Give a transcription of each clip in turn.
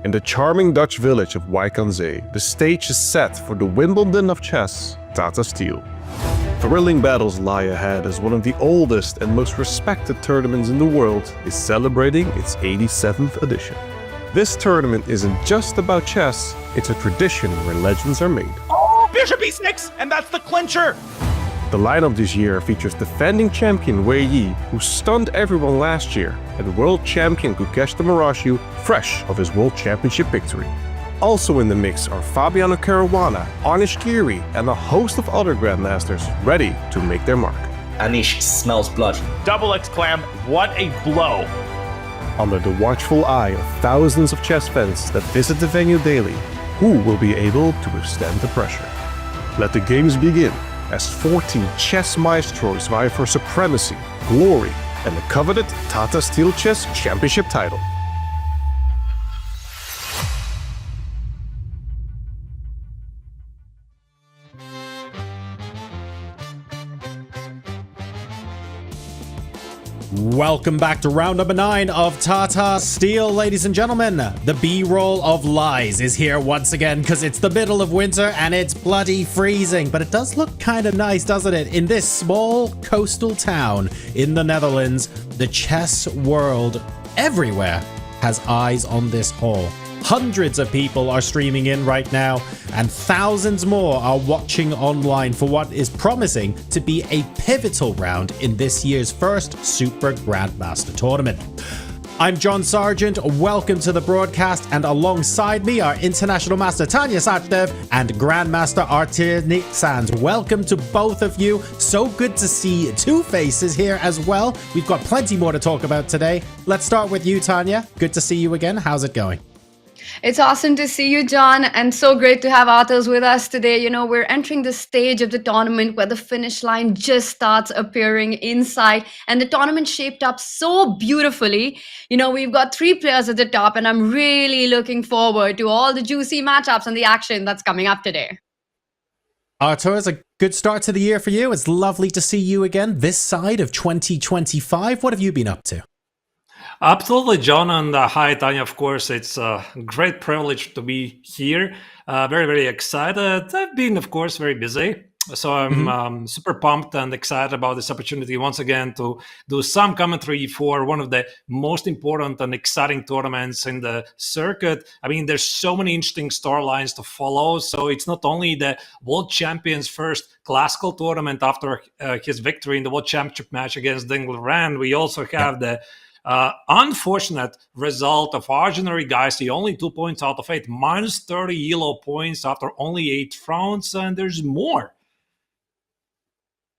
In the charming Dutch village of Wijk Aan Zee, the stage is set for the Wimbledon of chess, Tata Steel. Thrilling battles lie ahead as one of the oldest and most respected tournaments in the world is celebrating its 87th edition. This tournament isn't just about chess, it's a tradition where legends are made. Oh, Bishop e6, and that's the clincher! The lineup this year features defending champion Wei Yi, who stunned everyone last year, and world champion Gukesh fresh of his world championship victory. Also in the mix are Fabiano Caruana, Anish Giri, and a host of other grandmasters ready to make their mark. Anish smells blood. Double exclam, what a blow! Under the watchful eye of thousands of chess fans that visit the venue daily, who will be able to withstand the pressure? Let the games begin, as 14 chess maestros vie for supremacy, glory, and the coveted Tata Steel Chess Championship title. Welcome back to round number 9 of Tata Steel, ladies and gentlemen. The B-roll of lies is here once again because it's the middle of winter and it's bloody freezing. But it does look kind of nice, doesn't it? In this small coastal town in the Netherlands, the chess world everywhere has eyes on this hall. Hundreds of people are streaming in right now, and thousands more are watching online for what is promising to be a pivotal round in this year's first Super Grandmaster tournament. I'm John Sargent, welcome to the broadcast, and alongside me are International Master Tanya Sachdev and Grandmaster Artur Sands. Welcome to both of you. So good to see two faces here as well. We've got plenty more to talk about today. Let's start with you, Tanya. Good to see you again. How's it going? It's awesome to see you, John, and so great to have Arthurs with us today. You know, we're entering the stage of the tournament where the finish line just starts appearing in sight, and the tournament shaped up so beautifully. You know, we've got 3 players at the top, and I'm really looking forward to all the juicy matchups and the action that's coming up today. Artur, it's a good start to the year for you. It's lovely to see you again this side of 2025. What have you been up to? Absolutely, John, and hi, Tanya. Of course, it's a great privilege to be here. Very, very excited. I've been, of course, very busy. So I'm super pumped and excited about this opportunity once again to do some commentary for one of the most important and exciting tournaments in the circuit. I mean, there's so many interesting storylines to follow. So it's not only the world champion's first classical tournament after his victory in the world championship match against Ding Liren. We also have the unfortunate result of Arjun Erigaisi, only 2 points out of 8, minus 30 elo points after only 8 rounds, and there's more.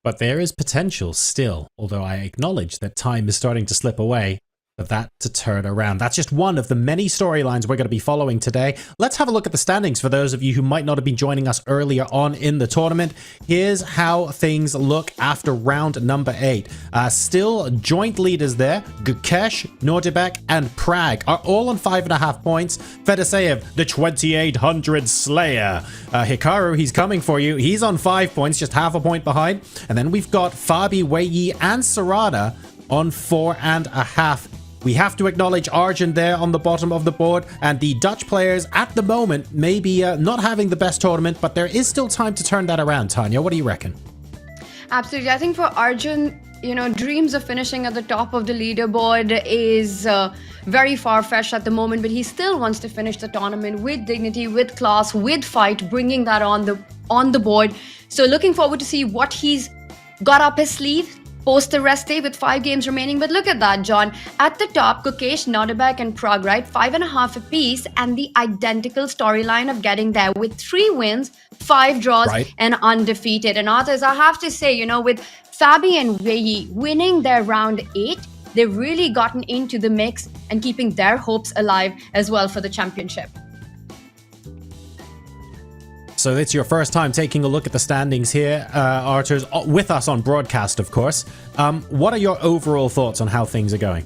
But there is potential still, although I acknowledge that time is starting to slip away for that to turn around. That's just one of the many storylines we're going to be following today. Let's have a look at the standings for those of you who might not have been joining us earlier on in the tournament. Here's how things look after round number 8. Still joint leaders there. Gukesh, Nodirbek, and Pragg are all on 5.5 points. Fedoseev, the 2800 Slayer. Hikaru, he's coming for you. He's on 5 points, just half a point behind. And then we've got Fabi, Wei Yi, and Sarada on 4.5. We have to acknowledge Arjun there on the bottom of the board, and the Dutch players at the moment may be not having the best tournament, but there is still time to turn that around. Tanya, what do you reckon? Absolutely. I think for Arjun, you know, dreams of finishing at the top of the leaderboard is very far-fetched at the moment, but he still wants to finish the tournament with dignity, with class, with fight, bringing that on the board. So looking forward to see what he's got up his sleeve post the rest day with 5 games remaining. But look at that, John. At the top, Gukesh, Nodirbek, and Pragg, right? 5.5 apiece, and the identical storyline of getting there with 3 wins, 5 draws, and undefeated. And others, I have to say, you know, with Fabi and Wei Yi winning their round 8, they've really gotten into the mix and keeping their hopes alive as well for the championship. So it's your first time taking a look at the standings here, Artur's with us on broadcast, of course. What are your overall thoughts on how things are going?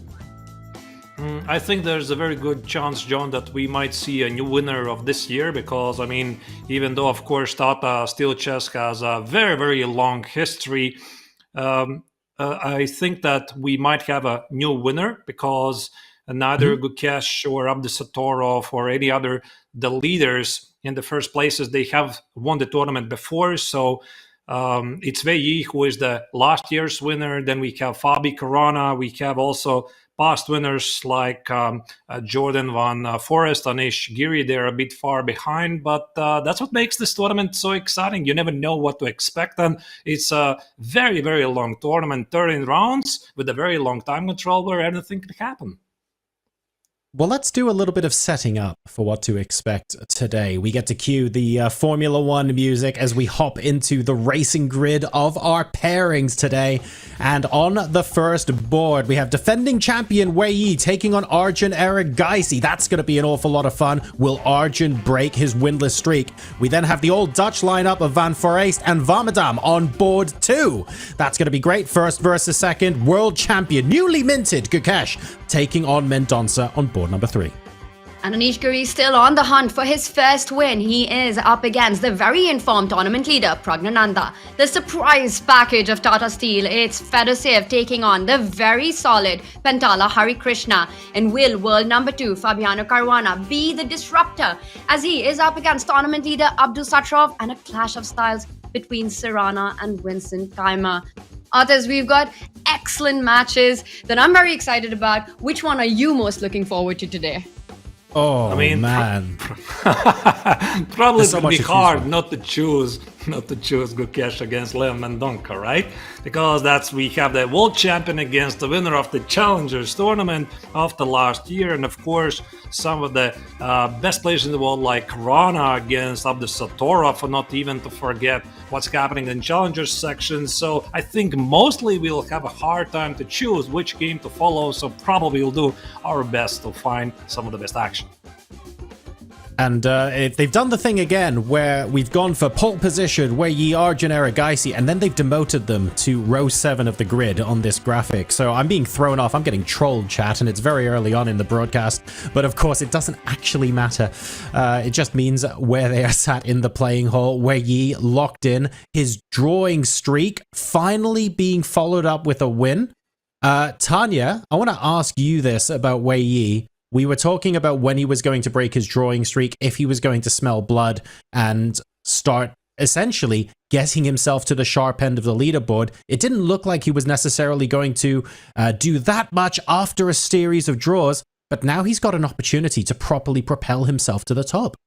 I think there's a very good chance, John, that we might see a new winner of this year because, I mean, even though, of course, Tata Steel Chess has a very, very long history, I think that we might have a new winner because neither Gukesh or Abdusattorov or any other the leaders in the first places. They have won the tournament before, so it's Wei Yi who is the last year's winner. Then we have Fabi Caruana. We have also past winners like Jordan Van Forest, Anish Giri. They're a bit far behind, but that's what makes this tournament so exciting. You never know what to expect, and it's a very, very long tournament, 13 rounds with a very long time control where anything can happen. Well, let's do a little bit of setting up for what to expect today. We get to cue the Formula One music as we hop into the racing grid of our pairings today. And on the first board, we have defending champion Wei Yi taking on Arjun Erigaisi. That's going to be an awful lot of fun. Will Arjun break his winless streak? We then have the old Dutch lineup of Van Foreest and Warmerdam on board 2. That's going to be great. First versus second, world champion, newly minted Gukesh taking on Mendonça on board number 3. And Anish Giri still on the hunt for his first win. He is up against the very informed tournament leader, Praggnanandhaa. The surprise package of Tata Steel, it's Fedosiev taking on the very solid Pentala Harikrishna. And will world number 2, Fabiano Caruana, be the disruptor as he is up against tournament leader Abdusattorov and a clash of styles between Serrana and Vincent Keimer. Others, we've got excellent matches that I'm very excited about. Which one are you most looking forward to today? Oh, I mean, man. Probably so it would much be to choose hard from. not to choose Gukesh against Leon Mendonça, right? Because we have the world champion against the winner of the Challengers tournament of the last year, and of course some of the best players in the world like Caruana against Abdusattorov, not even to forget what's happening in Challengers section. So I think mostly we'll have a hard time to choose which game to follow, so probably we'll do our best to find some of the best action. And they've done the thing again where we've gone for pole position, Wei Yi, Arjun Erigaisi, and then they've demoted them to row 7 of the grid on this graphic. So I'm being thrown off. I'm getting trolled, chat, and it's very early on in the broadcast. But of course, it doesn't actually matter. It just means where they are sat in the playing hall. Wei Yi locked in, his drawing streak finally being followed up with a win. Tanya, I want to ask you this about Wei Yi. We were talking about when he was going to break his drawing streak, if he was going to smell blood and start essentially getting himself to the sharp end of the leaderboard. It didn't look like he was necessarily going to do that much after a series of draws, but now he's got an opportunity to properly propel himself to the top.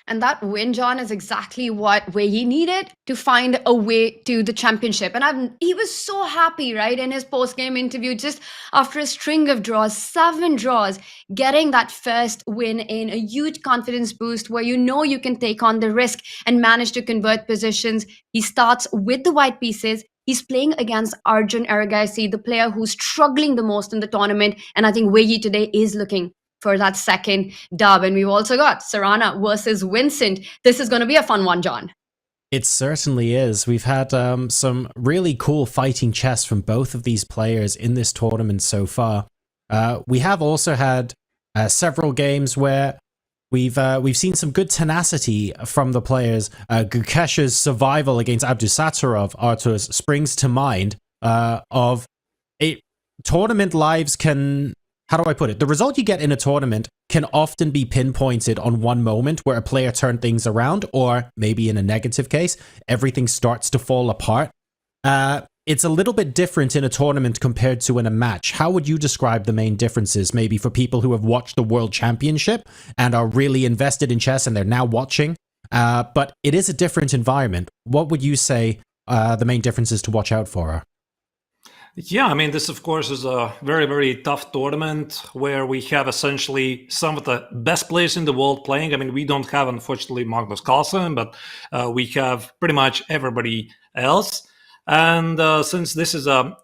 And that win, John, is exactly what Wei Yi needed to find a way to the championship. And he was so happy, right, in his post-game interview, just after a string of draws, 7 draws, getting that first win in a huge confidence boost where you know you can take on the risk and manage to convert positions. He starts with the white pieces. He's playing against Arjun Erigaisi, the player who's struggling the most in the tournament. And I think Wei Yi today is looking for that second dub. And we've also got Serrana versus Vincent. This is going to be a fun one, John. It certainly is. We've had some really cool fighting chess from both of these players in this tournament so far. We have also had several games where we've seen some good tenacity from the players. Gukesh's survival against Abdusattorov, Artur, springs to mind of a tournament lives can... How do I put it? The result you get in a tournament can often be pinpointed on one moment where a player turned things around, or maybe in a negative case, everything starts to fall apart. It's a little bit different in a tournament compared to in a match. How would you describe the main differences, maybe for people who have watched the World Championship and are really invested in chess and they're now watching? But it is a different environment. What would you say the main differences to watch out for are? Yeah, I mean, this, of course, is a very, very tough tournament where we have essentially some of the best players in the world playing. I mean, we don't have, unfortunately, Magnus Carlsen, but we have pretty much everybody else. And since this is a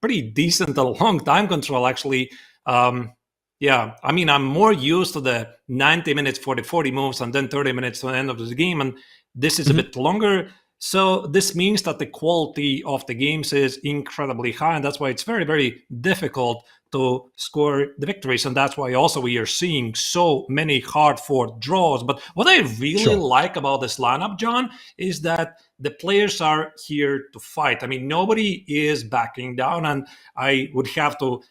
pretty decent, a long time control, actually, yeah, I mean, I'm more used to the 90 minutes for the 40 moves and then 30 minutes to the end of the game. And this is a bit longer. So this means that the quality of the games is incredibly high, and that's why it's very, very difficult to score the victories. And that's why also we are seeing so many hard-fought draws. But what I really like about this lineup, John, is that the players are here to fight. I mean, nobody is backing down, and I would have to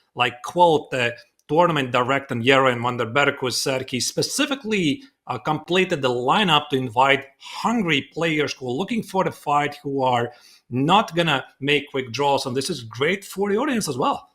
quote the tournament direct on Jero and Nodirbek, who said he specifically completed the lineup to invite hungry players who are looking for the fight, who are not going to make quick draws. And this is great for the audience as well.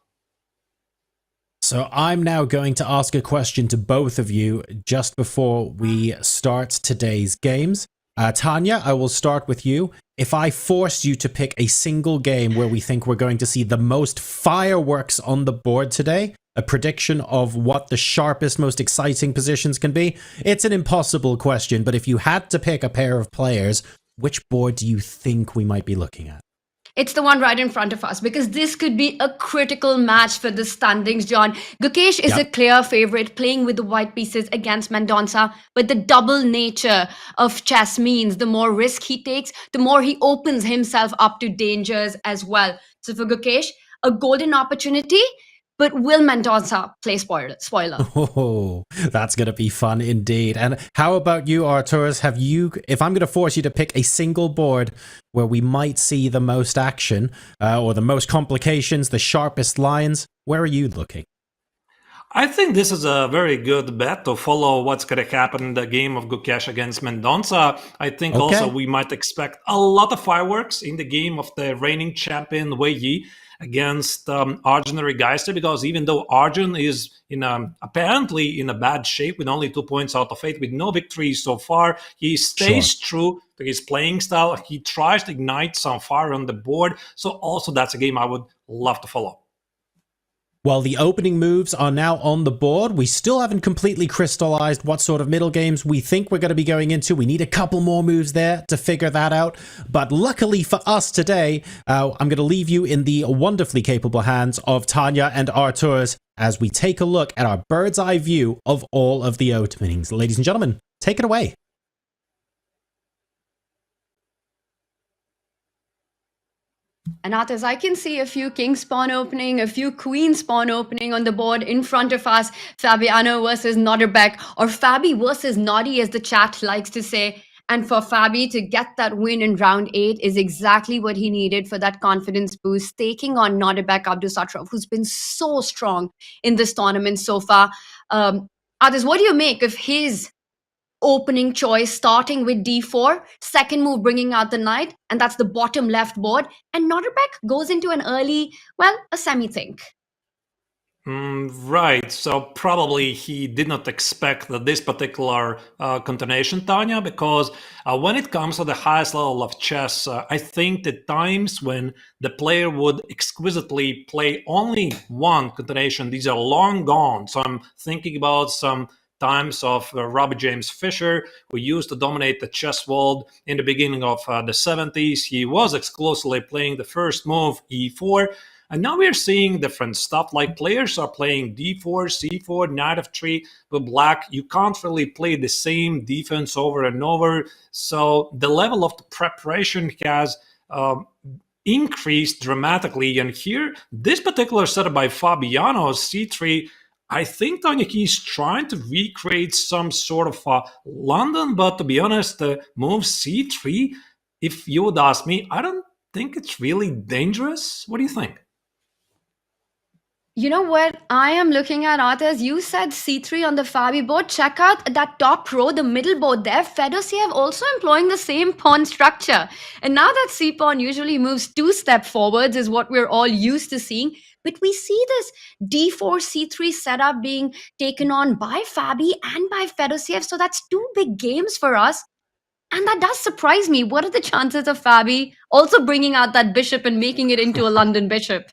So I'm now going to ask a question to both of you just before we start today's games. Tanya, I will start with you. If I forced you to pick a single game where we think we're going to see the most fireworks on the board today, a prediction of what the sharpest, most exciting positions can be, it's an impossible question, but if you had to pick a pair of players, which board do you think we might be looking at? It's the one right in front of us, because this could be a critical match for the standings, John. Gukesh is a clear favorite, playing with the white pieces against Mendonça, but the double nature of chess means the more risk he takes, the more he opens himself up to dangers as well. So for Gukesh, a golden opportunity, but will Mendonça play spoiler? Oh, that's going to be fun indeed. And how about you, Arturas? Have you, if I'm going to force you to pick a single board where we might see the most action or the most complications, the sharpest lines, where are you looking? I think this is a very good bet to follow what's going to happen in the game of Gukesh against Mendonça. I think also we might expect a lot of fireworks in the game of the reigning champion Wei Yi against Arjun Erigaisi, because even though Arjun is apparently in a bad shape with only 2 points out of 8, with no victories so far, he stays true to his playing style. He tries to ignite some fire on the board. So also that's a game I would love to follow. Well, the opening moves are now on the board. We still haven't completely crystallized what sort of middle games we think we're going to be going into. We need a couple more moves there to figure that out. But luckily for us today, I'm going to leave you in the wonderfully capable hands of Tanya and Arturas as we take a look at our bird's eye view of all of the openings. Ladies and gentlemen, take it away. And Arthas, I can see a few king spawn opening, a few queen spawn opening on the board in front of us. Fabiano versus Nodirbek, or Fabi versus Noddy, as the chat likes to say. And for Fabi to get that win in round 8 is exactly what he needed for that confidence boost, taking on Nodirbek Abdusattorov, who's been so strong in this tournament so far. Arthas, what do you make of his opening choice, starting with d4, second move bringing out the knight, and that's the bottom left board, and Nodirbek goes into an early, well, a semi-think. Right, so probably he did not expect that this particular continuation, Tanya, because when it comes to the highest level of chess, I think the times when the player would exquisitely play only one continuation, these are long gone. So I'm thinking about some times of Robert James Fisher, who used to dominate the chess world in the beginning of the 70s. He was exclusively playing the first move, e4. And now we're seeing different stuff, like players are playing d4, c4, knight f3 with black. You can't really play the same defense over and over. So the level of the preparation has increased dramatically. And here, this particular setup by Fabiano, c3, I think Tanya, he's trying to recreate some sort of London, but to be honest, the move c3, if you would ask me, I don't think it's really dangerous. What do you think? You know what I am looking at, Arthas? You said c3 on the Fabi board. Check out that top row, the middle board there. Fedosiev also employing the same pawn structure. And now that c-pawn usually moves 2 steps forwards is what we're all used to seeing. But we see this d4, c3 setup being taken on by Fabi and by Fedosiev. So that's 2 big games for us. And that does surprise me. What are the chances of Fabi also bringing out that bishop and making it into a London bishop?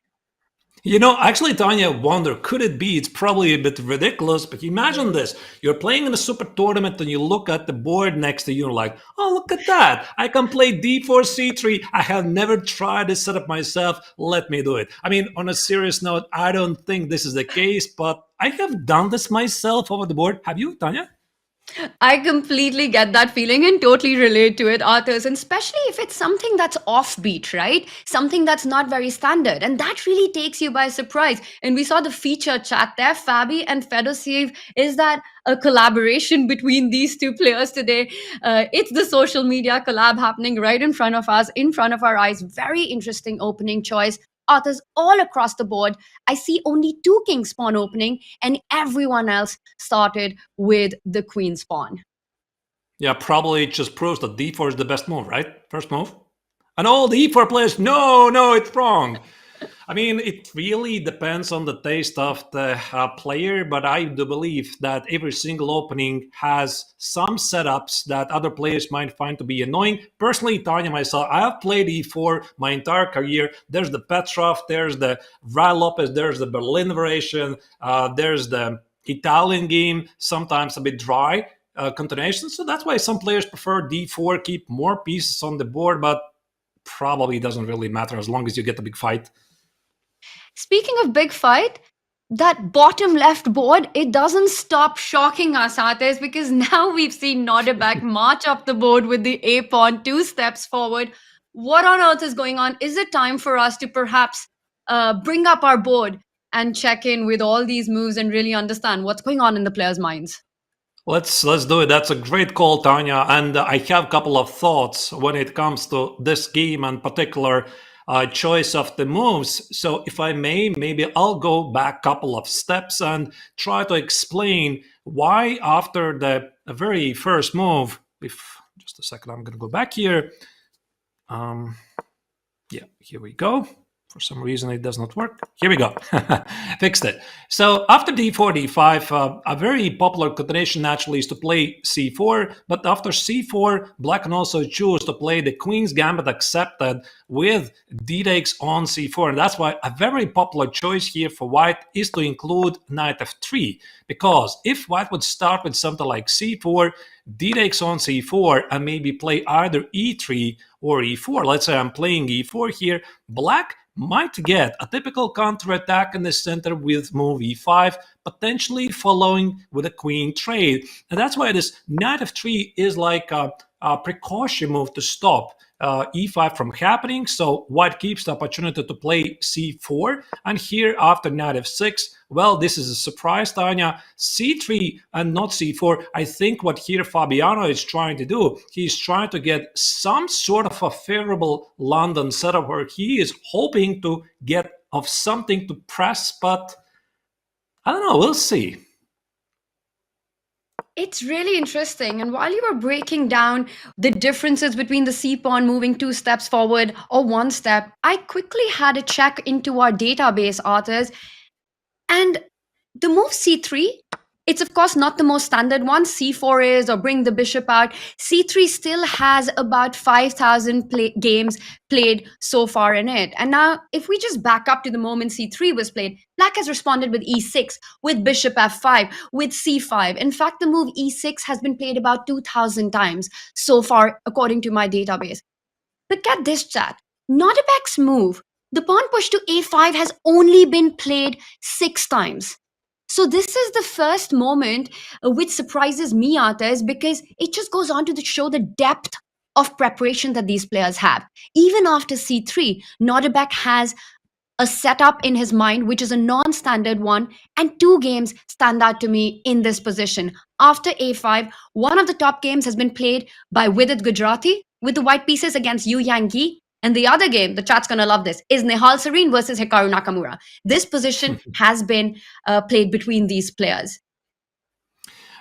You know, actually, Tanya, I wonder, could it be? It's probably a bit ridiculous, but imagine this. You're playing in a super tournament and you look at the board next to you and you're like, oh, look at that. I can play d4, c3. I have never tried this setup myself. Let me do it. I mean, on a serious note, I don't think this is the case, but I have done this myself over the board. Have you, Tanya? I completely get that feeling and totally relate to it, Arthas, and especially if it's something that's offbeat, right? Something that's not very standard. And that really takes you by surprise. And we saw the feature chat there, Fabi and Fedosiev. Is that a collaboration between these 2 players today? It's the social media collab happening right in front of us, in front of our eyes. Very interesting opening choice. authors all across the board, I see only 2 king spawn opening, and everyone else started with the queen spawn. Yeah, probably just proves that d4 is the best move, right? First move. And all the e4 players, no, it's wrong. I mean, it really depends on the taste of the player, but I do believe that every single opening has some setups that other players might find to be annoying. Personally, Tanya, myself, I have played e4 my entire career. There's the Petrov, there's the Rai Lopez, there's the Berlin variation, there's the Italian game, sometimes a bit dry continuation. So that's why some players prefer d4, keep more pieces on the board, but probably doesn't really matter as long as you get a big fight. Speaking of big fight, that bottom left board, it doesn't stop shocking us, Ates, because now we've seen Nodirbek march up the board with the A pawn 2 steps forward. What on earth is going on? Is it time for us to perhaps bring up our board and check in with all these moves and really understand what's going on in the players' minds? Let's do it. That's a great call, Tanya. And I have a couple of thoughts when it comes to this game and particular choice of the moves. So if I may, maybe I'll go back a couple of steps and try to explain why after the very first move, just a second, I'm going to go back here. Yeah, here we go. For some reason, it does not work. Here we go. Fixed it. So after d4, d5, a very popular continuation naturally is to play c4. But after c4, black can also choose to play the queen's gambit accepted with d takes on c4. And that's why a very popular choice here for white is to include knight f3. Because if white would start with something like c4, d takes on c4, and maybe play either e3 or e4. Let's say I'm playing e4 here. Black might get a typical counterattack in the center with move e5, potentially following with a queen trade. And that's why this knight f3 is like a precaution move to stop e5 from happening. So white keeps the opportunity to play c4. And here after knight f6, well, this is a surprise, Tanya. c3 and not c4. I think what here Fabiano is trying to do, he's trying to get some sort of a favorable London setup where he is hoping to get of something to press, but I don't know, we'll see. It's really interesting. And while you were breaking down the differences between the C pawn moving 2 steps forward or 1 step, I quickly had a check into our database, authors. And the move c3, it's of course not the most standard one. c4 is, or bring the bishop out. c3 still has about 5,000 games played so far in it. And now if we just back up to the moment c3 was played, black has responded with e6, with bishop f5, with c5. In fact, the move e6 has been played about 2,000 times so far, according to my database. But get this, chat. Nodirbek's move, the pawn push to a5, has only been played 6 times. So this is the first moment which surprises me, Artes, because it just goes on to show the depth of preparation that these players have. Even after c3, Nodirbek has a setup in his mind which is a non-standard one, and 2 games stand out to me in this position. After a5, one of the top games has been played by Vidit Gujarati with the white pieces against Yu Yang Gi. And the other game, the chat's going to love this, is Nihal Sareen versus Hikaru Nakamura. This position has been played between these players.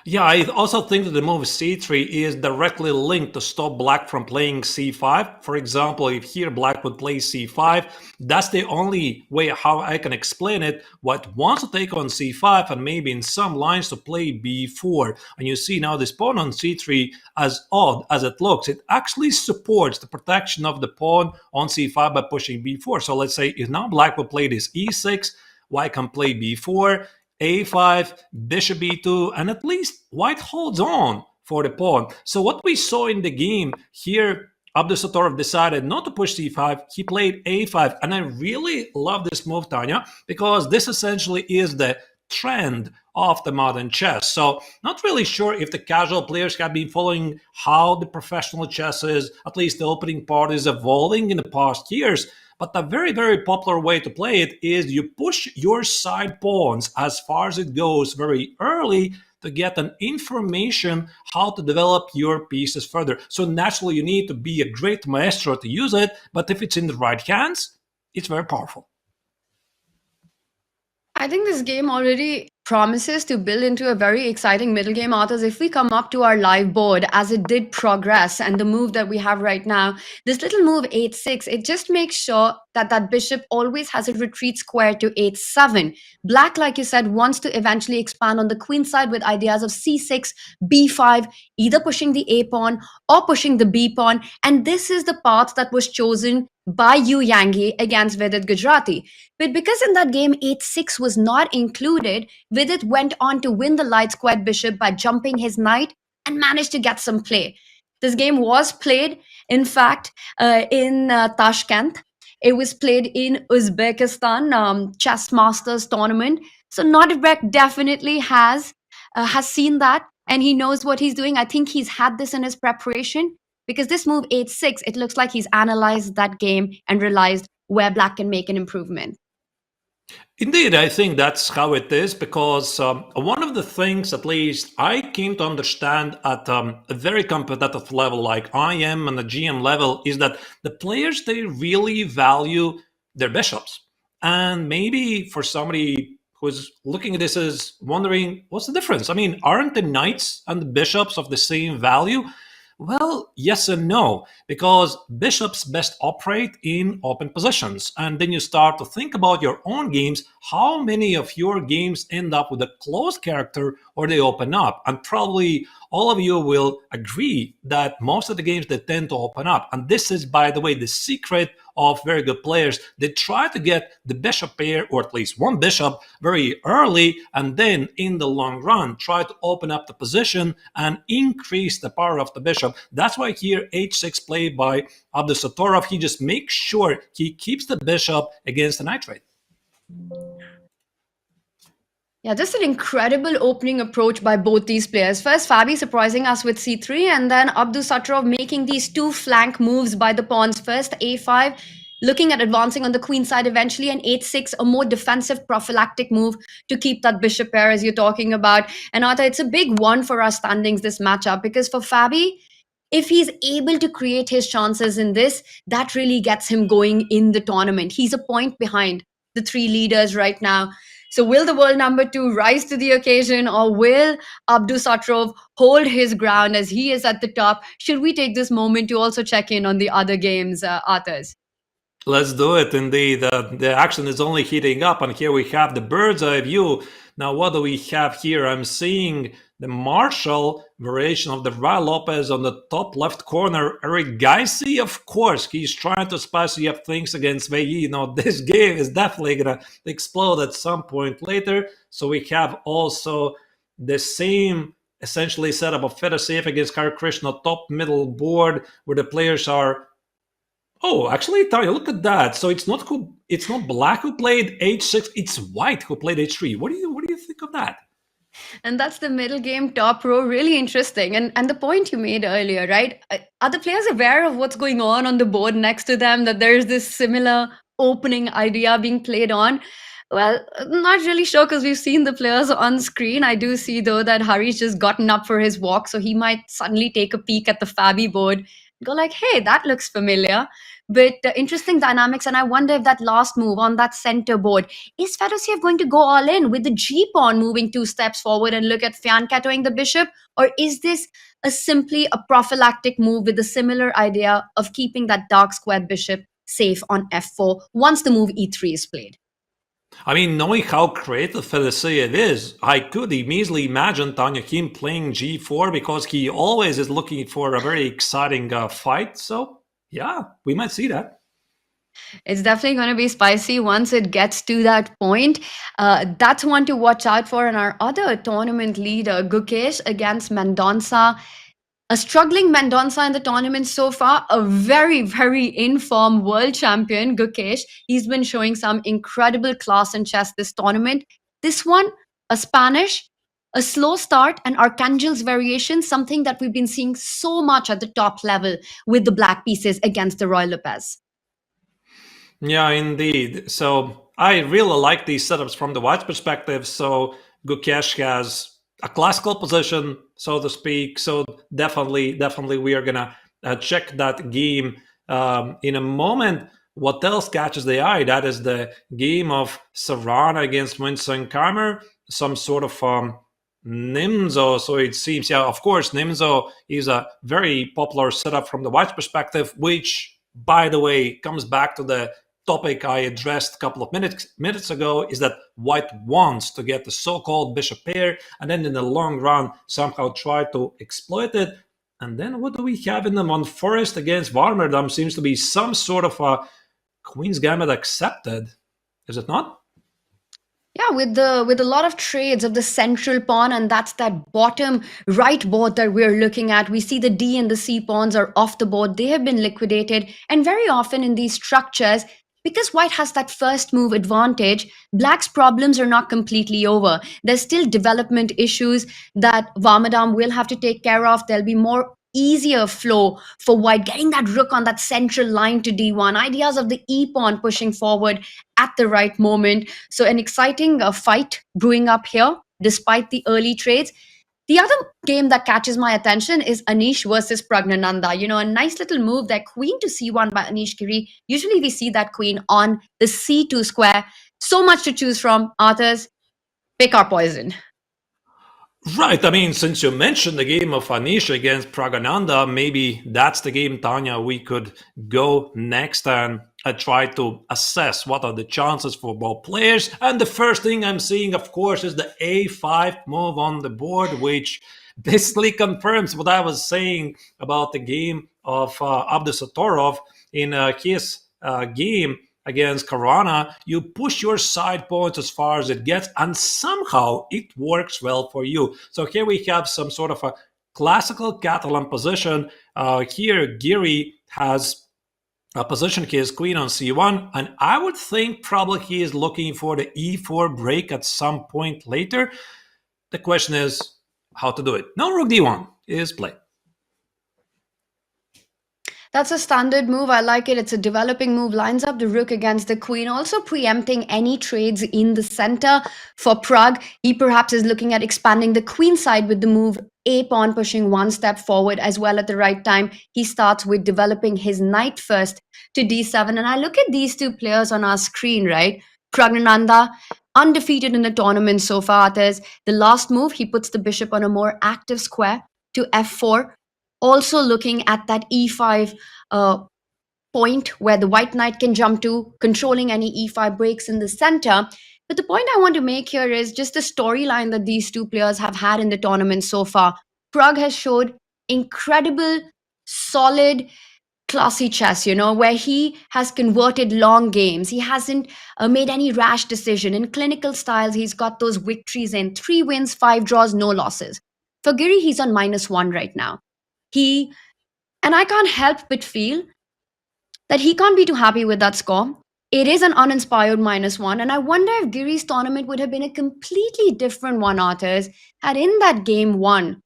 Yeah, I also think that the move c3 is directly linked to stop black from playing c5. For example, if here black would play c5, that's the only way how I can explain it. White wants to take on c5 and maybe in some lines to play b4. And you see now this pawn on c3, as odd as it looks, it actually supports the protection of the pawn on c5 by pushing b4. So let's say if now black will play this e6, white can play b4, a5, bishop b2, and at least white holds on for the pawn. So what we saw in the game here, Abdusattorov decided not to push c5. He played a5, and I really love this move, Tanya, because this essentially is the trend of the modern chess. So not really sure if the casual players have been following how the professional chess is, at least the opening part is evolving in the past years. But a very, very popular way to play it is you push your side pawns as far as it goes very early to get an information how to develop your pieces further. So naturally, you need to be a great maestro to use it. But if it's in the right hands, it's very powerful. I think this game already promises to build into a very exciting middle game, authors. If we come up to our live board as it did progress and the move that we have right now, this little move 8-6, it just makes sure that that bishop always has a retreat square to 8-7. Black, like you said, wants to eventually expand on the queen side with ideas of c6, b5, either pushing the a pawn or pushing the b pawn. And this is the path that was chosen by Yu Yangi against Vedit Gujarati. But because in that game 8-6 was not included, Vidit went on to win the light squared bishop by jumping his knight and managed to get some play. This game was played, in fact, in Tashkent. It was played in Uzbekistan Chess Masters tournament. So Nodirbek definitely has seen that, and he knows what he's doing. I think he's had this in his preparation, because this move 8-6, it looks like he's analyzed that game and realized where Black can make an improvement. Indeed, I think that's how it is, because one of the things, at least, I came to understand at a very competitive level, like I am on the GM level, is that the players, they really value their bishops. And maybe for somebody who's looking at this is wondering, what's the difference? I mean, aren't the knights and the bishops of the same value? Well, yes and no, because bishops best operate in open positions. And then you start to think about your own games. How many of your games end up with a closed character or they open up? And probably all of you will agree that most of the games, they tend to open up. And this is, by the way, the secret of very good players. They try to get the bishop pair, or at least one bishop, very early, and then in the long run try to open up the position and increase the power of the bishop. That's why here h6 play by Abdusattorov, he just makes sure he keeps the bishop against the knight trade. Yeah, just an incredible opening approach by both these players. First, Fabi surprising us with c3, and then Abdusattorov making these two flank moves by the pawns. First, a5, looking at advancing on the queen side eventually, and 8-6, a more defensive prophylactic move to keep that bishop pair, as you're talking about. And Arthur, it's a big one for our standings, this matchup, because for Fabi, if he's able to create his chances in this, that really gets him going in the tournament. He's a point behind the three leaders right now. So will the world number 2 rise to the occasion, or will Abdusattorov hold his ground as he is at the top? Should we take this moment to also check in on the other games, Arthurs? Let's do it, indeed. The action is only heating up, and here we have the bird's eye view. Now, what do we have here? I'm seeing the Marshall variation of the Ra Lopez on the top left corner. Erigaisi, of course, he's trying to spicy up things against Wei Yi. Now, this game is definitely going to explode at some point later. So we have also the same essentially setup of Feta Safe against Hare Krishna top middle board, where the players are. Oh, actually, Tanya, look at that. So it's not Black who played h6, it's White who played h3. What do you think of that? And that's the middle game top row. Really interesting. And the point you made earlier, right? Are the players aware of what's going on the board next to them, that there's this similar opening idea being played on? Well, not really sure, because we've seen the players on screen. I do see, though, that Hari's just gotten up for his walk, so he might suddenly take a peek at the Fabi board, go like, hey, that looks familiar. But interesting dynamics, and I wonder if that last move on that center board, is Fedosiev going to go all in with the G-pawn moving 2 steps forward and look at fiancatoing the bishop? Or is this simply a prophylactic move with a similar idea of keeping that dark squared bishop safe on f4 once the move e3 is played? I mean, knowing how creative Fedosiev is, I could easily imagine Tanya him playing g4, because he always is looking for a very exciting fight. So yeah, we might see that. It's definitely going to be spicy once it gets to that point. That's one to watch out for. And our other tournament leader, Gukesh against Mendonça. A struggling Mendonça in the tournament so far, a very, very in-form world champion, Gukesh. He's been showing some incredible class in chess this tournament. This one, a Spanish, a slow start, and Archangel's variation, something that we've been seeing so much at the top level with the black pieces against the Roy Lopez. Yeah, indeed. So I really like these setups from the white's perspective. So Gukesh has a classical position, so to speak. So definitely we are gonna check that game in a moment. what else catches the eye? That is the game of Caruana against Vincent Kammer, some sort of Nimzo. So it seems, yeah, of course, Nimzo is a very popular setup from the white's perspective, which, by the way, comes back to the topic I addressed a couple of minutes ago, is that white wants to get the so-called bishop pair, and then in the long run somehow try to exploit it. And then what do we have in the Montforest against Warmerdam? Seems to be some sort of a Queen's Gambit accepted, is it not? Yeah, with a lot of trades of the central pawn, and that's that bottom right board that we're looking at. We see the D and the C pawns are off the board. They have been liquidated, and very often in these structures, because white has that first move advantage, black's problems are not completely over. There's still development issues that Warmerdam will have to take care of. There'll be more easier flow for white, getting that rook on that central line to d1, ideas of the e pawn pushing forward at the right moment. So an exciting fight brewing up here despite the early trades. The other game that catches my attention is Anish versus Praggnanandhaa. A nice little move there, queen to c1 by Anish Giri. Usually we see that queen on the c2 square. So much to choose from. Arthurs, pick our poison. Right, I mean, since you mentioned the game of Anish against Praggnanandhaa, maybe that's the game, Tanya, we could go next and try to assess what are the chances for both players. And the first thing I'm seeing, of course, is the a5 move on the board, which basically confirms what I was saying about the game of Abdusattorov in his game against Caruana. You push your side points as far as it gets, and somehow it works well for you. So here we have some sort of a classical Catalan position. Here, Giri has positioned his queen on c1, and I would think probably he is looking for the e4 break at some point later. The question is how to do it. Now rook d1 is played. That's a standard move. I like it. It's a developing move. Lines up the rook against the queen, also preempting any trades in the center. For Pragg, he perhaps is looking at expanding the queen side with the move a pawn pushing one step forward as well at the right time. He starts with developing his knight first to d7. And I look at these two players on our screen, right? Praggnanandhaa, undefeated in the tournament so far. The last move, he puts the bishop on a more active square to f4. Also looking at that e5 point where the white knight can jump to, controlling any e5 breaks in the center. But the point I want to make here is just the storyline that these two players have had in the tournament so far. Pragg has showed incredible, solid, classy chess, where he has converted long games. He hasn't made any rash decision. In clinical styles, he's got those victories in 3 wins, 5 draws, no losses. For Giri, he's on -1 right now. And I can't help but feel that he can't be too happy with that score. It is an uninspired -1, and I wonder if Giri's tournament would have been a completely different one, Arthurs, had in that game 1,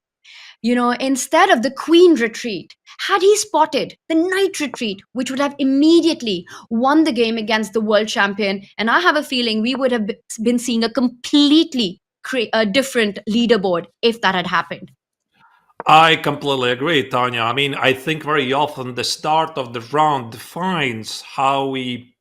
instead of the queen retreat, had he spotted the knight retreat, which would have immediately won the game against the world champion. And I have a feeling we would have been seeing a completely different leaderboard if that had happened. I completely agree, Tanya. I mean, I think very often the start of the round defines how we,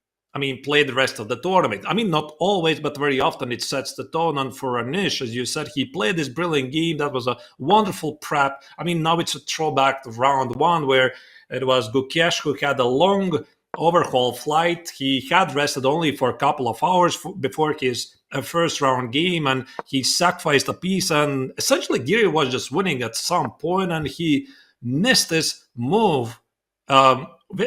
play the rest of the tournament. I mean, not always, but very often it sets the tone. And for Anish, as you said, he played this brilliant game. That was a wonderful prep. Now it's a throwback to round 1 where it was Gukesh who had a long overhaul flight. He had rested only for a couple of hours before his first round game, and he sacrificed a piece, and essentially Giri was just winning at some point, and he missed this move,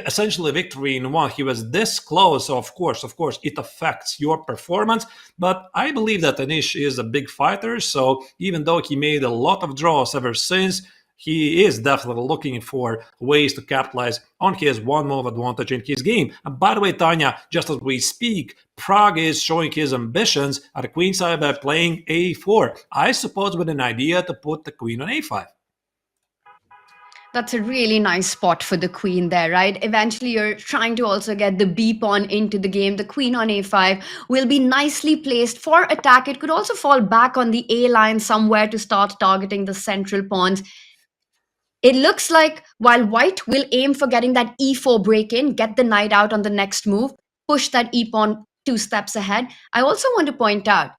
essentially victory in 1. He was this close, so of course it affects your performance. But I believe that Anish is a big fighter, so even though he made a lot of draws ever since, he is definitely looking for ways to capitalize on his one move advantage in his game. And by the way, Tanya, just as we speak, Pragg is showing his ambitions at the queen side by playing a4. I suppose with an idea to put the queen on a5. That's a really nice spot for the queen there, right? Eventually, you're trying to also get the B pawn into the game. The queen on a5 will be nicely placed for attack. It could also fall back on the A line somewhere to start targeting the central pawns. It looks like while white will aim for getting that e4 break in, get the knight out on the next move, push that e-pawn 2 steps ahead, I also want to point out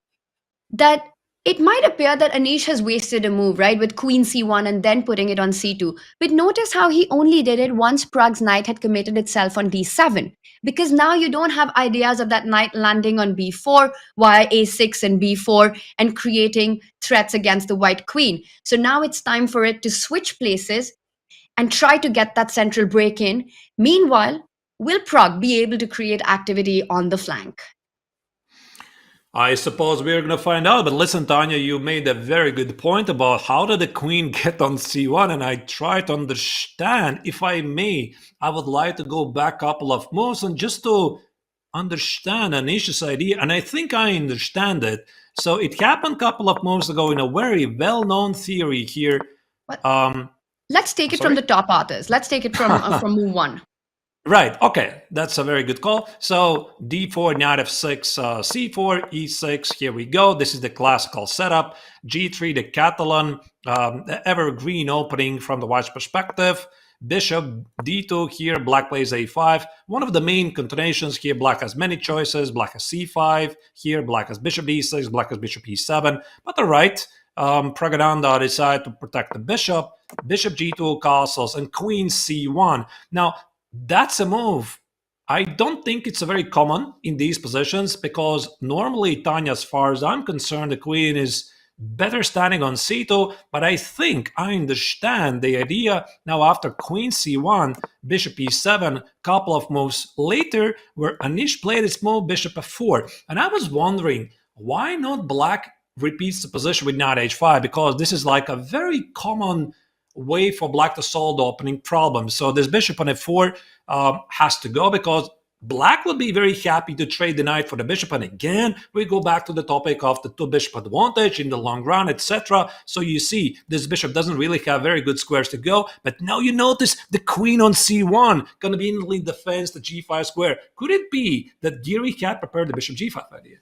that it might appear that Anish has wasted a move, right, with queen c1 and then putting it on c2. But notice how he only did it once Pragg's knight had committed itself on d7. Because now you don't have ideas of that knight landing on b4 via a6 and b4 and creating threats against the white queen. So now it's time for it to switch places and try to get that central break in. Meanwhile, will Pragg be able to create activity on the flank? I suppose we're going to find out. But listen, Tanya, you made a very good point about how did the queen get on c1, and I try to understand. If I may, I would like to go back a couple of moves and just to understand Anish's idea, and I think I understand it. So it happened a couple of moves ago in a very well-known theory here. Let's take it from the top authors. Let's take it from move 1. Right. Okay. That's a very good call. So d4, knight f6, c4, e6. Here we go. This is the classical setup. g3, the Catalan, the evergreen opening from the white's perspective. Bishop d2 here. Black plays a5. One of the main continuations here. Black has many choices. Black has c5. Here, black has bishop d6. Black has bishop e7. But all right. Praggnanandhaa decided to protect the bishop. Bishop g2 castles and queen c1. Now, that's a move. I don't think it's a very common in these positions because normally, Tanya, as far as I'm concerned, the queen is better standing on c2, but I think I understand the idea now after queen c1, bishop e7, couple of moves later where Anish played this move, bishop f4. And I was wondering, why not black repeats the position with knight h5? Because this is like a very common way for black to solve the opening problem. So this bishop on f4 has to go because black will be very happy to trade the knight for the bishop. And again, we go back to the topic of the two bishop advantage in the long run, etc. So you see, this bishop doesn't really have very good squares to go. But now you notice the queen on c1 going to be in defense the g5 square. Could it be that Giri had prepared the bishop g5 idea?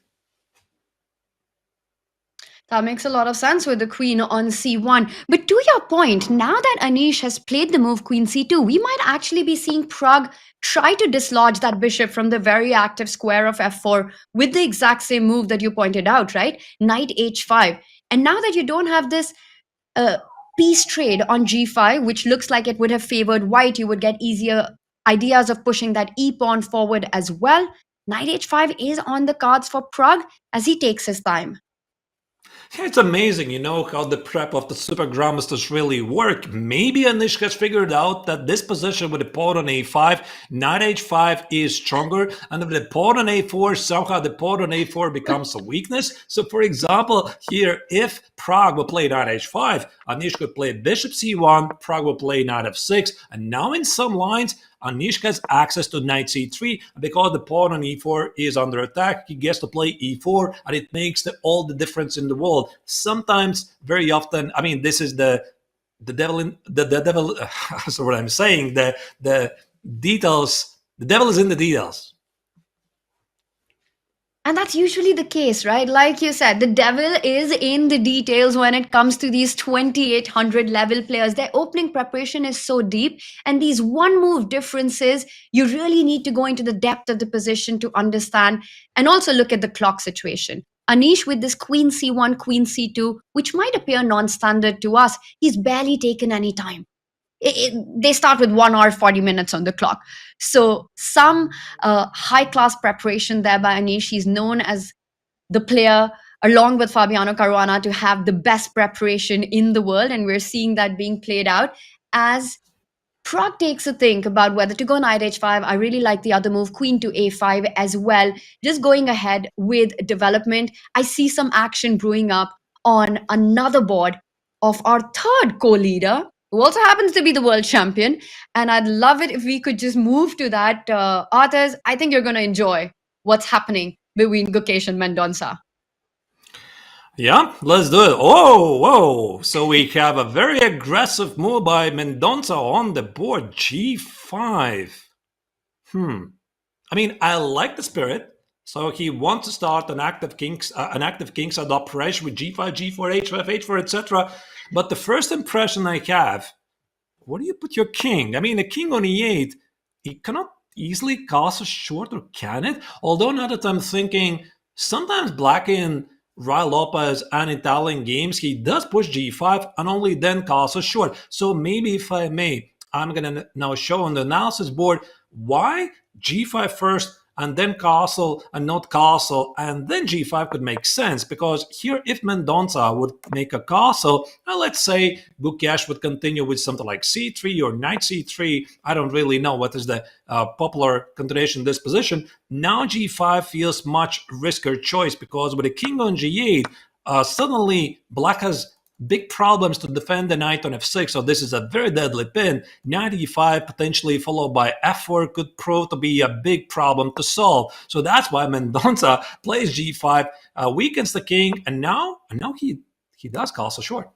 That makes a lot of sense with the queen on c1. But to your point, now that Anish has played the move queen c2, we might actually be seeing Pragg try to dislodge that bishop from the very active square of f4 with the exact same move that you pointed out, right? Knight h5. And now that you don't have this piece trade on g5, which looks like it would have favored white, you would get easier ideas of pushing that e-pawn forward as well. Knight h5 is on the cards for Pragg as he takes his time. Yeah, it's amazing, how the prep of the super grandmasters really work. Maybe Anish has figured out that this position with the pawn on a5, knight h5 is stronger, and with the pawn on a4, somehow the pawn on a4 becomes a weakness. So, for example, here, if Pragg will play knight h5, Anish could play bishop c1, Pragg will play knight f6, and now in some lines, Anish has access to knight c3, and because the pawn on e4 is under attack, he gets to play e4, and it makes all the difference in the world. Sometimes, very often, I mean, this is the devil in the devil. So what I'm saying, the details. The devil is in the details. And that's usually the case, right? Like you said, the devil is in the details when it comes to these 2800 level players. Their opening preparation is so deep, and these one move differences, you really need to go into the depth of the position to understand and also look at the clock situation. Anish with this queen c1, queen c2, which might appear non-standard to us, he's barely taken any time. They start with 1 hour 40 minutes on the clock. So some high-class preparation there by Anish. He's known as the player, along with Fabiano Caruana, to have the best preparation in the world. And we're seeing that being played out as Pragg takes a think about whether to go knight h5. I really like the other move, queen to a5 as well. Just going ahead with development. I see some action brewing up on another board of our third co-leader, who also happens to be the world champion. And I'd love it if we could just move to that. Authors, I think you're going to enjoy what's happening between Gukesh and Mendonça. Yeah, let's do it. Oh, whoa. So we have a very aggressive move by Mendonça on the board, g5. I mean, I like the spirit. So he wants to start an active kingside operation with g5, g4, h5, h4, etc. But the first impression I have, where do you put your king? I mean, a king on e8, he cannot easily castle short, or can it? Although now that I'm thinking, sometimes black in Rai Lopez and Italian games, he does push g5 and only then castle short. So maybe, if I may, I'm going to now show on the analysis board why g5 first and then castle and not castle, and then g5 could make sense. Because here, if Mendonça would make a castle, and let's say Gukesh would continue with something like c3 or knight c3, I don't really know what is the popular continuation in this position. Now g5 feels much riskier choice, because with a king on g8, suddenly black has big problems to defend the knight on f6, so this is a very deadly pin. Knight e5 potentially followed by f4 could prove to be a big problem to solve. So that's why Mendonça plays g5, weakens the king, and now he does castle short.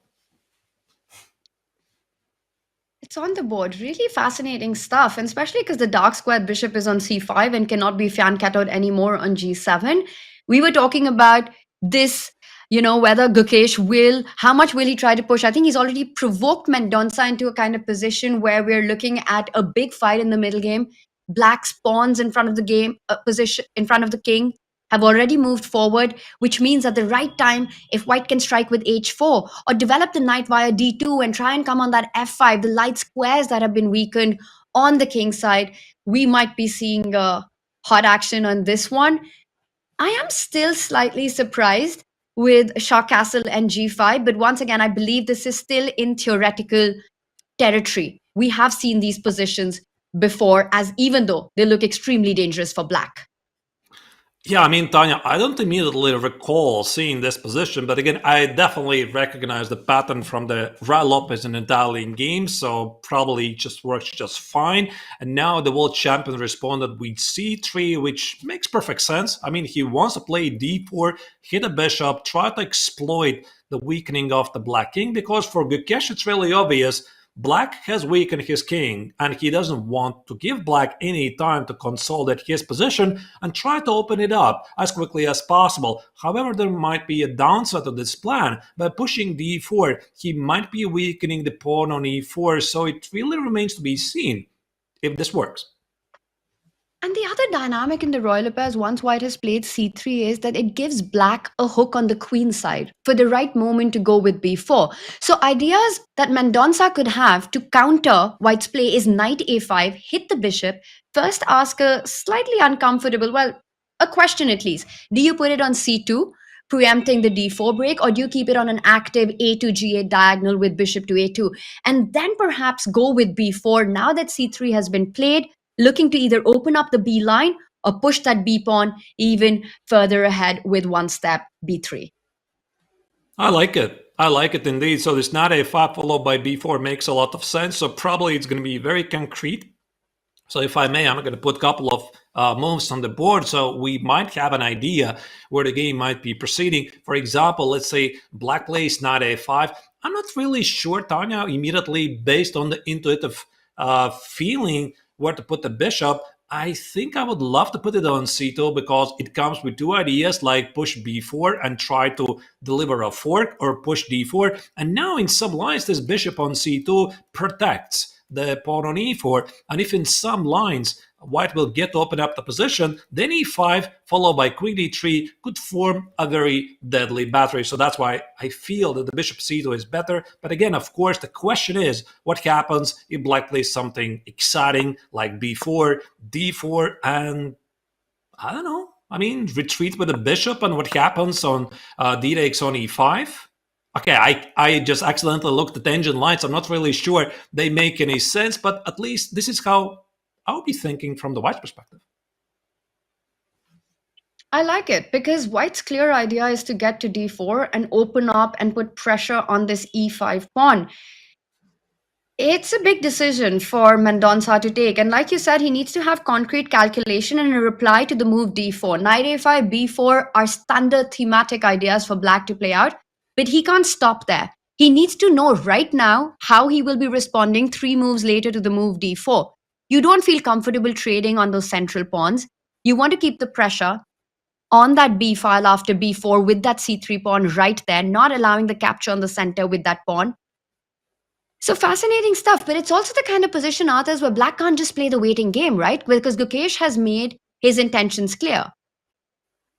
It's on the board. Really fascinating stuff, and especially because the dark square bishop is on c5 and cannot be fan cat out anymore on g7. We were talking about this, whether Gukesh how much will he try to push? I think he's already provoked Mendonça into a kind of position where we're looking at a big fight in the middle game. Black's pawns in front of the game, position in front of the king, have already moved forward, which means at the right time, if white can strike with h4 or develop the knight via d2 and try and come on that f5, the light squares that have been weakened on the king side, we might be seeing hot action on this one. I am still slightly surprised with Shah Castle and g5, but once again, I believe this is still in theoretical territory. We have seen these positions before, as even though they look extremely dangerous for black. Yeah, I mean, Tanya, I don't immediately recall seeing this position, but again, I definitely recognize the pattern from the Rai Lopez and Italian games, so probably just works just fine. And now the world champion responded with c3, which makes perfect sense. I mean, he wants to play d4, hit a bishop, try to exploit the weakening of the black king, because for Gukesh, it's really obvious. Black has weakened his king, and he doesn't want to give black any time to consolidate his position and try to open it up as quickly as possible. However, there might be a downside to this plan. By pushing d4, he might be weakening the pawn on e4, so it really remains to be seen if this works. And the other dynamic in the Royal Pairs, once white has played c3, is that it gives black a hook on the queen side for the right moment to go with b4. So ideas that Mendonça could have to counter white's play is knight a5, hit the bishop, first ask a slightly uncomfortable, a question at least. Do you put it on c2, preempting the d4 break, or do you keep it on an active a2 g8 diagonal with bishop to a2? And then perhaps go with b4 now that c3 has been played, looking to either open up the B line or push that B pawn even further ahead with one step B3. I like it. I like it indeed. So this knight a5 followed by b4 makes a lot of sense. So probably it's going to be very concrete. So if I may, I'm going to put a couple of moves on the board, so we might have an idea where the game might be proceeding. For example, let's say black plays knight a5. I'm not really sure, Tanya, immediately based on the intuitive feeling where to put the bishop. I think I would love to put it on c2 because it comes with two ideas, like push b4 and try to deliver a fork, or push d4. And now in some lines, this bishop on c2 protects the pawn on e4. And if in some lines white will get to open up the position, then e5 followed by queen e3 could form a very deadly battery. So that's why I feel that the bishop c2 is better. But again, of course, the question is what happens if black plays something exciting like b4, d4, and I don't know. I mean, retreat with the bishop, and what happens on d takes on e5? Okay, I just accidentally looked at tangent lines. I'm not really sure they make any sense, but at least this is how I would be thinking from the white's perspective. I like it because white's clear idea is to get to d4 and open up and put pressure on this e5 pawn. It's a big decision for Mendonça to take. And like you said, he needs to have concrete calculation and a reply to the move d4. Knight a5, b4 are standard thematic ideas for black to play out. But he can't stop there. He needs to know right now how he will be responding 3 moves later to the move d4. You don't feel comfortable trading on those central pawns. You want to keep the pressure on that b file after b4 with that c3 pawn right there, not allowing the capture on the center with that pawn. So fascinating stuff, but it's also the kind of position, Arthurs, where Black can't just play the waiting game, right? Because Gukesh has made his intentions clear.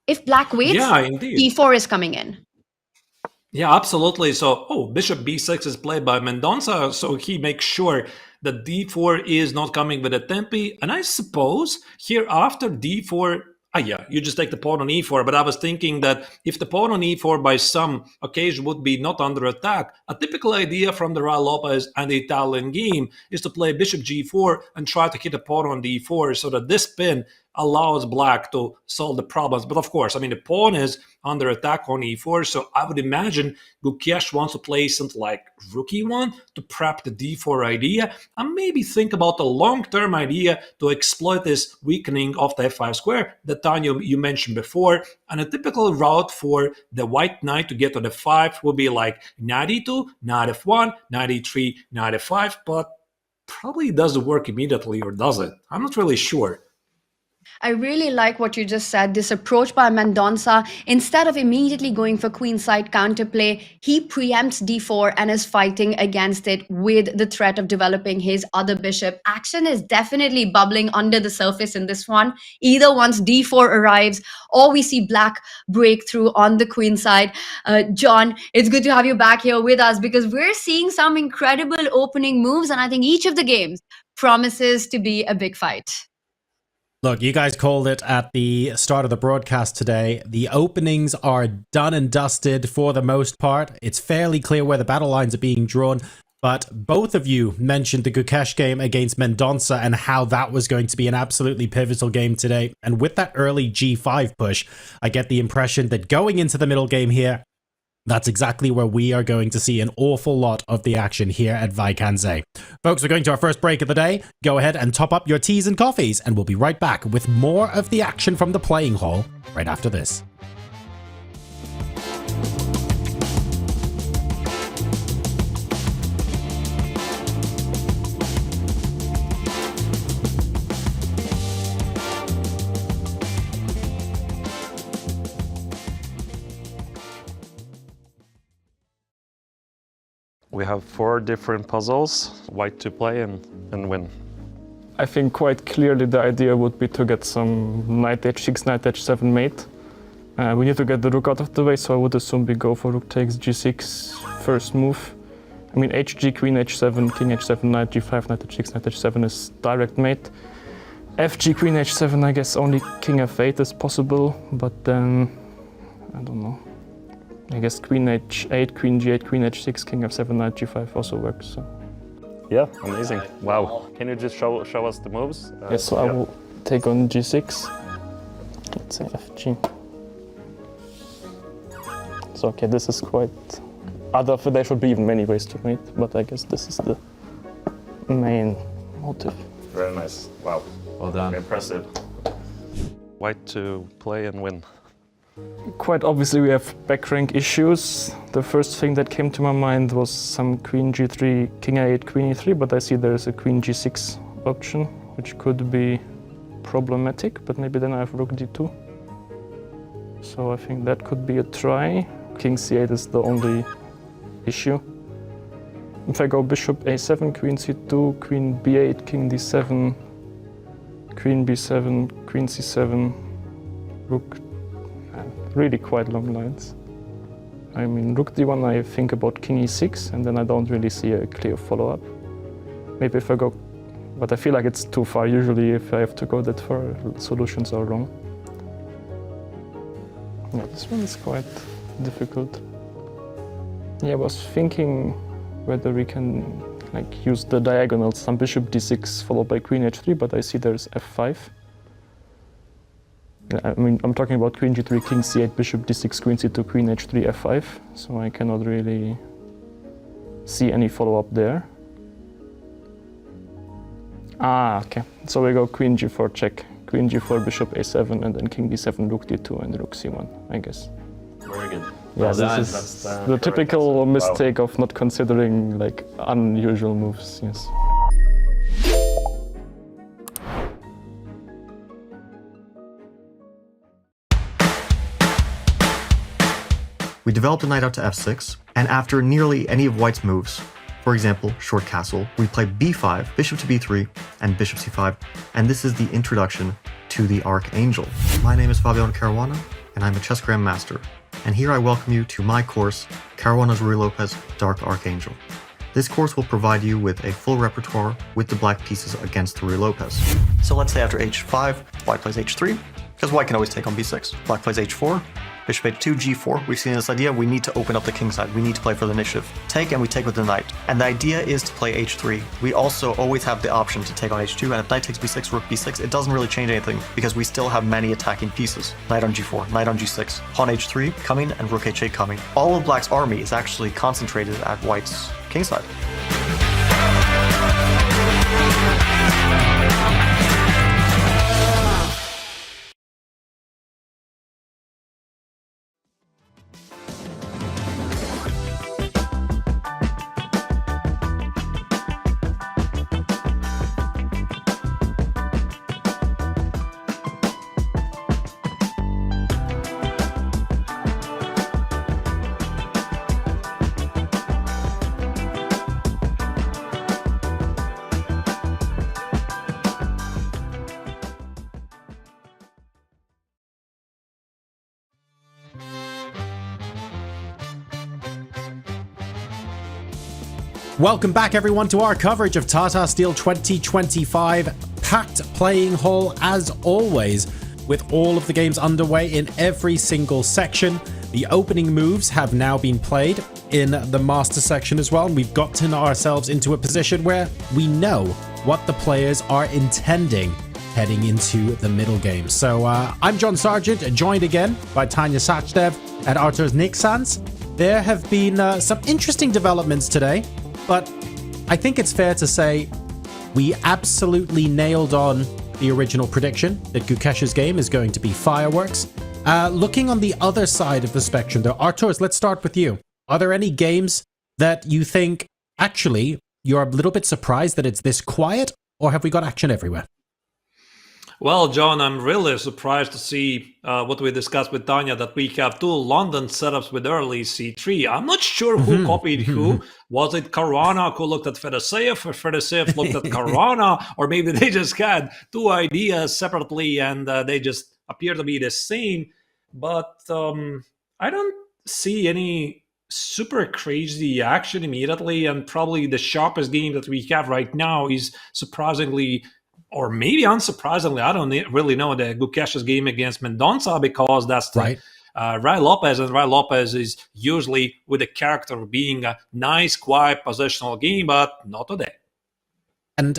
If Black waits, Yeah, indeed. d4 is coming in. Yeah, absolutely. So, bishop b6 is played by Mendonça, so he makes sure that d4 is not coming with a tempi. And I suppose here after d4, you just take the pawn on e4. But I was thinking that if the pawn on e4 by some occasion would be not under attack, a typical idea from the Raul Lopez and the Italian game is to play bishop g4 and try to hit a pawn on d4 so that this pin allows Black to solve the problems. But of course, the pawn is under attack on e4, so I would imagine Gukesh wants to play something like rook e1 to prep the d4 idea, and maybe think about the long-term idea to exploit this weakening of the f5 square that, Tanya, you mentioned before. And a typical route for the white knight to get to the 5 would be like knight e2, knight f1, knight e3, knight f5, but probably doesn't work immediately, or does it? I'm not really sure. I really like what you just said, this approach by Mendonça. Instead of immediately going for queenside counterplay, he preempts d4 and is fighting against it with the threat of developing his other bishop. Action is definitely bubbling under the surface in this one. Either once d4 arrives or we see Black break through on the queenside. John, it's good to have you back here with us because we're seeing some incredible opening moves, and I think each of the games promises to be a big fight. Look, you guys called it at the start of the broadcast today. The openings are done and dusted for the most part. It's fairly clear where the battle lines are being drawn, but both of you mentioned the Gukesh game against Mendonça and how that was going to be an absolutely pivotal game today. And with that early g5 push, I get the impression that going into the middle game here, that's exactly where we are going to see an awful lot of the action here at Wijk Aan Zee. Folks, we're going to our first break of the day. Go ahead and top up your teas and coffees, and we'll be right back with more of the action from the playing hall right after this. We have 4 different puzzles, white to play and win. I think quite clearly the idea would be to get some knight h6, knight h7 mate. We need to get the rook out of the way, so I would assume we go for rook takes g6 first move. Hg, queen h7, king h7, knight g5, knight h6, knight h7 is direct mate. Fg, queen h7, I guess only king f8 is possible, but then, I don't know. I guess queen h8, queen g8, queen h6, king f7, knight g5 also works. So. Yeah, amazing. Wow. Can you just show us the moves? Yes, so I will take on g6. Let's say fg. So okay, this is quite... there should be even many ways to mate, but I guess this is the main motive. Very nice. Wow. Well done. Impressive. White to play and win. Quite obviously we have back rank issues. The first thing that came to my mind was some queen g3, king a8, queen e3, but I see there's a queen g6 option, which could be problematic, but maybe then I have rook d2. So I think that could be a try. King c8 is the only issue. If I go bishop a7, queen c2, queen b8, king d7, queen b7, queen c7, rook, really quite long lines. Rook d1 I think about king e6, and then I don't really see a clear follow-up. Maybe if I go, but I feel like it's too far. Usually if I have to go that far, solutions are wrong. Yeah, this one is quite difficult. Yeah, I was thinking whether we can use the diagonals, some bishop d6 followed by queen h3, but I see there's f5. I'm talking about queen g3, king c8, bishop d6, queen c2, queen h3, f5, so I cannot really see any follow-up there. Okay, so we go queen g4 check, queen g4, bishop a7, and then king d7, rook d2, and rook c1, I guess. Very good. Yeah, this is the typical mistake of not considering unusual moves, yes. We developed a knight out to f6, and after nearly any of white's moves, For example, short castle, we play b5, bishop to b3, and bishop c5, and this is the introduction to the Archangel. My name is Fabiano Caruana, and I'm a chess grandmaster, and here I welcome you to my course, Caruana's Ruy Lopez Dark Archangel. This course will provide you with a full repertoire with the black pieces against the Ruy Lopez. So let's say after h5, white plays h3, because white can always take on b6. Black plays h4, bishop h2, g4. We've seen this idea, we need to open up the king side. We need to play for the initiative. Take, and we take with the knight. And the idea is to play h3. We also always have the option to take on h2, and if knight takes b6, rook b6, it doesn't really change anything, because we still have many attacking pieces. Knight on g4, knight on g6, pawn h3 coming, and rook h8 coming. All of black's army is actually concentrated at white's king side. Welcome back, everyone, to our coverage of Tata Steel 2025. Packed playing hall as always, with all of the games underway in every single section. The opening moves have now been played in the master section as well, and we've gotten ourselves into a position where we know what the players are intending heading into the middle game. So I'm John Sargent, joined again by Tanya Sachdev and Arturs Nixans. There have been some interesting developments today, but I think it's fair to say we absolutely nailed on the original prediction that Gukesh's game is going to be fireworks. Looking on the other side of the spectrum, though, Arturs, let's start with you. Are there any games that you think, actually, you're a little bit surprised that it's this quiet, or have we got action everywhere? Well, John, I'm really surprised to see what we discussed with Tanya, that we have two London setups with early c3. I'm not sure who copied who. Was it Caruana who looked at Fedoseev, or Fedoseev looked at Caruana, or maybe they just had two ideas separately and they just appear to be the same. But I don't see any super crazy action immediately, and probably the sharpest game that we have right now is surprisingly, or maybe unsurprisingly, I don't really know, the Gukesh's game against Mendonça, because that's the Right. Ruy Lopez, and Ruy Lopez is usually with the character of being a nice, quiet, positional game, but not today. And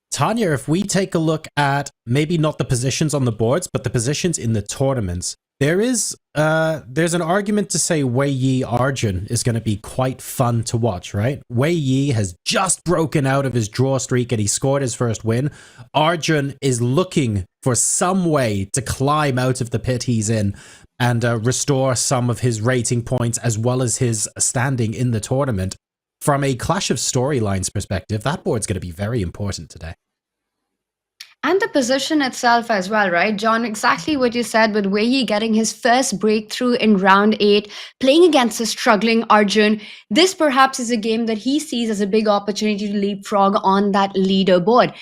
Tanya, if we take a look at maybe not the positions on the boards, but the positions in the tournaments, there's an argument to say Wei Yi Arjun is going to be quite fun to watch, right? Wei Yi has just broken out of his draw streak and he scored his first win. Arjun is looking for some way to climb out of the pit he's in and restore some of his rating points as well as his standing in the tournament. From a clash of storylines perspective, that board's going to be very important today. And the position itself as well, right, John? Exactly what you said, with Wei Yi getting his first breakthrough in round 8, playing against a struggling Arjun. This perhaps is a game that he sees as a big opportunity to leapfrog on that leaderboard.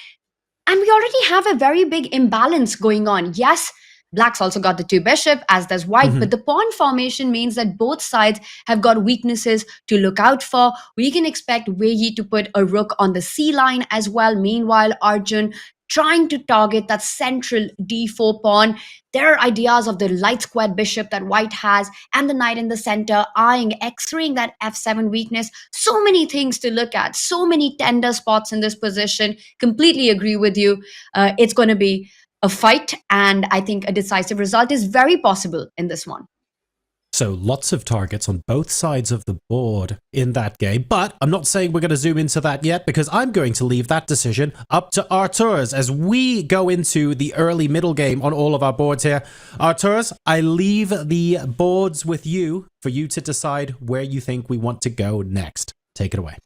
And we already have a very big imbalance going on. Yes, Black's also got the 2 bishop, as does White, but the pawn formation means that both sides have got weaknesses to look out for. We can expect Wei Yi to put a rook on the C line as well. Meanwhile, Arjun trying to target that central d4 pawn. There are ideas of the light squared bishop that White has, and the knight in the center, eyeing, x-raying that f7 weakness. So many things to look at, so many tender spots in this position. Completely agree with you. It's going to be a fight, and I think a decisive result is very possible in this one. So lots of targets on both sides of the board in that game, but I'm not saying we're going to zoom into that yet, because I'm going to leave that decision up to Arturs as we go into the early middle game on all of our boards here. Arturs, I leave the boards with you for you to decide where you think we want to go next. Take it away.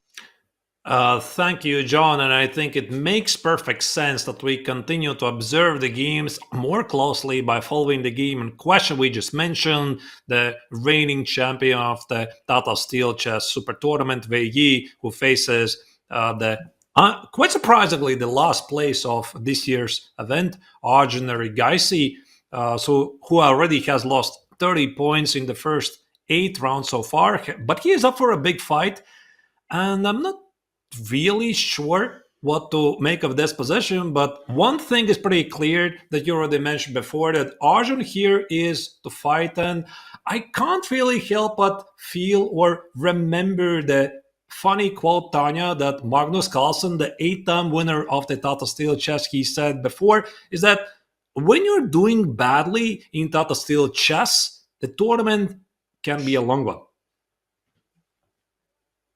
Thank you, John. And I think it makes perfect sense that we continue to observe the games more closely by following the game in question we just mentioned, the reigning champion of the Tata Steel Chess Super Tournament, Wei Yi, who faces quite surprisingly, the last place of this year's event, Arjun Erigaisi, who already has lost 30 points in the first 8 rounds so far. But he is up for a big fight. And I'm not really sure what to make of this position, but one thing is pretty clear that you already mentioned before, that Arjun here is to fight, and I can't really help but feel or remember the funny quote, Tanya, that Magnus Carlsen, the 8-time winner of the Tata Steel Chess, he said before, is that when you're doing badly in Tata Steel Chess, the tournament can be a long one.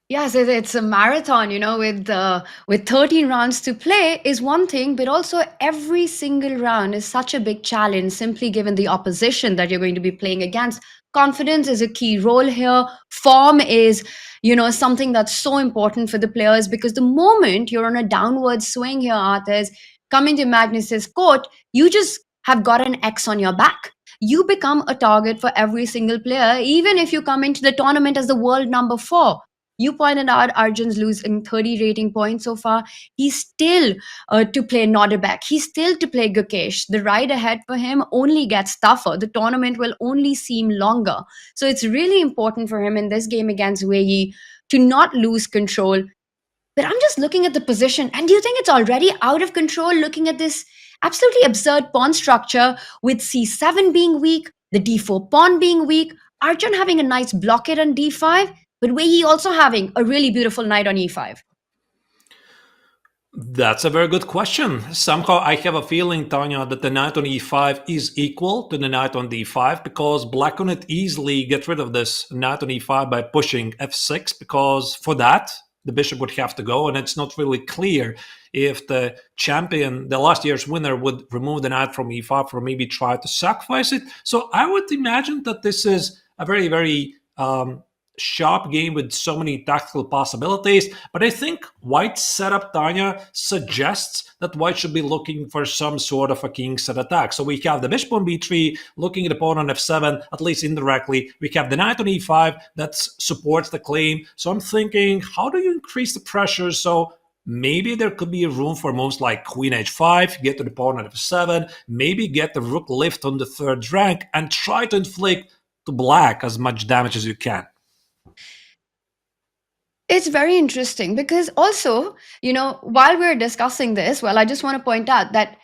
Yes, it's a marathon, with 13 rounds to play is one thing, but also every single round is such a big challenge simply given the opposition that you're going to be playing against. Confidence is a key role here. Form is, something that's so important for the players, because the moment you're on a downward swing here, Arthurs, coming to Magnus's court, you just have got an X on your back. You become a target for every single player, even if you come into the tournament as the world number 4. You pointed out Arjun's losing 30 rating points so far. He's still to play Nodirbek. He's still to play Gukesh. The ride ahead for him only gets tougher. The tournament will only seem longer. So it's really important for him in this game against Wei Yi to not lose control. But I'm just looking at the position, and do you think it's already out of control looking at this absolutely absurd pawn structure with c7 being weak, the d4 pawn being weak, Arjun having a nice blockade on d5, but Wei Yi also having a really beautiful knight on e5? That's a very good question. Somehow I have a feeling, Tanya, that the knight on e5 is equal to the knight on d5, because black can easily get rid of this knight on e5 by pushing f6, because for that, the bishop would have to go, and it's not really clear if the champion, the last year's winner, would remove the knight from e5 or maybe try to sacrifice it. So I would imagine that this is a very, very sharp game with so many tactical possibilities. But I think White's setup, Tanya, suggests that White should be looking for some sort of a king set attack. So we have the bishop on b3, looking at the pawn on f7, at least indirectly. We have the knight on e5 that supports the claim. So I'm thinking, how do you increase the pressure? So maybe there could be room for moves like queen h5, get to the pawn on f7, maybe get the rook lift on the third rank, and try to inflict to black as much damage as you can. It's very interesting because also, while we're discussing this, I just want to point out that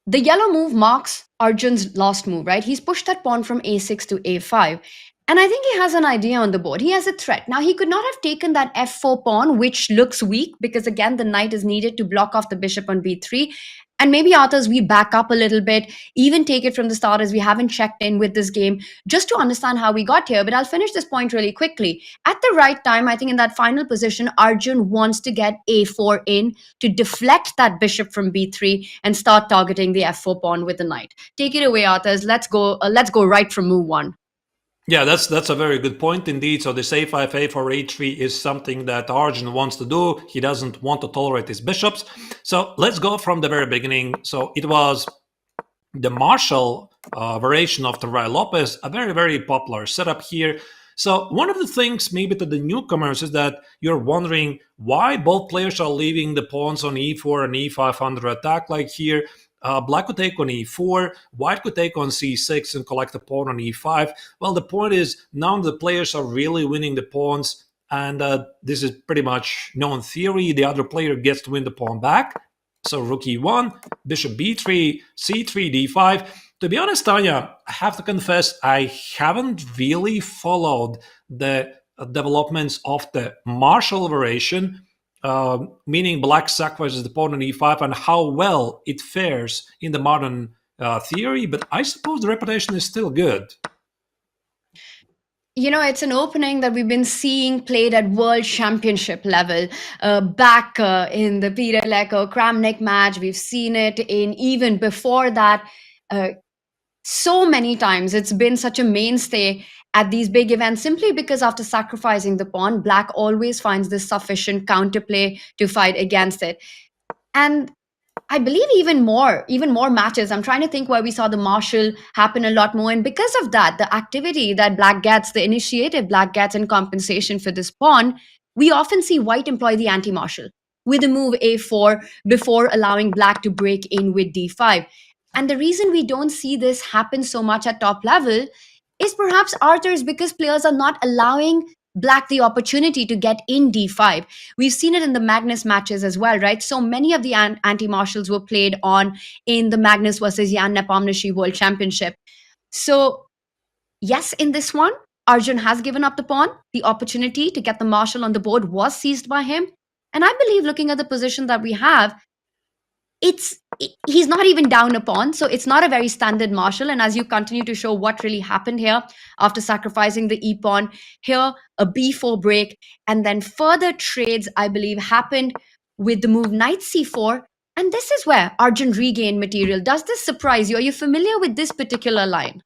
the yellow move marks Arjun's last move, right? He's pushed that pawn from a6 to a5. And I think he has an idea on the board. He has a threat. Now, he could not have taken that f4 pawn, which looks weak because, again, the knight is needed to block off the bishop on b3. And maybe, Arthurs, we back up a little bit, even take it from the start as we haven't checked in with this game, just to understand how we got here. But I'll finish this point really quickly. At the right time, I think in that final position, Arjun wants to get a4 in to deflect that bishop from b3 and start targeting the f4 pawn with the knight. Take it away, Arthurs. Let's go right from move 1. Yeah, that's a very good point indeed. So this a5, a4, a3 is something that Arjun wants to do. He doesn't want to tolerate his bishops. So let's go from the very beginning. So it was the Marshall variation of the Ruy Lopez, a very, very popular setup here. So one of the things maybe to the newcomers is that you're wondering why both players are leaving the pawns on e4 and e5 under attack like here. Black could take on e4, white could take on c6 and collect the pawn on e5. Well, the point is none of the players are really winning the pawns, and this is pretty much known theory. The other player gets to win the pawn back. So rook e1, bishop b3, c3, d5. To be honest, Tanya, I have to confess I haven't really followed the developments of the Marshall variation, meaning black sacrifices the pawn on e5 and how well it fares in the modern theory, but I suppose the reputation is still good. It's an opening that we've been seeing played at World Championship level. Back in the Peter Lecco Kramnik match, we've seen it in even before that. So many times it's been such a mainstay. at these big events, simply because after sacrificing the pawn, black always finds this sufficient counterplay to fight against it. And I believe even more matches. I'm trying to think where we saw the marshal happen a lot more. And because of that, the activity that black gets, the initiative black gets in compensation for this pawn, we often see white employ the anti-marshal with the move a4 before allowing black to break in with d5. And the reason we don't see this happen so much at top level is perhaps, Arthur, is because players are not allowing black the opportunity to get in d5. We've seen it in the Magnus matches as well, right? So many of the anti-marshals were played on in the Magnus versus Jan Nepomniachtchi World Championship. So yes, in this one, Arjun has given up the pawn. The opportunity to get the marshal on the board was seized by him. And I believe, looking at the position that we have, he's not even down a pawn, so it's not a very standard marshal. And as you continue to show what really happened here after sacrificing the e-pawn, here a b4 break, and then further trades, I believe, happened with the move knight c4. And this is where Arjun regained material. Does this surprise you? Are you familiar with this particular line?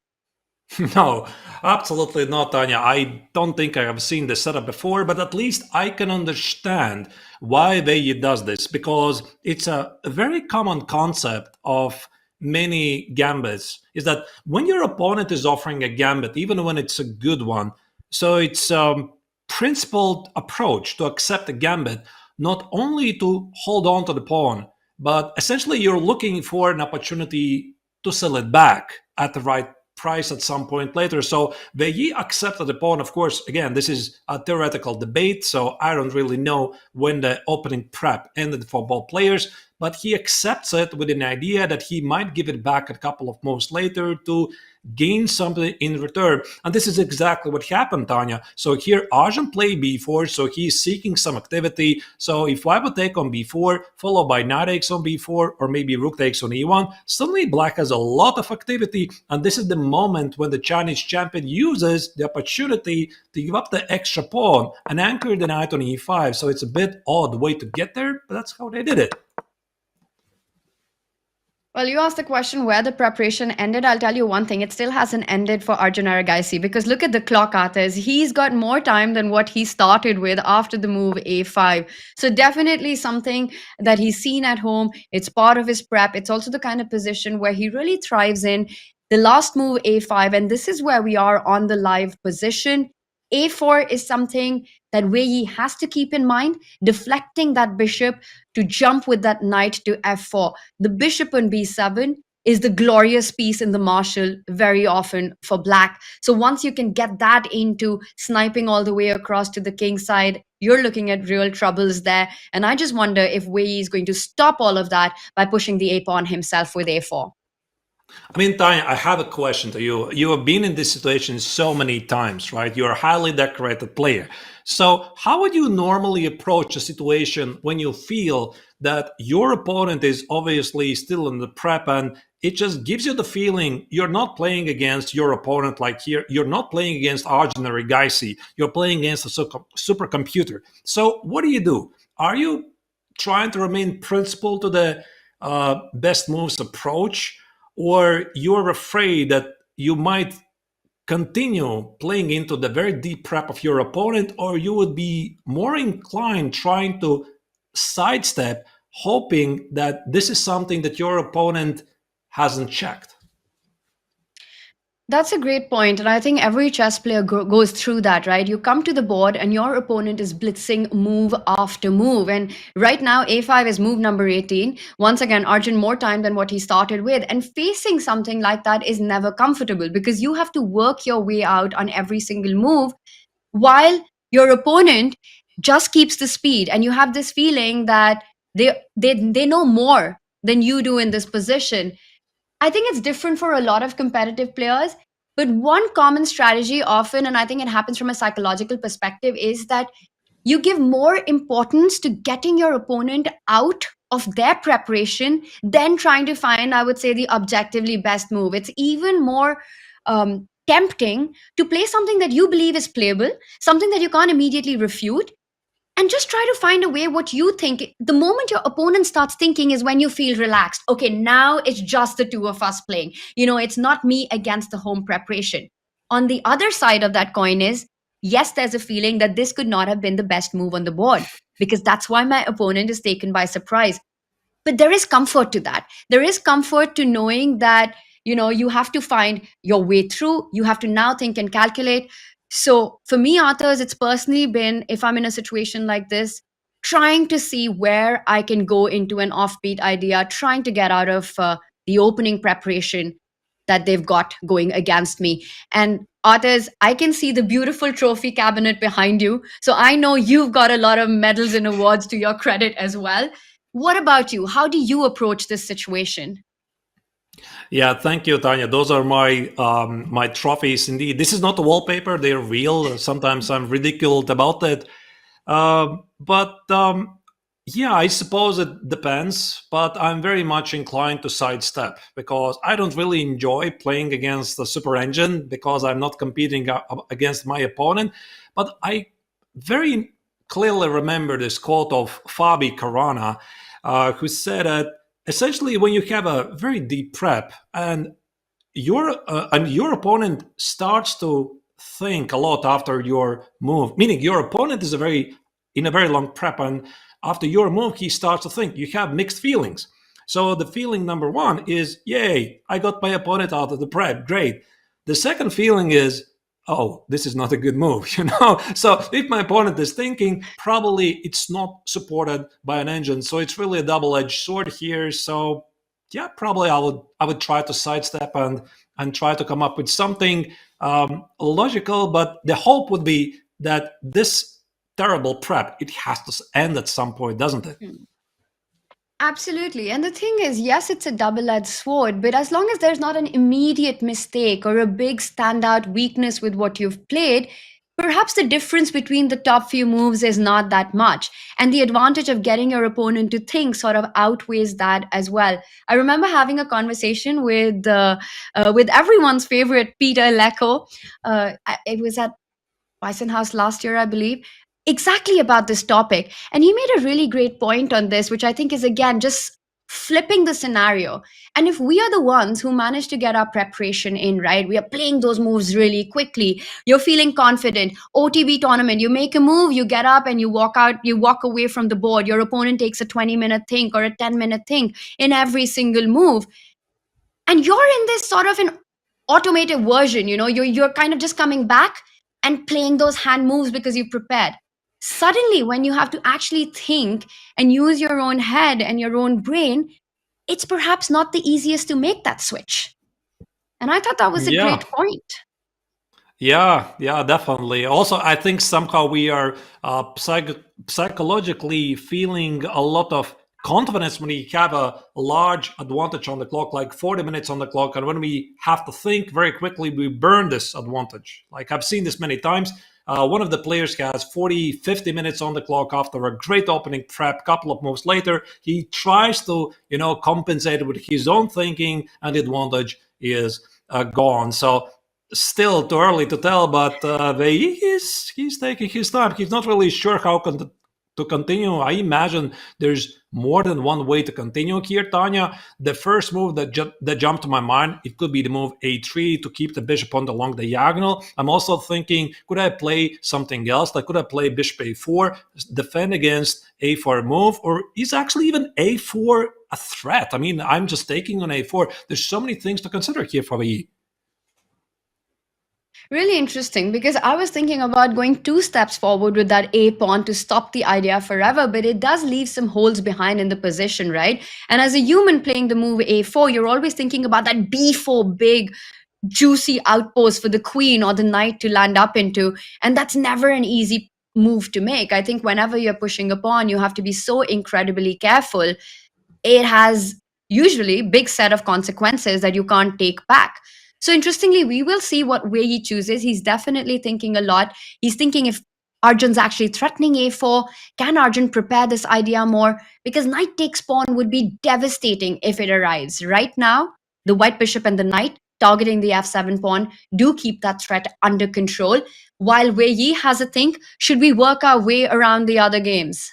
No, absolutely not, Tanya. I don't think I have seen this setup before, but at least I can understand why Wei does this, because it's a very common concept of many gambits, is that when your opponent is offering a gambit, even when it's a good one, so it's a principled approach to accept a gambit, not only to hold on to the pawn, but essentially you're looking for an opportunity to sell it back at the right price at some point later. So Wei accepted the pawn. Of course, again, this is a theoretical debate, so I don't really know when the opening prep ended for both players, but he accepts it with an idea that he might give it back a couple of moves later to gain something in return. And this is exactly what happened, Tanya. So here Arjun played b4, so he's seeking some activity. So if white would take on b4, followed by knight takes on b4, or maybe rook takes on e1, suddenly black has a lot of activity. And this is the moment when the Chinese champion uses the opportunity to give up the extra pawn and anchor the knight on e5. So it's a bit odd way to get there, but that's how they did it. Well, you asked the question where the preparation ended. I'll tell you one thing. It still hasn't ended for Arjun Erigaisi, because look at the clock, Arthurs. He's got more time than what he started with after the move a5. So definitely something that he's seen at home. It's part of his prep. It's also the kind of position where he really thrives in. The last move a5, and this is where we are on the live position. a4 is something that Wei has to keep in mind, deflecting that bishop to jump with that knight to f4. The bishop on b7 is the glorious piece in the marshal very often for black. So once you can get that into sniping all the way across to the king side, you're looking at real troubles there. And I just wonder if Wei is going to stop all of that by pushing the a-pawn himself with a4. I mean, Tanya, I have a question to you. You have been in this situation so many times, right? You're a highly decorated player. So how would you normally approach a situation when you feel that your opponent is obviously still in the prep and it just gives you the feeling you're not playing against your opponent like here? You're not playing against Arjun Erigaisi. You're playing against a supercomputer. So what do? Are you trying to remain principled to the best moves approach? Or you're afraid that you might continue playing into the very deep prep of your opponent, or you would be more inclined trying to sidestep, hoping that this is something that your opponent hasn't checked? That's a great point. And I think every chess player goes through that, right? You come to the board and your opponent is blitzing move after move. And right now, a5 is move number 18. Once again, Arjun more time than what he started with. And facing something like that is never comfortable, because you have to work your way out on every single move while your opponent just keeps the speed. And you have this feeling that they know more than you do in this position. I think it's different for a lot of competitive players, but one common strategy often, and I think it happens from a psychological perspective, is that you give more importance to getting your opponent out of their preparation than trying to find, I would say, the objectively best move. It's even more tempting to play something that you believe is playable, something that you can't immediately refute, and just try to find a way what you think. The moment your opponent starts thinking is when you feel relaxed. Okay, now it's just the two of us playing. It's not me against the home preparation. on the other side of that coin is, yes, there's a feeling that this could not have been the best move on the board, because that's why my opponent is taken by surprise. But there is comfort to that. There is comfort to knowing that, you have to find your way through. You have to now think and calculate. So for me, authors, it's personally been, if I'm in a situation like this, trying to see where I can go into an offbeat idea, trying to get out of the opening preparation that they've got going against me. And authors, I can see the beautiful trophy cabinet behind you. So I know you've got a lot of medals and awards to your credit as well. What about you? How do you approach this situation? Yeah, thank you, Tanya. Those are my trophies. Indeed, this is not a wallpaper; they're real. Sometimes I'm ridiculed about it, but yeah, I suppose it depends. But I'm very much inclined to sidestep because I don't really enjoy playing against the super engine because I'm not competing against my opponent. But I very clearly remember this quote of Fabiano Caruana, who said that essentially when you have a very deep prep and your opponent starts to think a lot after your move, meaning your opponent is in a very long prep, and after your move he starts to think, you have mixed feelings. So the feeling number one is, yay, I got my opponent out of the prep, great. The second feeling is, oh, this is not a good move, So if my opponent is thinking, probably it's not supported by an engine. So it's really a double-edged sword here. So yeah, probably I would try to sidestep and try to come up with something logical. But the hope would be that this terrible prep, it has to end at some point, doesn't it? Absolutely. And the thing is, yes, it's a double-edged sword, but as long as there's not an immediate mistake or a big standout weakness with what you've played, perhaps the difference between the top few moves is not that much. And the advantage of getting your opponent to think sort of outweighs that as well. I remember having a conversation with everyone's favorite Peter Lecco. It was at Weissenhaus last year, I believe, exactly about this topic. And he made a really great point on this, which I think is, again, just flipping the scenario. And if we are the ones who manage to get our preparation in, right, we are playing those moves really quickly, you're feeling confident, OTB tournament, you make a move, you get up and you walk out, you walk away from the board, your opponent takes a 20-minute think or a 10-minute think in every single move. And you're in this sort of an automated version, you're kind of just coming back and playing those hand moves because you've prepared. Suddenly, when you have to actually think and use your own head and your own brain, it's perhaps not the easiest to make that switch. And I thought that was a great point. Yeah, definitely. Also, I think somehow we are psychologically feeling a lot of confidence when we have a large advantage on the clock, like 40 minutes on the clock. And when we have to think very quickly, we burn this advantage. Like I've seen this many times. One of the players has 40, 50 minutes on the clock after a great opening prep. Couple of moves later, he tries to, compensate with his own thinking, and the advantage is gone. So still too early to tell, but he's taking his time. He's not really sure how to continue. I imagine there's more than one way to continue here, Tanya. The first move that jumped to my mind, it could be the move a3 to keep the bishop on the long diagonal. I'm also thinking, could I play something else? Like, could I play bishop a4, defend against a4 move? Or is actually even a4 a threat? I mean, I'm just taking on a4. There's so many things to consider here for the Really interesting, because I was thinking about going 2 steps forward with that A pawn to stop the idea forever, but it does leave some holes behind in the position, right? And as a human playing the move A4, you're always thinking about that B4 big, juicy outpost for the queen or the knight to land up into. And that's never an easy move to make. I think whenever you're pushing a pawn, you have to be so incredibly careful. It has usually big set of consequences that you can't take back. So interestingly, we will see what way he chooses. He's definitely thinking a lot. He's thinking if Arjun's actually threatening a4, can Arjun prepare this idea more? Because knight takes pawn would be devastating if it arrives. Right now, the white bishop and the knight targeting the f7 pawn do keep that threat under control, while Wei Yi has a think, should we work our way around the other games?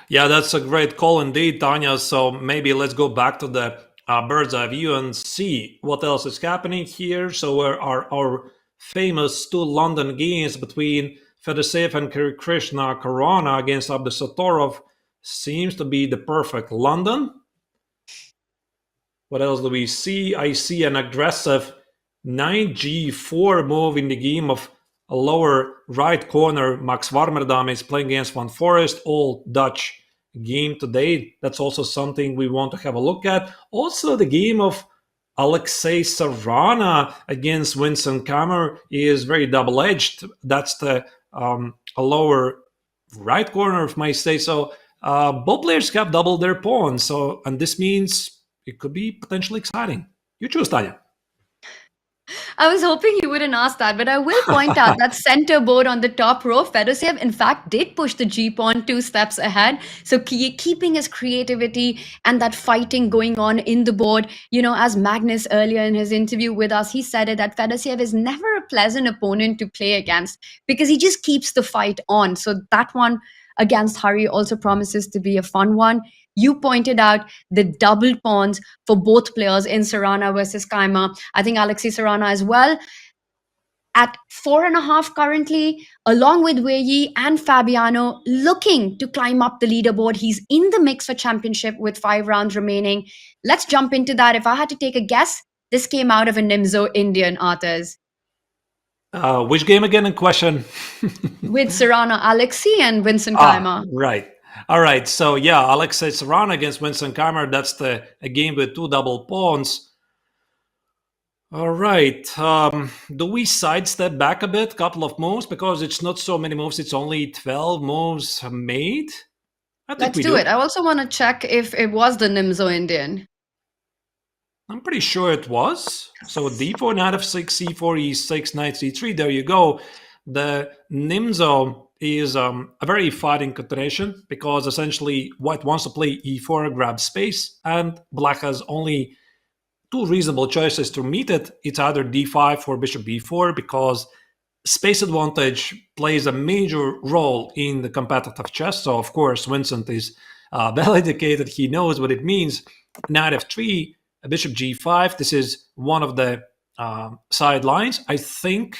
Yeah, that's a great call indeed, Tanya. So maybe let's go back to the bird's eye view and see what else is happening here. So our famous two London games between Fedoseev and Krishna Caruana against Abdusattorov seems to be the perfect London. What else do we see? I see an aggressive knight g4 move in the game of a lower right corner. Max Warmerdam is playing against Van Forest, all Dutch game today. That's also something we want to have a look at. Also, the game of Alexei Sarana against Vincent Kammer is very double-edged. That's the a lower right corner, if I may say so. Both players have doubled their pawns, and this means it could be potentially exciting. You choose, Tanya. I was hoping you wouldn't ask that, but I will point out that center board on the top row, Fedoseev, in fact, did push the G-pawn 2 steps ahead. So keeping his creativity and that fighting going on in the board, as Magnus earlier in his interview with us, he said it, that Fedoseev is never a pleasant opponent to play against because he just keeps the fight on. So that one against Hari also promises to be a fun one. You pointed out the double pawns for both players in Sarana versus Kaymer. I think Alexei Sarana as well. At 4.5 currently, along with Wei Yi and Fabiano, looking to climb up the leaderboard. He's in the mix for championship with 5 rounds remaining. Let's jump into that. If I had to take a guess, this came out of a Nimzo Indian, Arthurs. Which game again in question? With Sarana Alexei and Vincent Kaymer. Right. All right. So, yeah, Alexei Sarana against Vincent Kaymer. That's a game with 2 double pawns. All right. Do we sidestep back a bit? Couple of moves? Because it's not so many moves. It's only 12 moves made. Let's do it. I also want to check if it was the Nimzo Indian. I'm pretty sure it was. So d4, knight f6, c4, e6, knight c3. There you go. The Nimzo is a very fighting continuation because essentially white wants to play e4, grab space, and black has only 2 reasonable choices to meet it. It's either d5 or bishop b4 because space advantage plays a major role in the competitive chess. So, of course, Vincent is well educated. He knows what it means. Knight f3, bishop g5. This is one of the sidelines. I think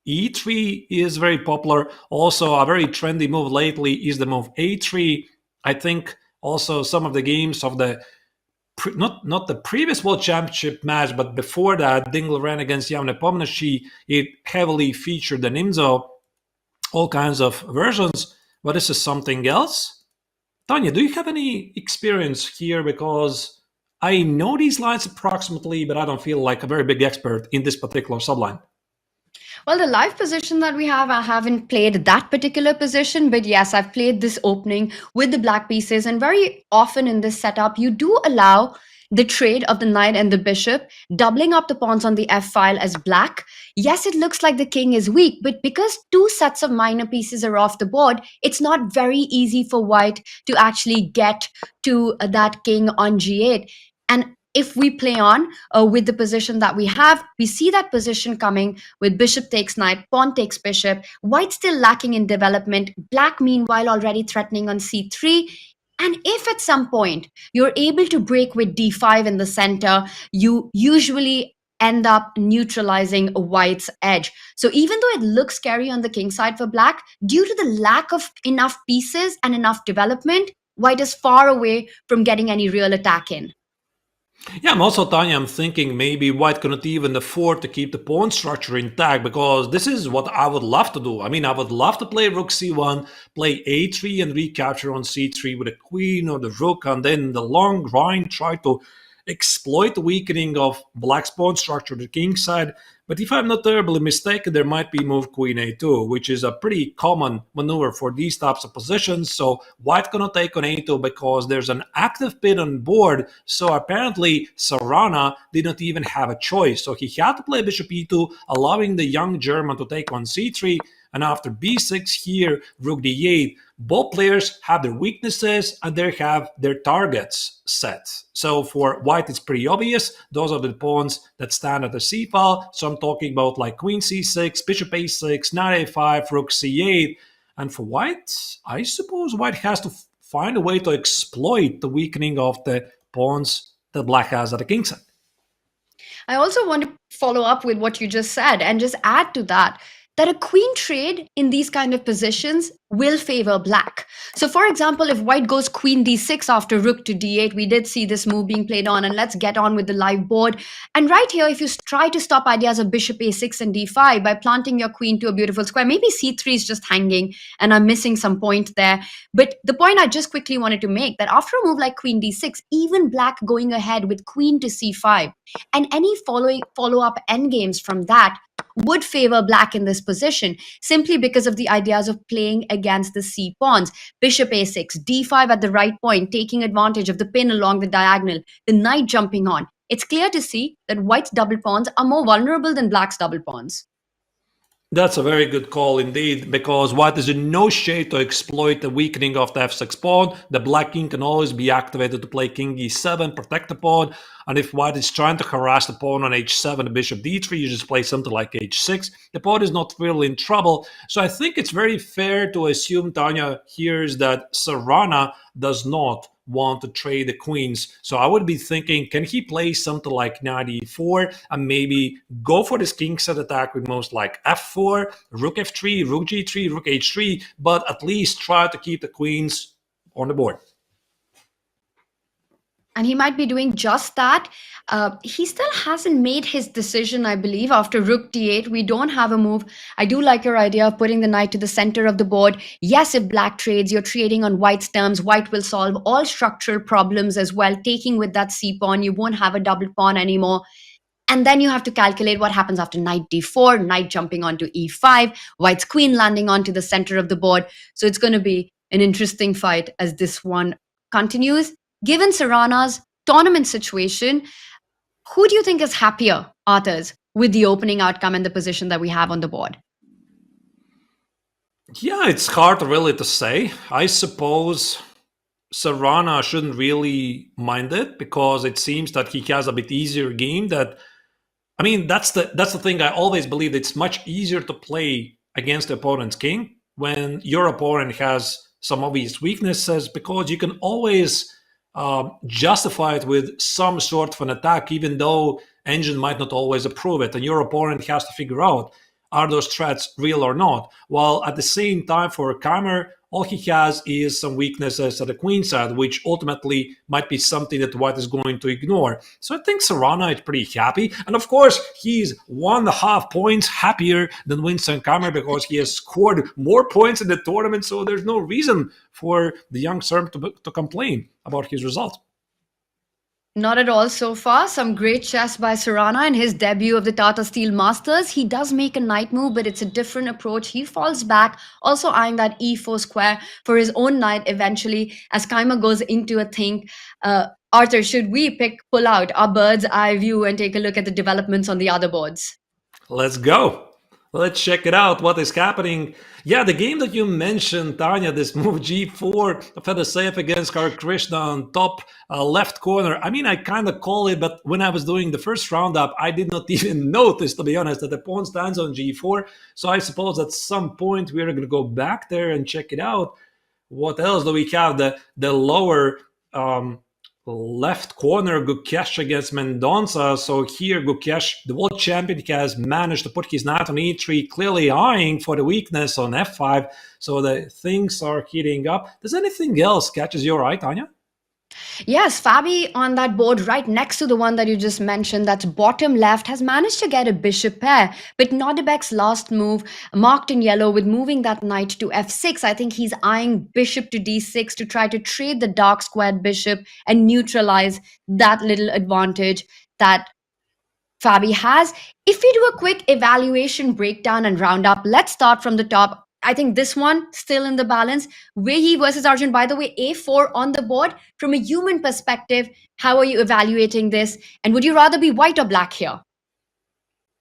e3 is very popular. Also, a very trendy move lately is the move a3. I think also some of the games of the not the previous World Championship match, but before that, Dingle ran against Jan Nepomniachtchi. It heavily featured the Nimzo, all kinds of versions. But this is something else. Tanya, do you have any experience here? Because I know these lines approximately, but I don't feel like a very big expert in this particular subline. Well, the live position that we have, I haven't played that particular position, but yes, I've played this opening with the black pieces. And very often in this setup, you do allow the trade of the knight and the bishop, doubling up the pawns on the f file as black. Yes, it looks like the king is weak, but because 2 sets of minor pieces are off the board, it's not very easy for white to actually get to that king on g8. And if we play on with the position that we have, we see that position coming with bishop takes knight, pawn takes bishop, white still lacking in development, black meanwhile already threatening on c3. And if at some point you're able to break with d5 in the center, you usually end up neutralizing white's edge. So even though it looks scary on the king side for black, due to the lack of enough pieces and enough development, white is far away from getting any real attack in. Yeah, I'm also, Tanya, I'm thinking maybe white cannot even afford to keep the pawn structure intact because this is what I would love to do. I mean, I would love to play rook c1, play a3 and recapture on c3 with a queen or the rook, and then the long grind try to exploit the weakening of black's pawn structure, the king side. But if I'm not terribly mistaken, there might be move queen a2, which is a pretty common maneuver for these types of positions. So white cannot take on a2 because there's an active pin on board. So apparently Sarana did not even have a choice. So he had to play bishop e2, allowing the young German to take on c3. And after b6 here, rook d8, both players have their weaknesses and they have their targets set. So for white, it's pretty obvious. Those are the pawns that stand at the c file. So I'm talking about like queen c6, bishop a6, knight a5, rook c8. And for white, I suppose white has to find a way to exploit the weakening of the pawns that black has at the king side. I also want to follow up with what you just said and just add to that a queen trade in these kind of positions will favor black. So for example, if white goes queen d6 after rook to d8, we did see this move being played on, and let's get on with the live board. And right here, if you try to stop ideas of bishop a6 and d5 by planting your queen to a beautiful square, maybe c3 is just hanging and I'm missing some point there. But the point I just quickly wanted to make, that after a move like queen d6, even black going ahead with queen to c5 and any follow-up endgames from that would favor black in this position, simply because of the ideas of playing against the c pawns. Bishop a6, d5 at the right point, taking advantage of the pin along the diagonal, the knight jumping on. It's clear to see that white's double pawns are more vulnerable than black's double pawns. That's a very good call indeed, because white is in no shape to exploit the weakening of the f6 pawn. The black king can always be activated to play king e7, protect the pawn, and if white is trying to harass the pawn on h7, bishop d3, you just play something like h6. The pawn is not really in trouble, so I think it's very fair to assume, Tanya, here's that Caruana does not want to trade the queens. So I would be thinking, can he play something like knight e4 and maybe go for this king set attack with most like f4, rook f3, rook g3, rook h3, but at least try to keep the queens on the board. And he might be doing just that. He still hasn't made his decision, I believe. After rook d8, we don't have a move. I do like your idea of putting the knight to the center of the board. Yes, if black trades, you're trading on white's terms. White will solve all structural problems as well. Taking with that c pawn, you won't have a double pawn anymore. And then you have to calculate what happens after knight d4, knight jumping onto e5, white's queen landing onto the center of the board. So it's going to be an interesting fight as this one continues. Given Caruana's tournament situation, who do you think is happier, Arthurs, with the opening outcome and the position that we have on the board? Yeah, it's hard really to say. I suppose Caruana shouldn't really mind it, because it seems that he has a bit easier game. That's the thing. I always believe it's much easier to play against the opponent's king when your opponent has some obvious weaknesses, because you can always justify it with some sort of an attack, even though engine might not always approve it, and your opponent has to figure out, are those threats real or not? While at the same time, for Keimer, all he has is some weaknesses at the queen side, which ultimately might be something that white is going to ignore. So I think Caruana is pretty happy. And of course, he's 1.5 points happier than Winston Keimer, because he has scored more points in the tournament. So there's no reason for the young Serb to complain about his result. Not at all so far. Some great chess by Caruana in his debut of the Tata Steel Masters. He does make a knight move, but it's a different approach. He falls back, also eyeing that e4 square for his own knight eventually, as Keimer goes into a think. Arthur, should we pull out our bird's eye view and take a look at the developments on the other boards? Let's go. Let's check it out, what is happening. Yeah, the game that you mentioned, Tanya, this move g4, Fedoseev against Krishna on top left corner. I mean, I kind of call it, but when I was doing the first roundup, I did not even notice, to be honest, that the pawn stands on g4. So I suppose at some point we're going to go back there and check it out. What else do we have? The lower left corner, Gukesh against Mendonça. So here Gukesh, the world champion, has managed to put his knight on e3, clearly eyeing for the weakness on f5. So the things are heating up. Does anything else catches your eye, Tanya? Yes, Fabi on that board right next to the one that you just mentioned, that's bottom left, has managed to get a bishop pair. But Nodirbek's last move, marked in yellow with moving that knight to f6, I think he's eyeing bishop to d6 to try to trade the dark squared bishop and neutralize that little advantage that Fabi has. If we do a quick evaluation breakdown and roundup, let's start from the top. I think this one still in the balance. Wehi versus Arjun, by the way, a4 on the board. From a human perspective, how are you evaluating this? And would you rather be white or black here?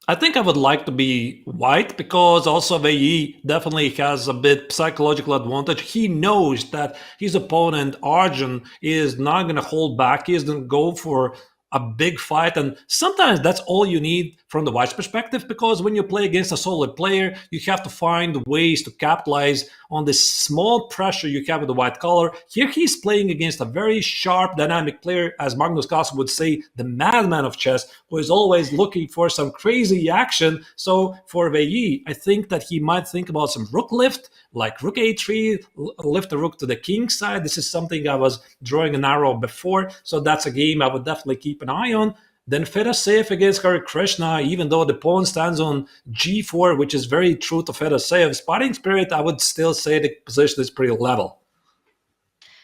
I think I would like to be white, because also Wehi definitely has a bit psychological advantage. He knows that his opponent, Arjun, is not going to hold back. He is going to go for a big fight, and sometimes that's all you need from the white's perspective, because when you play against a solid player, you have to find ways to capitalize on this small pressure you have with the white color. Here he's playing against a very sharp, dynamic player, as Magnus Carlsen would say, the madman of chess, who is always looking for some crazy action. So for Wei, I think that he might think about some rook lift, like rook a3, lift the rook to the king side. This is something I was drawing an arrow before, so that's a game I would definitely keep an eye on. Then Fedoseev against Hare Krishna, even though the pawn stands on g4, which is very true to Fedoseev's fighting spirit, I would still say the position is pretty level.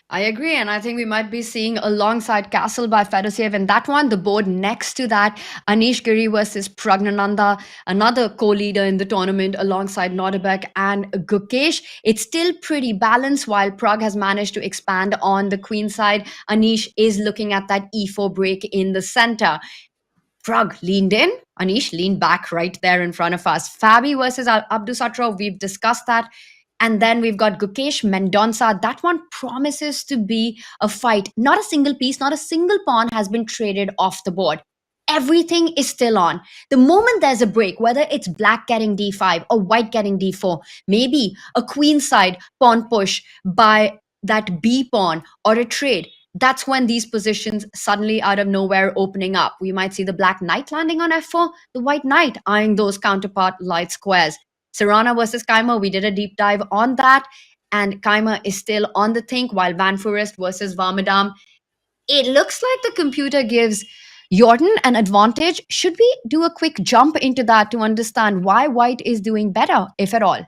I agree, and I think we might be seeing alongside Castle by Fedoseev, and that one, the board next to that, Anish Giri versus Praggnanandhaa, another co-leader in the tournament alongside Nodirbek and Gukesh. It's still pretty balanced while Pragg has managed to expand on the queen side. Anish is looking at that e4 break in the center. Pragg leaned in, Anish leaned back right there in front of us. Fabi versus Abdusattorov, we've discussed that. And then we've got Gukesh, Mendonça. That one promises to be a fight. Not a single piece, not a single pawn has been traded off the board. Everything is still on. The moment there's a break, whether it's black getting d5 or white getting d4, maybe a queen side pawn push by that b pawn or a trade, that's when these positions suddenly out of nowhere opening up. We might see the black knight landing on f4, the white knight eyeing those counterpart light squares. Serrana versus Keimer, we did a deep dive on that, and Keimer is still on the think, while Van Foreest versus Warmerdam. It looks like the computer gives Jordan an advantage. Should we do a quick jump into that to understand why white is doing better, if at all?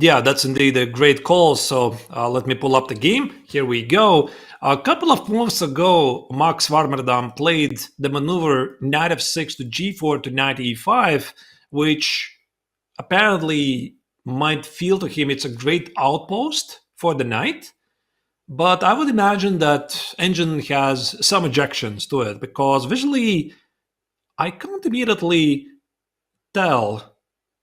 Yeah, that's indeed a great call. So let me pull up the game. Here we go. A couple of moves ago, Max Warmerdam played the maneuver knight f6 to g4 to knight e5, which apparently might feel to him it's a great outpost for the knight. But I would imagine that engine has some objections to it, because visually I can't immediately tell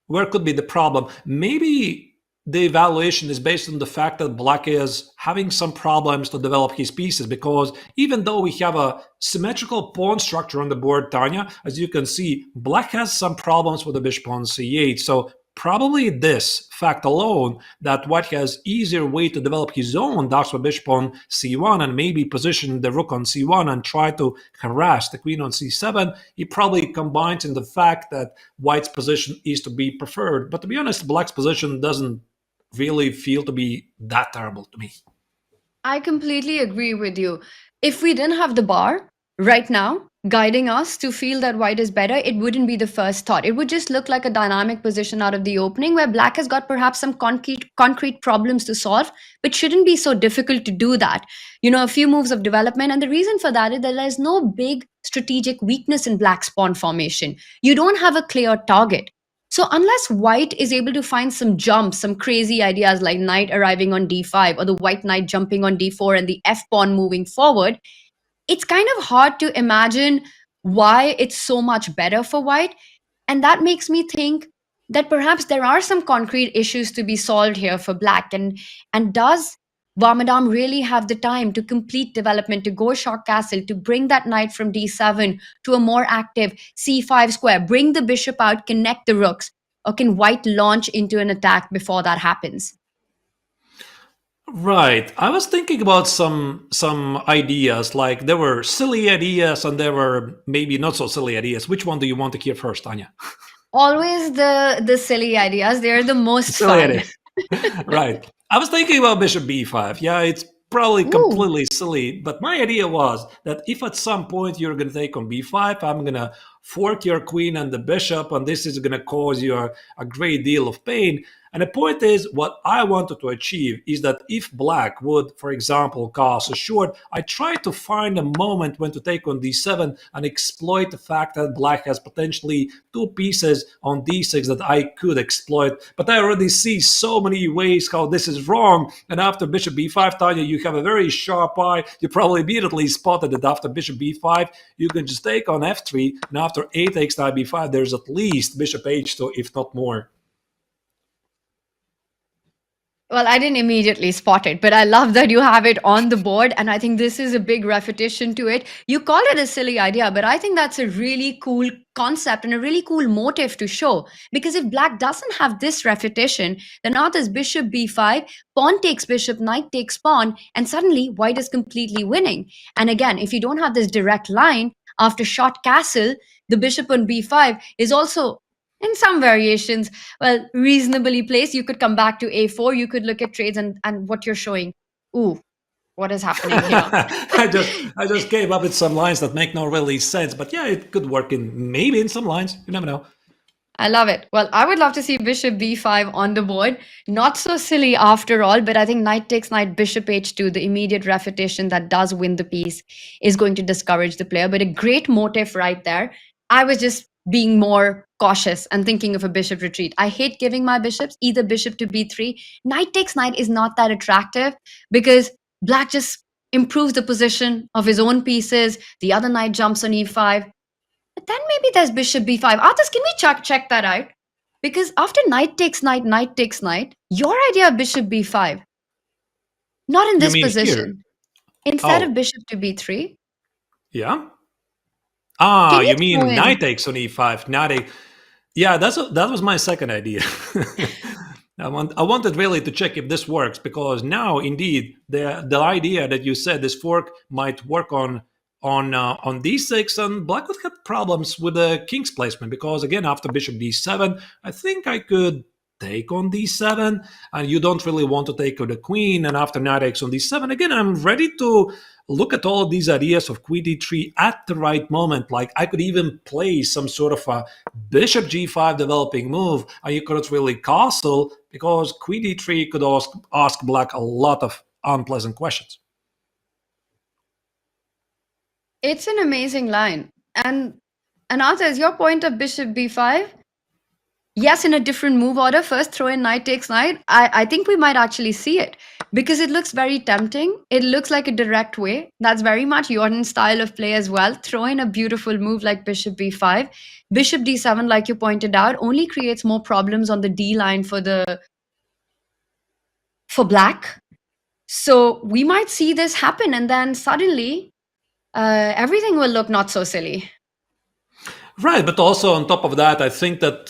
where could be the problem. Maybe the evaluation is based on the fact that black is having some problems to develop his pieces, because even though we have a symmetrical pawn structure on the board, Tanya, as you can see, black has some problems with the bishop on c8. So probably this fact alone, that white has easier way to develop his own Daxwa bishop on c1 and maybe position the rook on c1 and try to harass the queen on c7, he probably combines in the fact that white's position is to be preferred. But to be honest, black's position doesn't really feel to be that terrible to me. I completely agree with you. If we didn't have the bar right now guiding us to feel that white is better, it wouldn't be the first thought. It would just look like a dynamic position out of the opening where black has got perhaps some concrete problems to solve, but shouldn't be so difficult to do that. You know, a few moves of development. And the reason for that is that there's no big strategic weakness in black's pawn formation. You don't have a clear target. So unless white is able to find some jumps, some crazy ideas like knight arriving on d5 or the white knight jumping on d4 and the f pawn moving forward, it's kind of hard to imagine why it's so much better for white. And that makes me think that perhaps there are some concrete issues to be solved here for black. And does Warmerdam really have the time to complete development, to go short castle, to bring that knight from d7 to a more active c5 square, bring the bishop out, connect the rooks? Or can white launch into an attack before that happens? Right. I was thinking about some ideas, like there were silly ideas and there were maybe not so silly ideas. Which one do you want to hear first, Tanya? Always the silly ideas. They're the most Silly fun. ideas. Right. I was thinking about bishop b5. Yeah, it's probably completely silly, but my idea was that if at some point you're going to take on b5, I'm going to fork your queen and the bishop, and this is going to cause you a great deal of pain. And the point is, what I wanted to achieve is that if black would, for example, castle short, I try to find a moment when to take on d7 and exploit the fact that black has potentially two pieces on d6 that I could exploit. But I already see so many ways how this is wrong. And after bishop b5, Tanya, you have a very sharp eye. You probably immediately spotted that after bishop b5, you can just take on f3. And after a takes knight b5, there's at least bishop h2, if not more. Well, I didn't immediately spot it, but I love that you have it on the board. And I think this is a big repetition to it. You call it a silly idea, but I think that's a really cool concept and a really cool motive to show. Because if black doesn't have this repetition, then now there's bishop b5, pawn takes bishop, knight takes pawn, and suddenly white is completely winning. And again, if you don't have this direct line, after short castle, the bishop on b5 is also in some variations, well, reasonably placed. You could come back to a4. You could look at trades and what you're showing. Ooh, what is happening here? I just gave up with some lines that make no really sense. But yeah, it could work maybe in some lines. You never know. I love it. Well, I would love to see bishop b5 on the board. Not so silly after all, but I think knight takes knight, bishop h2, the immediate repetition that does win the piece, is going to discourage the player. But a great motive right there. I was just being more cautious and thinking of a bishop retreat. I hate giving my bishops either bishop to b3. Knight takes knight is not that attractive because black just improves the position of his own pieces. The other knight jumps on e5. But then maybe there's bishop b5. Others, can we check that out? Because after knight takes knight, your idea of bishop b5, not in this position. Here? Instead of bishop to b3. Yeah. Ah, you mean knight takes on e5. Yeah, that was my second idea. I wanted really to check if this works, because now indeed the idea that you said this fork might work on d6, and black would have problems with the king's placement, because again after bishop d7 I think I could take on d7, and you don't really want to take on the queen, and after knight takes on d7 again I'm ready to look at all of these ideas of queen d3 at the right moment. Like I could even play some sort of a bishop g5 developing move, and you couldn't really castle because queen d3 could ask black a lot of unpleasant questions. It's an amazing line. And Arthur, is your point of bishop b5? Yes, in a different move order. First, throw in knight takes knight. I think we might actually see it because it looks very tempting. It looks like a direct way. That's very much Jordan's style of play as well. Throw in a beautiful move like bishop b5. Bishop d7, like you pointed out, only creates more problems on the d line for black. So we might see this happen, and then suddenly everything will look not so silly. Right, but also on top of that, I think that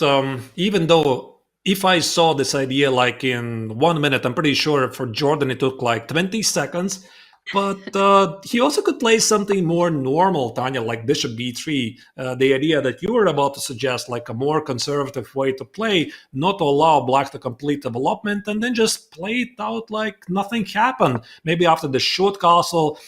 even though if I saw this idea like in 1 minute, I'm pretty sure for Jordan it took like 20 seconds. But he also could play something more normal, Tanya, like bishop b3. The idea that you were about to suggest, like a more conservative way to play, not to allow black to complete development, and then just play it out like nothing happened. Maybe after the short castle,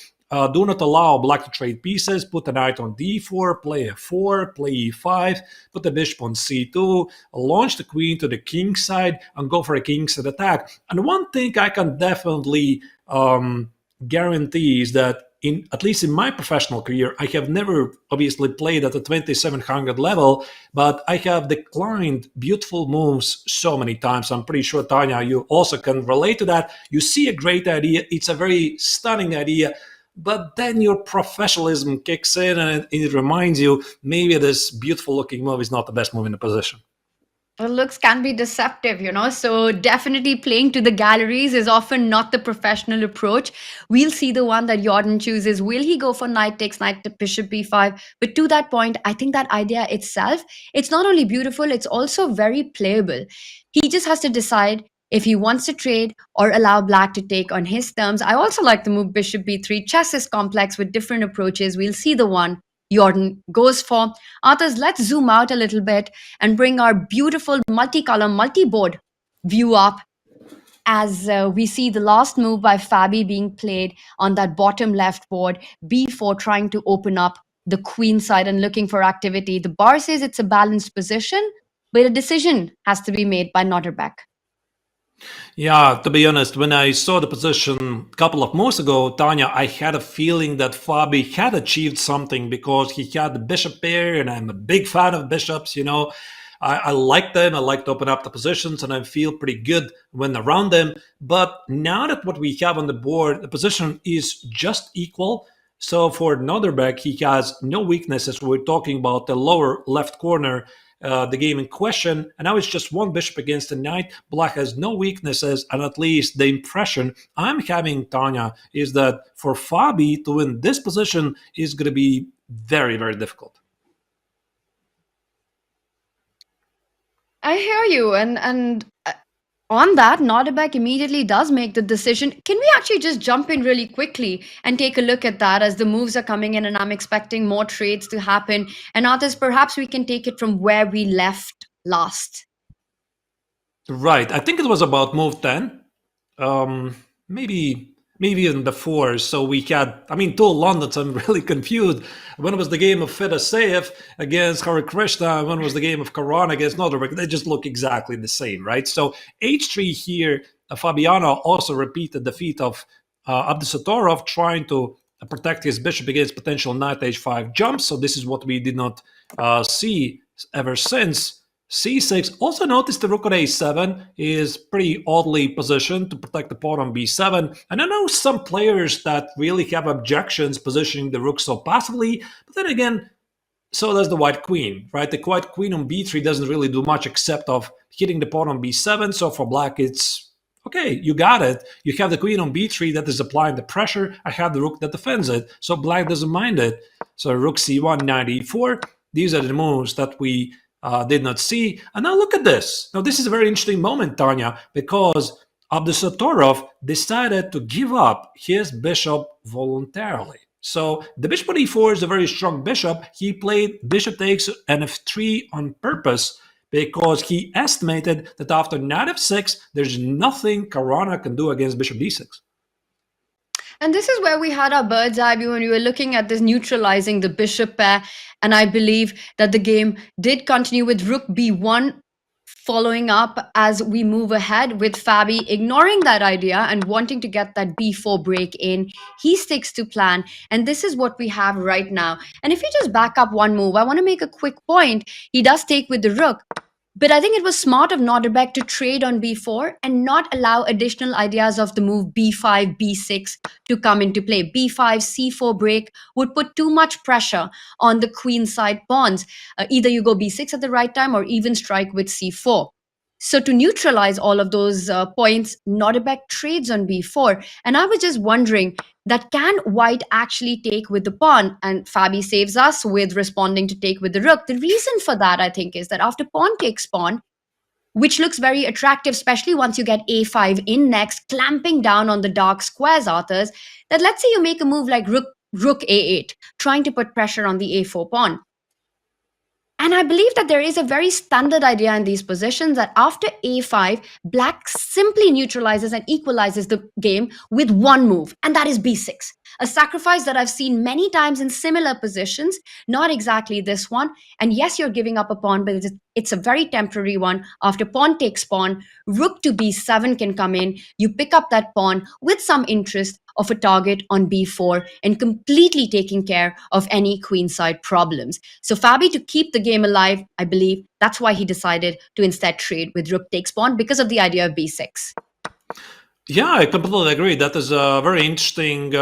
do not allow black to trade pieces, put the knight on d4, play f4, play e5, put the bishop on c2, launch the queen to the king side, and go for a kingside attack. And one thing I can definitely guarantee is that, at least in my professional career, I have never obviously played at the 2700 level, but I have declined beautiful moves so many times. I'm pretty sure, Tanya, you also can relate to that. You see a great idea, it's a very stunning idea, but then your professionalism kicks in and it reminds you maybe this beautiful looking move is not the best move in the position. Well, looks can be deceptive, so definitely playing to the galleries is often not the professional approach. We'll see the one that Jordan chooses. Will he go for knight takes knight to bishop b5? But to that point, I think that idea itself, it's not only beautiful, it's also very playable. He just has to decide if he wants to trade or allow black to take on his terms. I also like the move bishop b3. Chess is complex with different approaches. We'll see the one Jordan goes for. Others, let's zoom out a little bit and bring our beautiful multicolor, multi-board view up as we see the last move by Fabi being played on that bottom left board, b4, trying to open up the queen side and looking for activity. The bar says it's a balanced position, but a decision has to be made by Nodirbek. Yeah, to be honest, when I saw the position a couple of months ago, Tanya, I had a feeling that Fabi had achieved something because he had the bishop pair, and I'm a big fan of bishops, I like them, I like to open up the positions, and I feel pretty good when around them. But now that what we have on the board, the position is just equal, So for Nodirbek, he has no weaknesses. We're talking about the lower left corner, the game in question, and now it's just one bishop against the knight. Black has no weaknesses, and at least the impression I'm having, Tanya, is that for Fabi to win this position is going to be very, very difficult. I hear you, and on that, Nodirbek immediately does make the decision. Can we actually just jump in really quickly and take a look at that as the moves are coming in, and I'm expecting more trades to happen. And others, perhaps we can take it from where we left last. Right. I think it was about move 10. Maybe even before. So we had, I mean, two Londons, I'm really confused. When was the game of Fedoseev against Hare Krishna? When was the game of Caruana against Nodirbek? They just look exactly the same, right? So H3 here, Fabiano also repeated the defeat of Abdusattorov, trying to protect his bishop against potential knight H5 jumps. So this is what we did not see ever since. C6. Also notice the rook on a7 is pretty oddly positioned to protect the pawn on b7. And I know some players that really have objections positioning the rook so passively, but then again, so does the white queen, right? The white queen on b3 doesn't really do much except of hitting the pawn on b7. So for black, it's okay, you got it. You have the queen on b3 that is applying the pressure. I have the rook that defends it. So black doesn't mind it. So rook c1, knight e4. These are the moves that we did not see. And now look at this. Now this is a very interesting moment, Tanya, because Abdusattorov decided to give up his bishop voluntarily. So the bishop on e4 is a very strong bishop. He played bishop takes nf3 on purpose because he estimated that after knight f6, there's nothing Caruana can do against bishop d6. And this is where we had our bird's eye view when we were looking at this neutralizing the bishop pair. And I believe that the game did continue with rook b1 following up as we move ahead with Fabi ignoring that idea and wanting to get that b4 break in. He sticks to plan. And this is what we have right now. And if you just back up one move, I want to make a quick point. He does take with the rook. But I think it was smart of Nodirbek to trade on b4 and not allow additional ideas of the move b5, b6 to come into play. b5, c4 break would put too much pressure on the queen side pawns. Either you go b6 at the right time or even strike with c4. So to neutralize all of those points, Nodirbek trades on b4. And I was just wondering that can white actually take with the pawn? And Fabi saves us with responding to take with the rook. The reason for that, I think, is that after pawn takes pawn, which looks very attractive, especially once you get a5 in next, clamping down on the dark squares, authors, that let's say you make a move like rook a8, trying to put pressure on the a4 pawn. And I believe that there is a very standard idea in these positions that after a5, black simply neutralizes and equalizes the game with one move, and that is b6. A sacrifice that I've seen many times in similar positions, not exactly this one. And yes, you're giving up a pawn, but it's a very temporary one. After pawn takes pawn, rook to b7 can come in. You pick up that pawn with some interest of a target on b4 and completely taking care of any queenside problems. So Fabi, to keep the game alive, I believe that's why he decided to instead trade with rook takes pawn because of the idea of b6. Yeah, I completely agree. That is a very interesting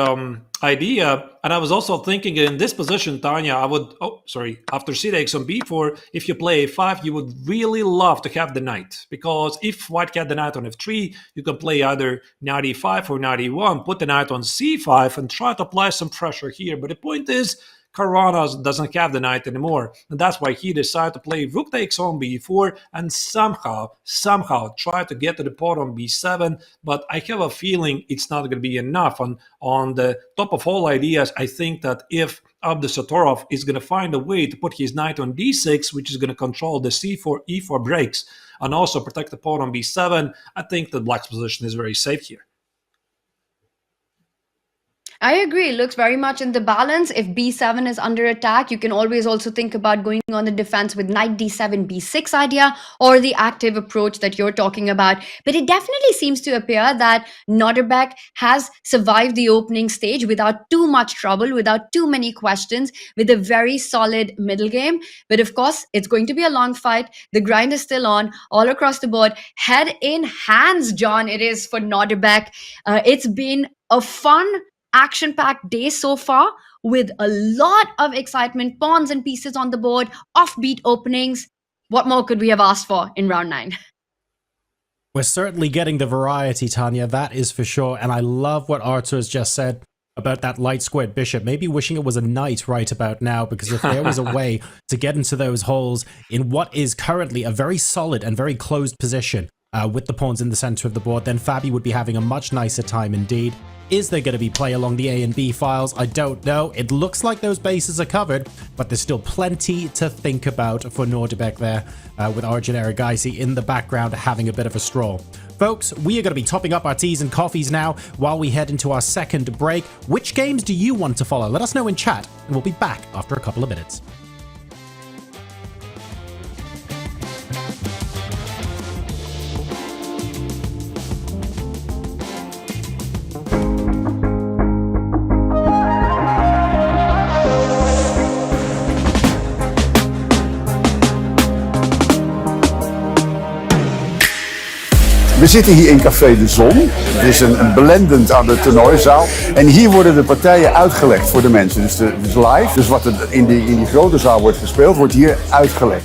idea. And I was also thinking in this position, Tanya, after c takes on b4, if you play a5, you would really love to have the knight. Because if white had the knight on f3, you can play either knight e5 or knight e1, put the knight on c5 and try to apply some pressure here. But the point is, Caruana doesn't have the knight anymore. And that's why he decided to play rook takes on b4 and somehow try to get to the pawn on b7. But I have a feeling it's not going to be enough. On the top of all ideas, I think that if Abdusattorov is going to find a way to put his knight on d6, which is going to control the c4, e4 breaks, and also protect the pawn on b7, I think that black's position is very safe here. I agree. It looks very much in the balance. If b7 is under attack, you can always also think about going on the defense with knight d7, b6 idea, or the active approach that you're talking about. But it definitely seems to appear that Nodirbek has survived the opening stage without too much trouble, without too many questions, with a very solid middle game. But of course, it's going to be a long fight. The grind is still on all across the board. Head in hands, John, it is for Nodirbek. It's been a fun action-packed day so far. with a lot of excitement, pawns and pieces on the board, offbeat openings. What more could we have asked for in round 9? We're certainly getting the variety, Tanya, that is for sure. And I love what Artur has just said about that light squared bishop. Maybe wishing it was a knight right about now, because if there was a way to get into those holes in what is currently a very solid and very closed position with the pawns in the center of the board, then Fabi would be having a much nicer time indeed. Is there going to be play along the A and B files? I don't know. It looks like those bases are covered, but there's still plenty to think about for Nodirbek there, with Arjun Erigaisi in the background having a bit of a stroll. Folks, we are going to be topping up our teas and coffees now while we head into our second break. Which games do you want to follow? Let us know in chat, and we'll be back after a couple of minutes. We zitten hier in Café de Zon. Het is een blendend aan de toernooizaal. En hier worden de partijen uitgelegd voor de mensen. Dus live. Dus wat er in die grote zaal wordt gespeeld, wordt hier uitgelegd.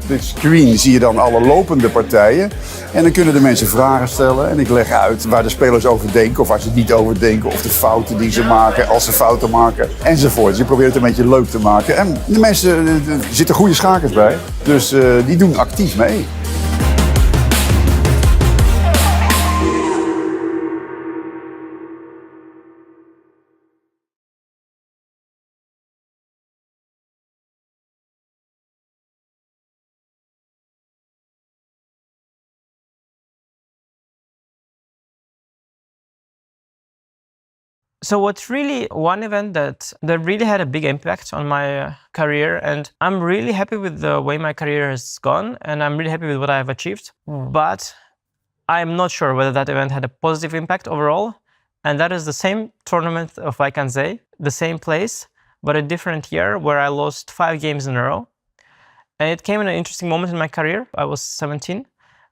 Op dit screen zie je dan alle lopende partijen. En dan kunnen de mensen vragen stellen. En ik leg uit waar de spelers over denken of waar ze niet over denken. Of de fouten die ze maken, als ze fouten maken. Enzovoort. Dus je probeert het een beetje leuk te maken. En de mensen, er zitten goede schakers bij. Dus die doen actief mee. So what's really one event that really had a big impact on my career, and I'm really happy with the way my career has gone, and I'm really happy with what I've achieved. But I'm not sure whether that event had a positive impact overall, and that is the same tournament of Wijk Aan Zee, the same place, but a different year where I lost 5 games in a row. And it came in an interesting moment in my career. I was 17.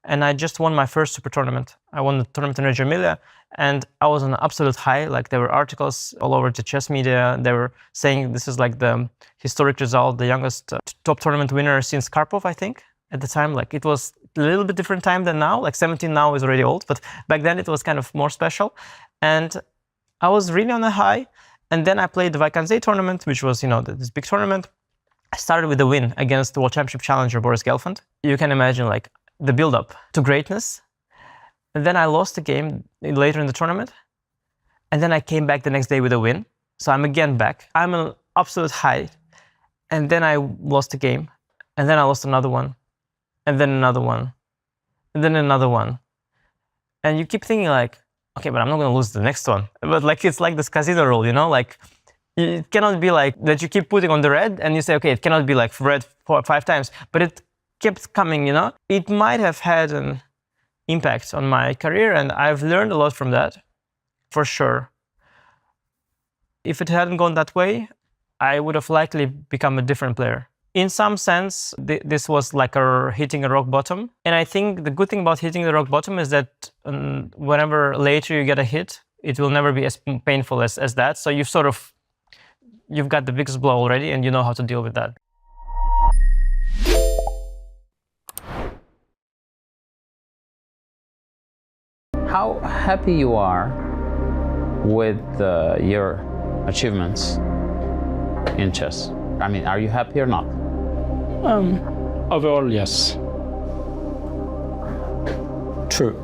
And I just won my first super tournament. I won the tournament in Reggio Emilia, and I was on an absolute high. Like, there were articles all over the chess media. They were saying this is like the historic result, the youngest top tournament winner since Karpov, I think, at the time. Like, it was a little bit different time than now. Like, 17 now is already old, but back then it was kind of more special. And I was really on a high. And then I played the Wijk Aan Zee tournament, which was, this big tournament. I started with a win against the World Championship challenger, Boris Gelfand. You can imagine, like, the build-up to greatness. And then I lost the game later in the tournament. And then I came back the next day with a win. So I'm again back. I'm an absolute high. And then I lost the game. And then I lost another one. And then another one. And then another one. And you keep thinking like, okay, but I'm not going to lose the next one. But like, it's like this casino rule, like, it cannot be like that you keep putting on the red and you say, okay, it cannot be like red 4 or 5 times. But it kept coming, It might have had an impact on my career, and I've learned a lot from that, for sure. If it hadn't gone that way, I would have likely become a different player. In some sense, this was like hitting a rock bottom. And I think the good thing about hitting the rock bottom is that whenever later you get a hit, it will never be as painful as that. So you've got the biggest blow already, and you know how to deal with that. How happy you are with your achievements in chess? I mean, are you happy or not? Overall, yes. True.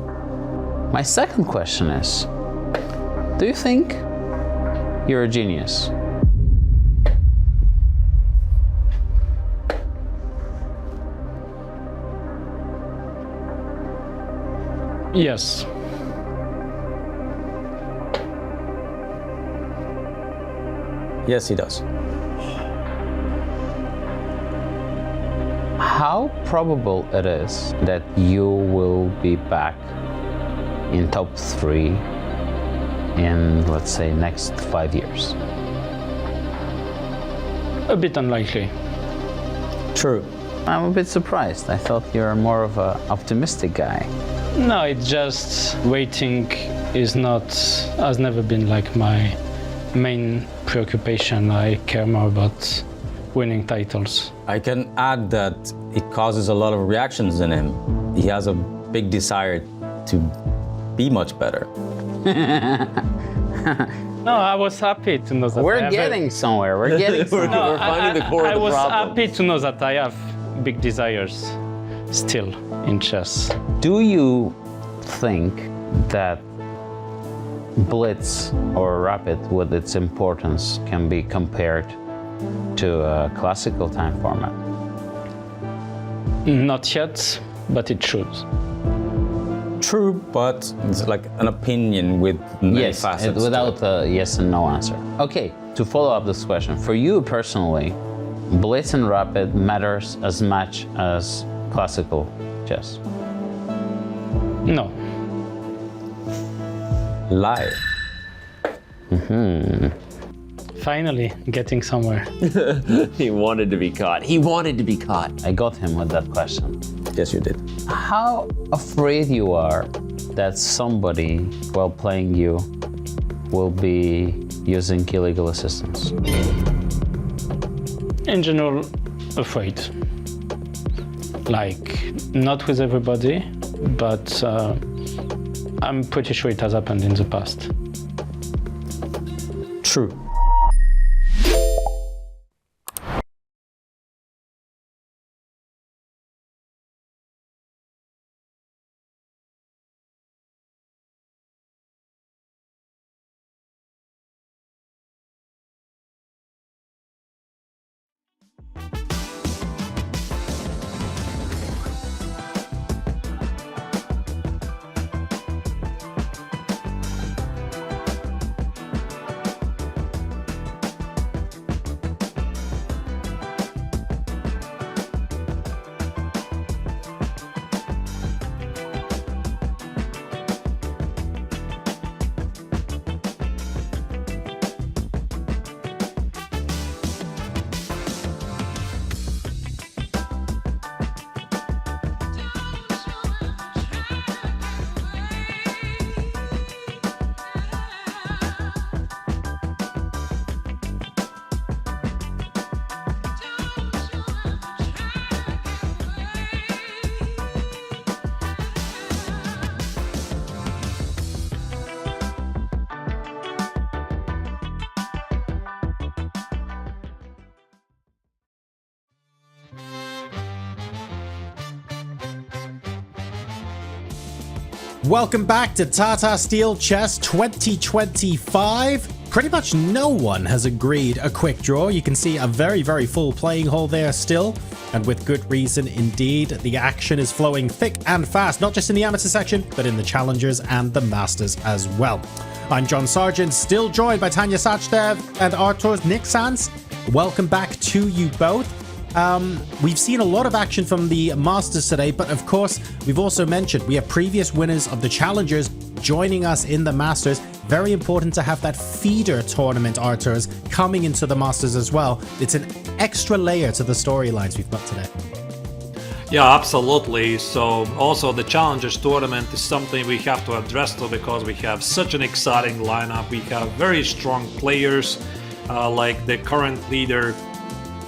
My second question is, do you think you're a genius? Yes. Yes, he does. How probable it is that you will be back in top 3 in, let's say, next 5 years? A bit unlikely. True. I'm a bit surprised. I thought you're more of an optimistic guy. No, it's just waiting has never been like my main preoccupation. I care more about winning titles. I can add that it causes a lot of reactions in him. He has a big desire to be much better. No, I was happy to know that. We're getting somewhere. We're getting somewhere. No, We're finding the core of the problem. I was happy to know that I have big desires still in chess. Do you think that blitz or rapid, with its importance, can be compared to a classical time format? Not yet, but it should. True, but it's like an opinion with many facets. Without a yes and no answer. Okay, to follow up this question, for you personally, blitz and rapid matters as much as classical chess? No. Lie. Finally, getting somewhere. He wanted to be caught. He wanted to be caught. I got him with that question. Yes, you did. How afraid you are that somebody, while playing you, will be using illegal assistance? In general, afraid. Like, not with everybody, but I'm pretty sure it has happened in the past. True. Welcome back to Tata Steel Chess 2025. Pretty much no one has agreed a quick draw. You can see a very, very full playing hall there still, and with good reason indeed. The action is flowing thick and fast, not just in the amateur section, but in the challengers and the masters as well. I'm John Sargent, still joined by Tanya Sachdev and Artur Nixans. Welcome back to you both. We've seen a lot of action from the Masters today, but of course, we've also mentioned we have previous winners of the Challengers joining us in the Masters. Very important to have that feeder tournament, Arturs, coming into the Masters as well. It's an extra layer to the storylines we've got today. Yeah, absolutely. So also the Challengers tournament is something we have to address too, because we have such an exciting lineup. We have very strong players like the current leader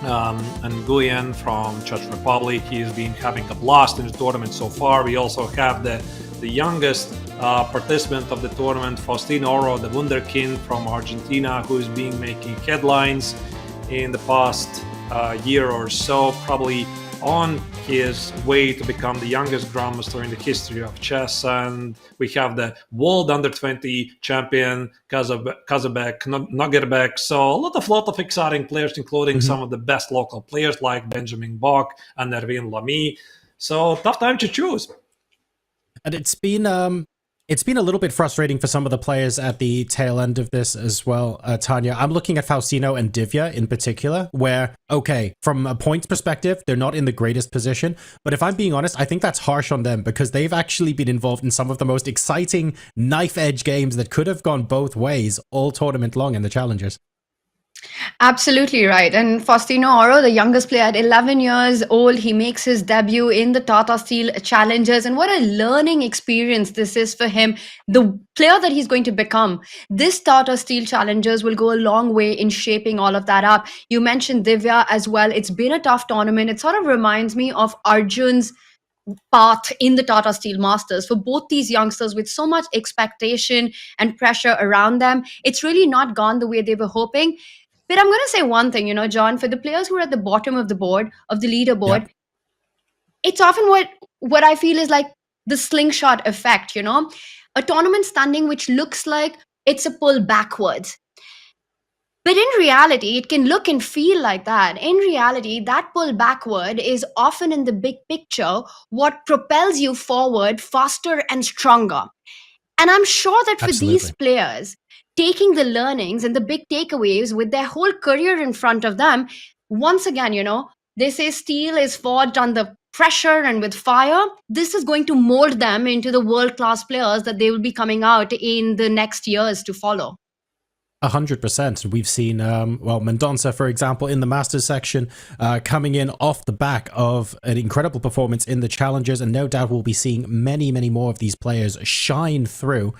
Nguyen from Czech Republic. He's been having a blast in the tournament so far. We also have the youngest participant of the tournament, Faustino Oro, the Wunderkind from Argentina, who has been making headlines in the past year or so, probably on his way to become the youngest grandmaster in the history of chess. And we have the world under-20 champion, Kazabek, Nodirbek. So a lot of exciting players, including some of the best local players like Benjamin Bach and Erwin Lamy. So tough time to choose. And it's been a little bit frustrating for some of the players at the tail end of this as well, Tanya. I'm looking at Faustino and Divya in particular, where, okay, from a points perspective, they're not in the greatest position. But if I'm being honest, I think that's harsh on them because they've actually been involved in some of the most exciting knife-edge games that could have gone both ways all tournament long in the Challengers. Absolutely right. And Faustino Oro, the youngest player at 11 years old, he makes his debut in the Tata Steel Challengers. And what a learning experience this is for him, the player that he's going to become. This Tata Steel Challengers will go a long way in shaping all of that up. You mentioned Divya as well. It's been a tough tournament. It sort of reminds me of Arjun's path in the Tata Steel Masters for both these youngsters with so much expectation and pressure around them. It's really not gone the way they were hoping. But I'm going to say one thing, John, for the players who are at the bottom of the board, of the leaderboard, it's often what I feel is like the slingshot effect, a tournament standing which looks like it's a pull backwards. But in reality, it can look and feel like that. In reality, that pull backward is often in the big picture what propels you forward faster and stronger. And I'm sure that for these players, taking the learnings and the big takeaways with their whole career in front of them, once again, they say steel is forged under pressure and with fire. This is going to mold them into the world-class players that they will be coming out in the next years to follow. 100%. We've seen, Mendonça, for example, in the Masters section, coming in off the back of an incredible performance in the Challengers, and no doubt we'll be seeing many, many more of these players shine through.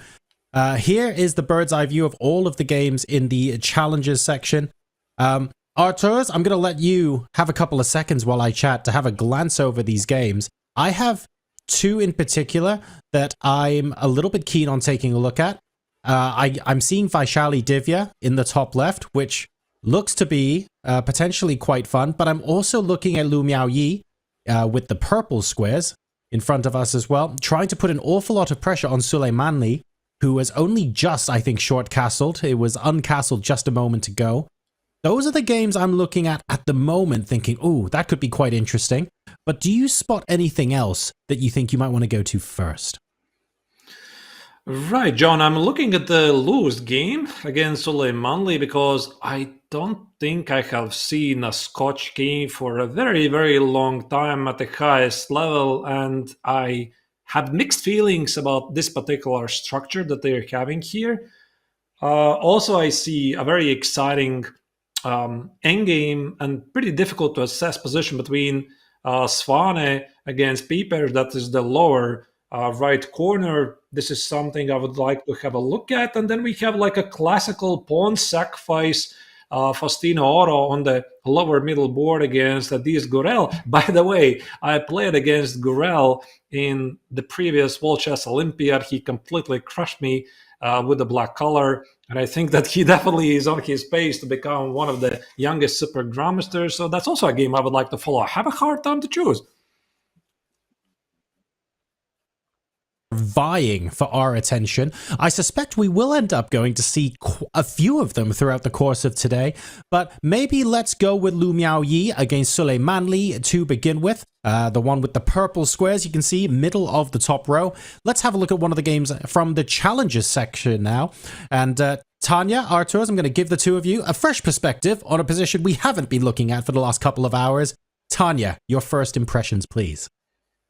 Here is the bird's eye view of all of the games in the Challengers section. Arturs, I'm going to let you have a couple of seconds while I chat to have a glance over these games. I have two in particular that I'm a little bit keen on taking a look at. I'm seeing Vaishali Divya in the top left, which looks to be potentially quite fun, but I'm also looking at Lu Miaoyi with the purple squares in front of us as well, trying to put an awful lot of pressure on Suleimanli, who was only just, I think, short-castled. It was uncastled just a moment ago. Those are the games I'm looking at the moment, thinking, oh, that could be quite interesting. But do you spot anything else that you think you might want to go to first? Right, John, I'm looking at the Lu's game against Suleimanli because I don't think I have seen a Scotch game for a very, very long time at the highest level, and I have mixed feelings about this particular structure that they're having here. Also, I see a very exciting endgame and pretty difficult to assess position between Svane against Pieper, that is the lower right corner. This is something I would like to have a look at. And then we have like a classical pawn sacrifice, Faustino Oro on the lower middle board against Adis Gurel. By the way, I played against Gurel in the previous World Chess Olympiad. He completely crushed me with the black color. And I think that he definitely is on his pace to become one of the youngest super grandmasters. So that's also a game I would like to follow. I have a hard time to choose. Vying for our attention. I suspect we will end up going to see a few of them throughout the course of today, but maybe let's go with Lu Miaoyi against Suleimanli to begin with. The one with the purple squares, you can see, middle of the top row. Let's have a look at one of the games from the Challengers section now. And Tanya, Arturs, I'm going to give the two of you a fresh perspective on a position we haven't been looking at for the last couple of hours. Tanya, your first impressions, please.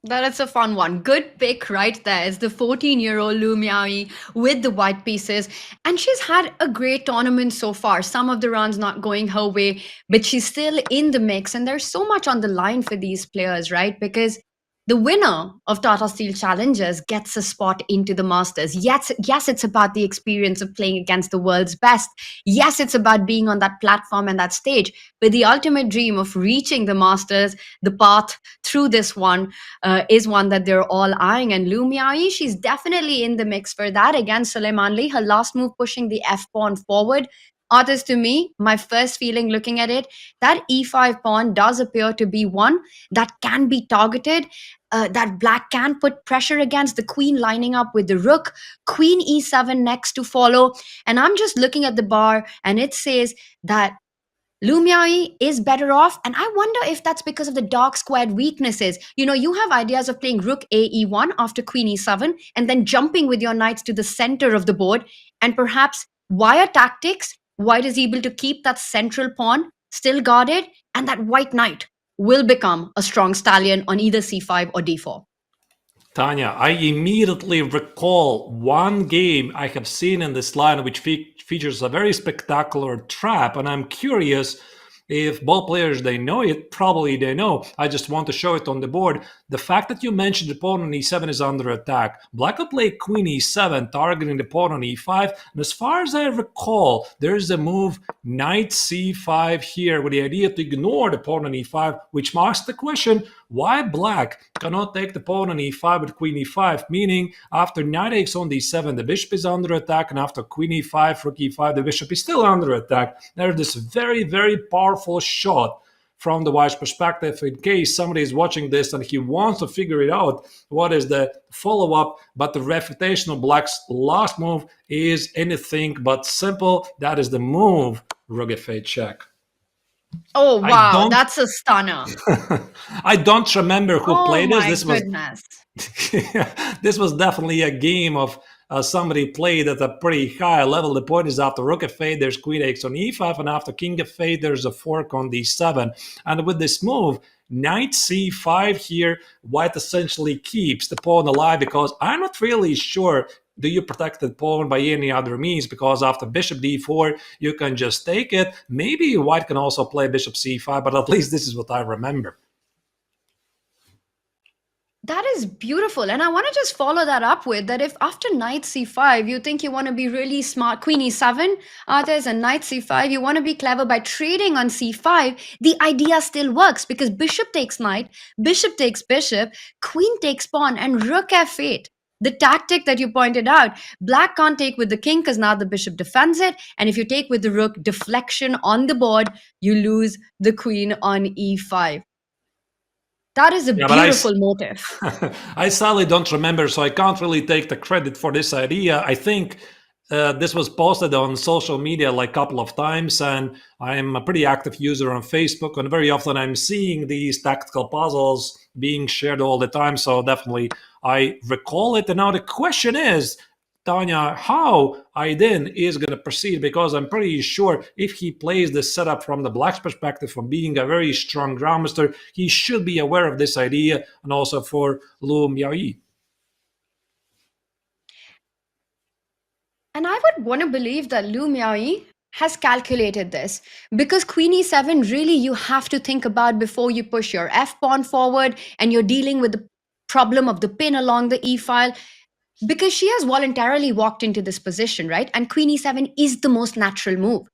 That's a fun one. Good pick right there is the 14-year-old Lu Miaoyi with the white pieces. And she's had a great tournament so far. Some of the runs not going her way, but she's still in the mix. And there's so much on the line for these players, right? Because the winner of Tata Steel Challengers gets a spot into the Masters. Yes, it's about the experience of playing against the world's best. Yes, it's about being on that platform and that stage. But the ultimate dream of reaching the Masters, the path through this one is one that they're all eyeing. And Lu Miaoyi, she's definitely in the mix for that against Suleimanli. Her last move pushing the F-pawn forward. Artist, to me, my first feeling looking at it, that E5 pawn does appear to be one that can be targeted, that black can put pressure against the queen lining up with the rook, queen E7 next to follow. And I'm just looking at the bar and it says that Lu Miaoyi is better off, and I wonder if that's because of the dark squared weaknesses. You have ideas of playing rook A-E1 after queen E7 and then jumping with your knights to the center of the board, and perhaps wire tactics. White is able to keep that central pawn still guarded, and that white knight will become a strong stallion on either c5 or d4. Tanya, I immediately recall one game I have seen in this line which features a very spectacular trap, and I'm curious if both players, they know it. Probably they know. I just want to show it on the board. The fact that you mentioned the pawn on e7 is under attack. Black will play queen e7, targeting the pawn on e5. And as far as I recall, there's a move knight c5 here with the idea to ignore the pawn on e5, which marks the question, why black cannot take the pawn on e5 with queen e5, meaning after knight takes on d7, the bishop is under attack, and after queen e5, rook e5, the bishop is still under attack. There's this very, very powerful shot from the white's perspective in case somebody is watching this and he wants to figure it out, what is the follow-up. But the refutation of black's last move is anything but simple. That is the move, rook f8 check. Oh, wow, that's a stunner. I don't remember who played this. This goodness. This was definitely a game of somebody played at a pretty high level. The point is after rook f8, there's queen takes on e5, and after king f8, there's a fork on d7. And with this move, knight c5 here, white essentially keeps the pawn alive, because I'm not really sure do you protect the pawn by any other means, because after bishop d4, you can just take it. Maybe white can also play bishop c5, but at least this is what I remember. That is beautiful. And I want to just follow that up with that if after knight c5, you think you want to be really smart, queen e7, there's a knight c5, you want to be clever by trading on c5, the idea still works because bishop takes knight, bishop takes bishop, queen takes pawn, and rook f8. The tactic that you pointed out, black can't take with the king because now the bishop defends it. And if you take with the rook, deflection on the board, you lose the queen on e5. That is a beautiful motive. I sadly don't remember, so I can't really take the credit for this idea. I think this was posted on social media like a couple of times, and I'm a pretty active user on Facebook, and very often I'm seeing these tactical puzzles being shared all the time, so definitely I recall it. And now the question is, Tanya, how Aydin is going to proceed, because I'm pretty sure if he plays this setup from the black's perspective, from being a very strong grandmaster, he should be aware of this idea, and also for Lu Miaoyi. And I would want to believe that Lu Miaoyi has calculated this, because queen e7 really you have to think about before you push your f-pawn forward and you're dealing with the problem of the pin along the e-file, because she has voluntarily walked into this position, right? And queen e7 is the most natural move.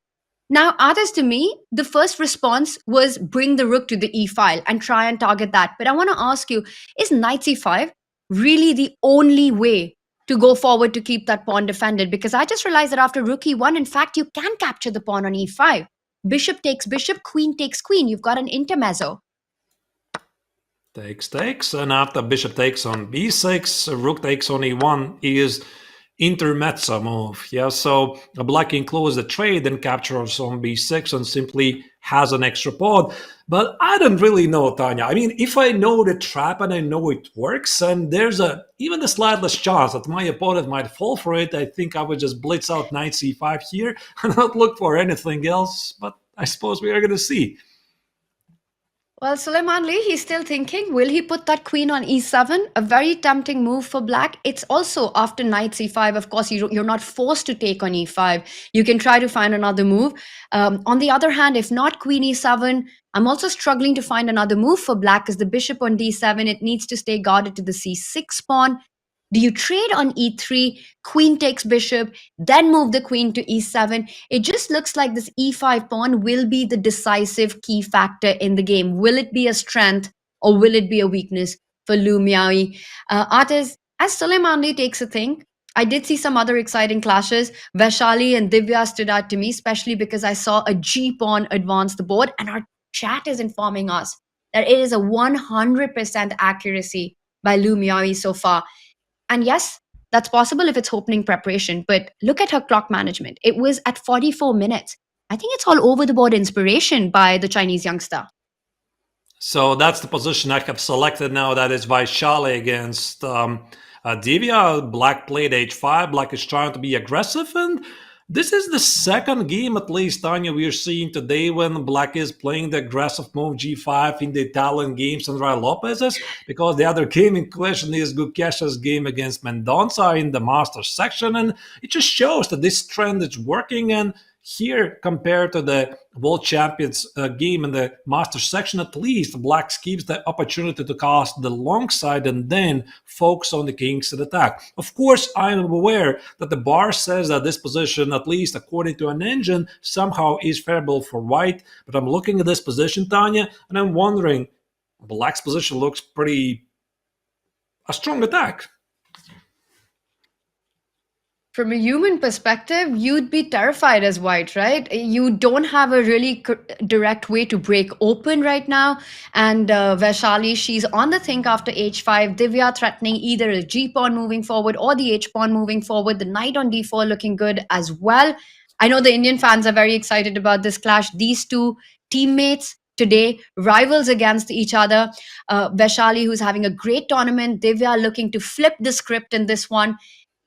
Now, others to me, the first response was bring the rook to the e-file and try and target that. But I want to ask you, is knight c5 really the only way to go forward to keep that pawn defended? Because I just realized that after rook e1, in fact, you can capture the pawn on e5. Bishop takes bishop, queen takes queen. You've got an intermezzo. Takes, and after bishop takes on b6, rook takes on e1 is intermezzo move. Yeah, so black includes the trade and captures on b6 and simply has an extra pawn. But I don't really know, Tanya. I mean, if I know the trap and I know it works, and there's even the slightest chance that my opponent might fall for it, I think I would just blitz out knight c5 here and not look for anything else. But I suppose we are going to see. Well, Suleiman Lee, he's still thinking, will he put that queen on e7? A very tempting move for black. It's also after knight c5, of course, you're not forced to take on e5. You can try to find another move. On the other hand, if not queen e7, I'm also struggling to find another move for black because the bishop on d7, it needs to stay guarded to the c6 pawn. Do you trade on e3, queen takes bishop, then move the queen to e7? It just looks like this e5 pawn will be the decisive key factor in the game. Will it be a strength or will it be a weakness for Lu Miaoyi? Artists, as Suleiman Lee takes a think, I did see some other exciting clashes. Vaishali and Divya stood out to me, especially because I saw a G pawn advance the board, and our chat is informing us that it is a 100% accuracy by Lu Miaoyi so far. And yes, that's possible if it's opening preparation, but look at her clock management. It was at 44 minutes. I think it's all over the board inspiration by the Chinese youngster. So that's the position I have selected now. That is Vaishali against Divya. Black played h5. Black is trying to be aggressive, and This is the second game, at least, Tanya, we are seeing today when Black is playing the aggressive move G5 in the Italian games and Ray Lopez's, because the other game in question is Gukesh's game against Mendonça in the Masters section, and it just shows that this trend is working. And here, compared to the World Champions game in the Masters section, at least Black keeps the opportunity to cast the long side and then focus on the kingside attack. Of course, I am aware that the bar says that this position, at least according to an engine, somehow is favorable for White. But I'm looking at this position, Tanya, and I'm wondering, Black's position looks pretty a strong attack. From a human perspective, you'd be terrified as White, right? You don't have a really direct way to break open right now. And Vaishali, she's on the think after h5. Divya threatening either a g-pawn moving forward or the h-pawn moving forward. The knight on d4 looking good as well. I know the Indian fans are very excited about this clash. These two teammates today, rivals against each other. Vaishali, who's having a great tournament. Divya looking to flip the script in this one.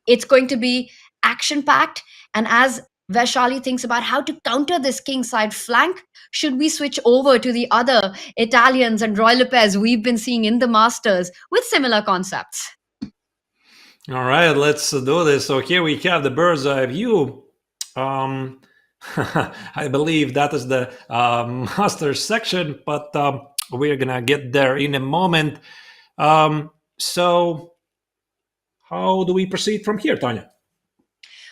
It's going to be action-packed. And as Vaishali thinks about how to counter this kingside flank, should we switch over to the other Italians and Roy Lopez we've been seeing in the Masters with similar concepts? All right, let's do this. So here we have the bird's eye view. I believe that is the Masters section, but we're going to get there in a moment. So how do we proceed from here, Tanya?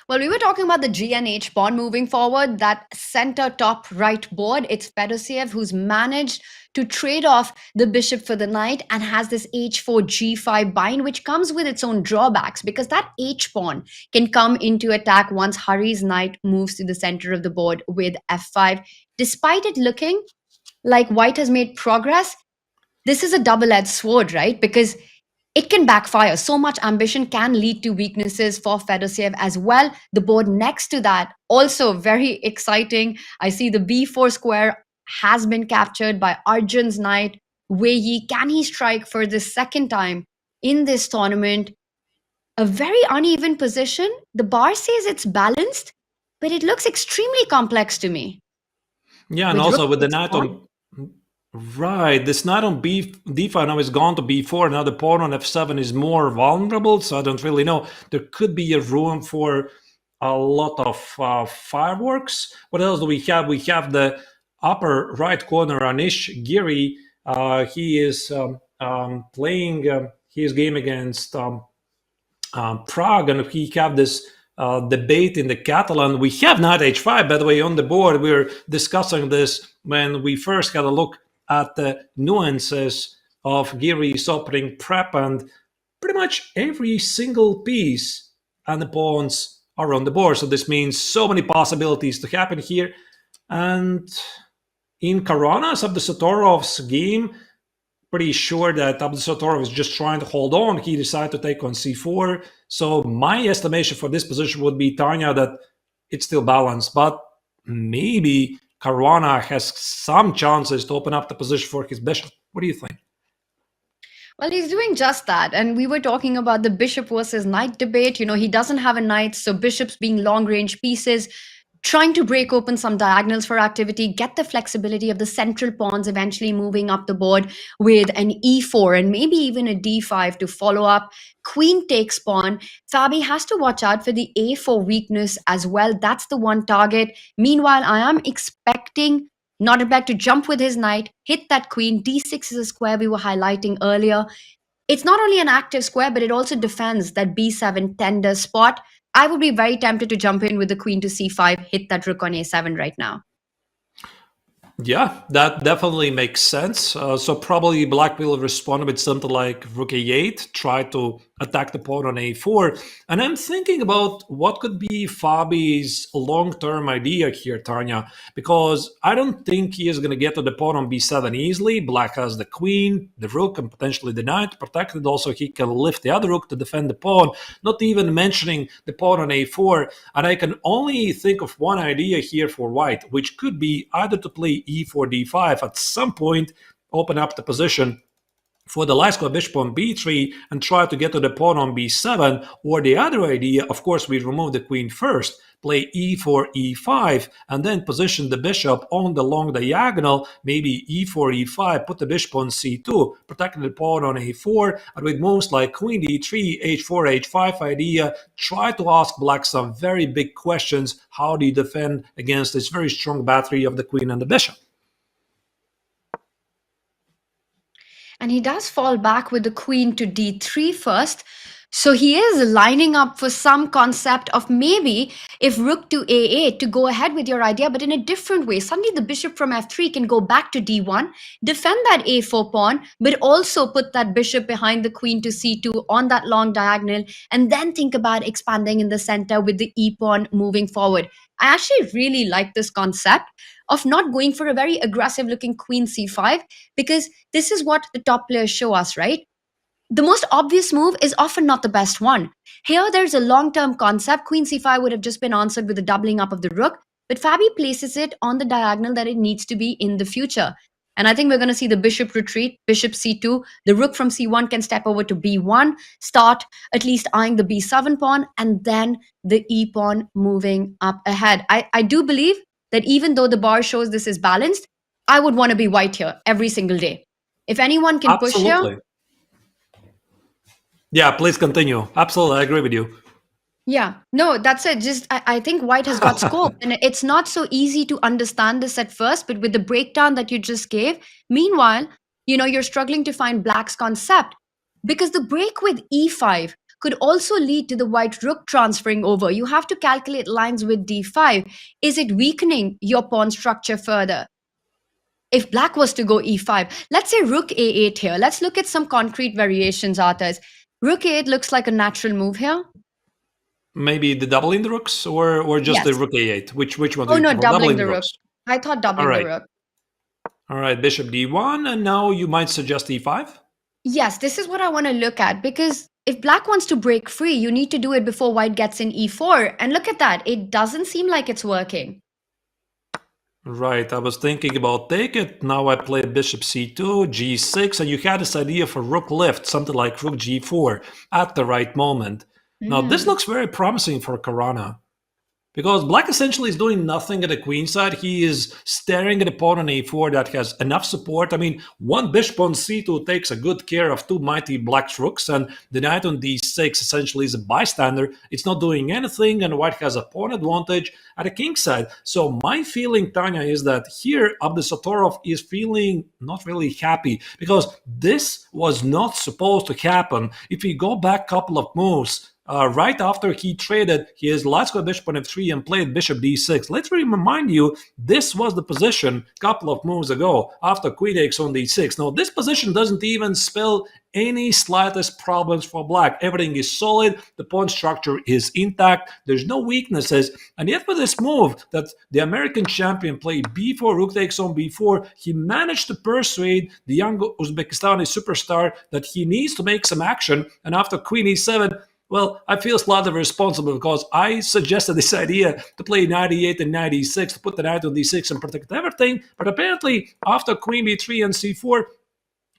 Well, we were talking about the G and H pawn moving forward, that center top right board. It's Fedosiev who's managed to trade off the bishop for the knight and has this h4 g5 bind, which comes with its own drawbacks because that h pawn can come into attack once Hari's knight moves to the center of the board with f5. Despite it looking like White has made progress, this is a double-edged sword, right? Because it can backfire. So much ambition can lead to weaknesses for Fedosiev as well. The board next to that, also very exciting. I see the b4 square has been captured by Arjun's knight. Wei Yi, can he strike for the second time in this tournament? A very uneven position. The bar says it's balanced, but it looks extremely complex to me. Yeah, and also with the knight on... Right, this knight on d5 now is gone to b4. Now the pawn on f7 is more vulnerable, so I don't really know. There could be a room for a lot of fireworks. What else do we have? We have the upper right corner, Anish Giri. He is playing his game against Pragg, and he have this debate in the Catalan. We have knight h5, by the way, on the board. We were discussing this when we first had a look at the nuances of Giri's opening prep, and pretty much every single piece and the pawns are on the board. So this means so many possibilities to happen here. And in Caruana's Abdusattorov's game, pretty sure that Abdusattorov is just trying to hold on. He decided to take on c4. So my estimation for this position would be, Tanya, that it's still balanced, but maybe Caruana has some chances to open up the position for his bishop. What do you think? Well, he's doing just that. And we were talking about the bishop versus knight debate. You know, he doesn't have a knight, so bishops being long-range pieces, trying to break open some diagonals for activity, get the flexibility of the central pawns eventually moving up the board with an e4 and maybe even a d5 to follow up. Queen takes pawn. Fabi has to watch out for the a4 weakness as well. That's the one target. Meanwhile, I am expecting Nodirbek to jump with his knight, hit that queen. d6 is a square we were highlighting earlier. It's not only an active square, but it also defends that b7 tender spot. I would be very tempted to jump in with the queen to c5, hit that rook on a7 right now. Yeah, that definitely makes sense. So probably Black will respond with something like rook a8, try to attack the pawn on a4. And I'm thinking about what could be Fabi's long-term idea here, Tanya, because I don't think he is going to get to the pawn on b7 easily. Black has the queen, the rook, and potentially the knight protected. Also, he can lift the other rook to defend the pawn, not even mentioning the pawn on a4. And I can only think of one idea here for White, which could be either to play e4, d5 at some point, open up the position for the light square bishop on b3 and try to get to the pawn on b7, or the other idea, of course, we remove the queen first, play e4, e5, and then position the bishop on the long diagonal, maybe e4, e5, put the bishop on c2, protecting the pawn on a4, and with moves like queen d3, h4, h5 idea, try to ask black some very big questions. How do you defend against this very strong battery of the queen and the bishop? And he does fall back with the queen to d3 first. So he is lining up for some concept of maybe if rook to a8 to go ahead with your idea, but in a different way. Suddenly the bishop from f3 can go back to d1, defend that a4 pawn, but also put that bishop behind the queen to c2 on that long diagonal, and then think about expanding in the center with the e pawn moving forward. I actually really like this concept of not going for a very aggressive looking queen c5, because this is what the top players show us, right? The most obvious move is often not the best one. Here, there's a long-term concept. Queen c5 would have just been answered with the doubling up of the rook, but Fabi places it on the diagonal that it needs to be in the future. And I think we're going to see the bishop retreat, bishop c2, the rook from c1 can step over to b1, start at least eyeing the b7 pawn, and then the e pawn moving up ahead. I do believe that even though the bar shows this is balanced, I would want to be white here every single day. If anyone can push here... Yeah, please continue. Absolutely, I agree with you. Yeah, no, that's it. Just I think white has got scope, and it's not so easy to understand this at first, but with the breakdown that you just gave, meanwhile, you're struggling to find black's concept, because the break with e5 could also lead to the white rook transferring over. You have to calculate lines with d5. Is it weakening your pawn structure further? If black was to go e5, let's say rook a8 here. Let's look at some concrete variations, Arthas. Rook a8 looks like a natural move here. Maybe the doubling the rooks, or just the rook a8? Which one? Oh no, doubling the rook. I thought doubling the rook. All right, bishop d1, and now you might suggest e5? Yes, this is what I want to look at, because if black wants to break free, you need to do it before white gets in e4. And look at that, it doesn't seem like it's working. Right, I was thinking about take it. Now I play bishop c2, g6, and you had this idea for rook lift, something like rook g4 at the right moment. Now this looks very promising for Caruana, because black essentially is doing nothing at the queen side. He is staring at a pawn on a4 that has enough support. I mean, one bishop on c2 takes a good care of two mighty black rooks, and the knight on d6 essentially is a bystander. It's not doing anything, and white has a pawn advantage at the king side. So my feeling, Tanya, is that here Abdusattorov is feeling not really happy, because this was not supposed to happen. If we go back a couple of moves, right after he traded his light square bishop on f3 and played bishop d6. Let's remind you, this was the position a couple of moves ago after queen takes on d6. Now, this position doesn't even spell any slightest problems for black. Everything is solid. The pawn structure is intact. There's no weaknesses. And yet with this move that the American champion played b4, rook takes on b4, he managed to persuade the young Uzbekistani superstar that he needs to make some action. And after queen e7, well, I feel slightly responsible, because I suggested this idea to play knight e8 and knight e6 to put the knight on d6 and protect everything. But apparently, after queen b3 and c4,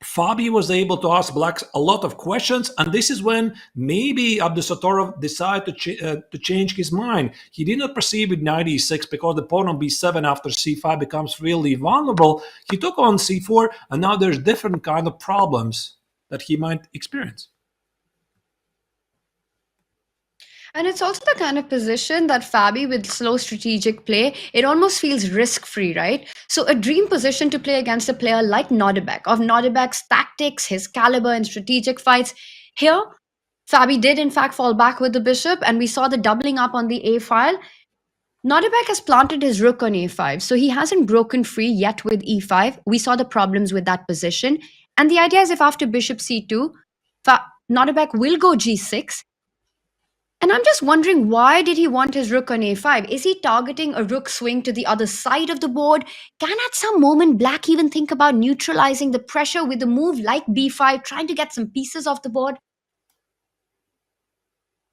Fabi was able to ask black a lot of questions, and this is when maybe Abdusattorov decided to change his mind. He did not proceed with knight e6 because the pawn on b7 after c5 becomes really vulnerable. He took on c4, and now there's different kind of problems that he might experience. And it's also the kind of position that Fabi, with slow strategic play, it almost feels risk-free, right? So a dream position to play against a player like Nodirbek, of Nodirbek's tactics, his caliber in strategic fights. Here, Fabi did in fact fall back with the bishop, and we saw the doubling up on the a file. Nodirbek has planted his rook on a5, so he hasn't broken free yet with e5. We saw the problems with that position. And the idea is if after bishop c2, Nodirbek will go g6, and I'm just wondering, why did he want his rook on a5? Is he targeting a rook swing to the other side of the board? Can at some moment black even think about neutralizing the pressure with a move like b5, trying to get some pieces off the board?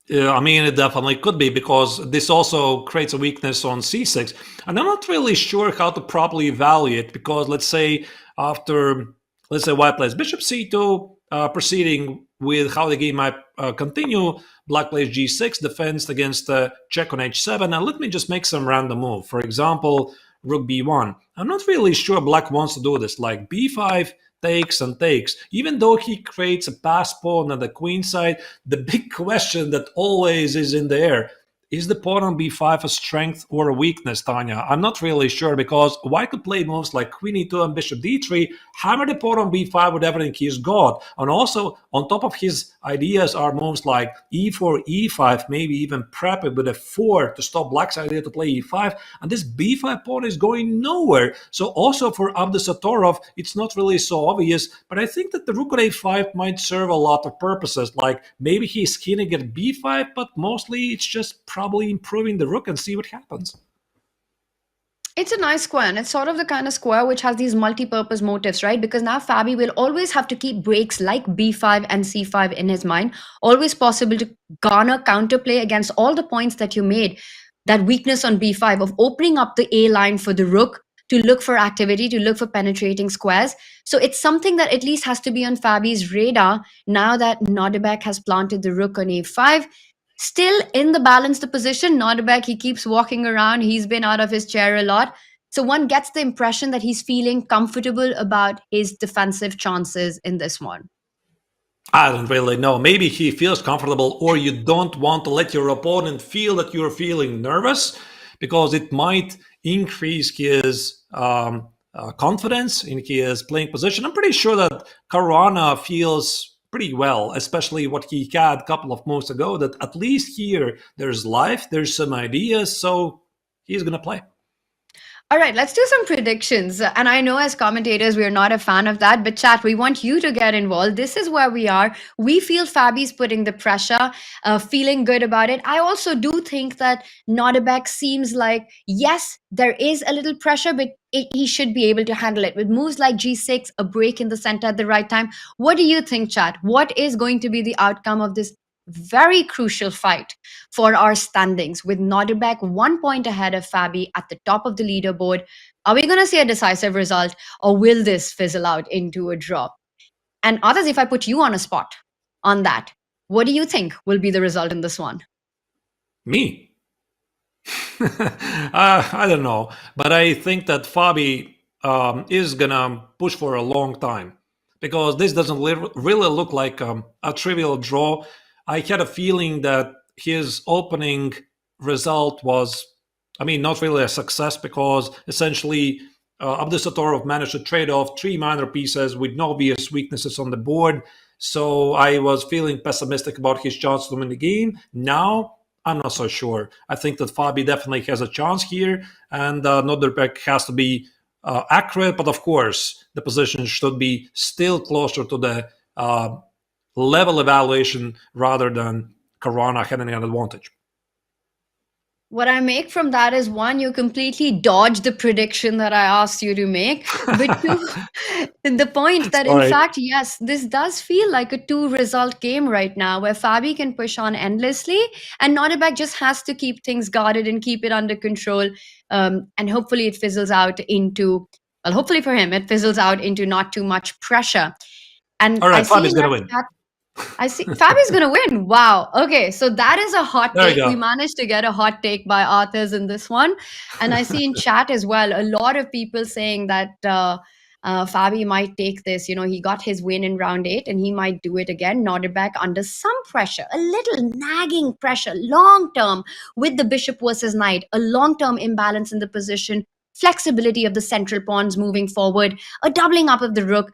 Yeah, I mean, it definitely could be, because this also creates a weakness on c6. And I'm not really sure how to properly evaluate, because let's say after let's say white plays bishop c2, proceeding with how the game might continue. Black plays g6, defense against check on h7. Now let me just make some random move. For example, rook b1. I'm not really sure black wants to do this, like b5 takes and takes. Even though he creates a pass pawn on the queen side, the big question that always is in the air, is the pawn on b5 a strength or a weakness, Tanya? I'm not really sure, because White could play moves like queen e2 and bishop d3, hammer the pawn on b5 with everything he's got. And also, on top of his ideas are moves like e4, e5, maybe even prep it with a 4 to stop black's idea to play e5. And this b5 pawn is going nowhere. So also for Abdusattorov, it's not really so obvious, but I think that the rook on a5 might serve a lot of purposes. Like maybe he's skinning at b5, but mostly it's just probably improving the rook and see what happens. It's a nice square, and it's sort of the kind of square which has these multi-purpose motifs, right? Because now Fabi will always have to keep breaks like b5 and c5 in his mind, always possible to garner counterplay against all the points that you made. That weakness on b5 of opening up the A line for the rook to look for activity, to look for penetrating squares. So it's something that at least has to be on Fabi's radar now that Nodirbek has planted the rook on a5. Still in the balanced position, Nodirbek, he keeps walking around. He's been out of his chair a lot. So one gets the impression that he's feeling comfortable about his defensive chances in this one. I don't really know. Maybe he feels comfortable, or you don't want to let your opponent feel that you're feeling nervous, because it might increase his confidence in his playing position. I'm pretty sure that Caruana feels pretty well, especially what he had a couple of moves ago, that at least here there's life, there's some ideas, so he's going to play. All right, let's do some predictions. And I know as commentators, we're not a fan of that, but chat, we want you to get involved. This is where we are. We feel Fabi's putting the pressure, feeling good about it. I also do think that Nodirbek seems like, yes, there is a little pressure, but he should be able to handle it. With moves like g6, a break in the center at the right time. What do you think, chat? What is going to be the outcome of this very crucial fight for our standings, with Nodirbek 1 point ahead of Fabi at the top of the leaderboard? Are we going to see a decisive result, or will this fizzle out into a draw? And others, if I put you on a spot on that, what do you think will be the result in this one? Me? I don't know, but I think that Fabi is gonna push for a long time, because this doesn't really look like a trivial draw. I had a feeling that his opening result was, not really a success, because essentially Abdusattorov managed to trade off 3 minor pieces with no obvious weaknesses on the board. So I was feeling pessimistic about his chance to win the game. Now, I'm not so sure. I think that Fabi definitely has a chance here, and Nodirbek has to be accurate, but of course, the position should be still closer to the level evaluation rather than Caruana having an advantage. What I make from that is, one, you completely dodged the prediction that I asked you to make. But two, the point that, in fact, yes, this does feel like a 2-result game right now, where Fabi can push on endlessly and Nodirbek just has to keep things guarded and keep it under control. And hopefully it fizzles out into, well, hopefully for him, it fizzles out into not too much pressure. And all right, Fabi's going to win. I see Fabi's gonna win. Wow. Okay, so that is a hot take. We managed to get a hot take by authors in this one. And I see in chat as well, a lot of people saying that Fabi might take this. He got his win in round 8 and he might do it again. Nodirbek under some pressure, a little nagging pressure, long-term, with the bishop versus knight, a long-term imbalance in the position, flexibility of the central pawns moving forward, a doubling up of the rook.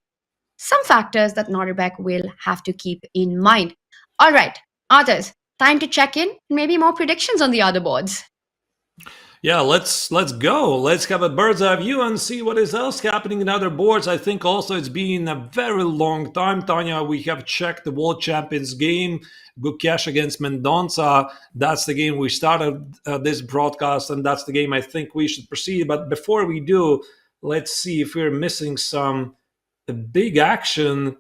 Some factors that Nodirbek will have to keep in mind. All right, others, time to check in. Maybe more predictions on the other boards. Yeah, let's go. Let's have a bird's eye view and see what is else happening in other boards. I think also it's been a very long time, Tanya. We have checked the World Champions game, Gukesh against Mendonça. That's the game we started this broadcast, and that's the game I think we should proceed. But before we do, let's see if we're missing some big action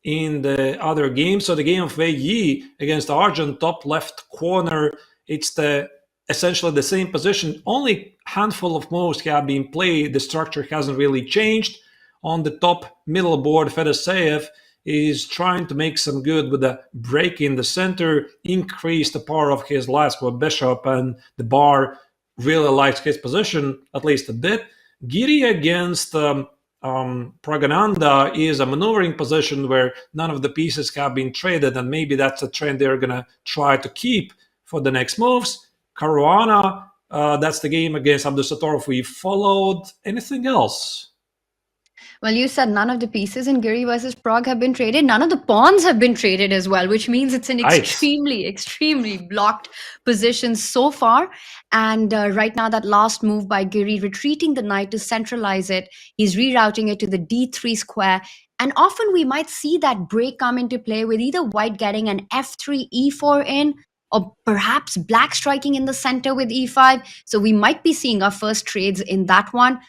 in the other game. So the game of Wei Yi against Arjun, top left corner. It's essentially the same position. Only handful of moves have been played. The structure hasn't really changed. on the top middle board, Fedoseev is trying to make some good with a break in the center, increase the power of his last bishop, and the bar really likes his position, at least a bit. Giri against Praggnanandhaa is a maneuvering position where none of the pieces have been traded, and maybe that's a trend they're going to try to keep for the next moves. Caruana, that's the game against Abdusattorov we followed. Anything else? Well, you said none of the pieces in Giri versus Pragg have been traded. None of the pawns have been traded as well, which means it's an extremely blocked position so far. And right now, that last move by Giri, retreating the knight to centralize it, he's rerouting it to the d3 square. And often we might see that break come into play with either white getting an f3, e4 in, or perhaps black striking in the center with e5. So we might be seeing our first trades in that one.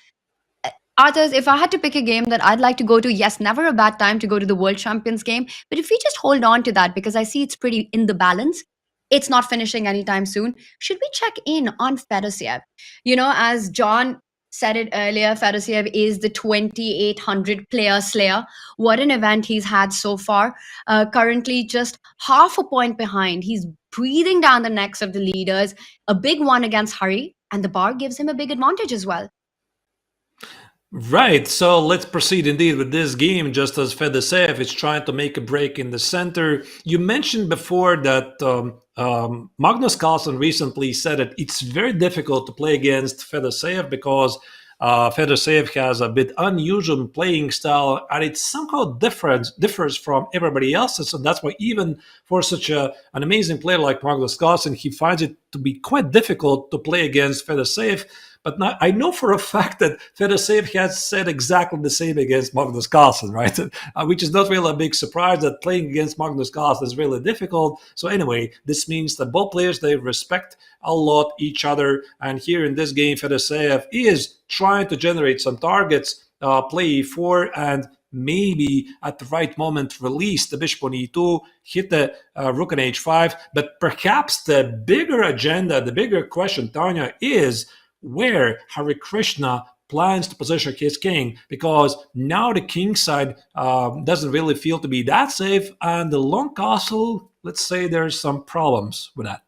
Arthurs, if I had to pick a game that I'd like to go to, yes, never a bad time to go to the World Champions game. But if we just hold on to that, because I see it's pretty in the balance, it's not finishing anytime soon. Should we check in on Fedoseev? You know, as John said it earlier, Fedoseev is the 2800 player slayer. What an event he's had so far. Currently just half a point behind. He's breathing down the necks of the leaders. A big one against Hari, and the bar gives him a big advantage as well. Right, so let's proceed indeed with this game, just as Fedoseev is trying to make a break in the center. You mentioned before that Magnus Carlsen recently said that it's very difficult to play against Fedoseev because Fedoseev has a bit unusual playing style, and it somehow differs from everybody else's. So that's why even for such an amazing player like Magnus Carlsen, he finds it to be quite difficult to play against Fedoseev. But now, I know for a fact that Fedoseev has said exactly the same against Magnus Carlsen, right? Which is not really a big surprise that playing against Magnus Carlsen is really difficult. So anyway, this means that both players, they respect a lot each other. And here in this game, Fedoseev is trying to generate some targets, play e4, and maybe at the right moment release the bishop on e2, hit the rook on h5. But perhaps the bigger agenda, the bigger question, Tanya, is where Hare Krishna plans to position his king, because now the king side doesn't really feel to be that safe, and the long castle, let's say there's some problems with that.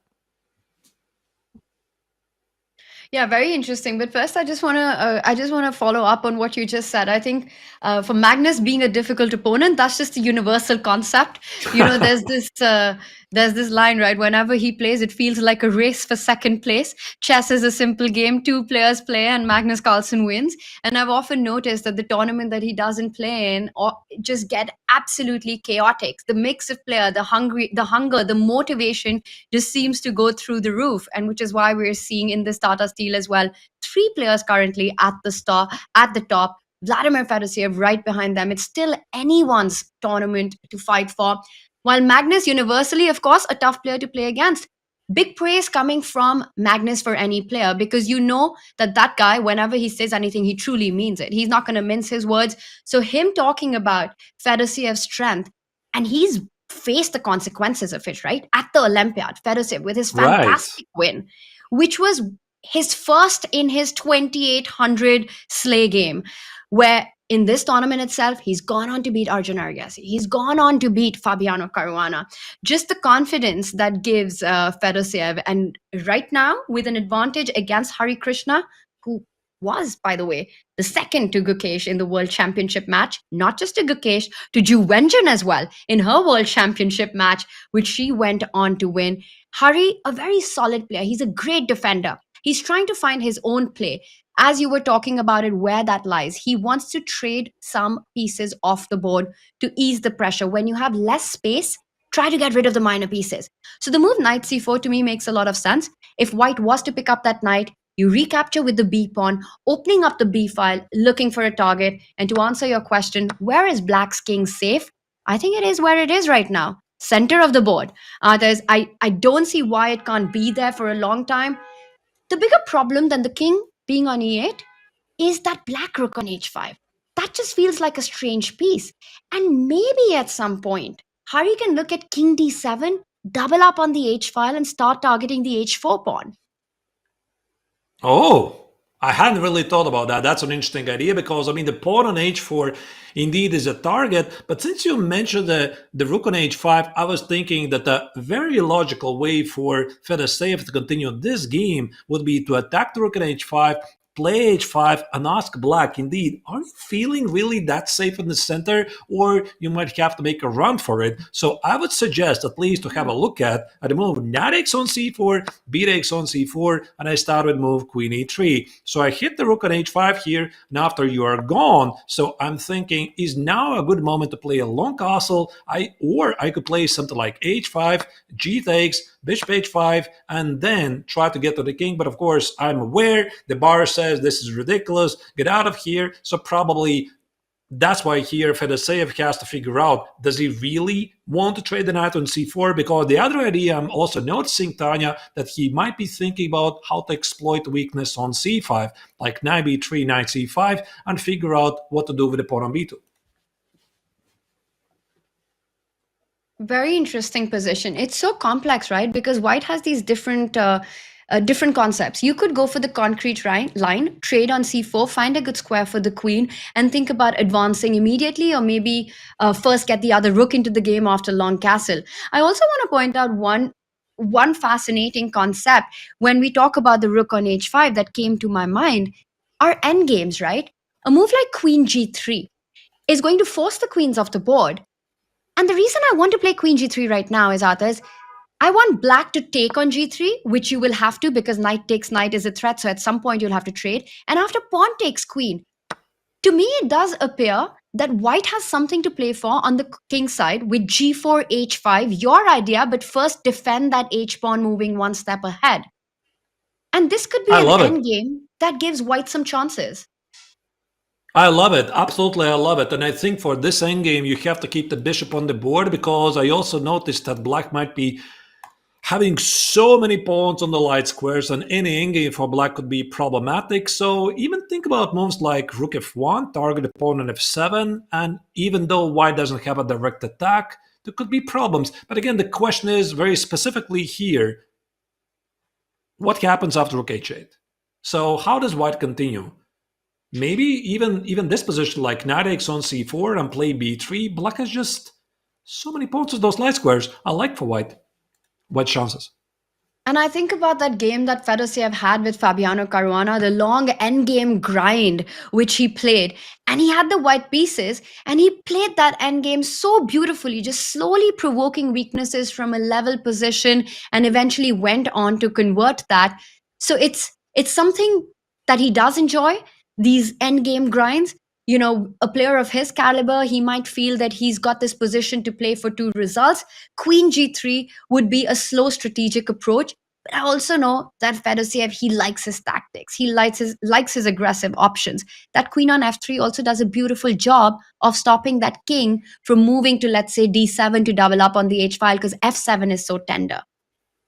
Yeah, very interesting. But first, I just want to follow up on what you just said. I think for Magnus being a difficult opponent, that's just a universal concept. You know, there's this line, right? Whenever he plays, it feels like a race for second place. Chess is a simple game. Two players play and Magnus Carlsen wins. And I've often noticed that the tournament that he doesn't play in just get absolutely chaotic. The mix of player, the hunger, the motivation just seems to go through the roof. And which is why we're seeing in this Tata Steel as well, 3 players currently at the top. Vladimir Fedoseev right behind them. It's still anyone's tournament to fight for. While Magnus, universally, of course, a tough player to play against. Big praise coming from Magnus for any player, because you know that guy, whenever he says anything, he truly means it. He's not going to mince his words. So him talking about Fedoseev's strength, and he's faced the consequences of it, right? At the Olympiad, Fedoseev with his fantastic win, which was his first in his 2800 slay game, where in this tournament itself, he's gone on to beat Arjun Erigaisi. He's gone on to beat Fabiano Caruana. Just the confidence that gives Fedoseev. And right now, with an advantage against Hare Krishna, who was, by the way, the second to Gukesh in the World Championship match, not just to Gukesh, to Ju Wenjun as well in her World Championship match, which she went on to win. Hari, a very solid player. He's a great defender. He's trying to find his own play. As you were talking about it, where that lies, he wants to trade some pieces off the board to ease the pressure. When you have less space, try to get rid of the minor pieces. So the move knight c4 to me makes a lot of sense. If white was to pick up that knight, you recapture with the b pawn, opening up the b file, looking for a target. And to answer your question, where is black's king safe? I think it is where it is right now, center of the board. I don't see why it can't be there for a long time. The bigger problem than the king being on e8 is that black rook on h5. That just feels like a strange piece. And maybe at some point, Hari can look at king d7, double up on the h file, and start targeting the h4 pawn. Oh, I hadn't really thought about that. That's an interesting idea because, I mean, the pawn on h4 indeed is a target. But since you mentioned the rook on h5, I was thinking that the very logical way for Fedoseev to continue this game would be to attack the rook on h5, play h5, and ask black, indeed, are you feeling really that safe in the center, or you might have to make a run for it? So I would suggest at least to have a look at the move knight x on c4, b x on c4, and I start with move queen e3. So I hit the rook on h5 here, and after you are gone, so I'm thinking, is now a good moment to play a long castle? Or I could play something like h5, g takes, bishop h5, and then try to get to the king. But of course, I'm aware the bar says this is ridiculous, get out of here. So probably that's why here Fedoseev has to figure out, does he really want to trade the knight on c4? Because the other idea I'm also noticing, Tanya, that he might be thinking about how to exploit weakness on c5, like knight b3, knight c5, and figure out what to do with the pawn on b2. Very interesting position. It's so complex, right? Because white has these different concepts. You could go for the concrete line, trade on c4, find a good square for the queen, and think about advancing immediately, or maybe first get the other rook into the game after long castle. I also want to point out one fascinating concept when we talk about the rook on h5 that came to my mind are endgames, right? A move like queen g3 is going to force the queens off the board. And the reason I want to play queen g3 right now is, Arthur, I want black to take on g3, which you will have to because knight takes knight is a threat. So at some point you'll have to trade. And after pawn takes queen, to me it does appear that white has something to play for on the king side with g4, h5, your idea, but first defend that h-pawn moving one step ahead. And this could be an endgame that gives white some chances. I love it. Absolutely, I love it. And I think for this endgame, you have to keep the bishop on the board, because I also noticed that black might be having so many pawns on the light squares, and any endgame for black could be problematic. So even think about moves like rook f1, target the pawn on f7, and even though white doesn't have a direct attack, there could be problems. But again, the question is very specifically here, what happens after rook h8? So how does white continue? Maybe even this position, like knight x on c4 and play b3, black has just so many pawns on those light squares. I like for white chances. And I think about that game that Fedoseev had with Fabiano Caruana, the long endgame grind which he played. And he had the white pieces, and he played that endgame so beautifully, just slowly provoking weaknesses from a level position, and eventually went on to convert that. So it's something that he does enjoy, these endgame grinds. You know, a player of his caliber, he might feel that he's got this position to play for two results. Queen g3 would be a slow strategic approach. But I also know that Fedoseev, he likes his tactics. He likes his aggressive options. That queen on f3 also does a beautiful job of stopping that king from moving to, let's say, d7 to double up on the h file, because f7 is so tender.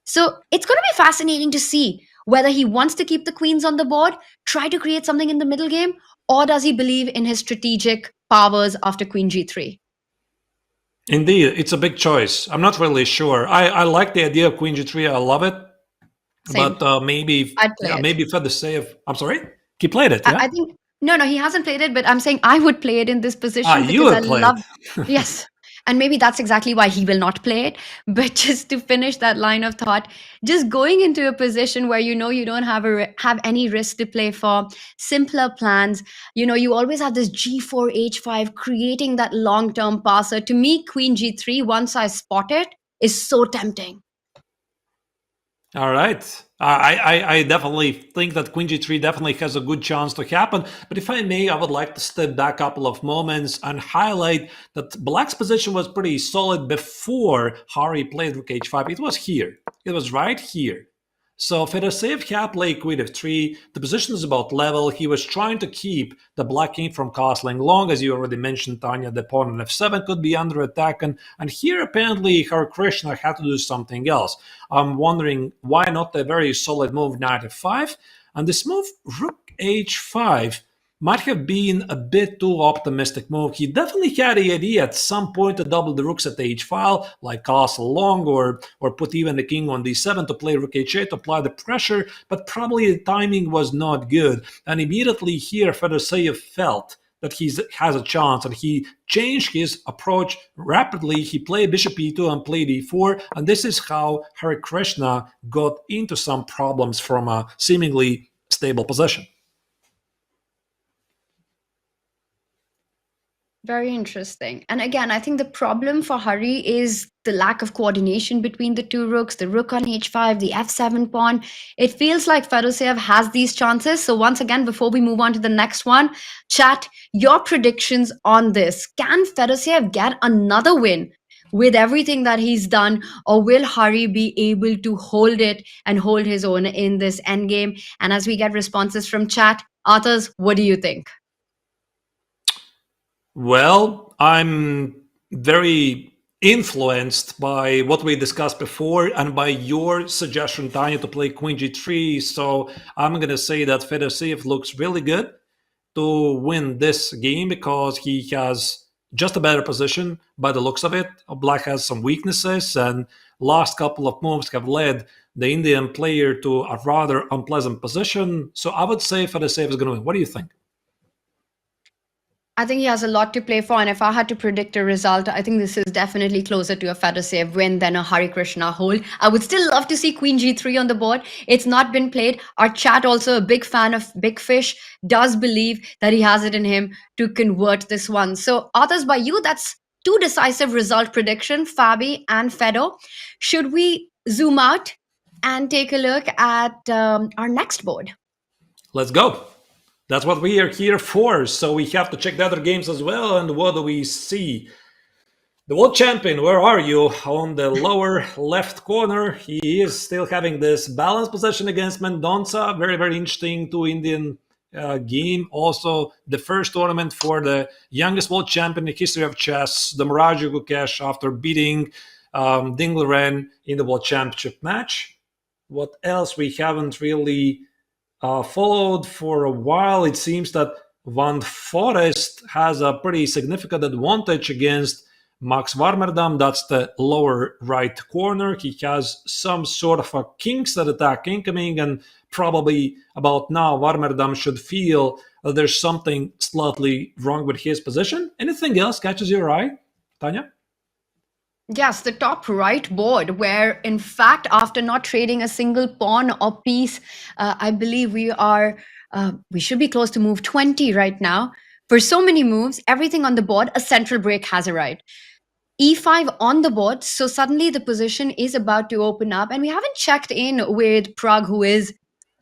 So it's going to be fascinating to see whether he wants to keep the queens on the board, try to create something in the middle game, or does he believe in his strategic powers after queen g3? Indeed, it's a big choice. I'm not really sure. I like the idea of queen g3. I love it. Same. But maybe Fedoseev. I'm sorry? He played it, yeah? I think no, he hasn't played it, but I'm saying I would play it in this position you would play it. Yes. And maybe that's exactly why he will not play it. But just to finish that line of thought, just going into a position where you don't have any risk to play for, simpler plans. You always have this g4, h5, creating that long-term passer. To me, queen g3, once I spot it, is so tempting. All right. I definitely think that queen g3 definitely has a good chance to happen. But if I may, I would like to step back a couple of moments and highlight that black's position was pretty solid before Hari played rook h5. It was here. It was right here. So Fedoseev had played queen f3. The position is about level. He was trying to keep the black king from castling long. As you already mentioned, Tanya, the pawn on f7 could be under attack. And here, apparently, Hare Krishna had to do something else. I'm wondering, why not a very solid move, knight f5? And this move, rook h5, might have been a bit too optimistic move. He definitely had the idea at some point to double the rooks at the h-file, like castle long or put even the king on d7 to play rook h8 to apply the pressure, but probably the timing was not good. And immediately here, Fedoseev felt that he has a chance, and he changed his approach rapidly. He played bishop e2 and played e4, and this is how Hare Krishna got into some problems from a seemingly stable position. Very interesting. And again, I think the problem for Hari is the lack of coordination between the two rooks, the rook on h5, the f7 pawn. It feels like Fedoseev has these chances. So once again, before we move on to the next one, chat, your predictions on this. Can Fedoseev get another win with everything that he's done, or will Hari be able to hold it and hold his own in this endgame? And as we get responses from chat, Arthurs, what do you think? Well, I'm very influenced by what we discussed before and by your suggestion, Tanya, to play queen g3. So I'm going to say that Fedoseev looks really good to win this game because he has just a better position by the looks of it. Black has some weaknesses, and last couple of moves have led the Indian player to a rather unpleasant position. So I would say Fedoseev is going to win. What do you think? I think he has a lot to play for, and if I had to predict a result, I think this is definitely closer to a Fedoseev win than a Hare Krishna hold. I would still love to see Queen G3 on the board. It's not been played. Our chat, also a big fan of Big Fish, does believe that he has it in him to convert this one. So, Arthurs, by you, that's two decisive result prediction, Fabi and Fedo. Should we zoom out and take a look at our next board? Let's go. That's what we are here for. So we have to check the other games as well. And what do we see? The world champion, where are you? On the lower left corner, he is still having this balanced possession against Mendonça. Very, very interesting two Indian game. Also, the first tournament for the youngest world champion in the history of chess, the Maraji Gukesh, after beating Ding Liren in the world championship match. What else we haven't really followed for a while? It seems that Van Forest has a pretty significant advantage against Max Warmerdam. That's the lower right corner. He has some sort of a King's attack incoming, and probably about now Warmerdam should feel that there's something slightly wrong with his position. Anything else catches your eye, Tanya? Yes, the top right board, where in fact, after not trading a single pawn or piece, I believe we should be close to move 20 right now. For so many moves, everything on the board, a central break has arrived. E5 on the board, so suddenly the position is about to open up, and we haven't checked in with Pragg, who is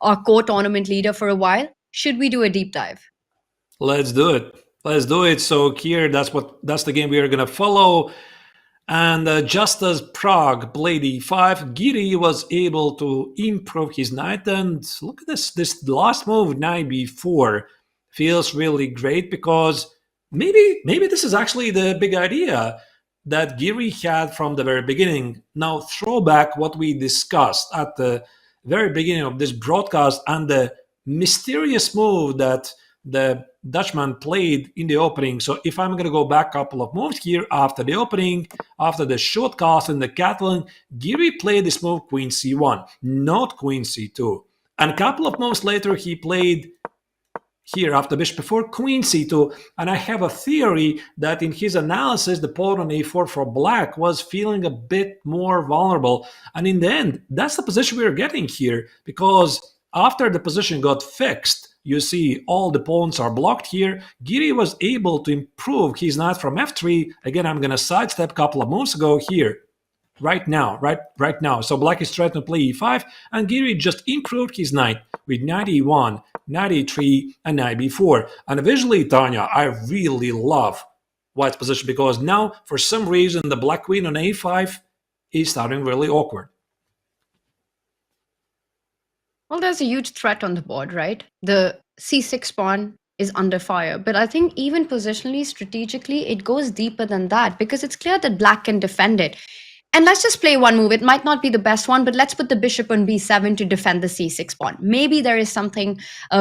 our core tournament leader, for a while. Should we do a deep dive? Let's do it. Let's do it. So here, that's the game we are going to follow. And just as Pragg played e5, Giri was able to improve his knight. And look at this last move, knight b4, feels really great because maybe this is actually the big idea that Giri had from the very beginning. Now, throwback what we discussed at the very beginning of this broadcast and the mysterious move that the Dutchman played in the opening. So if I'm going to go back a couple of moves here after the opening, after the short cast in the Catalan, Giri played this move queen c1, not queen c2. And a couple of moves later, he played here after bishop before queen c2. And I have a theory that in his analysis, the pawn on a4 for black was feeling a bit more vulnerable. And in the end, that's the position we're getting here, because after the position got fixed, you see all the pawns are blocked here. Giri was able to improve his knight from f3. Again, I'm going to sidestep a couple of moves ago here. Right now. So black is trying to play e5, and Giri just improved his knight with knight e1, knight e3, and knight b4. And visually, Tanya, I really love white's position, because now, for some reason, the black queen on a5 is starting really awkward. Well, there's a huge threat on the board, right? The c6 pawn is under fire. But I think even positionally, strategically, it goes deeper than that, because it's clear that black can defend it. And let's just play one move. It might not be the best one, but let's put the bishop on b7 to defend the c6 pawn. Maybe there is something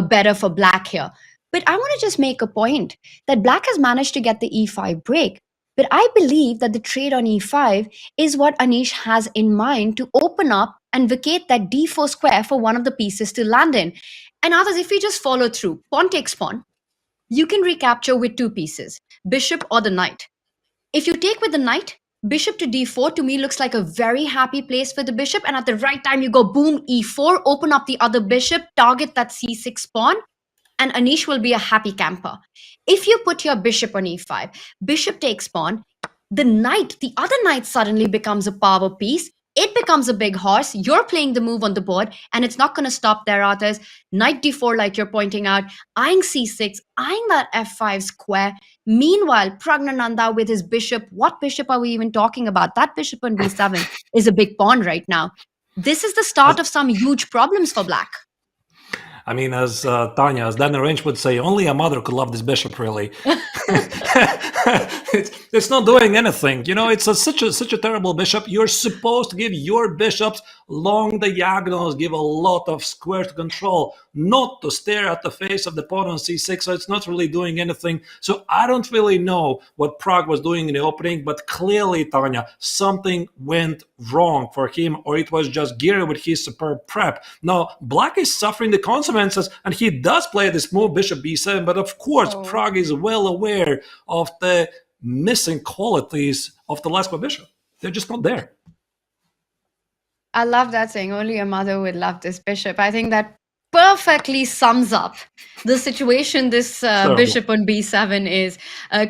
better for black here. But I want to just make a point that black has managed to get the e5 break. But I believe that the trade on e5 is what Anish has in mind to open up and vacate that d4 square for one of the pieces to land in. And others, if we just follow through, pawn takes pawn, you can recapture with two pieces, bishop or the knight. If you take with the knight, bishop to d4 to me looks like a very happy place for the bishop. And at the right time, you go boom, e4, open up the other bishop, target that c6 pawn, and Anish will be a happy camper. If you put your bishop on e5, bishop takes pawn, the knight, the other knight suddenly becomes a power piece. It becomes a big horse. You're playing the move on the board, and it's not going to stop there, others. Knight d4, like you're pointing out, eyeing c6, eyeing that f5 square. Meanwhile, Praggnanandhaa with his bishop, what bishop are we even talking about? That bishop on b7 is a big pawn right now. This is the start of some huge problems for black. I mean, as Tanya, as Daniel Range would say, only a mother could love this bishop, really. It's not doing anything. You know, it's such a terrible bishop. You're supposed to give your bishops long diagonals, give a lot of square to control, not to stare at the face of the pawn on c6, so it's not really doing anything. So I don't really know what Pragg was doing in the opening, but clearly, Tanya, something went wrong for him, or it was just Giri with his superb prep. Now, black is suffering the consequences, and he does play this move, bishop b7, but of course, Pragg is well aware of the missing qualities of the last bishop. They're just not there. I love that saying, only a mother would love this bishop. I think that perfectly sums up the situation this bishop on b7 is.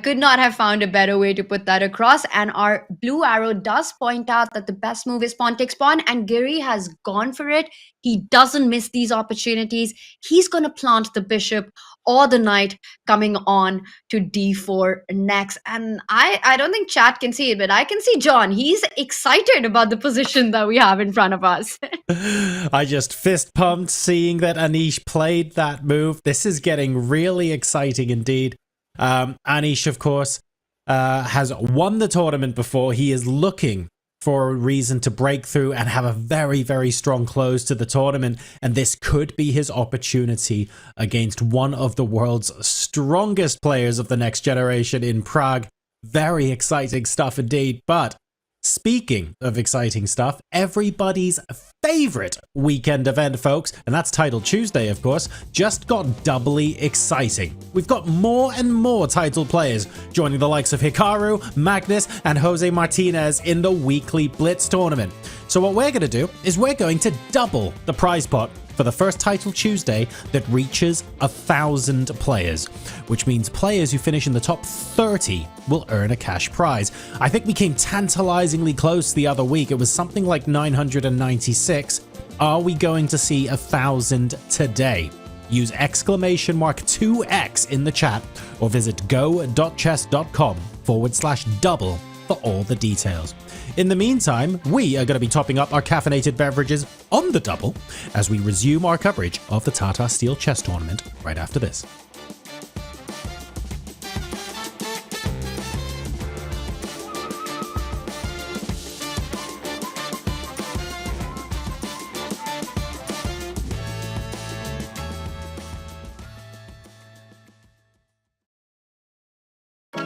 Could not have found a better way to put that across. And our blue arrow does point out that the best move is pawn takes pawn, and Giri has gone for it. He doesn't miss these opportunities. He's going to plant the bishop or the knight coming on to d4 next. And I don't think chat can see it, but I can see John. He's excited about the position that we have in front of us. I just fist pumped seeing that Anish played that move. This is getting really exciting indeed. Anish, of course, has won the tournament before. He is looking for a reason to break through and have a very, very strong close to the tournament. And this could be his opportunity against one of the world's strongest players of the next generation in Pragg. Very exciting stuff indeed. But speaking of exciting stuff, everybody's favorite weekend event, folks, and that's Title Tuesday, of course, just got doubly exciting. We've got more and more title players joining the likes of Hikaru, Magnus, and Jose Martinez in the weekly Blitz tournament. So what we're going to do is we're going to double the prize pot for the first Title Tuesday that reaches 1,000 players, which means players who finish in the top 30 will earn a cash prize. I think we came tantalizingly close the other week. It was something like 996. Are we going to see 1,000 today? Use !2x in the chat or visit go.chess.com/double for all the details. In the meantime, we are going to be topping up our caffeinated beverages on the double as we resume our coverage of the Tata Steel Chess Tournament right after this.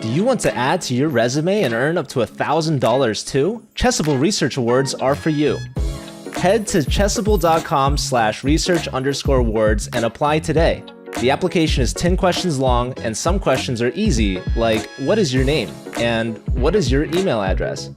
Do you want to add to your resume and earn up to $1,000 too? Chessable Research Awards are for you. Head to chessable.com/research_awards and apply today. The application is 10 questions long and some questions are easy, like what is your name and what is your email address?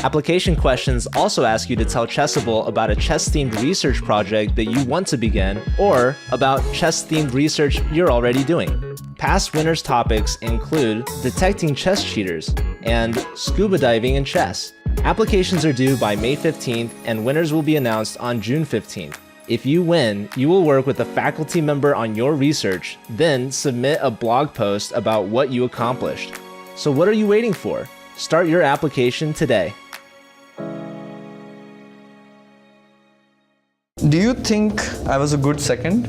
Application questions also ask you to tell Chessable about a chess-themed research project that you want to begin or about chess-themed research you're already doing. Past winners' topics include detecting chess cheaters and scuba diving in chess. Applications are due by May 15th and winners will be announced on June 15th. If you win, you will work with a faculty member on your research, then submit a blog post about what you accomplished. So what are you waiting for? Start your application today. Do you think I was a good second?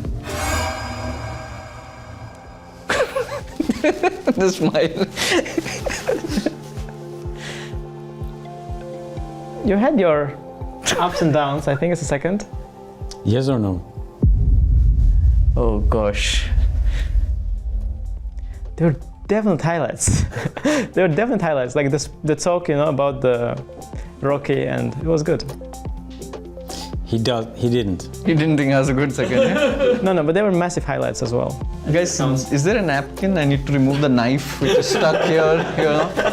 The smile. You had your ups and downs. I think it's a second. Yes or no? Oh gosh. There were definite highlights. There were definite highlights, like the talk, about the Rocky, and it was good. He didn't. He didn't think I was a good second. Eh? No, but there were massive highlights as well. Guys, is there a napkin? I need to remove the knife which is stuck here.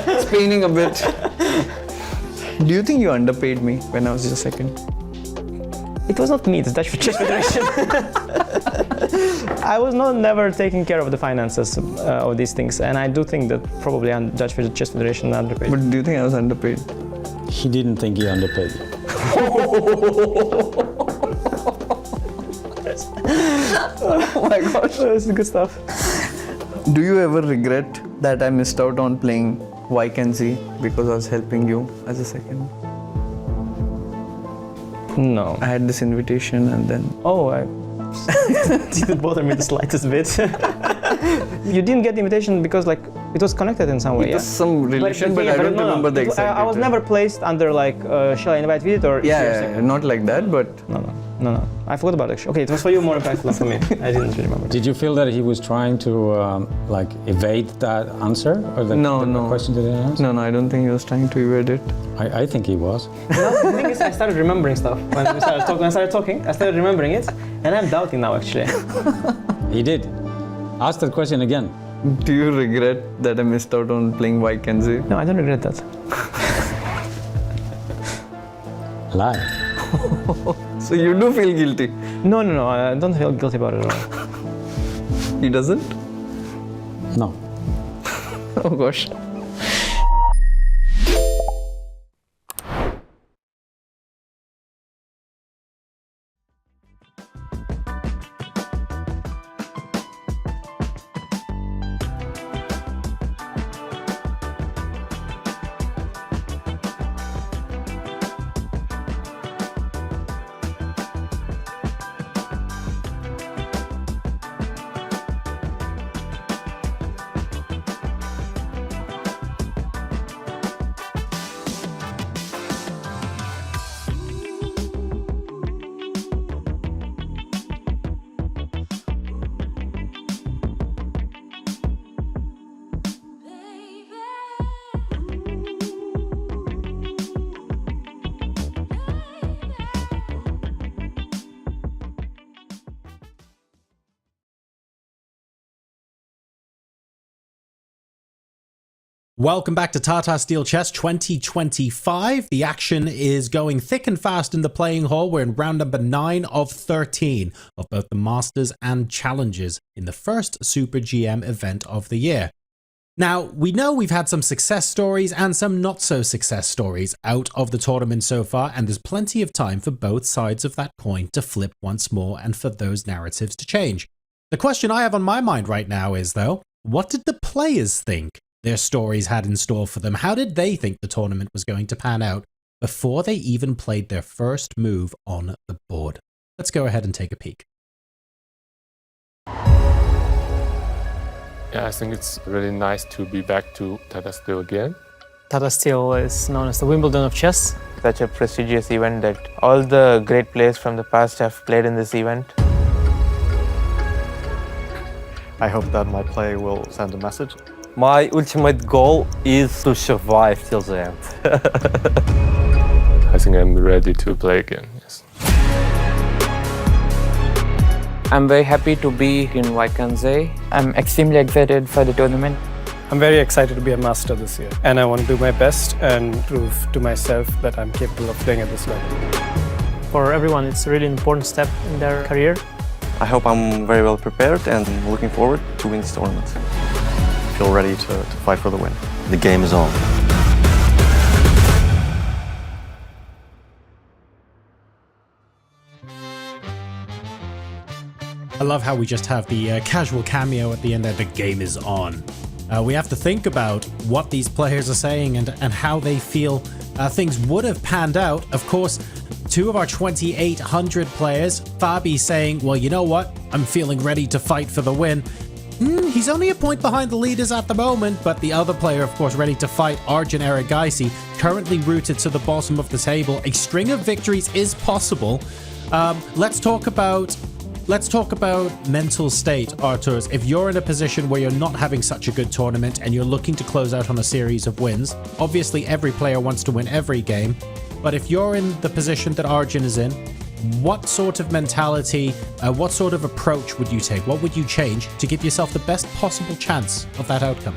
It's paining a bit. Do you think you underpaid me when I was your second? It was not me, it's Dutch Chess Federation. I was never taking care of the finances of these things, and I do think that probably Dutch Chess Federation underpaid. But do you think I was underpaid? He didn't think he underpaid you. Oh my gosh. This is good stuff. Do you ever regret that I missed out on playing Wijk Aan Zee because I was helping you as a second? No. I had this invitation and then... Oh, it didn't bother me the slightest bit. You didn't get the invitation because it was connected in some way, It was some relation, but I don't remember the exact I was never placed under shall I invite visitor? Yeah, not like that, but... No. I forgot about it. Okay, it was for you more impactful than for me. I didn't really remember. Did you feel that he was trying to evade that answer? Or the question to the answer? No, I don't think he was trying to evade it. I think he was. The thing is, I started remembering stuff. When I started talking, I started remembering it, and I'm doubting now, actually. He did. Ask that question again. Do you regret that I missed out on playing Wijk Aan Zee? No, I don't regret that. Lie. So you do feel guilty? No, I don't feel guilty about it at all. He doesn't? No. Oh gosh. Welcome back to Tata Steel Chess 2025. The action is going thick and fast in the playing hall. We're in round number 9 of 13 of both the Masters and Challenges in the first Super GM event of the year. Now, we know we've had some success stories and some not so success stories out of the tournament so far, and there's plenty of time for both sides of that coin to flip once more and for those narratives to change. The question I have on my mind right now is, though, what did the players think their stories had in store for them? How did they think the tournament was going to pan out before they even played their first move on the board? Let's go ahead and take a peek. Yeah, I think it's really nice to be back to Tata Steel again. Tata Steel is known as the Wimbledon of chess. Such a prestigious event that all the great players from the past have played in this event. I hope that my play will send a message. My ultimate goal is to survive till the end. I think I'm ready to play again, yes. I'm very happy to be in Wijk Aan Zee. I'm extremely excited for the tournament. I'm very excited to be a master this year, and I want to do my best and prove to myself that I'm capable of playing at this level. For everyone, it's a really important step in their career. I hope I'm very well prepared and looking forward to win this tournament. Feel ready to fight for the win. The game is on. I love how we just have the casual cameo at the end there. The game is on. We have to think about what these players are saying and how they feel things would have panned out. Of course, 2 of our 2,800 players, Fabi saying, well, you know what? I'm feeling ready to fight for the win. He's only a point behind the leaders at the moment, but the other player, of course, ready to fight, Arjun Erigaisi, currently rooted to the bottom of the table. A string of victories is possible. Let's talk about let's talk about mental state, Arturs. If you're in a position where you're not having such a good tournament and you're looking to close out on a series of wins, obviously every player wants to win every game, but if you're in the position that Arjun is in, what sort of mentality, what sort of approach would you take? What would you change to give yourself the best possible chance of that outcome?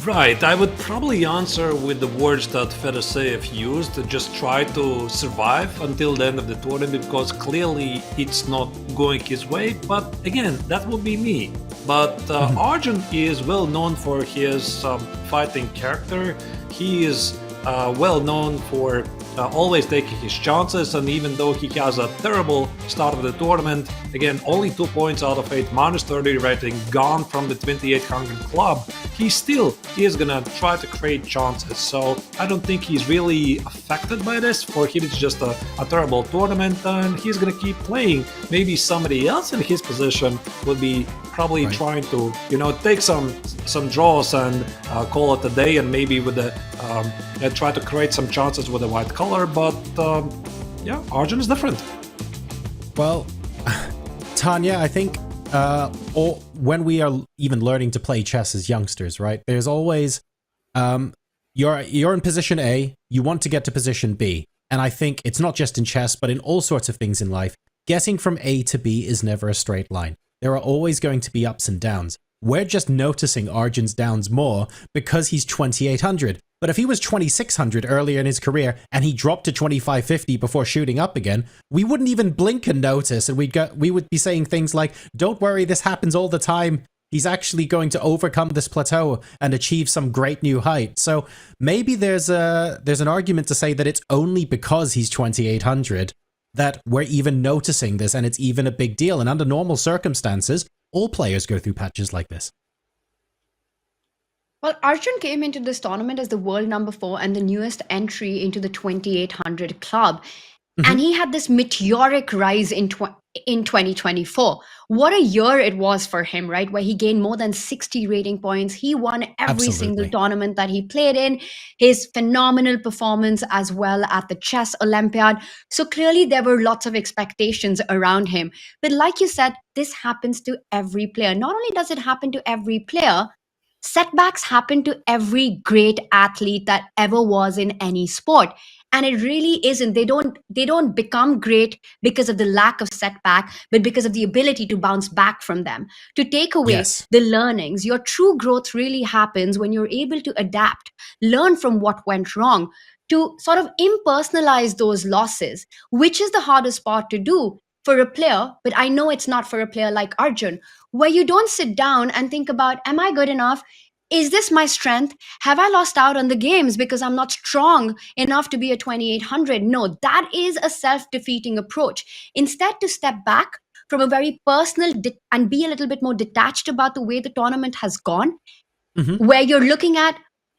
Right, I would probably answer with the words that Fedoseev used, to just try to survive until the end of the tournament, because clearly it's not going his way, but again, that would be me. But Arjun is well known for his fighting character. He is well known for always taking his chances, and even though he has a terrible start of the tournament, again, only 2 points out of 8, minus 30 rating, gone from the 2800 club, he still is gonna try to create chances. So I don't think he's really affected by this. For him, it's just a terrible tournament, and he's gonna keep playing. Maybe somebody else in his position will be probably trying to, take some draws and call it a day, and maybe with the try to create some chances with the white color. But yeah, Arjun is different. Well, Tanya, I think or when we are even learning to play chess as youngsters, right? There's always you're in position A, you want to get to position B. And I think it's not just in chess, but in all sorts of things in life, getting from A to B is never a straight line. There are always going to be ups and downs. We're just noticing Arjun's downs more because he's 2800. But if he was 2600 earlier in his career and he dropped to 2550 before shooting up again, we wouldn't even blink and notice, and we would be saying things like, "Don't worry, this happens all the time. He's actually going to overcome this plateau and achieve some great new height." So maybe there's an argument to say that it's only because he's 2800 that we're even noticing this, and it's even a big deal. And under normal circumstances, all players go through patches like this. Well, Arjun came into this tournament as the world number 4 and the newest entry into the 2800 club. And he had this meteoric rise in 2024. What a year it was for him, right? Where he gained more than 60 rating points. He won every single tournament that he played in. His phenomenal performance as well at the Chess Olympiad. So clearly there were lots of expectations around him. But like you said, this happens to every player. Not only does it happen to every player, setbacks happen to every great athlete that ever was in any sport. And it really isn't. They don't become great because of the lack of setback, but because of the ability to bounce back from them, to take away the learnings. Your true growth really happens when you're able to adapt, learn from what went wrong, to sort of impersonalize those losses, which is the hardest part to do for a player. But I know it's not for a player like Arjun, where you don't sit down and think about, am I good enough? Is this my strength? Have I lost out on the games because I'm not strong enough to be a 2800? No, that is a self-defeating approach. Instead, to step back from a very personal and be a little bit more detached about the way the tournament has gone, where you're looking at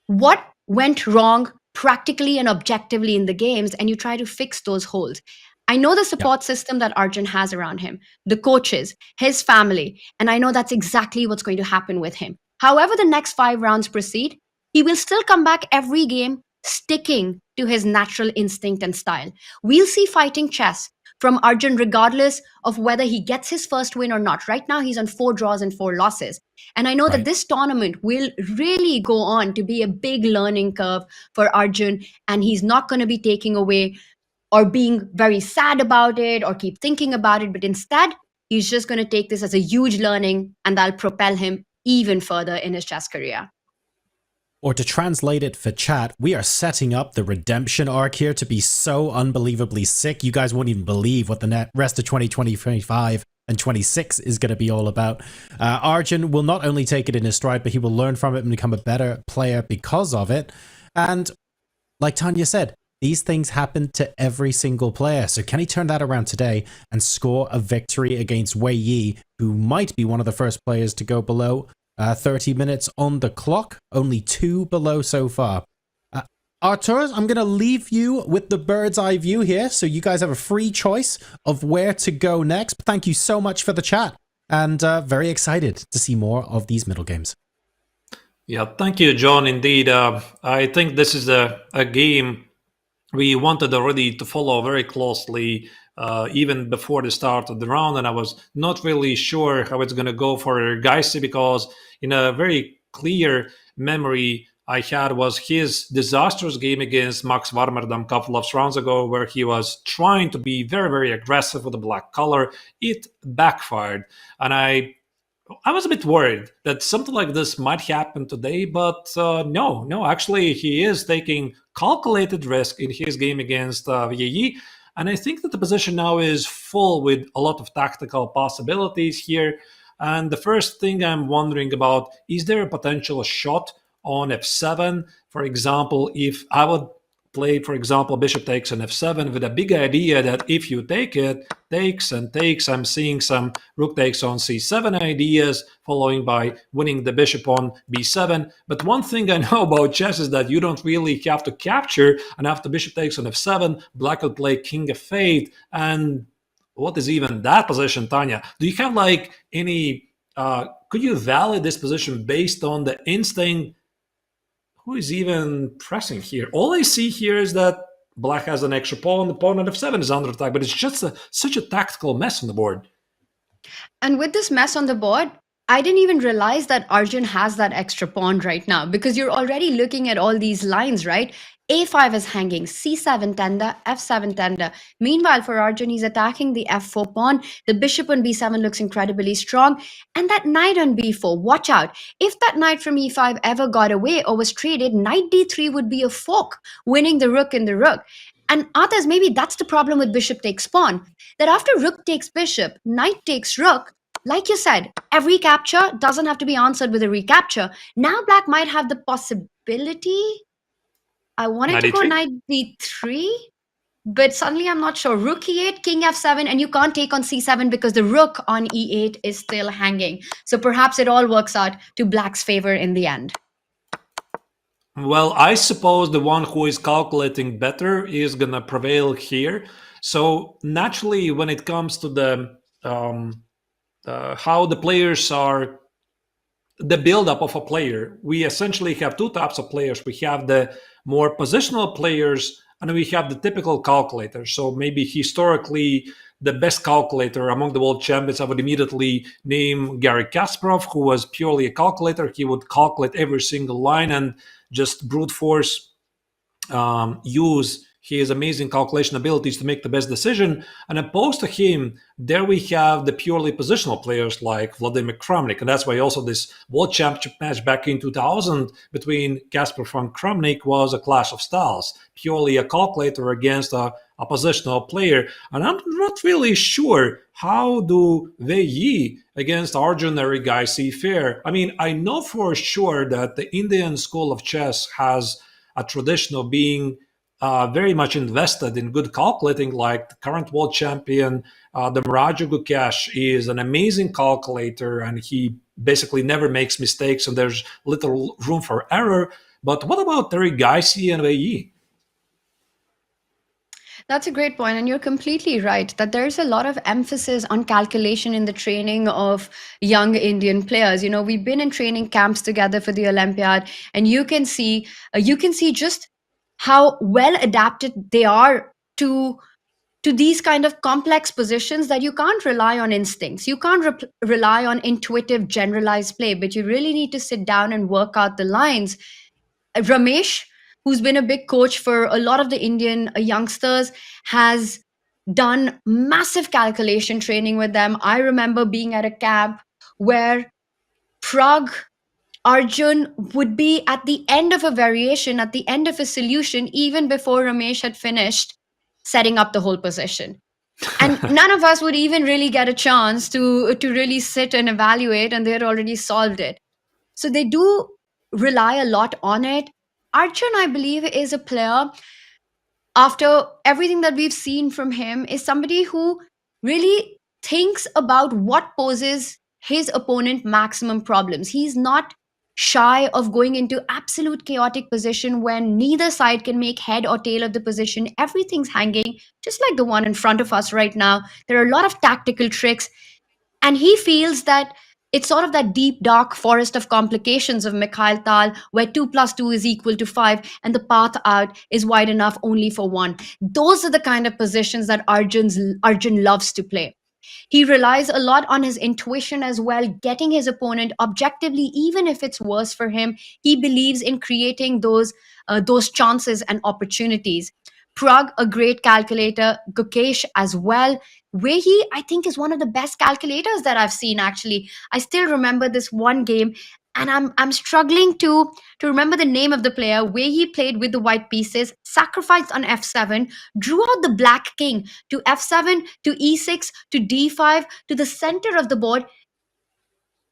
what went wrong practically and objectively in the games, and you try to fix those holes. I know the support system that Arjun has around him, the coaches, his family, and I know that's exactly what's going to happen with him. However the next 5 rounds proceed, he will still come back every game sticking to his natural instinct and style. We'll see fighting chess from Arjun regardless of whether he gets his first win or not. Right now, he's on 4 draws and 4 losses. And I know that this tournament will really go on to be a big learning curve for Arjun, and he's not going to be taking away or being very sad about it or keep thinking about it, but instead, he's just going to take this as a huge learning, and that'll propel him even further in his chess career. Or to translate it for chat, we are setting up the redemption arc here to be so unbelievably sick. You guys won't even believe what the rest of 2020, 25, and 26 is going to be all about. Arjun will not only take it in his stride, but he will learn from it and become a better player because of it. And like Tanya said, these things happen to every single player. So can he turn that around today and score a victory against Wei Yi, who might be one of the first players to go below 30 minutes on the clock? Only 2 below so far. Arturs, I'm going to leave you with the bird's eye view here, so you guys have a free choice of where to go next. Thank you so much for the chat, and very excited to see more of these middle games. Yeah, thank you, John. Indeed, I think this is a game we wanted already to follow very closely even before the start of the round, and I was not really sure how it's going to go for Erigaisi, because in a very clear memory I had was his disastrous game against Max Warmerdam a couple of rounds ago, where he was trying to be very, very aggressive with the black color. It backfired, and I was a bit worried that something like this might happen today, but no, actually he is taking calculated risk in his game against Yi. And I think that the position now is full with a lot of tactical possibilities here. And the first thing I'm wondering about, is there a potential shot on f7? For example, if I would play, for example, bishop takes on f7 with a big idea that if you take it, takes and takes, I'm seeing some rook takes on c7 ideas, following by winning the bishop on b7. But one thing I know about chess is that you don't really have to capture, and after bishop takes on f7, black will play king f8. And what is even that position, Tanya? Do you have like any, could you validate this position based on the instinct? Who is even pressing here? All I see here is that black has an extra pawn, the pawn at f7 is under attack, but it's just such a tactical mess on the board. And with this mess on the board, I didn't even realize that Arjun has that extra pawn right now, because you're already looking at all these lines, right? A5 is hanging, C7 tender, F7 tender. Meanwhile, for Arjun, he's attacking the F4 pawn. The bishop on B7 looks incredibly strong. And that knight on B4, watch out. If that knight from E5 ever got away or was traded, knight D3 would be a fork, winning the rook and the rook. And others, maybe that's the problem with bishop takes pawn, that after rook takes bishop, knight takes rook, like you said, every capture doesn't have to be answered with a recapture. Now black might have the possibility. I wanted to go knight d3, but suddenly I'm not sure. Rook e8, king f7, and you can't take on c7 because the rook on e8 is still hanging. So perhaps it all works out to black's favor in the end. Well, I suppose the one who is calculating better is going to prevail here. So naturally, when it comes to the how the players are, the build-up of a player, we essentially have two types of players. We have the more positional players, and we have the typical calculator. So maybe historically, the best calculator among the world champions, I would immediately name Garry Kasparov, who was purely a calculator. He would calculate every single line and just brute force use his amazing calculation abilities to make the best decision. And opposed to him, there we have the purely positional players like Vladimir Kramnik. And that's why also this world championship match back in 2000 between Kasparov and Kramnik was a clash of styles, purely a calculator against a positional player. And I'm not really sure how do Wei Yi against Arjun Erigaisi fare. I mean, I know for sure that the Indian school of chess has a tradition of being very much invested in good calculating, like the current world champion, the Maraju Gukesh, is an amazing calculator, and he basically never makes mistakes, and there's little room for error. But what about Erigaisi and Wei Yi? That's a great point, and you're completely right that there's a lot of emphasis on calculation in the training of young Indian players. You know, we've been in training camps together for the Olympiad, and you can see just how well adapted they are to these kind of complex positions, that you can't rely on instincts. You can't rely on intuitive generalized play, but you really need to sit down and work out the lines. Ramesh, who's been a big coach for a lot of the Indian youngsters, has done massive calculation training with them. I remember being at a camp where Pragg, Arjun would be at the end of a variation, at the end of a solution, even before Ramesh had finished setting up the whole position. And none of us would even really get a chance to really sit and evaluate, and they had already solved it. So they do rely a lot on it. Arjun, I believe, is a player, after everything that we've seen from him, is somebody who really thinks about what poses his opponent maximum problems. He's not shy of going into absolute chaotic position when neither side can make head or tail of the position. Everything's hanging, just like the one in front of us right now. There are a lot of tactical tricks, and he feels that It's sort of that deep, dark forest of complications of Mikhail Tal, where 2 plus 2 is equal to 5, and the path out is wide enough only for 1. Those are the kind of positions that Arjun loves to play. He relies a lot on his intuition as well, getting his opponent objectively, even if it's worse for him. He believes in creating those chances and opportunities. Pragg, a great calculator. Gukesh as well. Wei, I think, is one of the best calculators that I've seen, actually. I still remember this one game, and I'm struggling to remember the name of the player. Wei played with the white pieces, sacrificed on f7, drew out the black king to f7, to e6, to d5, to the center of the board.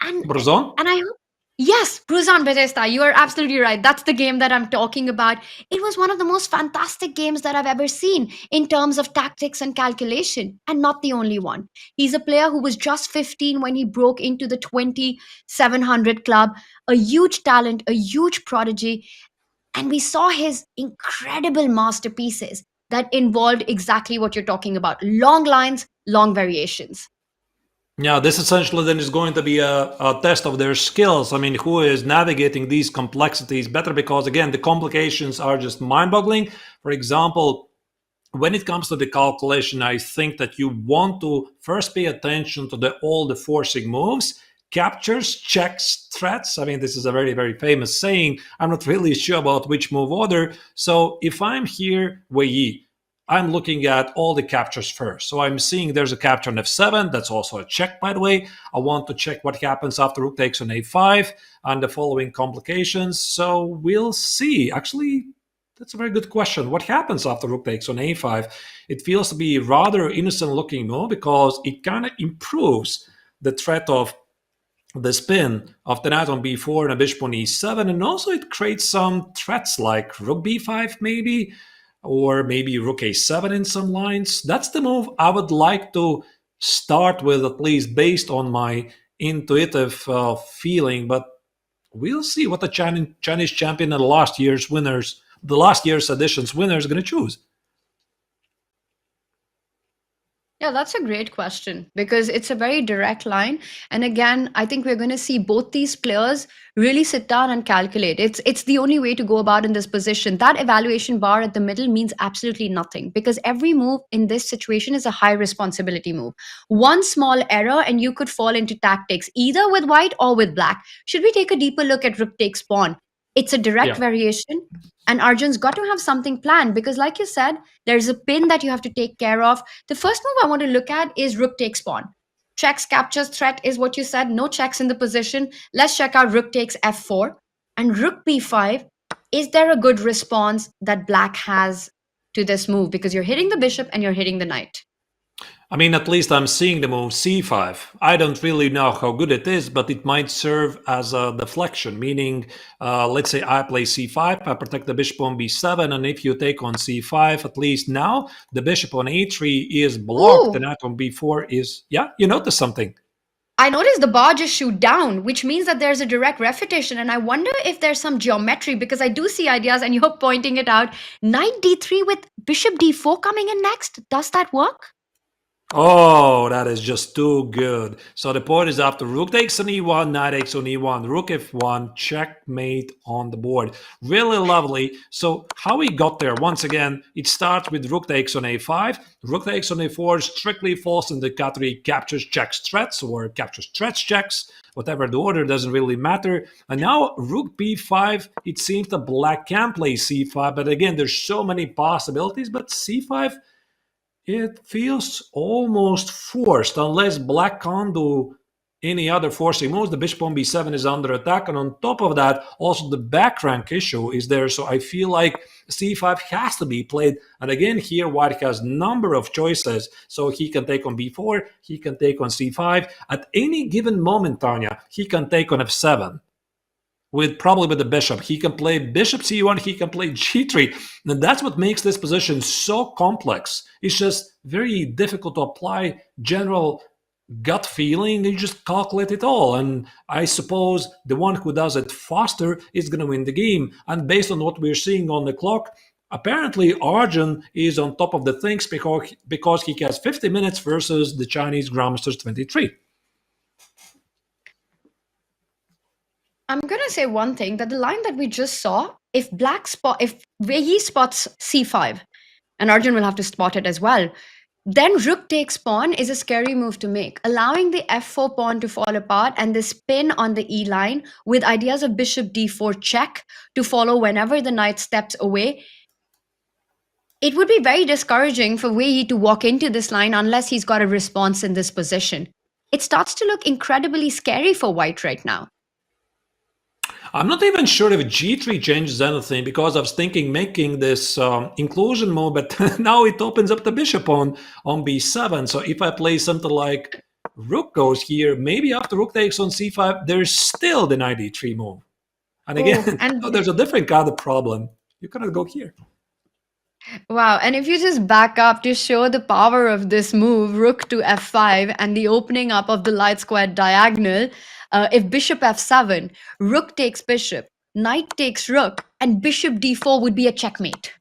And Bruzon? I hope. Yes, Bruzon Bethesda, you are absolutely right. That's the game that I'm talking about. It was one of the most fantastic games that I've ever seen in terms of tactics and calculation, and not the only one. He's a player who was just 15 when he broke into the 2700 club, a huge talent, a huge prodigy, and we saw his incredible masterpieces that involved exactly what you're talking about: long lines, long variations. Yeah, this essentially then is going to be a test of their skills. I mean, who is navigating these complexities better? Because again, the complications are just mind-boggling. For example, when it comes to the calculation, I think that you want to first pay attention to all the forcing moves, captures, checks, threats. I mean, this is a very, very famous saying. I'm not really sure about which move order. So if I'm here, Wei, I'm looking at all the captures first. So I'm seeing there's a capture on f7. That's also a check, by the way. I want to check what happens after rook takes on a5 and the following complications. So we'll see. Actually, that's a very good question. What happens after rook takes on a5? It feels to be rather innocent looking move because it kind of improves the threat of the spin of the knight on b4 and a bishop on e7. And also it creates some threats like rook b5 maybe, or maybe rook a7 in some lines. That's the move I would like to start with, at least based on my intuitive feeling. But we'll see what the Chinese champion and the last year's edition's winner is going to choose. Yeah, that's a great question because it's a very direct line. And again, I think we're going to see both these players really sit down and calculate. It's the only way to go about in this position. That evaluation bar at the middle means absolutely nothing because every move in this situation is a high responsibility move. One small error and you could fall into tactics, either with white or with black. Should we take a deeper look at rook takes pawn? It's a direct variation. And Arjun's got to have something planned because, like you said, there's a pin that you have to take care of. The first move I want to look at is rook takes pawn. Checks, captures, threat is what you said. No checks in the position. Let's check out rook takes f4. And rook b5. Is there a good response that black has to this move? Because you're hitting the bishop and you're hitting the knight. I mean, at least I'm seeing the move c5. I don't really know how good it is, but it might serve as a deflection, meaning, let's say I play c5, I protect the bishop on b7, and if you take on c5, at least now, the bishop on a3 is blocked, Ooh. the knight on b4 is, yeah, you notice something. I noticed the bar just shoot down, which means that there's a direct refutation. And I wonder if there's some geometry because I do see ideas and you're pointing it out. Knight d3 with bishop d4 coming in next. Does that work? Oh, that is just too good. So the point is after rook takes on e1, knight takes on e1, rook f1, checkmate on the board. Really lovely. So how we got there, once again, it starts with rook takes on a5, rook takes on a4, strictly falls in the category captures, checks, threats, or captures, threats, checks. Whatever the order, doesn't really matter. And now rook b5, it seems that black can play c5, but again, there's so many possibilities, but c5, it feels almost forced unless black can't do any other forcing moves. The bishop on b7 is under attack, and on top of that, also the back rank issue is there. So I feel like c5 has to be played. And again, here white has number of choices. So he can take on b4, he can take on c5. At any given moment, Tanya, he can take on f7. Probably with the bishop. He can play bishop c1, he can play g3. And that's what makes this position so complex. It's just very difficult to apply general gut feeling. You just calculate it all. And I suppose the one who does it faster is going to win the game. And based on what we're seeing on the clock, apparently Arjun is on top of the things because he has 50 minutes versus the Chinese Grandmaster's 23. I'm gonna say one thing, that the line that we just saw, if where he spots c5, and Arjun will have to spot it as well, then rook takes pawn is a scary move to make, allowing the f4 pawn to fall apart and the spin on the e line with ideas of bishop d4 check to follow whenever the knight steps away. It would be very discouraging for Wei Yi to walk into this line unless he's got a response in this position. It starts to look incredibly scary for white right now. I'm not even sure if g3 changes anything, because I was thinking making this inclusion move, but now it opens up the bishop on b7. So if I play something like rook goes here, maybe after rook takes on c5, there's still the knight e3 move. And again, there's a different kind of problem. You cannot go here. Wow, and if you just back up to show the power of this move, rook to f5 and the opening up of the light squared diagonal, if bishop f7, rook takes bishop, knight takes rook, and bishop d4 would be a checkmate.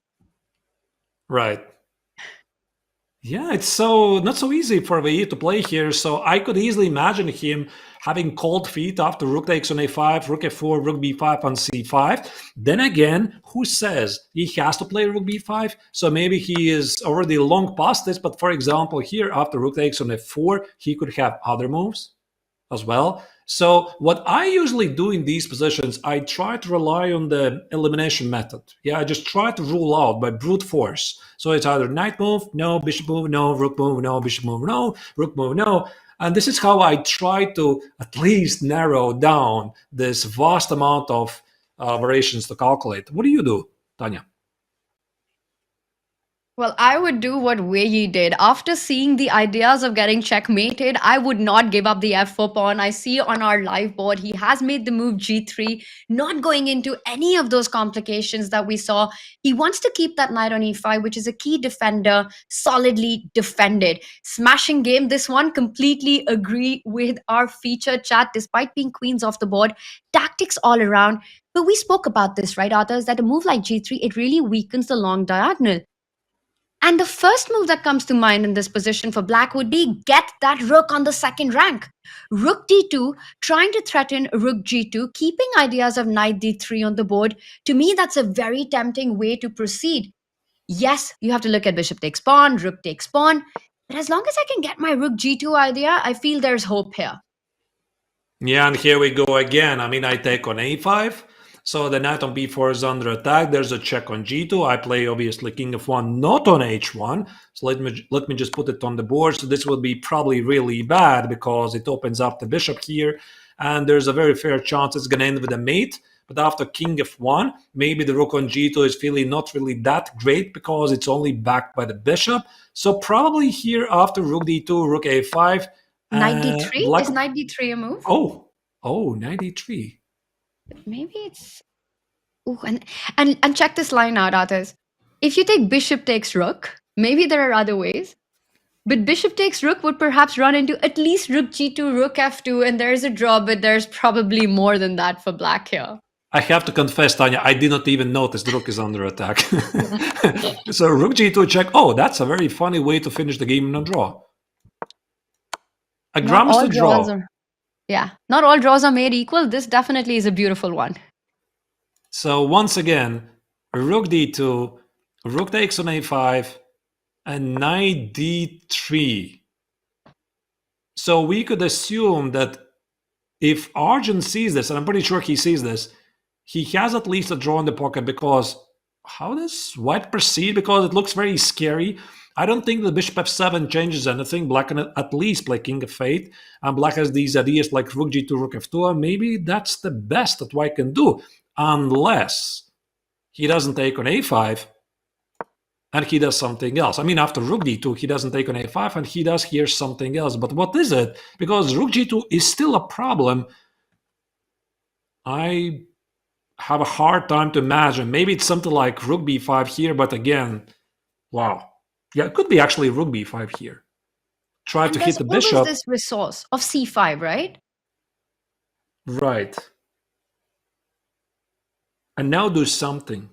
Right. Yeah, it's not so easy for Wei Yi to play here. So I could easily imagine him having cold feet after rook takes on a5, rook f4, rook b5 on c5. Then again, who says he has to play rook b5? So maybe he is already long past this. But for example, here after rook takes on f4, he could have other moves as well. So what I usually do in these positions, I try to rely on the elimination method. Yeah, I just try to rule out by brute force. So it's either knight move, no, bishop move, no, rook move, no, bishop move, no, rook move, no. And this is how I try to at least narrow down this vast amount of variations to calculate. What do you do, Tanya? Well, I would do what Wei Yi did. After seeing the ideas of getting checkmated, I would not give up the f4 pawn. I see on our live board, he has made the move g3, not going into any of those complications that we saw. He wants to keep that knight on e5, which is a key defender, solidly defended. Smashing game, this one. Completely agree with our featured chat, despite being queens off the board. Tactics all around. But we spoke about this, right, Arthur, that a move like g3, it really weakens the long diagonal. And the first move that comes to mind in this position for black would be get that rook on the second rank. Rook d2, trying to threaten rook g2, keeping ideas of knight d3 on the board. To me, that's a very tempting way to proceed. Yes, you have to look at bishop takes pawn, rook takes pawn. But as long as I can get my rook g2 idea, I feel there's hope here. Yeah, and here we go again. I mean, I take on a5. So the knight on b4 is under attack. There's a check on g2. I play obviously king of 1, not on h1. So let me just put it on the board. So this will be probably really bad because it opens up the bishop here, and there's a very fair chance it's going to end with a mate. But after king of 1, maybe the rook on g2 is feeling not really that great because it's only backed by the bishop. So probably here after rook d2, rook a5. Knight d3? Is knight d3 a move? Oh, knight d3. Maybe it's... Ooh, and check this line out, others. If you take bishop takes rook, maybe there are other ways. But bishop takes rook would perhaps run into at least rook g2, rook f2, and there's a draw, but there's probably more than that for black here. I have to confess, Tanya, I did not even notice the rook is under attack. So rook g2 check. Oh, that's a very funny way to finish the game in a draw. A grandmaster draw. Yeah, not all draws are made equal. This definitely is a beautiful one. So once again, rook d2, rook takes on a5, and knight d3. So we could assume that if Arjun sees this, and I'm pretty sure he sees this, he has at least a draw in the pocket, because how does white proceed? Because it looks very scary. I don't think the bishop f7 changes anything. Black can at least play king of 8, and black has these ideas like rook g2, rook f2, and maybe that's the best that white can do, unless he doesn't take on a5 and he does something else. I mean, after rook d2, he doesn't take on a5 and he does here something else. But what is it? Because rook g2 is still a problem. I have a hard time to imagine. Maybe it's something like rook b5 here, but again, wow. Yeah, it could be actually rook b5 here. Try to hit the bishop. There's this resource of c5, right? Right. And now do something.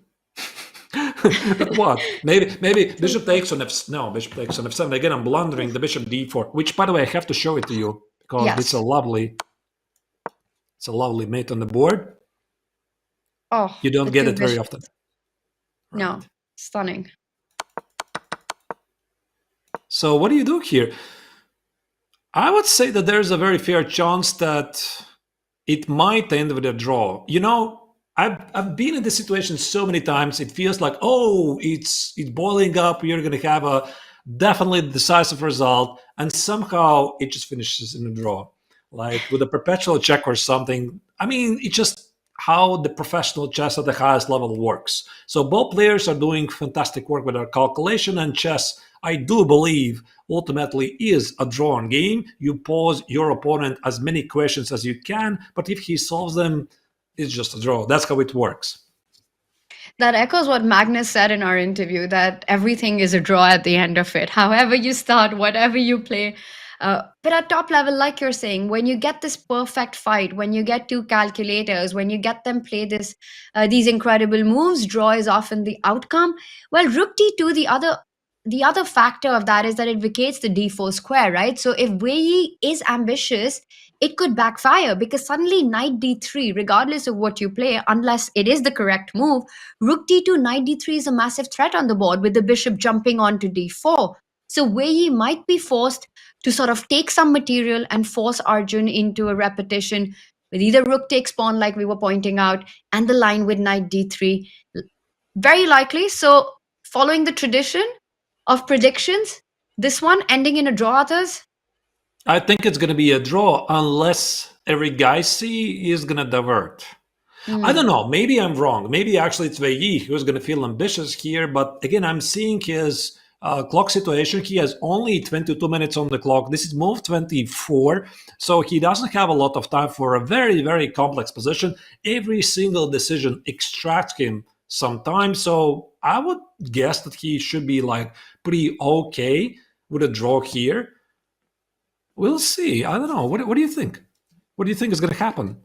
What? Maybe bishop takes on f. No, bishop takes on f7. Again, I'm blundering the bishop d4, which, by the way, I have to show it to you because it's a lovely. It's a lovely mate on the board. Oh, You don't the get two it very bishops. often. No, stunning. So what do you do here? I would say that there's a very fair chance that it might end with a draw. You know, I've been in this situation so many times. It feels like, oh, it's boiling up. You're going to have a definitely decisive result, and somehow it just finishes in a draw, like with a perpetual check or something. I mean, it's just how the professional chess at the highest level works. So both players are doing fantastic work with their calculation, and chess, I do believe, ultimately is a drawn game. You pose your opponent as many questions as you can, but if he solves them, it's just a draw. That's how it works. That echoes what Magnus said in our interview, that everything is a draw at the end of it. However you start, whatever you play. But at top level, like you're saying, when you get this perfect fight, when you get two calculators, when you get them play these incredible moves, draw is often the outcome. Well, Rook D2, the other factor of that is that it vacates the d4 square, right? So if Wei is ambitious, it could backfire, because suddenly knight d3, regardless of what you play, unless it is the correct move, rook d2, knight d3 is a massive threat on the board with the bishop jumping onto d4. So Wei might be forced to sort of take some material and force Arjun into a repetition with either rook takes pawn, like we were pointing out, and the line with knight d3. Very likely. So following the tradition of predictions, this one ending in a draw, others? I think it's going to be a draw unless Erigaisi is going to divert. I don't know. Maybe I'm wrong. Maybe actually it's Wei who's going to feel ambitious here. But again, I'm seeing his clock situation. He has only 22 minutes on the clock. This is move 24. So he doesn't have a lot of time for a very, very complex position. Every single decision extracts him some time. So I would guess that he should be like pretty okay with a draw here. We'll see. I don't know. What do you think? What do you think is going to happen?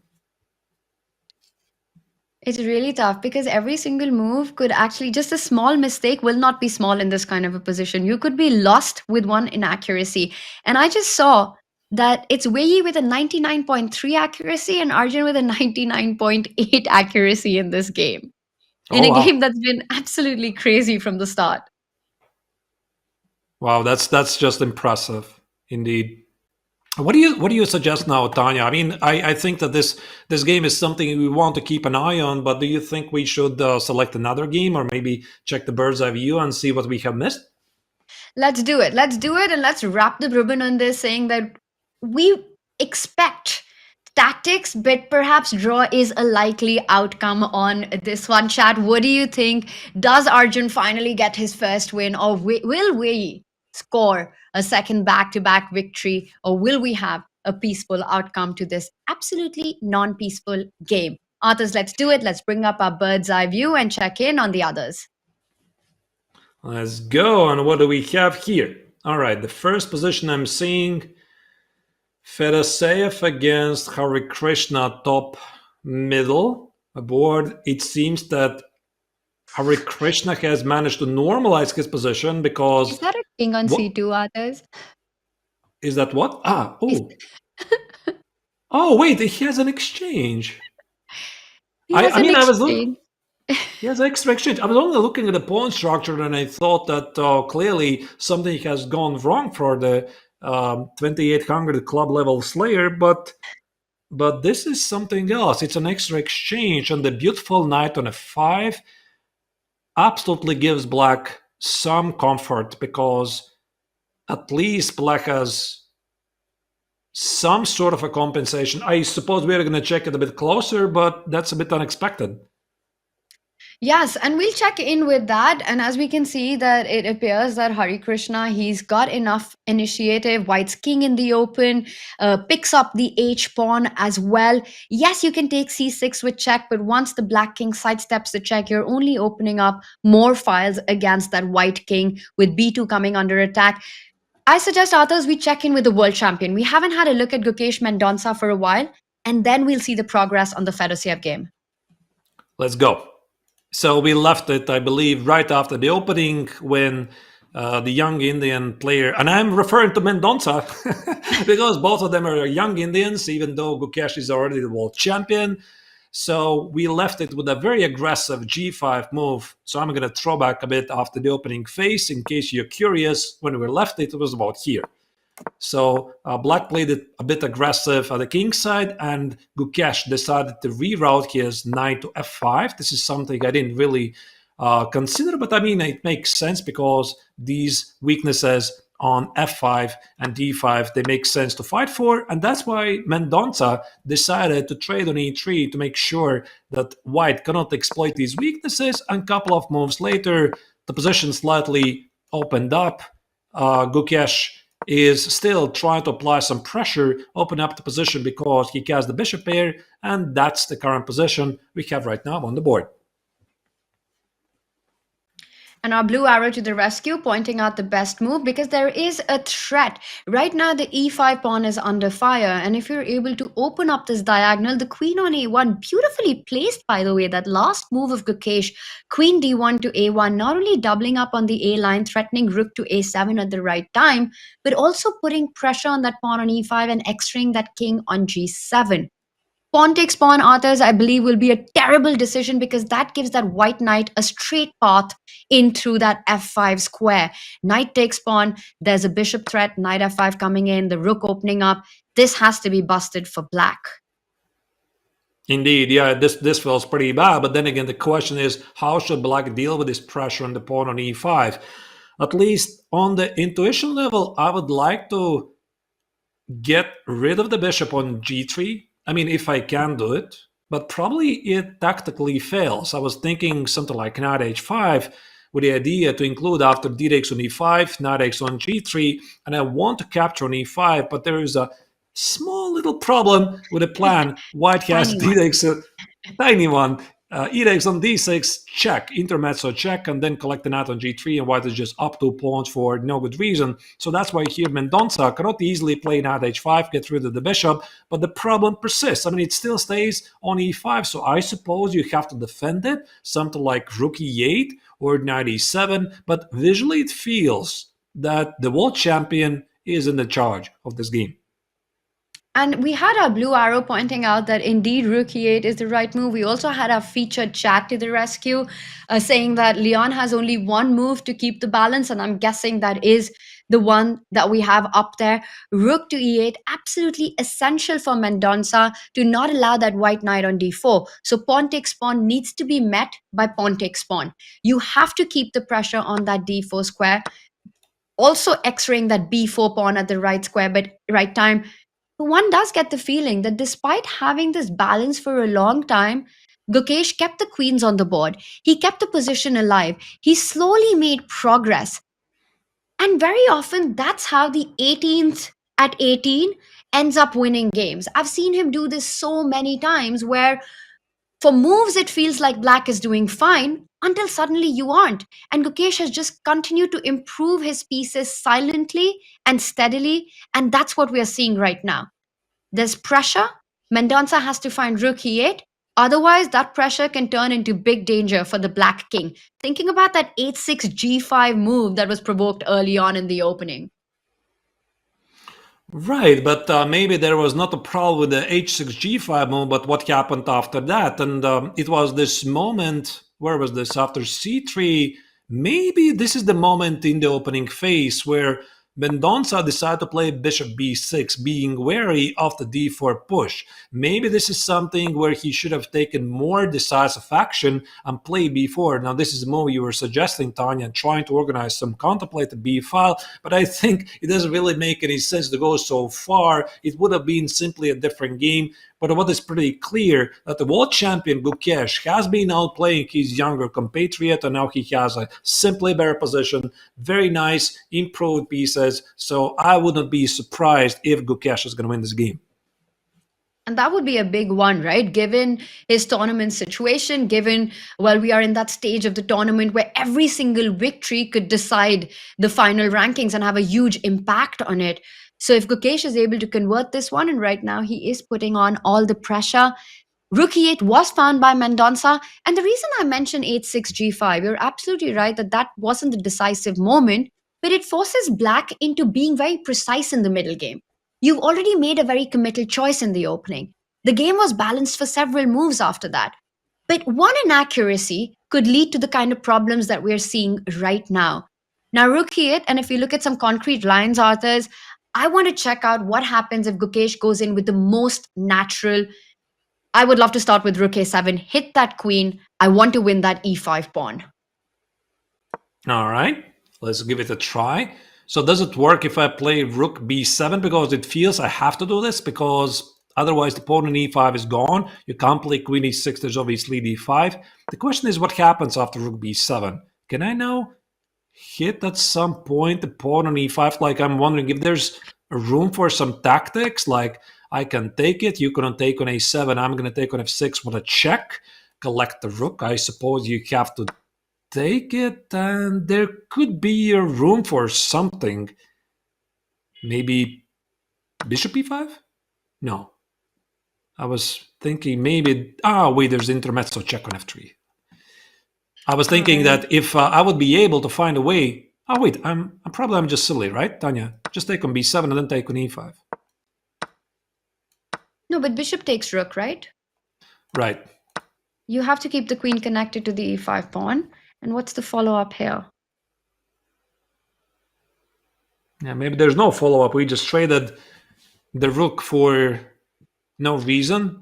It's really tough, because every single move could actually, just a small mistake will not be small in this kind of a position. You could be lost with one inaccuracy. And I just saw that it's Wei with a 99.3 accuracy and Arjun with a 99.8 accuracy in this game. In a game that's been absolutely crazy from the start. Wow, that's just impressive indeed. What do you suggest now, Tanya? I mean, I think that this game is something we want to keep an eye on, but do you think we should select another game, or maybe check the bird's eye view and see what we have missed? Let's do it. Let's do it, and let's wrap the ribbon on this, saying that we expect tactics, but perhaps draw is a likely outcome on this one. Chat, what do you think? Does Arjun finally get his first win, or will Wei score a second back-to-back victory, or will we have a peaceful outcome to this absolutely non-peaceful game? Others, let's do it. Let's bring up our bird's eye view and check in on the others. Let's go. And what do we have here? All right, the first position I'm seeing, Fedoseev against Hare Krishna top middle. Aboard, it seems that Hare Krishna has managed to normalize his position because... Is that a king on c2, others? Is that what? Oh, wait, he has an exchange. He has extra exchange. I was only looking at the pawn structure and I thought that clearly something has gone wrong for the 2800 club level Slayer, but this is something else. It's an extra exchange, and the beautiful knight on f5 absolutely gives black some comfort, because at least black has some sort of a compensation. I suppose we're going to check it a bit closer, but that's a bit unexpected. Yes, and we'll check in with that. And as we can see, that it appears that Hare Krishna, he's got enough initiative. White's king in the open, picks up the H pawn as well. Yes, you can take c6 with check, but once the black king sidesteps the check, you're only opening up more files against that white king, with b2 coming under attack. I suggest, others, we check in with the world champion. We haven't had a look at Gukesh Mendonça for a while, and then we'll see the progress on the Fedoseev game. Let's go. So we left it, I believe, right after the opening, when the young Indian player, and I'm referring to Mendonça because both of them are young Indians, even though Gukesh is already the world champion. So we left it with a very aggressive g5 move. So I'm going to throw back a bit after the opening phase. In case you're curious, when we left it, it was about here. So Black played it a bit aggressive at the king side, and Gukesh decided to reroute his knight to f5. This is something I didn't really consider, but I mean, it makes sense because these weaknesses on f5 and d5, they make sense to fight for, and that's why Mendonça decided to trade on e3 to make sure that White cannot exploit these weaknesses, and a couple of moves later, the position slightly opened up. Gukesh is still trying to apply some pressure, open up the position because he has the bishop pair, and that's the current position we have right now on the board. And our blue arrow to the rescue, pointing out the best move because there is a threat. Right now, the e5 pawn is under fire. And if you're able to open up this diagonal, the queen on a1, beautifully placed, by the way, that last move of Gukesh, queen d1 to a1, not only doubling up on the a line, threatening rook to a7 at the right time, but also putting pressure on that pawn on e5 and extracting that king on g7. Pawn takes pawn, authors, I believe, will be a terrible decision because that gives that white knight a straight path in through that f5 square. Knight takes pawn, there's a bishop threat, knight f5 coming in, the rook opening up. This has to be busted for Black. Indeed, yeah, this feels pretty bad. But then again, the question is, how should Black deal with this pressure on the pawn on e5? At least on the intuition level, I would like to get rid of the bishop on g3. I mean, if I can do it, but probably it tactically fails. I was thinking something like knight h5 with the idea to include after d takes on e5, knight takes on g3, and I want to capture on e5, but there is a small little problem with the plan. White has d takes a tiny one. E takes on d6, check, intermezzo check, and then collect the knight on g3, and White is just up 2 pawns for no good reason. So that's why here Mendonça cannot easily play knight h5, get rid of the bishop, but the problem persists. I mean, it still stays on e5, so I suppose you have to defend it, something like rook e8 or knight e7, but visually it feels that the world champion is in the charge of this game. And we had our blue arrow pointing out that indeed rook e8 is the right move. We also had our featured chat to the rescue saying that Leon has only one move to keep the balance, and I'm guessing that is the one that we have up there. Rook to e8, absolutely essential for Mendonça to not allow that white knight on d4. So pawn takes pawn needs to be met by pawn takes pawn. You have to keep the pressure on that d4 square. Also x-raying that b4 pawn at the right square, but right time. One does get the feeling that despite having this balance for a long time, Gukesh kept the queens on the board. He kept the position alive. He slowly made progress. And very often, that's how the 18th at 18 ends up winning games. I've seen him do this so many times where for moves, it feels like Black is doing fine until suddenly you aren't. And Gukesh has just continued to improve his pieces silently and steadily. And that's what we are seeing right now. There's pressure. Mendonça has to find rook e8. Otherwise, that pressure can turn into big danger for the Black king. Thinking about that 8-6 g5 move that was provoked early on in the opening. Right, but maybe there was not a problem with the h6 g5 move, but what happened after that? And it was this moment, where was this, after c3, maybe this is the moment in the opening phase where Mendonça decided to play bishop b6, being wary of the d4 push. Maybe this is something where he should have taken more decisive action and played b4. Now, this is a move you were suggesting, Tanya, trying to organize some contemplated b file, but I think it doesn't really make any sense to go so far. It would have been simply a different game. But what is pretty clear that the world champion Gukesh has been outplaying his younger compatriot, and now he has a simply better position, very nice, improved pieces. So I wouldn't be surprised if Gukesh is going to win this game. And that would be a big one, right? Given his tournament situation, given, well, we are in that stage of the tournament where every single victory could decide the final rankings and have a huge impact on it. So if Gukesh is able to convert this one, and right now he is putting on all the pressure, rook e8 was found by Mendonça. And the reason I mentioned 8-6 g5, you're absolutely right that that wasn't the decisive moment. but it forces black into being very precise in the middle game. You've already made a very committal choice in the opening. The game was balanced for several moves after that. But one inaccuracy could lead to the kind of problems that we're seeing right now. Now, rook e8, and if you look at some concrete lines, Arthurs, I want to check out what happens if Gukesh goes in with the most natural. I would love to start with rook a7, hit that queen. I want to win that e5 pawn. All right, let's give it a try. So does it work if I play rook b7? Because it feels I have to do this, because otherwise the pawn on e5 is gone. You can't play queen e6, there's obviously d5. The question is what happens after rook b7? Can I now hit at some point the pawn on e5? Like, I'm wondering if there's a room for some tactics, like I can take it, you can take on a7, I'm going to take on f6 with a check, collect the rook. I suppose you have to take it, and there could be a room for something. Maybe bishop e5? No. I was thinking maybe, wait, there's intermezzo check on f3. I was thinking that if I would be able to find a way, wait, I'm just silly, right, Tanya? Just take on b7 and then take on e5. No, but bishop takes rook, right? Right. You have to keep the queen connected to the e5 pawn. And what's the follow-up here? Yeah, maybe there's no follow-up. We just traded the rook for no reason.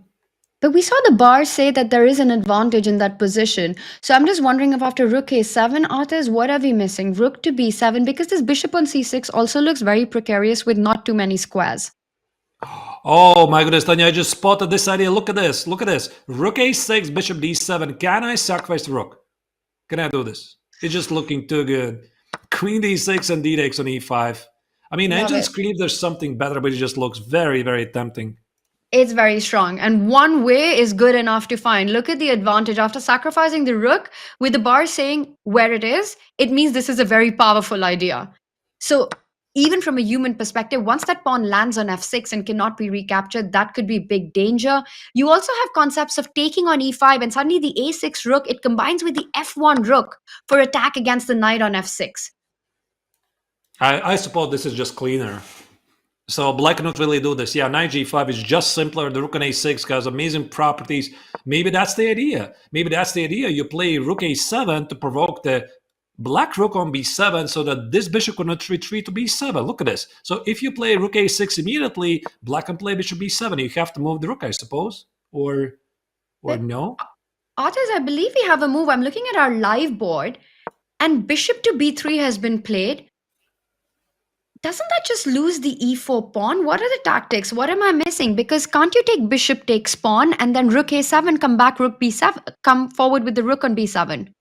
But we saw the bar say that there is an advantage in that position. So I'm just wondering if after rook a7, Arthurs, what are we missing? Rook to b7, because this bishop on c6 also looks very precarious with not too many squares. Oh my goodness, Tanya, I just spotted this idea. Look at this. Look at this. Rook a6, bishop d7. Can I sacrifice the rook? Can I do this? It's just looking too good. Queen d6 and d takes on e5. I mean, Engine screams there's something better, but it just looks very, very tempting. It's very strong. And one way is good enough to find. Look at the advantage. After sacrificing the rook, with the bar saying where it is, it means this is a very powerful idea. So even from a human perspective, once that pawn lands on f6 and cannot be recaptured, that could be big danger. You also have concepts of taking on e5, and suddenly the a6 rook, it combines with the f1 rook for attack against the knight on f6. I suppose this is just cleaner. So black cannot really do this. Yeah, knight g5 is just simpler. The rook on a6 has amazing properties. Maybe that's the idea. Maybe that's the idea. You play rook a7 to provoke the black rook on b7 so that this bishop cannot retreat to b7. Look at this. So if you play rook a6 immediately, black can play bishop b7. You have to move the rook, I suppose. Or no? Arthurs, I believe we have a move. I'm looking at our live board, and bishop to b3 has been played. Doesn't that just lose the e4 pawn? What are the tactics? What am I missing? Because can't you take bishop takes pawn and then rook a7, come back rook b7, come forward with the rook on b7?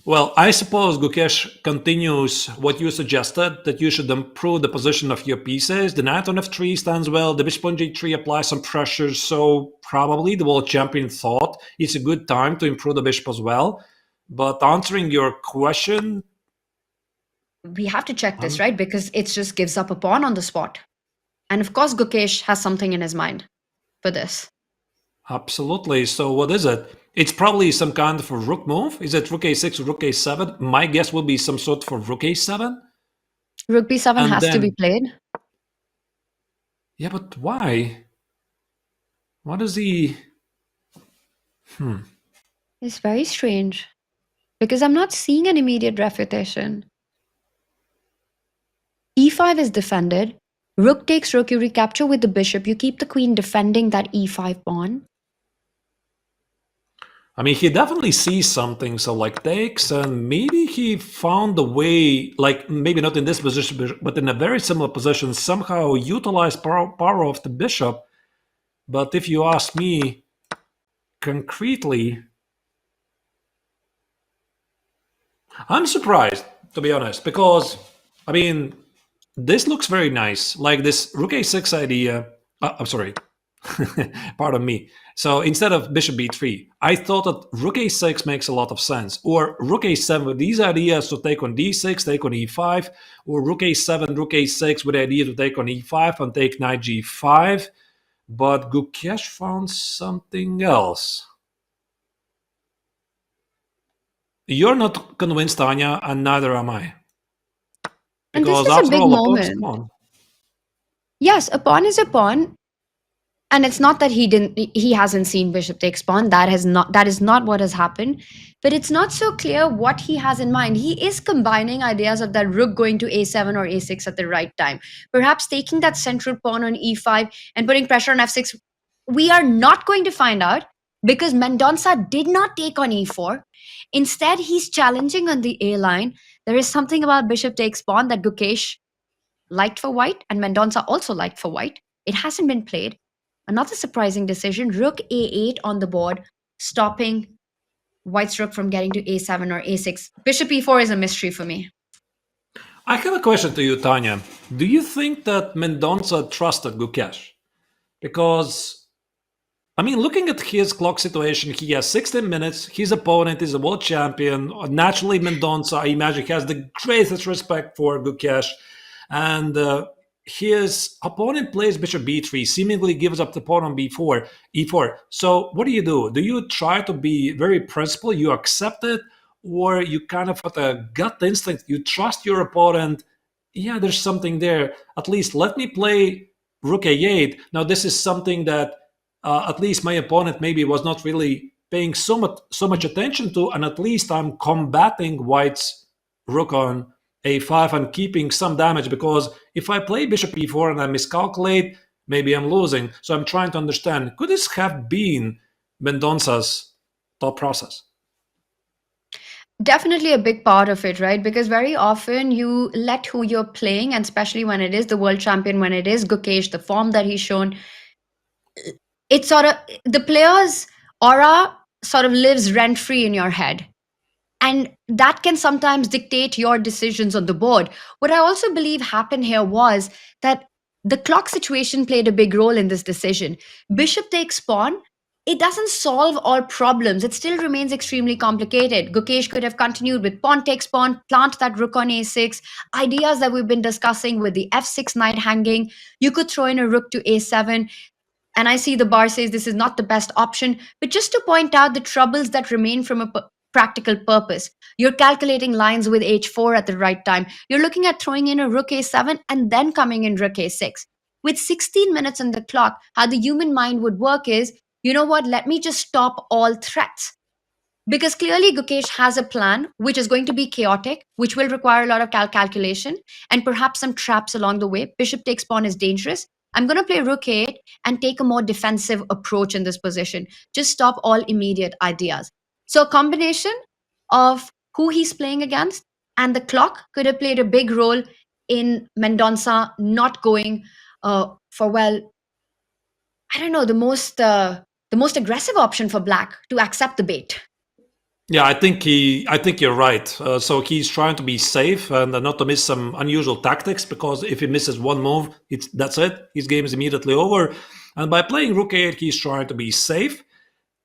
Well, I suppose Gukesh continues what you suggested, that you should improve the position of your pieces. The knight on f3 stands well. The bishop on g3 applies some pressure. So probably the world champion thought it's a good time to improve the bishop as well. But answering your question, we have to check this, right? Because it just gives up a pawn on the spot. And of course, Gukesh has something in his mind for this. Absolutely. So what is it? It's probably some kind of a rook move. Is it rook a6 or rook a7? My guess would be some sort for rook a7. Rook b7 and has to be played. Yeah, but why? What is he? It's very strange. Because I'm not seeing an immediate refutation. e5 is defended. Rook takes rook, you recapture with the bishop. You keep the queen defending that e5 pawn. I mean, he definitely sees something, so like takes, and maybe he found a way, like maybe not in this position, but in a very similar position, somehow utilize power of the bishop. But if you ask me concretely, I'm surprised, to be honest, because, I mean, this looks very nice, like this rook a6 idea. I'm sorry, pardon me. So instead of bishop b3, I thought that rook a6 makes a lot of sense. Or rook a7 with these ideas to take on d6, take on e5. Or rook a7, rook a6 with the idea to take on e5 and take knight g5. But Gukesh found something else. You're not convinced, Tanya, and neither am I. And this Because is a after big all, a pawn is a moment. pawn. Yes, a pawn is a pawn. And it's not that he hasn't seen bishop takes pawn. That is not what has happened. But it's not so clear what he has in mind. He is combining ideas of that rook going to a7 or a6 at the right time. Perhaps taking that central pawn on e5 and putting pressure on f6. We are not going to find out because Mendonça did not take on e4. Instead, he's challenging on the a line. There is something about bishop takes pawn that Gukesh liked for white and Mendonça also liked for white. It hasn't been played. Another surprising decision, rook a8 on the board, stopping white's rook from getting to a7 or a6. Bishop e4 is a mystery for me. I have a question to you, Tanya. Do you think that Mendonça trusted Gukesh? Because, I mean, looking at his clock situation, he has 16 minutes. His opponent is a world champion. Naturally, Mendonça, I imagine, has the greatest respect for Gukesh. And his opponent plays bishop b3, seemingly gives up the pawn on e4. So what do? Do you try to be very principled, you accept it, or you kind of with a gut instinct, you trust your opponent, yeah, there's something there, at least let me play rook a8. Now this is something that at least my opponent maybe was not really paying so much attention to, and at least I'm combating white's rook on a5 and keeping some damage, because if I play bishop e4 and I miscalculate, maybe I'm losing. So I'm trying to understand, could this have been Mendonça's thought process? Definitely a big part of it, right? Because very often you let who you're playing, and especially when it is the world champion, when it is Gukesh, the form that he's shown, it's sort of the player's aura sort of lives rent-free in your head. And that can sometimes dictate your decisions on the board. What I also believe happened here was that the clock situation played a big role in this decision. Bishop takes pawn. It doesn't solve all problems. It still remains extremely complicated. Gukesh could have continued with pawn takes pawn, plant that rook on a6, ideas that we've been discussing with the f6 knight hanging. You could throw in a rook to a7. And I see the bar says this is not the best option. But just to point out the troubles that remain from a practical purpose. You're calculating lines with h4 at the right time. You're looking at throwing in a rook a7 and then coming in rook a6. With 16 minutes on the clock, how the human mind would work is, you know what, let me just stop all threats. Because clearly Gukesh has a plan which is going to be chaotic, which will require a lot of calculation and perhaps some traps along the way. Bishop takes pawn is dangerous. I'm going to play rook a8 and take a more defensive approach in this position. Just stop all immediate ideas. So a combination of who he's playing against and the clock could have played a big role in Mendonça not going for, well, I don't know, the most aggressive option for Black to accept the bait. Yeah, I think you're right. So he's trying to be safe and not to miss some unusual tactics, because if he misses one move, that's it. His game is immediately over. And by playing rook a8, he's trying to be safe.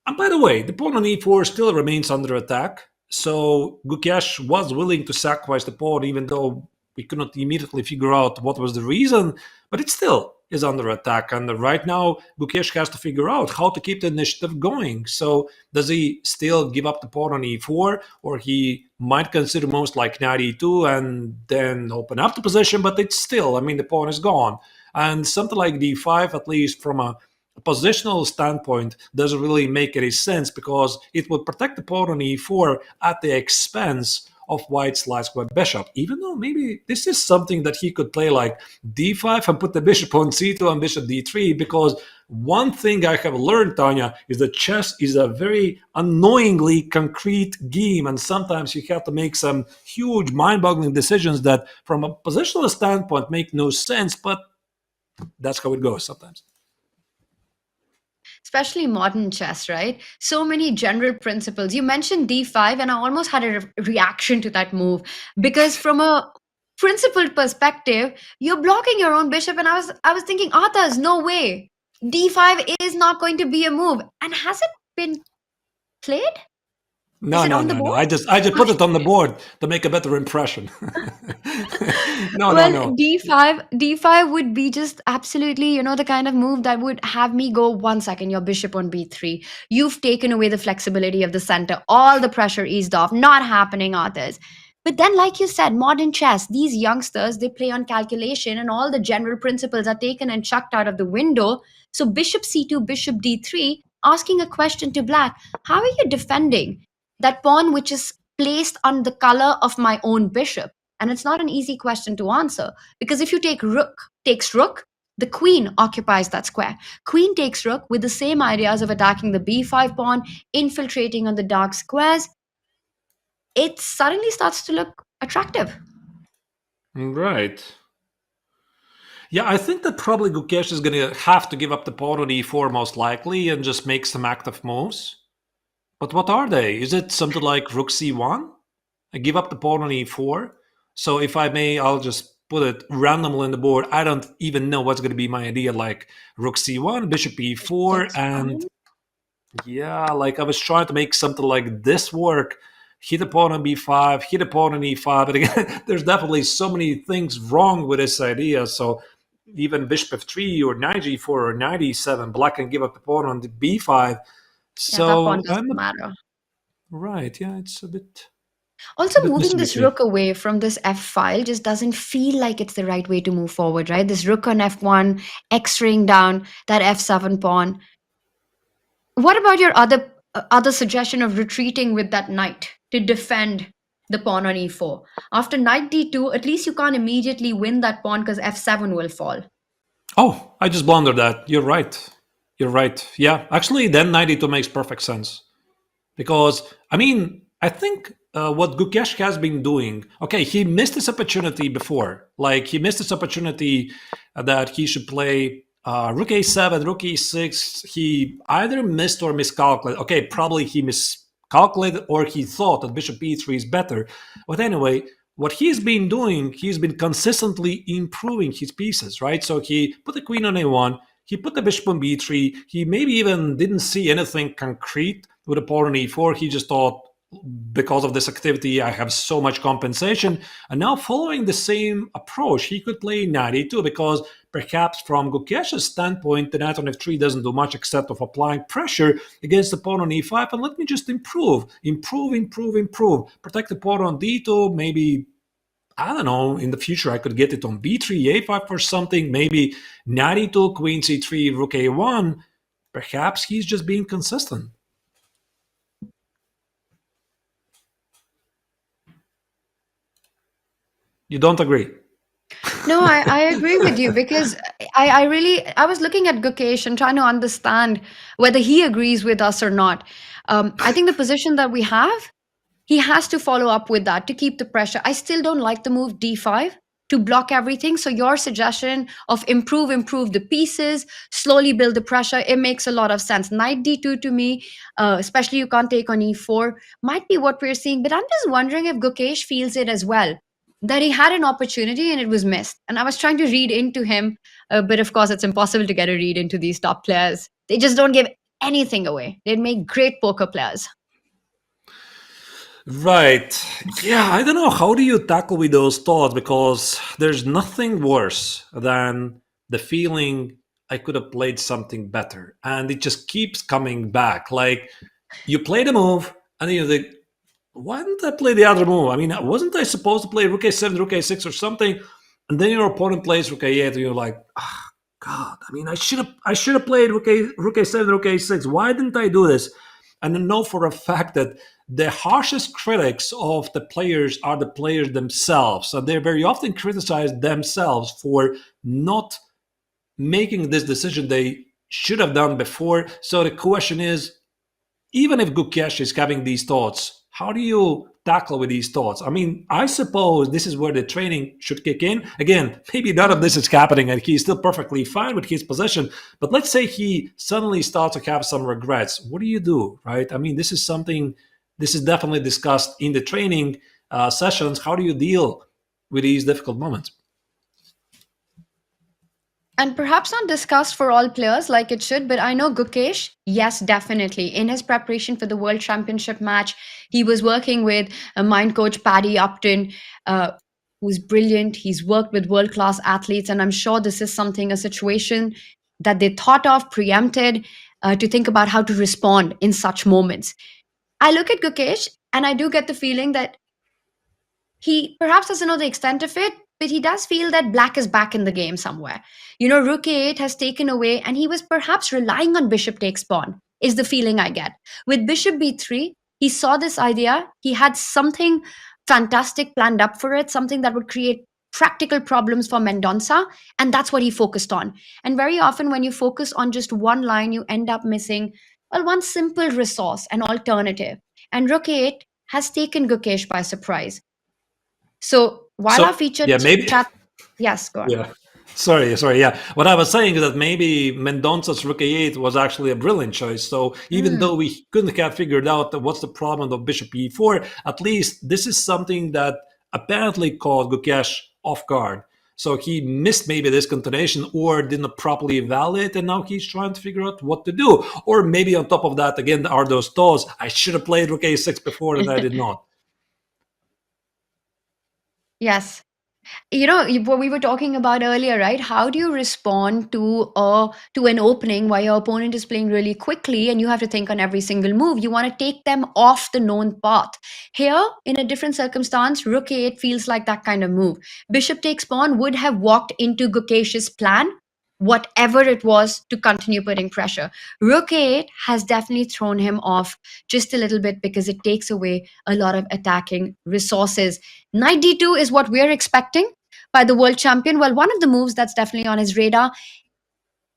And by the way, the pawn on e4 still remains under attack. So Gukesh was willing to sacrifice the pawn, even though we could not immediately figure out what was the reason. But it still is under attack. And right now, Gukesh has to figure out how to keep the initiative going. So does he still give up the pawn on e4? Or he might consider most like knight e2 and then open up the position. But it's still, I mean, the pawn is gone. And something like d5, at least from a positional standpoint, doesn't really make any sense, because it would protect the pawn on e4 at the expense of white's light square bishop, even though maybe this is something that he could play like d5 and put the bishop on c2 and bishop d3, because one thing I have learned, Tanya, is that chess is a very annoyingly concrete game, and sometimes you have to make some huge mind-boggling decisions that from a positional standpoint make no sense, but that's how it goes sometimes. Especially modern chess, right? So many general principles. You mentioned d5, and I almost had a reaction to that move, because from a principled perspective, you're blocking your own bishop, and I was thinking, Arthas, no way. d5 is not going to be a move. And has it been played? No, Is it no, on the no, no. board? I just put it on the board to make a better impression. No, Well, no, no. d5 would be just absolutely, the kind of move that would have me go 1 second, your bishop on b3. You've taken away the flexibility of the center, all the pressure eased off, not happening, others. But then, like you said, modern chess, these youngsters, they play on calculation and all the general principles are taken and chucked out of the window. So bishop c2, bishop d3, asking a question to black, how are you defending that pawn which is placed on the color of my own bishop? And it's not an easy question to answer, because if you take rook takes rook, the queen occupies that square. Queen takes rook with the same ideas of attacking the b5 pawn, infiltrating on the dark squares. It suddenly starts to look attractive. Right. Yeah, I think that probably Gukesh is going to have to give up the pawn on e4 most likely and just make some active moves. But what are they? Is it something like rook c1? I give up the pawn on e4. So if I may, I'll just put it randomly on the board. I don't even know what's going to be my idea, like rook c1, bishop e4, and yeah, like I was trying to make something like this work. Hit a pawn on b5, hit a pawn on e5. But again, there's definitely so many things wrong with this idea. So even bishop f3 or knight g4 or knight e7, black can give up the pawn on the b5. So that pawn doesn't matter. Right, yeah, it's a bit... Also, moving this rook away from this f file just doesn't feel like it's the right way to move forward, right? This rook on f1, x-raying down that f7 pawn. What about your other suggestion of retreating with that knight to defend the pawn on e4? After knight d2, at least you can't immediately win that pawn because f7 will fall. Oh, I just blundered that. You're right. You're right. Yeah, actually, then knight e2 makes perfect sense. Because, I mean, I think what Gukesh has been doing, okay, he missed this opportunity before. Like, he missed this opportunity that he should play rook a7, rook e6. He either missed or miscalculated. Okay, probably he miscalculated or he thought that bishop e3 is better. But anyway, what he's been doing, he's been consistently improving his pieces, right? So he put the queen on a1, he put the bishop on b3, he maybe even didn't see anything concrete with a pawn on e4. He just thought, because of this activity, I have so much compensation. And now following the same approach, he could play knight e2 because perhaps from Gukesh's standpoint, the knight on f3 doesn't do much except of applying pressure against the pawn on e5. And let me just improve. Protect the pawn on d2, maybe, I don't know, in the future I could get it on b3, a5 or something, maybe knight e2, queen c3, rook a1. Perhaps he's just being consistent. You don't agree? No, I agree with you, because I was looking at Gukesh and trying to understand whether he agrees with us or not. I think the position that we have, he has to follow up with that to keep the pressure. I still don't like the move d5 to block everything. So your suggestion of improve the pieces, slowly build the pressure, it makes a lot of sense. Knight d2 to me, especially you can't take on e4, might be what we're seeing. But I'm just wondering if Gukesh feels it as well, that he had an opportunity and it was missed. And I was trying to read into him, but of course it's impossible to get a read into these top players. They just don't give anything away. They'd make great poker players. Right. Yeah, I don't know. How do you tackle with those thoughts? Because there's nothing worse than the feeling I could have played something better. And it just keeps coming back. Like, you play the move, and then you think, why didn't I play the other move? I mean, wasn't I supposed to play rook a7, rook a6 or something? And then your opponent plays rook a8, and you're like, oh, God, I mean, I should have played rook a7, rook a6. Why didn't I do this? And I know for a fact that the harshest critics of the players are the players themselves. And they very often criticize themselves for not making this decision they should have done before. So the question is, even if Gukesh is having these thoughts, how do you tackle with these thoughts? I mean, I suppose this is where the training should kick in. Again, maybe none of this is happening and he's still perfectly fine with his position. But let's say he suddenly starts to have some regrets. What do you do, right? I mean, this is definitely discussed in the training sessions. How do you deal with these difficult moments? and perhaps not discussed for all players like it should, but I know Gukesh, yes, definitely. In his preparation for the World Championship match, he was working with a mind coach, Paddy Upton, who's brilliant. He's worked with world-class athletes, and I'm sure this is a situation that they thought of, preempted, to think about how to respond in such moments. I look at Gukesh, and I do get the feeling that he perhaps doesn't know the extent of it, but he does feel that black is back in the game somewhere. Rook a8 has taken away, and he was perhaps relying on bishop takes pawn, is the feeling I get. With bishop b3, he saw this idea. He had something fantastic planned up for it, something that would create practical problems for Mendonça, and that's what he focused on. And very often when you focus on just one line, you end up missing, well, one simple resource, an alternative. And Rook a8 has taken Gukesh by surprise. So while our featured chat, yes, go on. Yeah. Sorry. Yeah. What I was saying is that maybe Mendonça's Rook a8 was actually a brilliant choice. So even though we couldn't have figured out what's the problem of bishop e4, at least this is something that apparently caught Gukesh off guard. So he missed maybe this continuation or didn't properly evaluate, and now he's trying to figure out what to do. Or maybe on top of that, again, there are those thoughts, I should have played Rook a6 before and I did not. Yes. What we were talking about earlier, right? How do you respond to an opening while your opponent is playing really quickly and you have to think on every single move? You want to take them off the known path. Here, in a different circumstance, Rook a8 feels like that kind of move. Bishop takes pawn would have walked into Gukesh's plan, whatever it was, to continue putting pressure. Rook a8 has definitely thrown him off just a little bit because it takes away a lot of attacking resources. Knight d2 is what we're expecting by the world champion. Well, one of the moves that's definitely on his radar,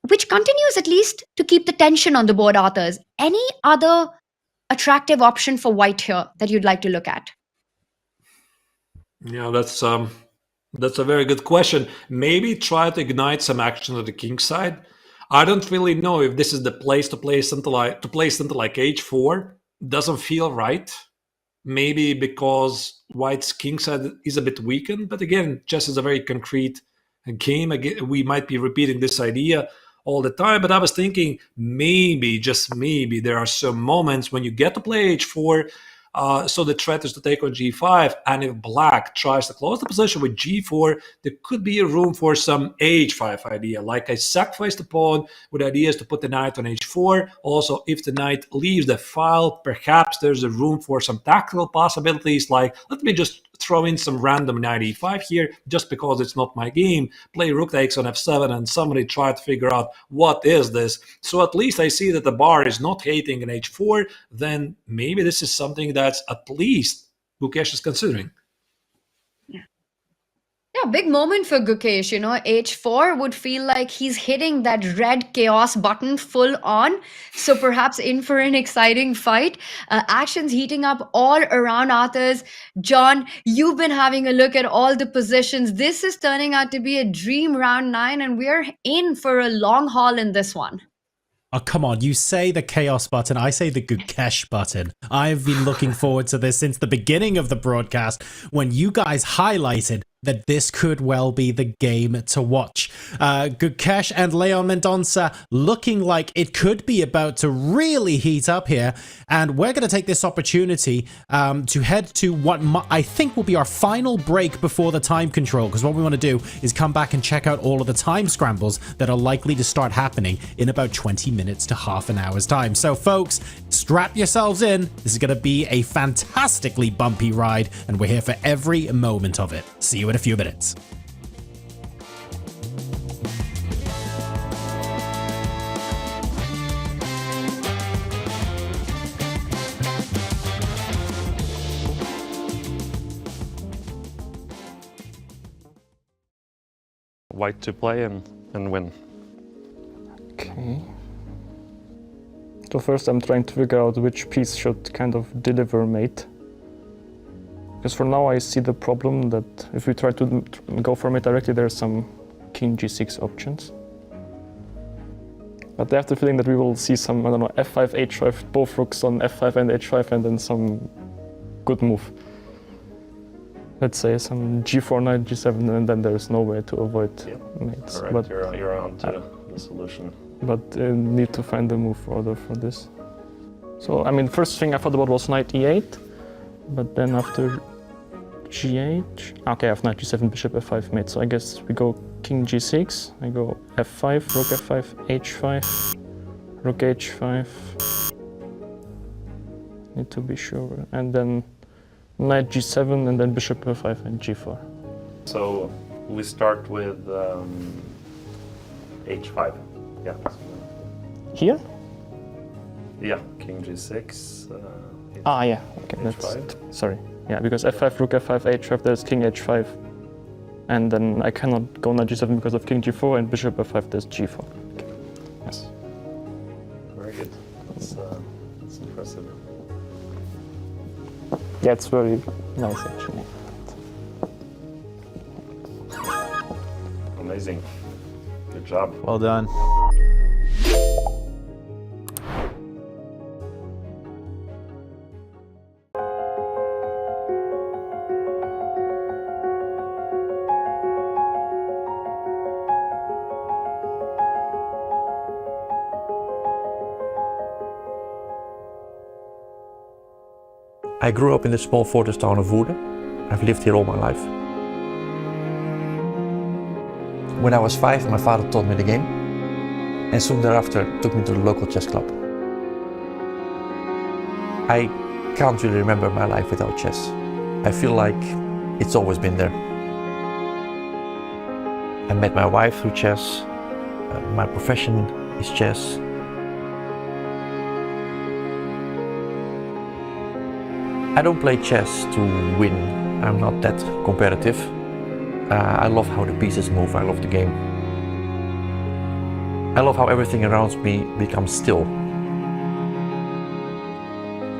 which continues at least to keep the tension on the board, Arthurs. Any other attractive option for white here that you'd like to look at? Yeah, that's a very good question. Maybe try to ignite some action at the king side. I don't really know if this is the place to play something like h4. Doesn't feel right. Maybe because white's king side is a bit weakened. But again, chess is a very concrete game. Again, we might be repeating this idea all the time. But I was thinking maybe, just maybe, there are some moments when you get to play h4. So the threat is to take on g5, and if black tries to close the position with g4, there could be a room for some h5 idea, like I sacrifice the pawn with ideas to put the knight on h4. Also, if the knight leaves the file, perhaps there's a room for some tactical possibilities, like let me just throw in some random knight e5 here, just because it's not my game, play rook takes on f7, and somebody try to figure out what is this. So at least I see that the bar is not hating an h4, then maybe this is something that's at least Gukesh is considering. Yeah, big moment for Gukesh. H4 would feel like he's hitting that red chaos button full on. So perhaps in for an exciting fight. Actions heating up all around Arthurs. John, you've been having a look at all the positions. This is turning out to be a dream round 9, and we're in for a long haul in this one. Oh, come on. You say the chaos button. I say the Gukesh button. I've been looking forward to this since the beginning of the broadcast when you guys highlighted that this could well be the game to watch. Gukesh and Leon Mendonça looking like it could be about to really heat up here. And we're going to take this opportunity to head to what I think will be our final break before the time control. Because what we want to do is come back and check out all of the time scrambles that are likely to start happening in about 20 minutes to half an hour's time. So folks, strap yourselves in. This is going to be a fantastically bumpy ride, and we're here for every moment of it. See you in a few minutes. White to play and win. Okay. So first I'm trying to figure out which piece should kind of deliver mate. Because for now I see the problem that if we try to go for mate directly, there's some king g6 options. But I have the feeling that we will see some, I don't know, f5, h5, both rooks on f5 and h5, and then some good move. let's say some g4, knight g7, and then there's no way to avoid mates. Correct. But You're on to the solution. But need to find the move order for this. So I mean, first thing I thought about was knight e8, but then after g8, okay, I have knight g7, bishop f5 mate. So I guess we go king g6. I go f5, rook f5, h5, rook h5. Need to be sure, and then knight g7, and then bishop f5 and g4. So we start with h5. Yeah. Here? Yeah, king g6. Yeah. Okay, that's sorry. Yeah, because f5, rook f5, h5. There's king h5, and then I cannot go knight g7 because of king g4 and bishop f5. There's g4. Okay. Yes. Very good. That's impressive. Yeah, it's very nice actually. Amazing. Good job. Well done. I grew up in the small fortress town of Woerden. I've lived here all my life. When I was 5, my father taught me the game, and soon thereafter took me to the local chess club. I can't really remember my life without chess. I feel like it's always been there. I met my wife through chess. My profession is chess. I don't play chess to win. I'm not that competitive. I love how the pieces move. I love the game. I love how everything around me becomes still.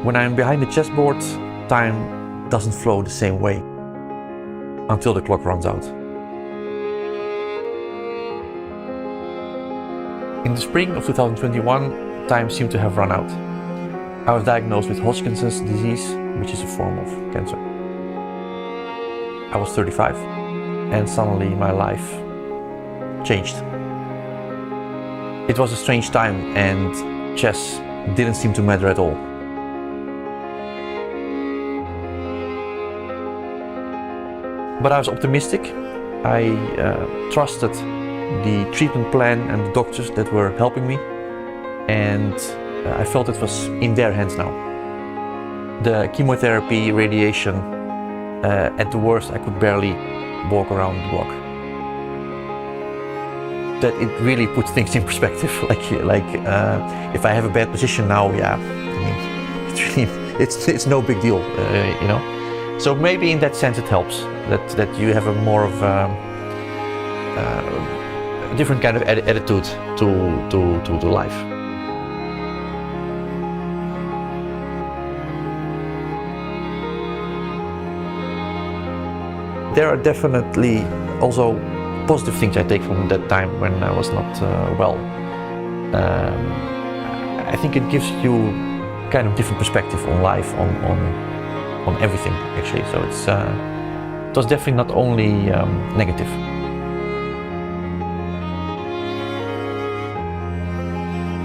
When I'm behind the chessboard, time doesn't flow the same way until the clock runs out. In the spring of 2021, time seemed to have run out. I was diagnosed with Hodgkin's disease, which is a form of cancer. I was 35, and suddenly my life changed. It was a strange time, and chess didn't seem to matter at all. But I was optimistic. I trusted the treatment plan and the doctors that were helping me, and I felt it was in their hands now. The chemotherapy, radiation, at the worst I could barely walk around the block. That it really puts things in perspective. If I have a bad position now, yeah, I mean, it's no big deal, you know. So maybe in that sense it helps that you have a more of a different kind of attitude to life. There are definitely also positive things I take from that time when I was not well. I think it gives you kind of different perspective on life, on everything actually. So it was definitely not only negative.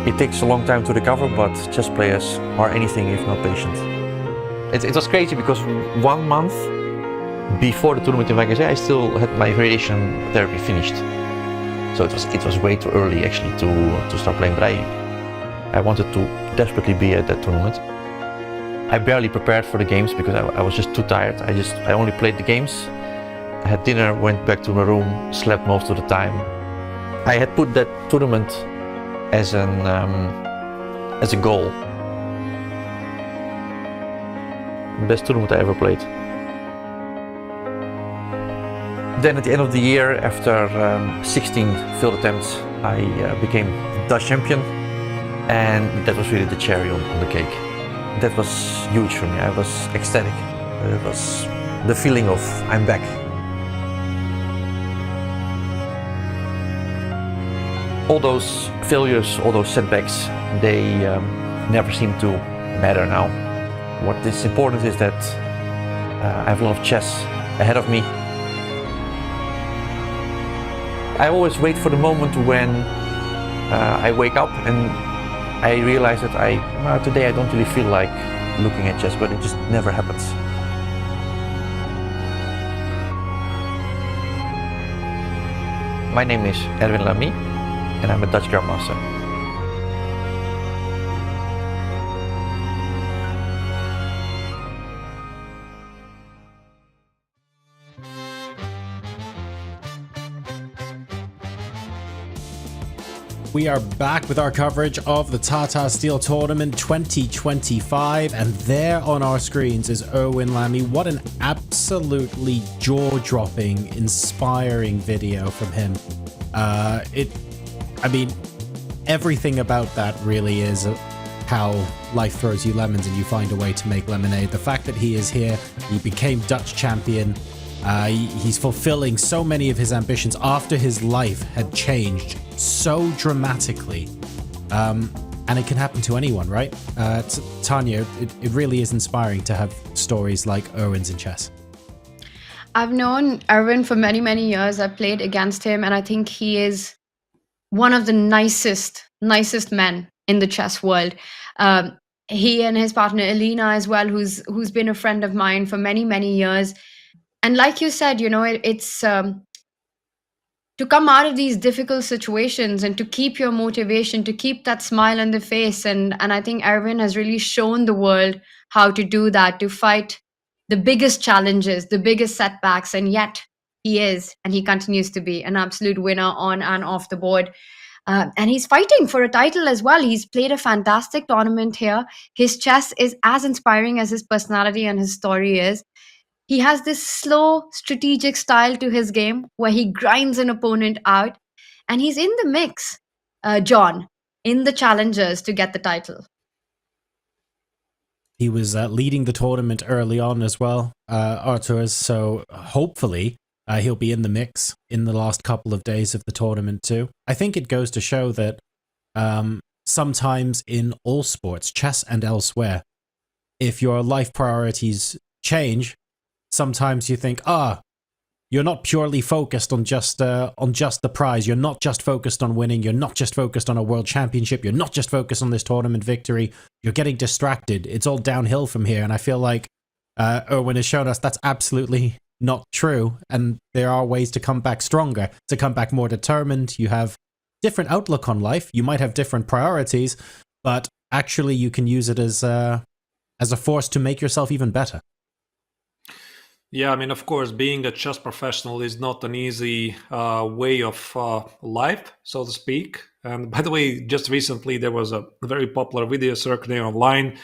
It takes a long time to recover, but chess players are anything if not patient. It was crazy because 1 month before the tournament in Wijk Aan Zee, I still had my radiation therapy finished. So it was way too early actually to start playing, but I wanted to desperately be at that tournament. I barely prepared for the games because I was just too tired. I only played the games, I had dinner, went back to my room, slept most of the time. I had put that tournament as a goal. Best tournament I ever played. Then at the end of the year, after 16 failed attempts, I became Dutch champion, and that was really the cherry on the cake. That was huge for me. I was ecstatic. It was the feeling of I'm back. All those failures, all those setbacks, they never seem to matter now. What is important is that I have a lot of chess ahead of me. I always wait for the moment when I wake up and I realize that today I don't really feel like looking at chess, but it just never happens. My name is Erwin Lamy, and I'm a Dutch Grandmaster. We are back with our coverage of the Tata Steel Tournament 2025, and there on our screens is Erwin Lamy. What an absolutely jaw-dropping, inspiring video from him. I mean, everything about that really is how life throws you lemons and you find a way to make lemonade. The fact that he is here, he became Dutch champion. He's fulfilling so many of his ambitions after his life had changed so dramatically. And it can happen to anyone, right? Tanya, it really is inspiring to have stories like Erwin's in chess. I've known Erwin for many, many years. I've played against him, and I think he is one of the nicest men in the chess world. He and his partner Elena as well, who's been a friend of mine for many, many years. And like you said, it's to come out of these difficult situations and to keep your motivation, to keep that smile on the face. And I think Erwin has really shown the world how to do that, to fight the biggest challenges, the biggest setbacks. And yet he is, and he continues to be, an absolute winner on and off the board. And he's fighting for a title as well. He's played a fantastic tournament here. His chess is as inspiring as his personality and his story is. He has this slow, strategic style to his game where he grinds an opponent out. And he's in the mix, John, in the challengers to get the title. He was leading the tournament early on as well, Artur, so hopefully he'll be in the mix in the last couple of days of the tournament too. I think it goes to show that sometimes in all sports, chess and elsewhere, if your life priorities change, sometimes you think, you're not purely focused on just the prize. You're not just focused on winning. You're not just focused on a world championship. You're not just focused on this tournament victory. You're getting distracted. It's all downhill from here. And I feel like Erwin has shown us that's absolutely not true. And there are ways to come back stronger, to come back more determined. You have different outlook on life. You might have different priorities, but actually you can use it as a force to make yourself even better. Yeah, I mean, of course, being a chess professional is not an easy way of life, so to speak. And by the way, just recently there was a very popular video circulating online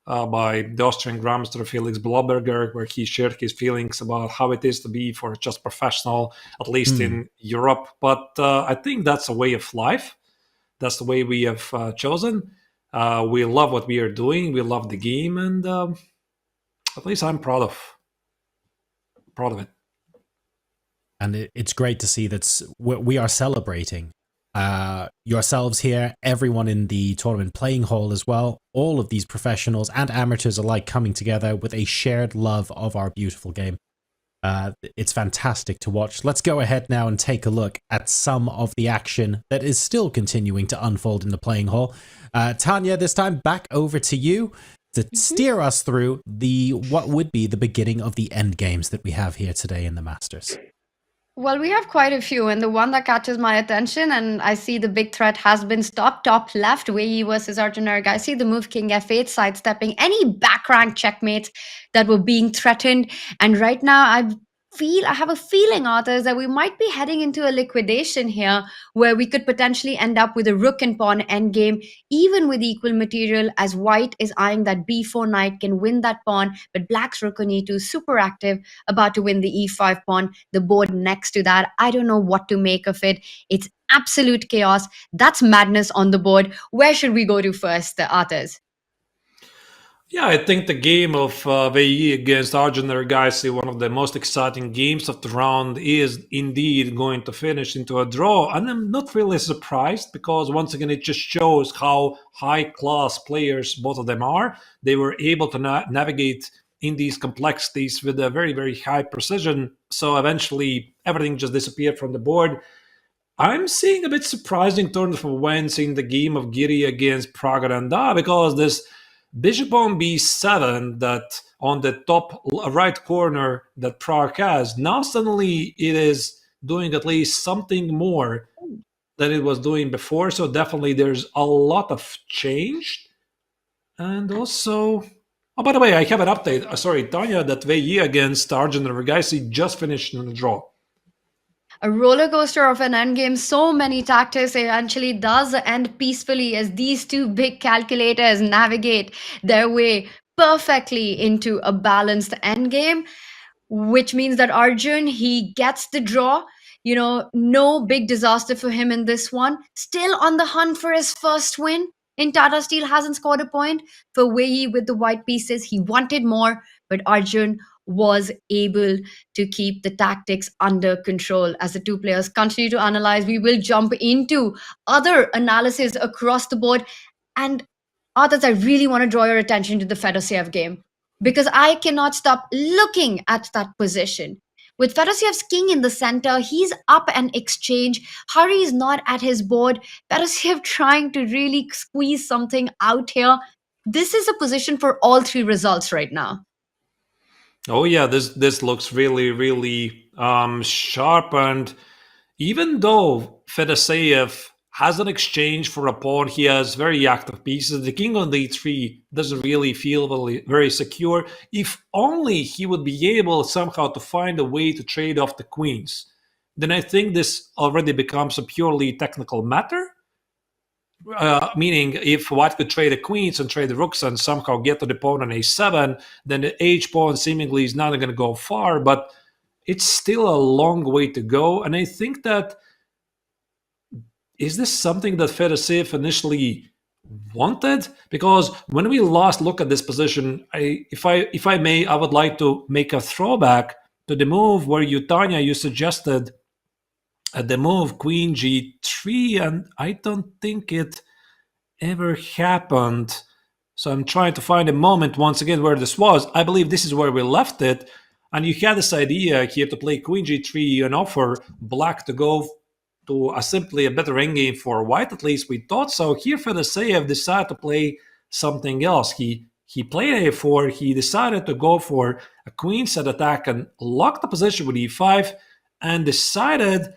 by the Austrian Grandmaster Felix Blauberger, where he shared his feelings about how it is to be for a chess professional, at least in Europe. But I think that's a way of life. That's the way we have chosen. We love what we are doing. We love the game, and at least I'm proud of it. And it's great to see that we are celebrating yourselves here, everyone in the tournament playing hall as well, all of these professionals and amateurs alike coming together with a shared love of our beautiful game. It's fantastic to watch. Let's go ahead now and take a look at some of the action that is still continuing to unfold in the playing hall. Tanya, this time back over to you to steer us through what would be the beginning of the end games that we have here today in the Masters. Well, we have quite a few, and the one that catches my attention, and I see the big threat has been stopped. Top left, Wei versus Arjun Erigaisi, the move King F8, sidestepping any back rank checkmates that were being threatened. And right now, I have a feeling, authors, that we might be heading into a liquidation here where we could potentially end up with a rook and pawn endgame, even with equal material, as white is eyeing that b4 knight, can win that pawn, but black's rook on e2 is super active, about to win the e5 pawn, the board next to that. I don't know what to make of it. It's absolute chaos. That's madness on the board. Where should we go to first, authors? Yeah, I think the game of Wei against Arjun Erigaisi, one of the most exciting games of the round, is indeed going to finish into a draw. And I'm not really surprised, because once again, it just shows how high-class players both of them are. They were able to navigate in these complexities with a very, very high precision. So eventually everything just disappeared from the board. I'm seeing a bit surprising turn of events in the game of Giri against Praggnanandhaa, because this bishop on b7 that on the top right corner that Pragg has, now suddenly it is doing at least something more than it was doing before. So definitely there's a lot of change. And also, oh, by the way, I have an update. Sorry, Tanya, that Wijk against Arjun Erigaisi just finished in a draw. A roller coaster of an endgame. So many tactics eventually does end peacefully as these two big calculators navigate their way perfectly into a balanced endgame, which means that Arjun, he gets the draw. You know, no big disaster for him in this one. Still on the hunt for his first win. In Tata Steel hasn't scored a point. For Wijk with the white pieces, he wanted more, but Arjun was able to keep the tactics under control. As the two players continue to analyze, we will jump into other analysis across the board. And others, I really want to draw your attention to the Fedosiev game, because I cannot stop looking at that position. With Fedosiev's king in the center, he's up an exchange. Hari is not at his board. Fedosiev trying to really squeeze something out here. This is a position for all three results right now. Oh yeah, this looks really, really sharp. And even though Fedosiev has an exchange for a pawn, he has very active pieces. The king on d3 doesn't really feel very secure. If only he would be able somehow to find a way to trade off the queens, then I think this already becomes a purely technical matter. Meaning, if White could trade the queens and trade the rooks and somehow get to the pawn on a7, then the h pawn seemingly is not going to go far, but it's still a long way to go. And I think that, is this something that Fedosiev initially wanted? Because when we last look at this position, if I may, I would like to make a throwback to the move where you suggested the move Queen G3, and I don't think it ever happened. So I'm trying to find a moment once again where this was. I believe this is where we left it, and you had this idea here to play Queen G3 and offer Black to go to simply a better endgame for White. At least we thought so. Here Fedosiev decided to play something else. He played a4. He decided to go for a queen set attack and lock the position with e5, and decided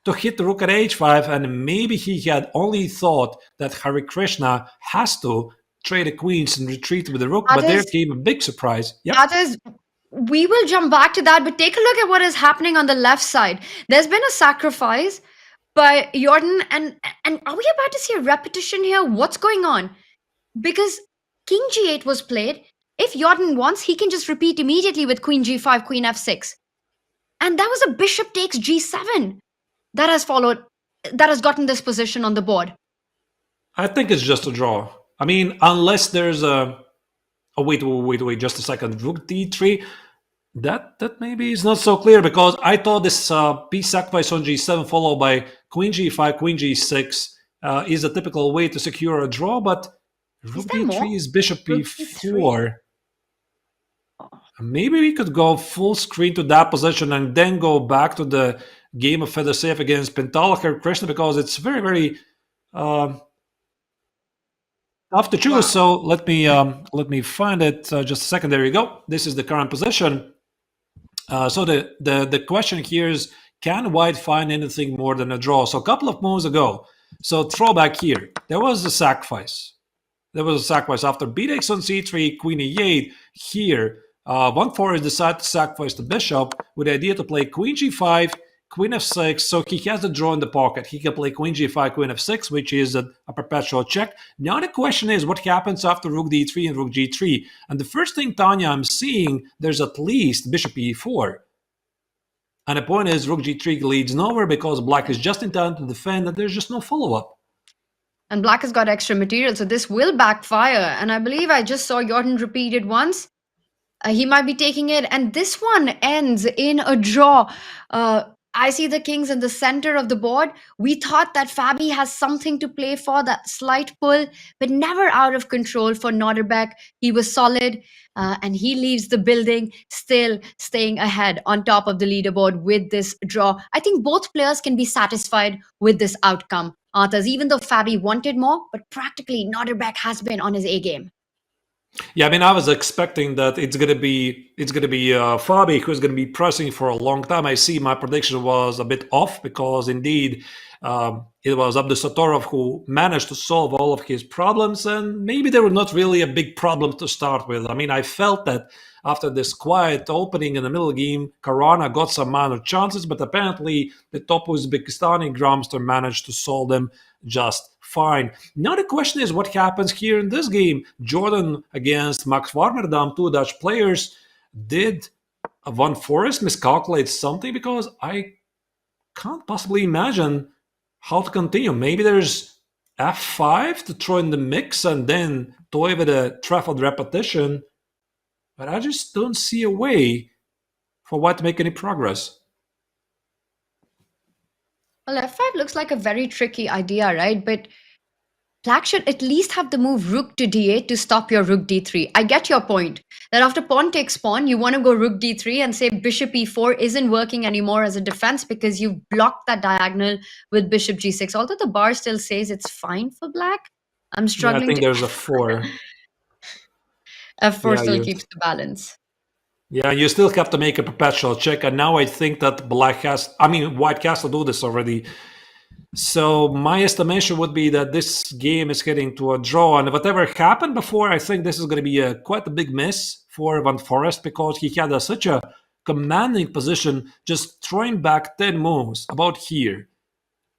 to hit the rook at h5, and maybe he had only thought that Hare Krishna has to trade the queens and retreat with the rook, but there came a big surprise. We will jump back to that, but take a look at what is happening on the left side. There's been a sacrifice by Jordan, and are we about to see a repetition here? What's going on? Because King G8 was played. If Jordan wants, he can just repeat immediately with Queen G5, Queen F6. And that was a bishop takes G7 that has followed, that has gotten this position on the board. I think it's just a draw. I mean, unless there's a... Oh, wait, just a second. Rook d3. That maybe is not so clear, because I thought this piece sacrifice on g7 followed by Queen g5, Queen g6 is a typical way to secure a draw, but Rook d3 is Bishop e4. Maybe we could go full screen to that position and then go back to the game of Fedosiev against Hare Krishna, because it's very, very tough to choose. Wow. So let me find it. Just a second. There you go. This is the current position. So the question here is, can White find anything more than a draw? So a couple of moves ago. So throwback here. There was a sacrifice. After b takes on c3, Queen e8. Here, 1-4 is decided to sacrifice the bishop with the idea to play Queen g5, Queen f6, so he has a draw in the pocket. He can play Queen g5, Queen f6, which is a perpetual check. Now the question is, what happens after Rook d3 and Rook g3? And the first thing, Tanya, I'm seeing, there's at least Bishop e4. And the point is, Rook g3 leads nowhere because Black is just in time to defend, and there's just no follow-up. And Black has got extra material, so this will backfire. And I believe I just saw Jordan repeat it once. He might be taking it, and this one ends in a draw. I see the kings in the center of the board. We thought that Fabi has something to play for, that slight pull, but never out of control for Nodirbek. He was solid, and he leaves the building still staying ahead on top of the leaderboard with this draw. I think both players can be satisfied with this outcome. Arthurs, even though Fabi wanted more, but practically Nodirbek has been on his A game. Yeah, I mean, I was expecting that it's gonna be Fabi who's gonna be pressing for a long time. I see my prediction was a bit off because indeed it was Abdusattorov who managed to solve all of his problems, and maybe they were not really a big problem to start with. I mean, I felt that after this quiet opening in the middle game, Caruana got some minor chances, but apparently the top Uzbekistani Gromster managed to solve them just fine. Now the question is what happens here in this game. Jordan against Max Warmerdam, two Dutch players. Did Van Forest miscalculate something? Because I can't possibly imagine how to continue. Maybe there's f5 to throw in the mix and then toy with a truffled repetition. But I just don't see a way for White to make any progress. Well, f5 looks like a very tricky idea, right? But Black should at least have the move rook to d8 to stop your rook d3. I get your point that after pawn takes pawn, you want to go rook d3 and say bishop e4 isn't working anymore as a defense because you've blocked that diagonal with bishop g6. Although the bar still says it's fine for Black, I'm struggling. Yeah, I think there's a 4. f4 Yeah, still keeps the balance. Yeah, you still have to make a perpetual check, and now I think that White has to do this already. So my estimation would be that this game is heading to a draw, and whatever happened before, I think this is going to be quite a big miss for Van Forest because he had such a commanding position, just throwing back 10 moves about here.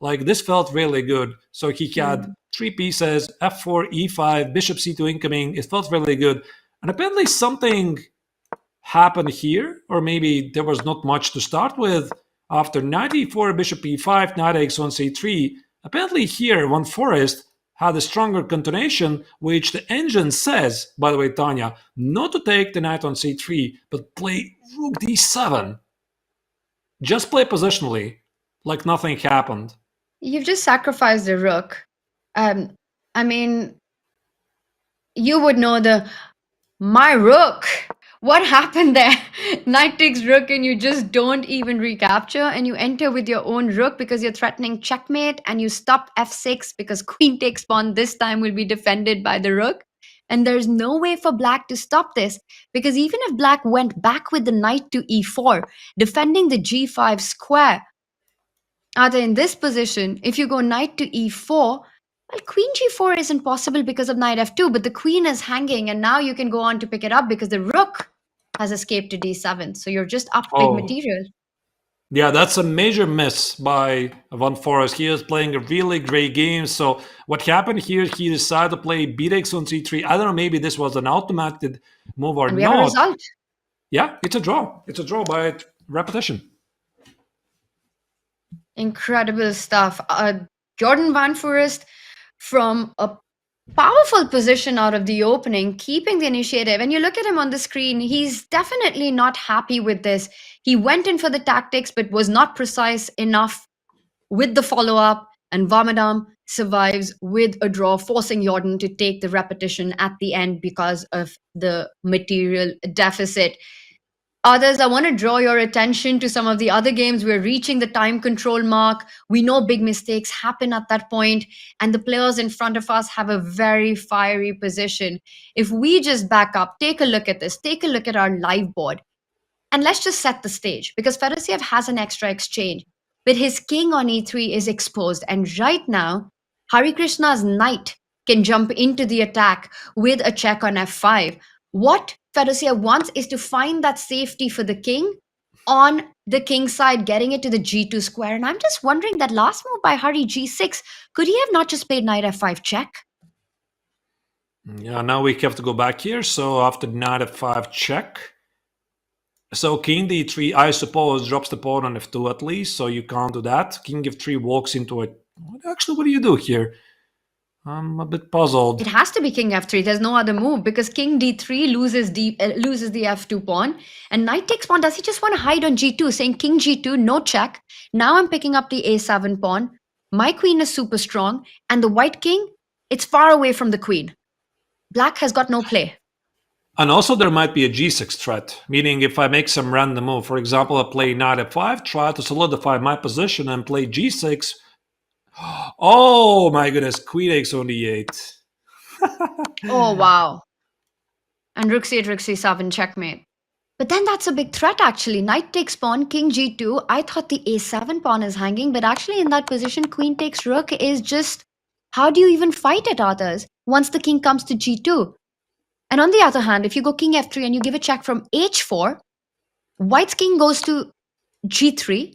Like this felt really good. So he had 3 pieces, f4, e5, bishop c2 incoming. It felt really good, and apparently something happened here, or maybe there was not much to start with. After knight e4, bishop e5, knight x1, c3, apparently here Van Forest had a stronger continuation, which the engine says, by the way, Tanya, not to take the knight on c3, but play rook d7. Just play positionally, like nothing happened. You've just sacrificed the rook. I mean, you would know my rook. What happened there? Knight takes rook and you just don't even recapture and you enter with your own rook because you're threatening checkmate and you stop f6 because queen takes pawn this time will be defended by the rook. And there's no way for Black to stop this because even if Black went back with the knight to e4, defending the g5 square, either in this position, if you go knight to e4, well, queen g4 isn't possible because of knight f2, but the queen is hanging and now you can go on to pick it up because the rook has escaped to d7. So you're just up big material. Yeah, that's a major miss by Van Forest. He is playing a really great game. So what happened here, he decided to play bx on c3. I don't know, maybe this was an automated move or And we not. have a result. Yeah, it's a draw. It's a draw by repetition. Incredible stuff. Jordan Van Forest from a powerful position out of the opening, keeping the initiative. And you look at him on the screen, he's definitely not happy with this. He went in for the tactics, but was not precise enough with the follow-up. And Warmerdam survives with a draw, forcing Jordan to take the repetition at the end because of the material deficit. Others, I want to draw your attention to some of the other games. We're reaching the time control mark. We know big mistakes happen at that point, and the players in front of us have a very fiery position. If we just back up, take a look at this, take a look at our live board, and let's just set the stage because Fedosiev has an extra exchange, but his king on e3 is exposed, and right now, Hari Krishna's knight can jump into the attack with a check on f5. What Fedosiev wants is to find that safety for the king on the king side, getting it to the g2 square. And I'm just wondering that last move by Hari g6, could he have not just played knight f5 check? Yeah, now we have to go back here. So after knight f5 check, so king d3, I suppose, drops the pawn on f2 at least, so you can't do that. King f3 walks into it. Actually, what do you do here? I'm a bit puzzled. It has to be king f3. There's no other move because king d3 loses the f2 pawn. And knight takes pawn. Does he just want to hide on g2, saying king g2, no check. Now I'm picking up the a7 pawn. My queen is super strong. And the white king, it's far away from the queen. Black has got no play. And also there might be a g6 threat, meaning if I make some random move, for example, I play knight f5, try to solidify my position and play g6. Oh my goodness, queen takes on d8. Oh, wow. And rook c8, rook c7, checkmate. But then that's a big threat, actually. Knight takes pawn, king g2. I thought the a7 pawn is hanging, but actually in that position, queen takes rook is just... How do you even fight it, others, once the king comes to g2? And on the other hand, if you go king f3 and you give a check from h4, white's king goes to g3.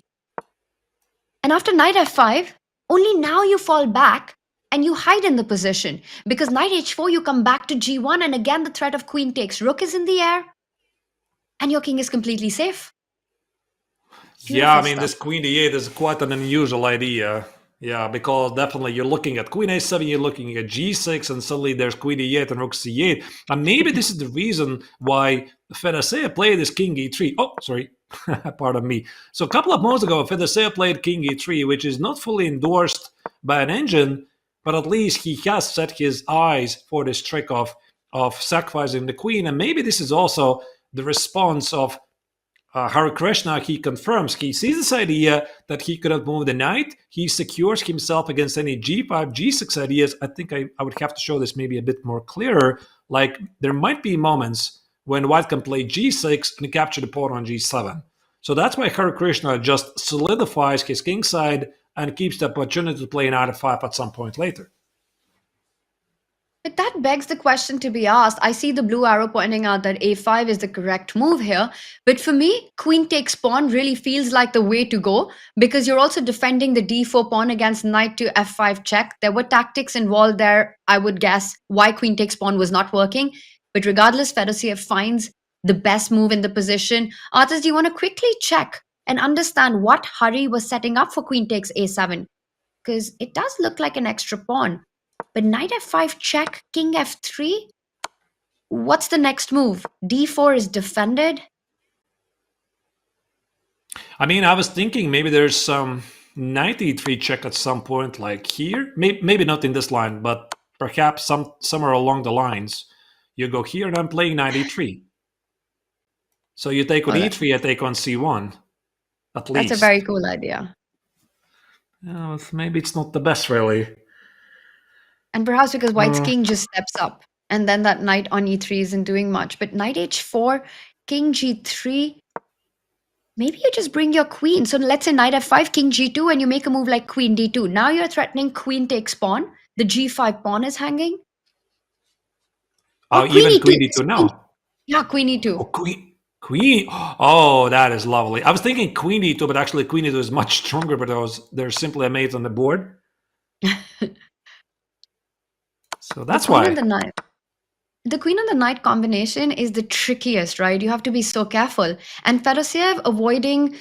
And after knight f5, only now you fall back and you hide in the position. Because knight h4, you come back to g1, and again the threat of queen takes rook is in the air. And your king is completely safe. Yeah, I mean, this queen d8 is quite an unusual idea. Yeah, because definitely you're looking at queen a7, you're looking at g6, and suddenly there's queen e8 and rook c8. And maybe this is the reason why Fedosea played this king e3. Oh, sorry, pardon me. So a couple of months ago, Fedosea played king e3, which is not fully endorsed by an engine, but at least he has set his eyes for this trick of sacrificing the queen. And maybe this is also the response of Hare Krishna. He confirms, he sees this idea that he could have moved the knight. He secures himself against any g5, g6 ideas. I think I would have to show this maybe a bit more clearer. Like, there might be moments when white can play g6 and capture the pawn on g7. So that's why Hare Krishna just solidifies his king side and keeps the opportunity to play knight f5 at some point later. But that begs the question to be asked. I see the blue arrow pointing out that a5 is the correct move here. But for me, queen takes pawn really feels like the way to go, because you're also defending the d4 pawn against knight to f5 check. There were tactics involved there, I would guess, why queen takes pawn was not working. But regardless, Fedosea finds the best move in the position. Arthas, do you want to quickly check and understand what Hari was setting up for queen takes a7? Because it does look like an extra pawn. But knight f5 check, king f3? What's the next move? d4 is defended? I mean, I was thinking maybe there's some knight e3 check at some point, like here. Maybe not in this line, but perhaps somewhere along the lines. You go here and I'm playing knight e3. So you take on e3, I take on c1. At least. That's a very cool idea. Maybe it's not the best, really. And perhaps because white's king just steps up, and then that knight on e3 isn't doing much. But knight h4, king g3, maybe you just bring your queen. So let's say knight f5, king g2, and you make a move like queen d2. Now you're threatening queen takes pawn. The g5 pawn is hanging. Oh, even queen e2 now. Yeah, queen e2. Oh, queen. Oh, that is lovely. I was thinking queen e2, but actually queen e2 is much stronger, but there's simply a mate on the board. So that's why. The queen and the knight combination is the trickiest, right? You have to be so careful. And Fedosea avoiding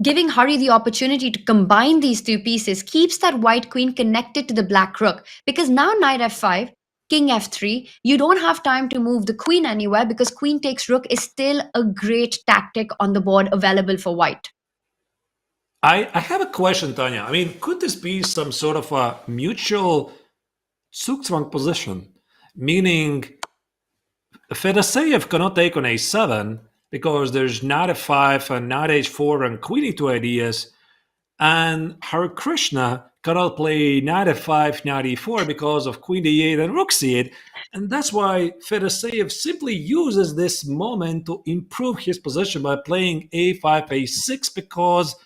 giving Hari the opportunity to combine these two pieces keeps that white queen connected to the black rook. Because now knight f5, king f3, you don't have time to move the queen anywhere, because queen takes rook is still a great tactic on the board available for white. I have a question, Tanya. I mean, could this be some sort of a mutual Zugzwang position, meaning Fedosea cannot take on a7 because there's knight f5 and knight h4 and queen e2 ideas, and Hare Krishna cannot play knight f5, knight e4 because of queen d8 and rook c8, and that's why Fedosea simply uses this moment to improve his position by playing a5, a6, because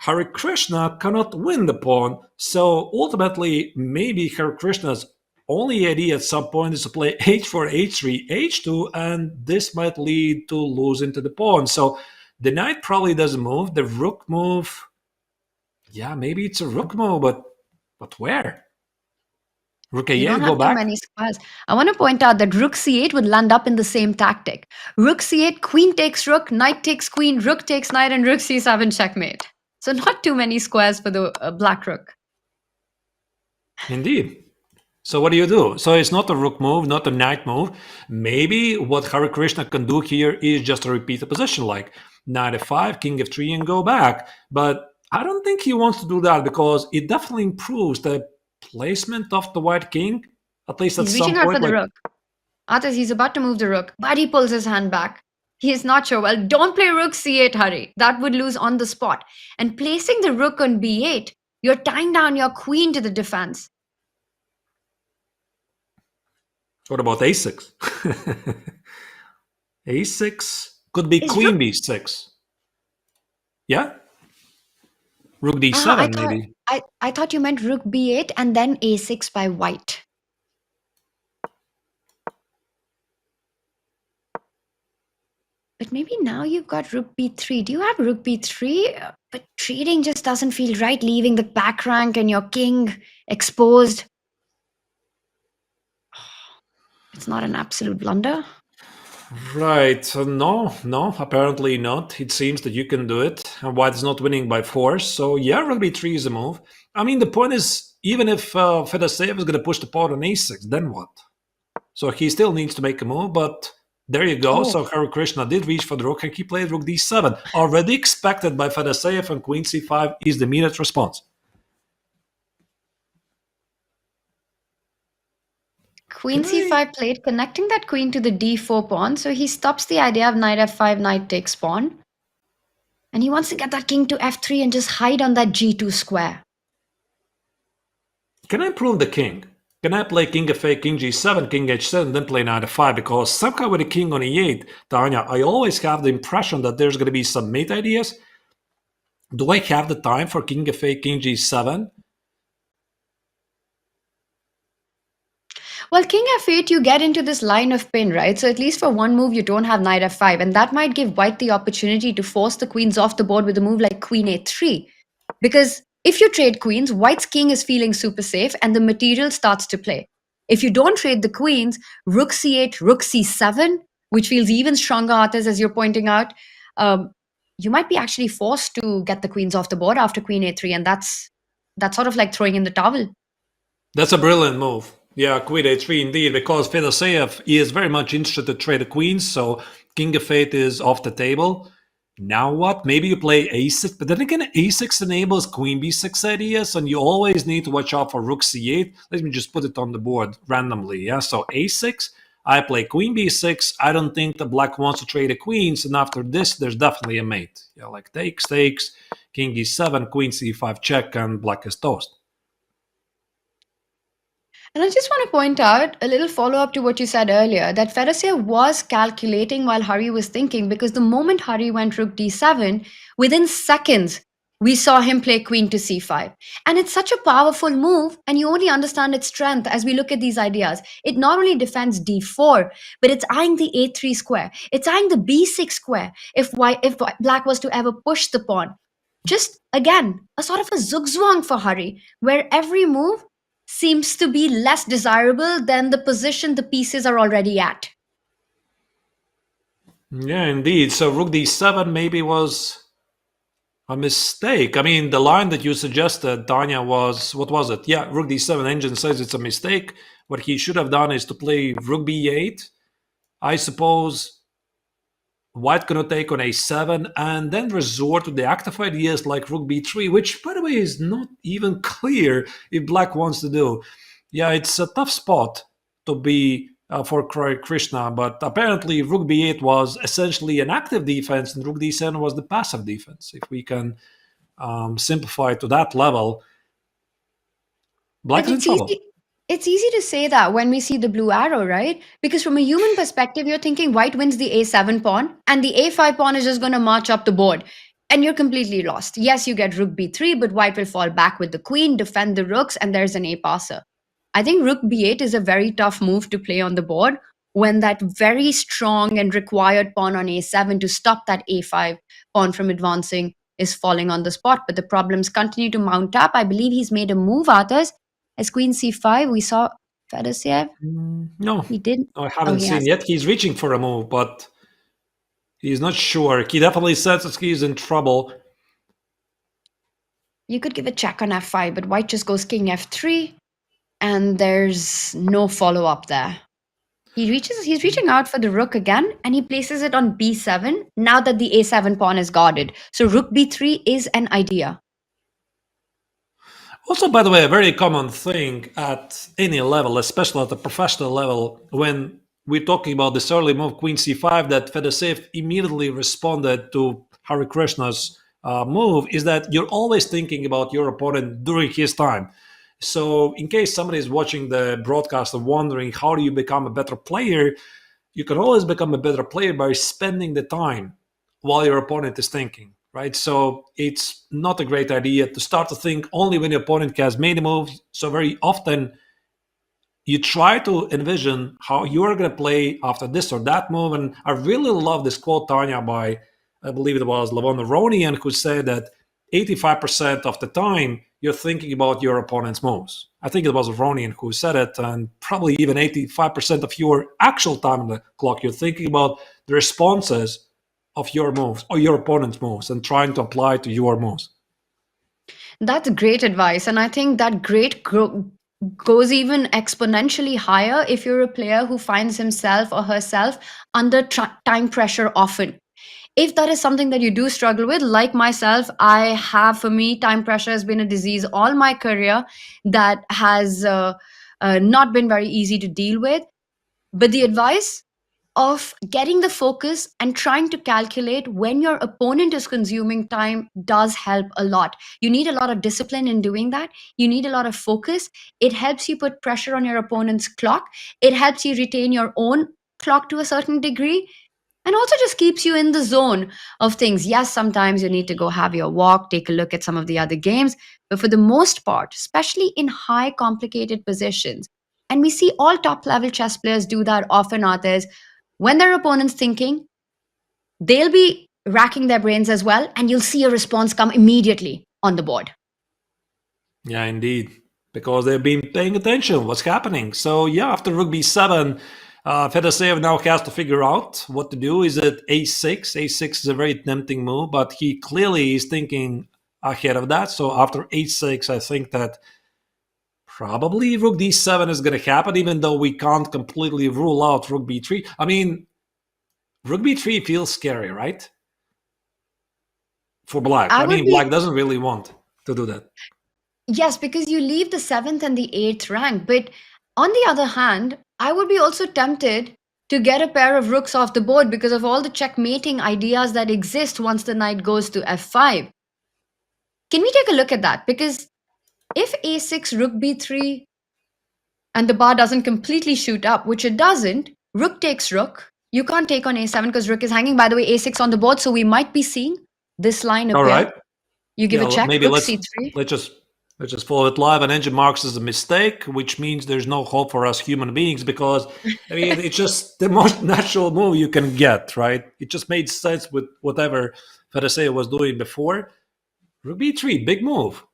Hare Krishna cannot win the pawn. So ultimately, maybe Hare Krishna's only idea at some point is to play h4, h3, h2, and this might lead to losing to the pawn. So the knight probably doesn't move. The rook move, yeah, maybe it's a rook move, but where? Rook a8, you don't go have back. Too many squares. I want to point out that rook c8 would land up in the same tactic. Rook c8, queen takes rook, knight takes queen, rook takes knight, and rook c7 checkmate. So not too many squares for the black rook. Indeed. So what do you do? So it's not a rook move, not a knight move. Maybe what Hare Krishna can do here is just to repeat the position, like knight f5, king f3, and go back. But I don't think he wants to do that because it definitely improves the placement of the white king, at least at He's some reaching out point. for the Like, rook. Atas, he's about to move the rook, but he pulls his hand back. He is not sure. Well, don't play rook c8, Hari. That would lose on the spot. And placing the rook on b8, you're tying down your queen to the defense. what about a6? a6 could be queen b6. Yeah? Rook d7, maybe. I thought you meant rook b8 and then a6 by white. But maybe now you've got rook b3. Do you have rook b3? But trading just doesn't feel right, leaving the back rank and your king exposed. It's not an absolute blunder. Right. No, apparently not. It seems that you can do it. And white is not winning by force. So yeah, rook b3 is a move. I mean, the point is, even if Fedoseev is going to push the pawn on a6, then what? So he still needs to make a move, but there you go. So Hare Krishna did reach for the rook and he played rook d7. Already expected by Fedoseev, and queen c5 is the immediate response. Queen c5 played, connecting that queen to the d4 pawn, so he stops the idea of knight f5, knight takes pawn. And he wants to get that king to f3 and just hide on that g2 square. Can I improve the king? Can I play king f8, king g7, king h7, then play knight f5? Because somehow with the king on e8, Tanya, I always have the impression that there's going to be some mate ideas. Do I have the time for king f8, king g7? Well, king f8, you get into this line of pin, right? So at least for one move, you don't have knight f5. And that might give white the opportunity to force the queens off the board with a move like queen a3. Because if you trade queens, white's king is feeling super safe and the material starts to play. If you don't trade the queens, rook c8, rook c7, which feels even stronger, Atas, as you're pointing out, you might be actually forced to get the queens off the board after queen a3. And that's sort of like throwing in the towel. That's a brilliant move. Yeah, queen a3 indeed, because Fedoseev is very much interested to trade the queens, so king f8 is off the table. Now what? Maybe you play a6, but then again, a6 enables queen b6 ideas, and you always need to watch out for rook c8. Let me just put it on the board randomly. Yeah, so a6, I play queen b6. I don't think the black wants to trade the queens, and after this, there's definitely a mate. Yeah, like takes, king e7, queen c5 check, and black is toast. And I just want to point out a little follow-up to what you said earlier, that Fedoseev was calculating while Hari was thinking, because the moment Hari went rook d7, within seconds, we saw him play queen to c5. And it's such a powerful move, and you only understand its strength as we look at these ideas. It not only defends d4, but it's eyeing the a3 square. It's eyeing the b6 square if black was to ever push the pawn. Just, again, a sort of a zugzwang for Hari, where every move seems to be less desirable than the position the pieces are already at. Yeah, indeed. So rook d7 maybe was a mistake. I mean, the line that you suggested, Tanya, was, what was it? Yeah, rook d7 engine says it's a mistake. What he should have done is to play rook b8. I suppose white gonna take on a7 and then resort to the active ideas like rook b3, which, by the way, is not even clear if black wants to do. Yeah, it's a tough spot to be for Krishna, but apparently rook b8 was essentially an active defense and rook d7 was the passive defense. If we can simplify it to that level, black is in trouble. It's easy to say that when we see the blue arrow, right? Because from a human perspective, you're thinking white wins the a7 pawn and the a5 pawn is just going to march up the board. And you're completely lost. Yes, you get rook b3, but white will fall back with the queen, defend the rooks, and there's an a-passer. I think rook b8 is a very tough move to play on the board when that very strong and required pawn on a7 to stop that a5 pawn from advancing is falling on the spot. But the problems continue to mount up. I believe he's made a move, Atas. As queen c5, we saw Fedoseev. No, he didn't. No, I haven't seen yet. He's reaching for a move, but he's not sure. He definitely senses he's in trouble. You could give a check on f5, but white just goes king f3. and there's no follow-up there. He's reaching out for the rook again, and he places it on b7 now that the a7 pawn is guarded. So rook b3 is an idea. Also, by the way, a very common thing at any level, especially at the professional level, when we're talking about this early move, Queen c5, that Fedoseev immediately responded to Hare Krishna's move, is that you're always thinking about your opponent during his time. So in case somebody is watching the broadcast and wondering how do you become a better player, you can always become a better player by spending the time while your opponent is thinking, right? So it's not a great idea to start to think only when your opponent has made a move. So very often you try to envision how you're going to play after this or that move. And I really love this quote, Tanya, by, I believe it was Levon Aronian, who said that 85% of the time you're thinking about your opponent's moves. I think it was Aronian who said it, and probably even 85% of your actual time on the clock, you're thinking about the responses of your moves or your opponent's moves and trying to apply to your moves. That's great advice. And I think that goes even exponentially higher if you're a player who finds himself or herself under time pressure often. If that is something that you do struggle with, like myself, for me, time pressure has been a disease all my career that has not been very easy to deal with. But the advice of getting the focus and trying to calculate when your opponent is consuming time does help a lot. You need a lot of discipline in doing that. You need a lot of focus. It helps you put pressure on your opponent's clock. It helps you retain your own clock to a certain degree. And also just keeps you in the zone of things. Yes, sometimes you need to go have your walk, take a look at some of the other games. But for the most part, especially in high complicated positions, and we see all top level chess players do that often, others, when their opponent's thinking, they'll be racking their brains as well, and you'll see a response come immediately on the board. Yeah, indeed, because they've been paying attention what's happening. So yeah, after rook b7, Fedoseev now has to figure out what to do. Is it a6? A6 is a very tempting move, but he clearly is thinking ahead of that. So after a6, I think that probably rook d7 is going to happen, even though we can't completely rule out rook b3. I mean, rook b3 feels scary, right? For black. I mean, black doesn't really want to do that. Yes, because you leave the 7th and the 8th rank. But on the other hand, I would be also tempted to get a pair of rooks off the board because of all the checkmating ideas that exist once the knight goes to f5. Can we take a look at that? Because if a6, rook b3, and the bar doesn't completely shoot up, which it doesn't, rook takes rook. You can't take on a7 because rook is hanging. By the way, a6 on the board, so we might be seeing this line appear. All right. You give a check, maybe rook let's c3. Let's just follow it live. An engine marks as a mistake, which means there's no hope for us human beings because, I mean, it's just the most natural move you can get, right? It just made sense with whatever Fedoseev was doing before. Rook b3, big move.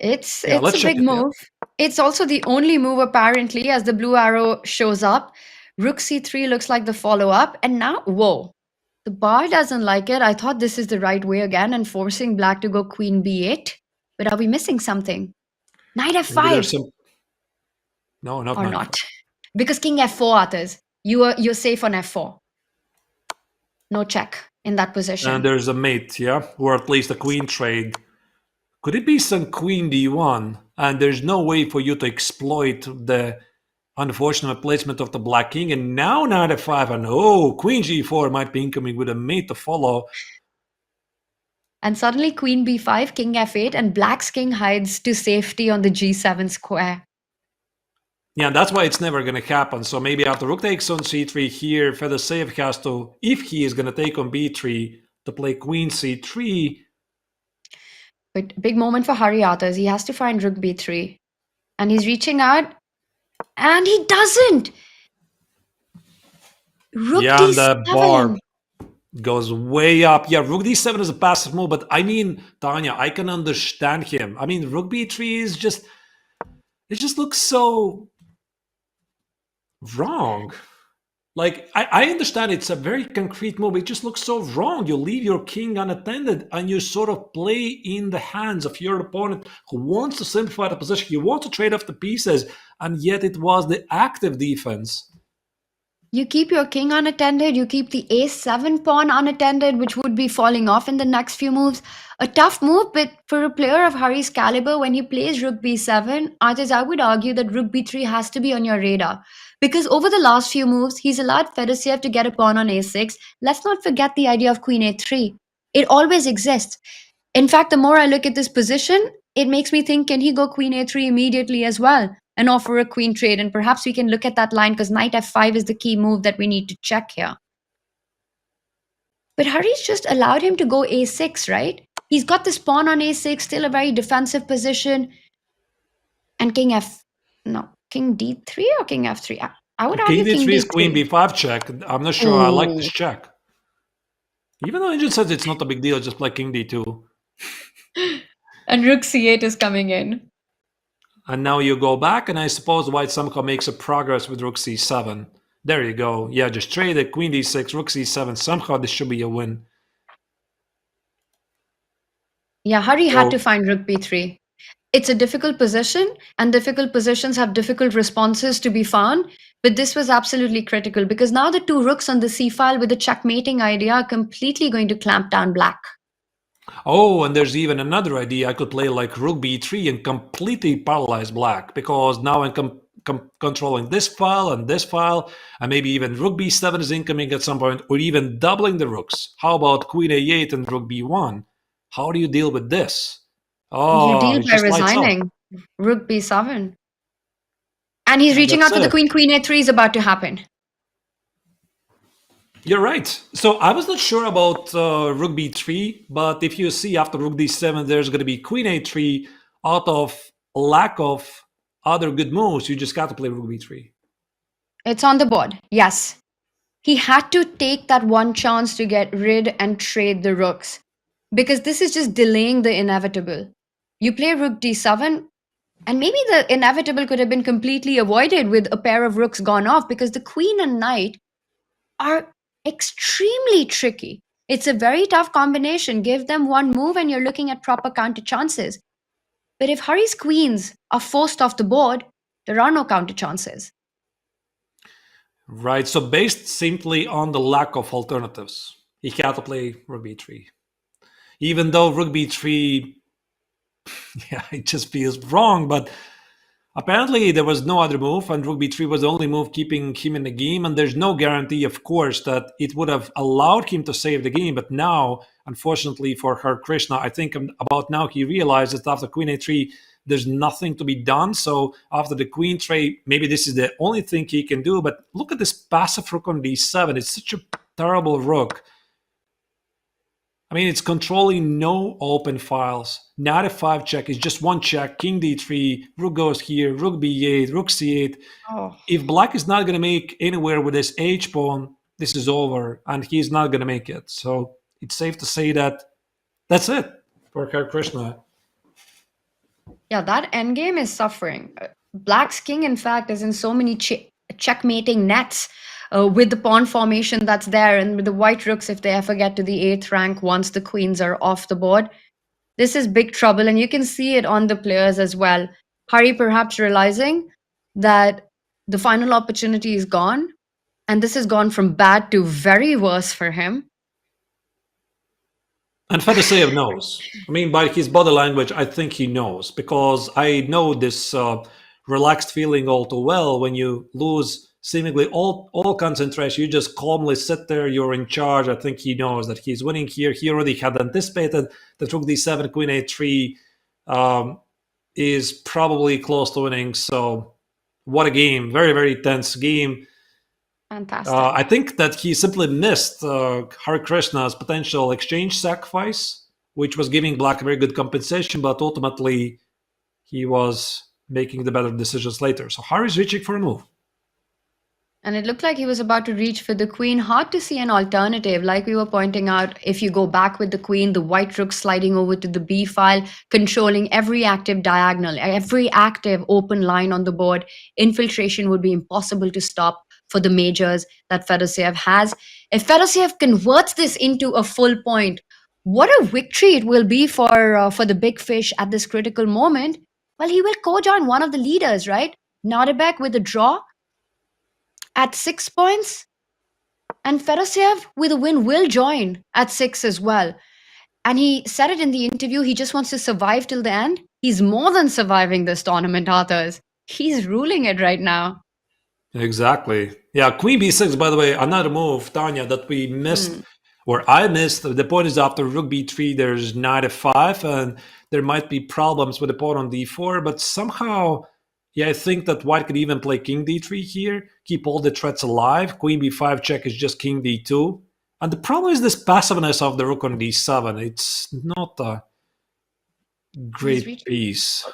It's a big move. It's also the only move, apparently, as the blue arrow shows up. Rook c3 looks like the follow-up. And now, whoa. The bar doesn't like it. I thought this is the right way again and forcing black to go queen b8. But are we missing something? Knight f5. No, not or knight not. f5. Because king f4, others. You're safe on f4. No check in that position. And there's a mate, yeah? Or at least a queen trade. Could it be some queen d1? And there's no way for you to exploit the unfortunate placement of the black king, and now knight f5, and queen g4 might be incoming with a mate to follow. And suddenly queen b5, king f8, and black's king hides to safety on the g7 square. Yeah, that's why it's never going to happen. So maybe after rook takes on c3 here, Fedoseev has to, if he is going to take on b3, to play queen c3. But big moment for Hariatas. He has to find rook b3. And he's reaching out. And he doesn't. Rook yeah, d7. And the bar goes way up. Yeah, rook d7 is a passive move, but I mean, Tanya, I can understand him. I mean, rook b3 is just, it just looks so wrong. Like, I understand it's a very concrete move. It just looks so wrong. You leave your king unattended and you sort of play in the hands of your opponent who wants to simplify the position. He wants to trade off the pieces, and yet it was the active defense. You keep your king unattended, you keep the a7 pawn unattended, which would be falling off in the next few moves. A tough move, but for a player of Hari's caliber, when he plays rook b7, Artis, I would argue that rook b3 has to be on your radar. Because over the last few moves, he's allowed Fedosiev to get a pawn on a6. Let's not forget the idea of queen a3. It always exists. In fact, the more I look at this position, it makes me think, can he go queen a3 immediately as well and offer a queen trade? And perhaps we can look at that line because knight f5 is the key move that we need to check here. But Hari's just allowed him to go a6, right? He's got this pawn on a6, still a very defensive position. And king d3 or king f3? I would argue King d3 king is d3. queen b5 check. I'm not sure I like this check. Even though Arjun says it's not a big deal, just play king d2. And rook c8 is coming in. And now you go back, and I suppose white somehow makes a progress with rook c7. There you go. Yeah, just trade it. Queen d6, rook c7. Somehow this should be a win. Yeah, Hari had to find rook b3. It's a difficult position, and difficult positions have difficult responses to be found. But this was absolutely critical because now the two rooks on the c-file with the checkmating idea are completely going to clamp down black. Oh, and there's even another idea. I could play like rook b3 and completely paralyze black, because now I'm controlling this file, and maybe even rook b7 is incoming at some point, or even doubling the rooks. How about queen a8 and rook b1? How do you deal with this? Oh, You deal it by just lights up. resigning. Rook b7. And he's reaching out That's to the it. queen a3 is about to happen. You're right. So I was not sure about rook b3, but if you see after rook d7, there's going to be queen a3 out of lack of other good moves. You just got to play rook b3. It's on the board. Yes. He had to take that one chance to get rid and trade the rooks, because this is just delaying the inevitable. You play rook d7, and maybe the inevitable could have been completely avoided with a pair of rooks gone off, because the queen and knight are extremely tricky. It's a very tough combination. Give them one move and you're looking at proper counter chances. But if Hari's queens are forced off the board, there are no counter chances. Right. So based simply on the lack of alternatives, he had to play rook b3. Even though rook b3, yeah, it just feels wrong, but apparently there was no other move, and rook b3 was the only move keeping him in the game, and there's no guarantee, of course, that it would have allowed him to save the game. But now, unfortunately for Hare Krishna, I think about now he realizes that after queen a3, there's nothing to be done. So after the queen trade, maybe this is the only thing he can do. But look at this passive rook on d7. It's such a terrible rook. I mean, it's controlling no open files. Knight f5 check is just one check. King d3, rook goes here, rook b8, rook c8. Oh. If black is not going to make anywhere with this h pawn, this is over, and he's not going to make it. So it's safe to say that that's it for Hare Krishna. Yeah, that endgame is suffering. Black's king, in fact, is in so many checkmating nets with the pawn formation that's there, and with the white rooks, if they ever get to the 8th rank once the queens are off the board. This is big trouble, and you can see it on the players as well. Hari perhaps realizing that the final opportunity is gone, and this has gone from bad to very worse for him. And Fedosiev knows. I mean, by his body language, I think he knows, because I know this relaxed feeling all too well when you lose seemingly all concentration. You just calmly sit there, you're in charge. I think he knows that he's winning here. He already had anticipated that rook d7, queen a3 is probably close to winning. So what a game. Very, very tense game. Fantastic. I think that he simply missed Hare Krishna's potential exchange sacrifice, which was giving black a very good compensation, but ultimately he was making the better decisions later. So Hari's reaching for a move. And it looked like he was about to reach for the queen. Hard to see an alternative. Like we were pointing out, if you go back with the queen, the white rook sliding over to the b file, controlling every active diagonal, every active open line on the board, infiltration would be impossible to stop. for the majors that Fedoseev has. If Fedoseev converts this into a full point, what a victory it will be for the big fish at this critical moment. Well, he will co-join one of the leaders, right? Nodirbek with a draw at 6 points, and Fedoseev with a win will join at 6 as well. And he said it in the interview, he just wants to survive till the end. He's more than surviving this tournament, Arthurs. He's ruling it right now. Exactly. Yeah, queen b6, by the way, another move, Tanya, that we missed, or I missed. The point is after rook b3, there's knight f5, and there might be problems with the pawn on d4, but somehow, yeah, I think that white could even play king d3 here, keep all the threats alive. Queen b5 check is just king d2. And the problem is this passiveness of the rook on d7. It's not a great piece.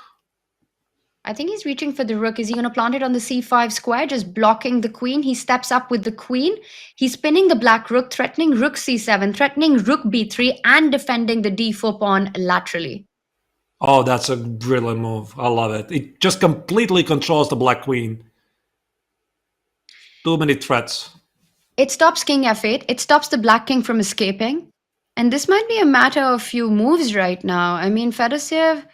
I think he's reaching for the rook. Is he going to plant it on the c5 square, just blocking the queen? He steps up with the queen. He's pinning the black rook, threatening rook c7, threatening rook b3, and defending the d4 pawn laterally. Oh, that's a brilliant move. I love it. It just completely controls the black queen. Too many threats. It stops king f8. It stops the black king from escaping. And this might be a matter of few moves right now. I mean, Fedoseev,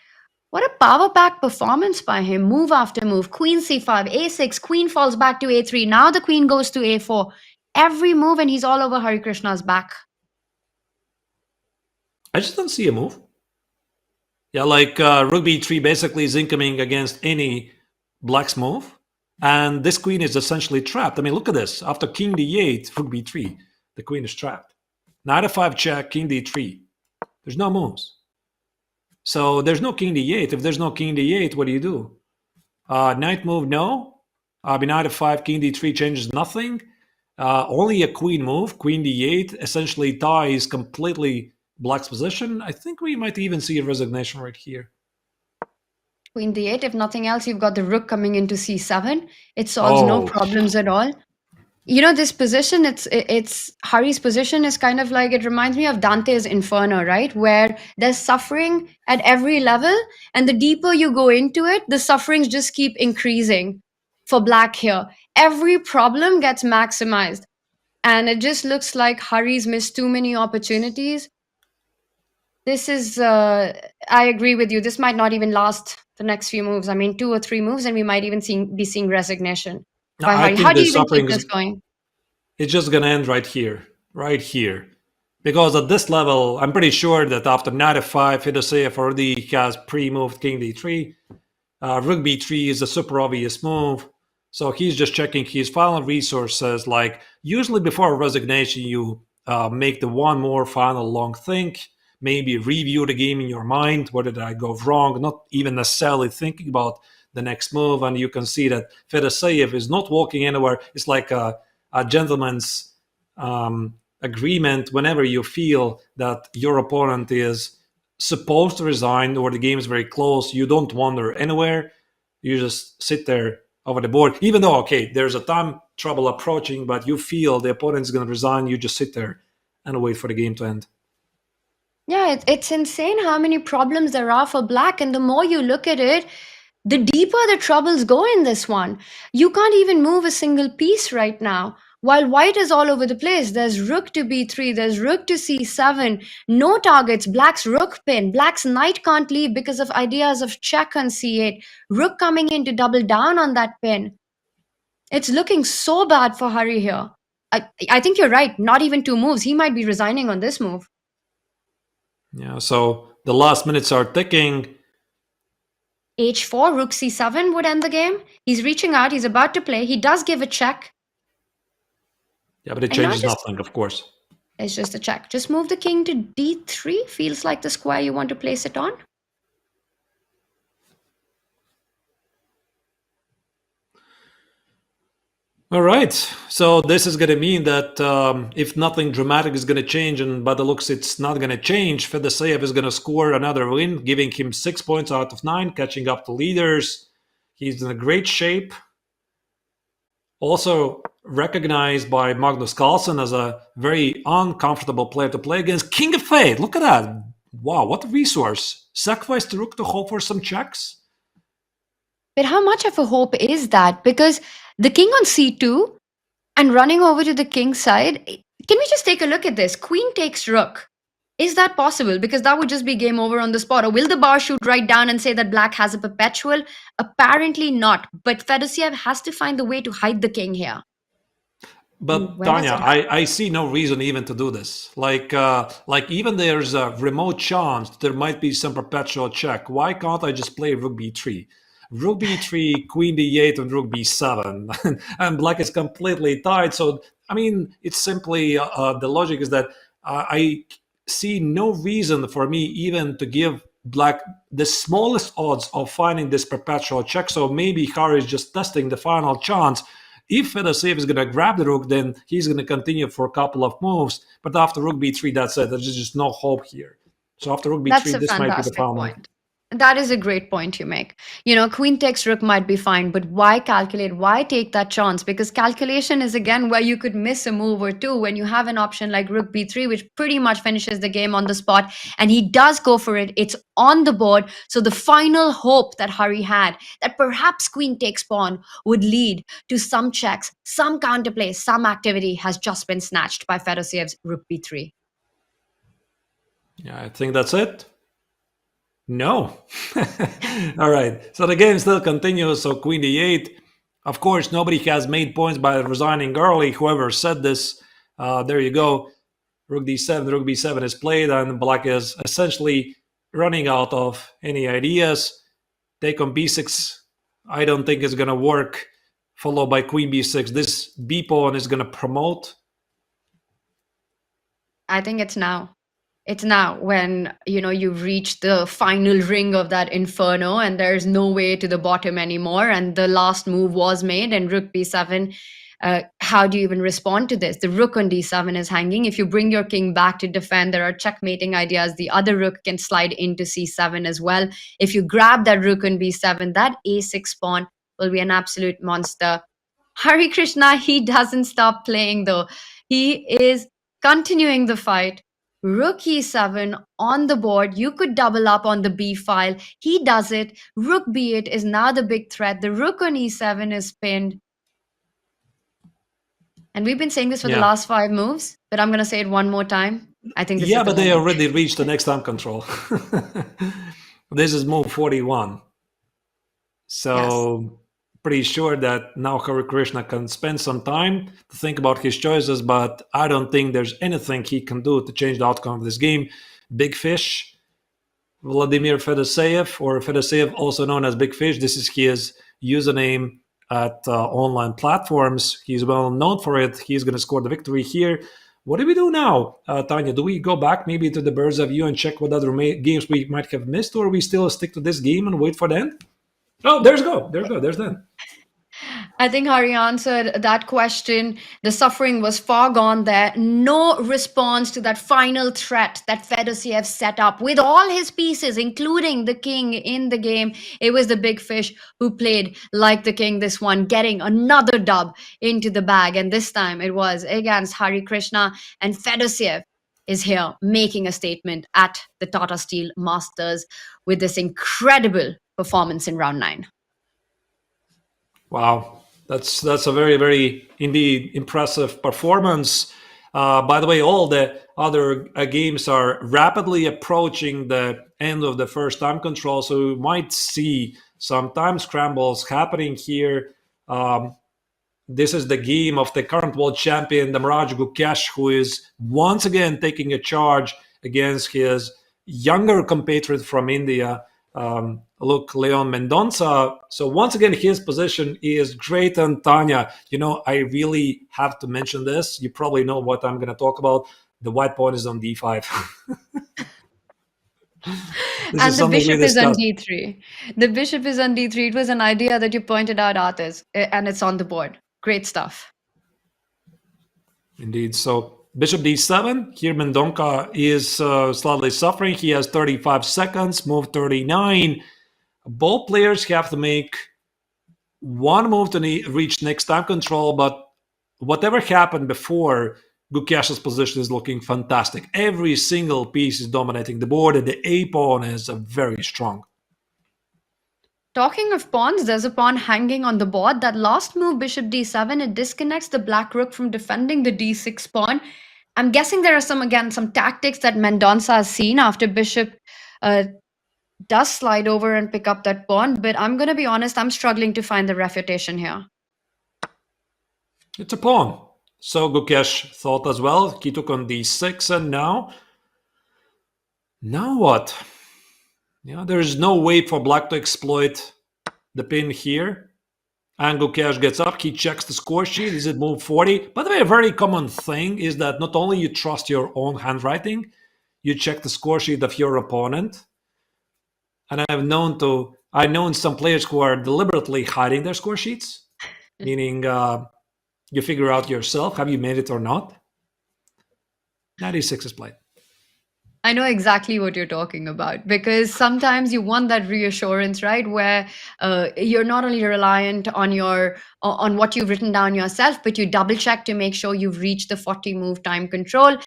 what a power-packed performance by him. Move after move. Queen c5, a6, queen falls back to a3. Now the queen goes to a4. Every move and he's all over Hari Krishna's back. I just don't see a move. Yeah, like rook b3 basically is incoming against any black's move. And this queen is essentially trapped. I mean, look at this. After king d8, rook b3, the queen is trapped. Knight f5 check, king d3. There's no moves. So there's no king d8. If there's no king d8, what do you do? Knight move, no. Knight f5, king d3 changes nothing. Only a queen move, queen d8, essentially ties completely black's position. I think we might even see a resignation right here. Queen d8, if nothing else, you've got the rook coming into c7. It solves no problems at all. You know, this position, it's Hari's position is kind of like, it reminds me of Dante's Inferno, right? Where there's suffering at every level, and the deeper you go into it, the sufferings just keep increasing for black here. Every problem gets maximized. And it just looks like Hari's missed too many opportunities. This is, I agree with you. This might not even last the next few moves. I mean, 2 or 3 moves, and we might even be seeing resignation. How do you even keep this going? It's just going to end right here. Because at this level, I'm pretty sure that after knight f5, Fedoseev already has pre-moved king d3. Rook b3 is a super obvious move. So he's just checking his final resources. Like, usually before a resignation, you make the one more final long think. Maybe review the game in your mind. Where did I go wrong? Not even necessarily thinking about the next move. And you can see that Fedoseev is not walking anywhere. It's like a gentleman's agreement. Whenever you feel that your opponent is supposed to resign or the game is very close, you don't wander anywhere. You just sit there over the board. Even though, okay, there's a time trouble approaching, but you feel the opponent is going to resign, you just sit there and wait for the game to end. Yeah, it's insane how many problems there are for black. And the more you look at it, the deeper the troubles go in this one. You can't even move a single piece right now. While white is all over the place, there's rook to b3, there's rook to c7, no targets, black's rook pin, black's knight can't leave because of ideas of check on c8, rook coming in to double down on that pin. It's looking so bad for Hari here. I think you're right, not even 2 moves. He might be resigning on this move. Yeah, so the last minutes are ticking. h4, rook c7 would end the game. He's reaching out, he's about to play. He does give a check. Yeah, but it changes nothing, of course. It's just a check. Just move the king to d3. Feels like the square you want to place it on. All right, so this is going to mean that if nothing dramatic is going to change, and by the looks it's not going to change, Fedoseev is going to score another win, giving him 6 points out of 9, catching up to leaders. He's in a great shape. Also recognized by Magnus Carlsen as a very uncomfortable player to play against. King of Fate, look at that. Wow, what a resource. Sacrifice the rook to hope for some checks. But how much of a hope is that? Because the king on c2, And running over to the king side, can we just take a look at this? Queen takes rook. Is that possible? Because that would just be game over on the spot. Or will the bar shoot right down and say that black has a perpetual? Apparently not. But Fedosiev has to find the way to hide the king here. But Where does Tanya, it happen? I see no reason even to do this. Like even there's a remote chance there might be some perpetual check. Why can't I just play rook b3? Rook b3, queen d8, and rook b7, and black is completely tied. So I mean, it's simply the logic is that I see no reason for me even to give black the smallest odds of finding this perpetual check. So maybe Harry is just testing the final chance. If Fedosiev is going to grab the rook, then he's going to continue for a couple of moves. But after rook b3, that's it. There's just no hope here. So after rook That's b3, a this might be the fantastic final. point. That is a great point you make. You know, queen takes rook might be fine, but why calculate? Why take that chance? Because calculation is again where you could miss a move or two when you have an option like rook b3, which pretty much finishes the game on the spot. And he does go for it. It's on the board. So the final hope that Hari had that perhaps queen takes pawn would lead to some checks, some counterplay, some activity has just been snatched by Fedosiev's rook b3. Yeah, I think that's it. No. All right. So the game still continues. So queen d8. Of course, nobody has made points by resigning early. Whoever said this, there you go. Rook d7, rook b7 is played, and black is essentially running out of any ideas. Take on b6. I don't think it's going to work. Followed by queen b6. This b pawn is going to promote. I think it's now. It's now when, you know, you've reached the final ring of that inferno and there's no way to the bottom anymore. And the last move was made and rook b7. How do you even respond to this? The rook on d7 is hanging. If you bring your king back to defend, there are checkmating ideas. The other rook can slide into c7 as well. If you grab that rook on b7, that a6 pawn will be an absolute monster. Hari Krishna, he doesn't stop playing though. He is continuing the fight. Rook e7 on the board. You could double up on the b file. He does it. Rook b8 is now the big threat. The rook on e7 is pinned. And we've been saying this for the last 5 moves, but I'm going to say it one more time. I think this is But the they moment. already reached the next time control. This is move 41. So pretty sure that now Hari Krishna can spend some time to think about his choices, but I don't think there's anything he can do to change the outcome of this game. Big Fish, Vladimir Fedosiev, or Fedosiev, also known as Big Fish. This is his username at online platforms. He's well known for it. He's going to score the victory here. What do we do now, Tanya? Do we go back maybe to the bird's eye view and check what other games we might have missed, or we still stick to this game and wait for the end? Oh, there's go. There's then. I think Hari answered that question. The suffering was far gone there. No response to that final threat that Fedosiev set up with all his pieces, including the king in the game. It was the big fish who played like the king this one, getting another dub into the bag. And this time it was against Hari Krishna, and Fedosiev is here making a statement at the Tata Steel Masters with this incredible performance in round 9. Wow, that's a very, very indeed impressive performance. By the way, all the other games are rapidly approaching the end of the first time control, so we might see some time scrambles happening here. This is the game of the current world champion, Damaraj Gukesh, who is once again taking a charge against his younger compatriot from India, Leon Mendonça. So once again, his position is great. And Tanya, you know, I really have to mention this. You probably know what I'm going to talk about. The white pawn is on d5. And the bishop is on d3. The bishop is on d3. It was an idea that you pointed out, Atis, and it's on the board. Great stuff. Indeed. So bishop d7. Here Mendonça is slightly suffering. He has 35 seconds, move 39. Both players have to make one move to reach next time control, but whatever happened before, Gukesh's position is looking fantastic. Every single piece is dominating the board, and the A pawn is very strong. talking of pawns, there's a pawn hanging on the board. That last move, bishop d7, it disconnects the black rook from defending the d6 pawn. I'm guessing there are some tactics that Mendonça has seen after bishop does slide over and pick up that pawn. But I'm going to be honest, I'm struggling to find the refutation here. It's a pawn. So Gukesh thought as well. He took on d6, and now what? Yeah, there's no way for black to exploit the pin here. And Gukesh gets up, he checks the score sheet. Is it move 40? By the way, a very common thing is that not only you trust your own handwriting, you check the score sheet of your opponent. And I've known some players who are deliberately hiding their score sheets, meaning you figure out yourself, have you made it or not? 96 is played. I know exactly what you're talking about, because sometimes you want that reassurance, right? Where you're not only reliant on what you've written down yourself, but you double check to make sure you've reached the 40 move time control.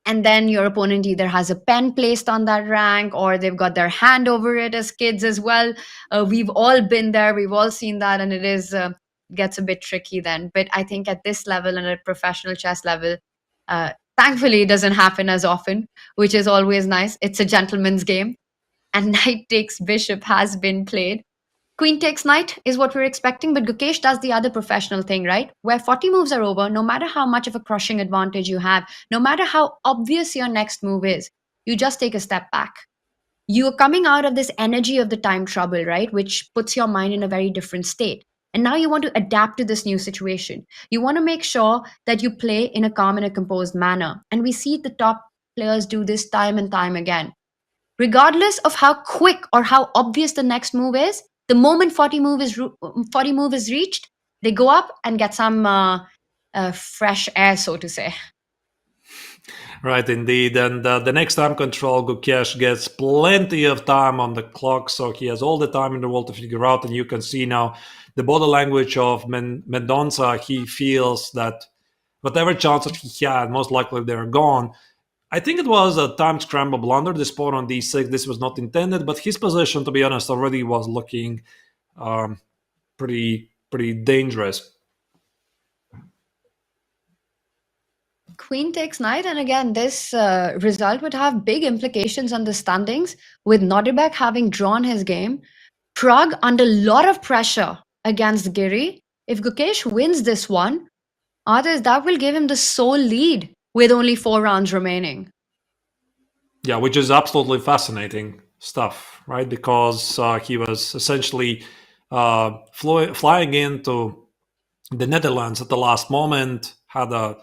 And then your opponent either has a pen placed on that rank, or they've got their hand over it as kids as well. We've all been there. We've all seen that. And it gets a bit tricky then. But I think at this level and at professional chess level, thankfully, it doesn't happen as often, which is always nice. It's a gentleman's game. And knight takes bishop has been played. Queen takes knight is what we're expecting, but Gukesh does the other professional thing, right? Where 40 moves are over, no matter how much of a crushing advantage you have, no matter how obvious your next move is, you just take a step back. You're coming out of this energy of the time trouble, right? Which puts your mind in a very different state. And now you want to adapt to this new situation. You want to make sure that you play in a calm and a composed manner. And we see the top players do this time and time again. Regardless of how quick or how obvious the next move is, the moment 40 move is reached, they go up and get some fresh air, so to say. Right, indeed. And the next time control, Gukesh gets plenty of time on the clock, so he has all the time in the world to figure out. And you can see now the body language of Mendonça. He feels that whatever chances he had, most likely they're gone. I think it was a time scramble blunder, this pawn on d6. This was not intended, but his position, to be honest, already was looking pretty dangerous. Queen takes knight, and again, this result would have big implications on the standings, with Nodirbek having drawn his game. Pragg under a lot of pressure against Giri. If Gukesh wins this one, others that will give him the sole lead with only 4 rounds remaining. Yeah, which is absolutely fascinating stuff, right? Because he was essentially flying into the Netherlands at the last moment, had a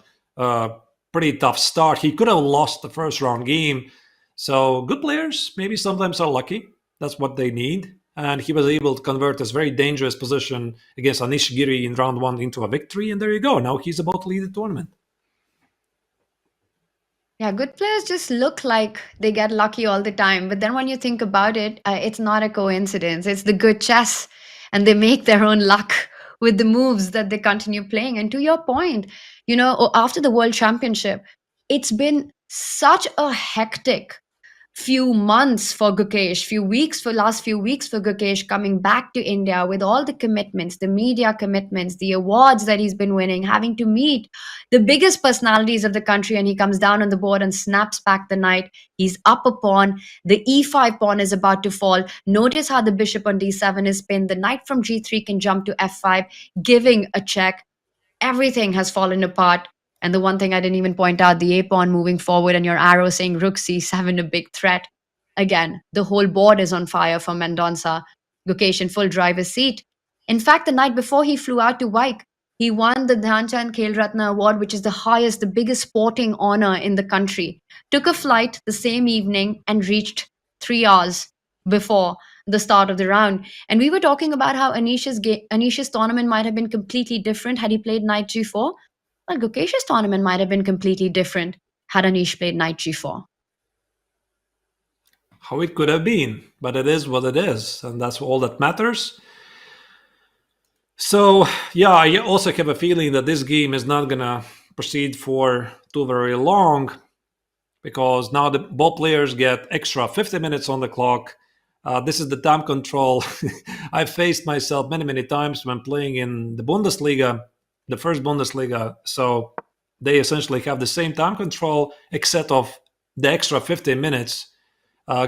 pretty tough start. He could have lost the first round game. So good players maybe sometimes are lucky. That's what they need. And he was able to convert this very dangerous position against Anish Giri in round 1 into a victory. And there you go. Now he's about to lead the tournament. Yeah, good players just look like they get lucky all the time. But then when you think about it, it's not a coincidence. It's the good chess. And they make their own luck with the moves that they continue playing. And to your point, after the World Championship, it's been such a hectic few months for Gukesh, last few weeks for Gukesh, coming back to India with all the commitments, the media commitments, the awards that he's been winning, having to meet the biggest personalities of the country, and he comes down on the board and snaps back the knight. He's up a pawn. The e5 pawn is about to fall. Notice how the bishop on d7 is pinned. The knight from g3 can jump to f5, giving a check. Everything has fallen apart. And the one thing I didn't even point out, the a-pawn moving forward and your arrow saying rook c7, a big threat. Again, the whole board is on fire for Mendonça. Gukesh in full driver's seat. In fact, the night before he flew out to Wijk, he won the Dhyanchand Khel Ratna Award, which is the highest, the biggest sporting honor in the country. Took a flight the same evening and reached 3 hours before the start of the round. And we were talking about how Anish's tournament might have been completely different had he played knight g4. Well, Gukesh's tournament might have been completely different had Anish played knight g4. How it could have been, but it is what it is, and that's all that matters. So, yeah, I also have a feeling that this game is not going to proceed for too very long, because now both players get extra 50 minutes on the clock. This is the time control I faced myself many times when playing in the Bundesliga, the first Bundesliga. So they essentially have the same time control, except of the extra 15 minutes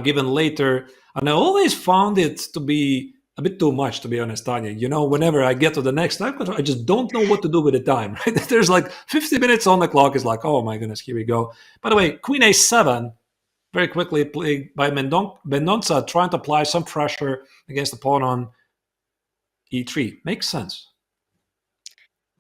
given later. And I always found it to be a bit too much, to be honest, Tanya. You know, whenever I get to the next time control, I just don't know what to do with the time. Right? There's like 50 minutes on the clock. It's like, oh my goodness, here we go. By the way, Queen A7, very quickly played by Mendonça, trying to apply some pressure against the pawn on E3. Makes sense.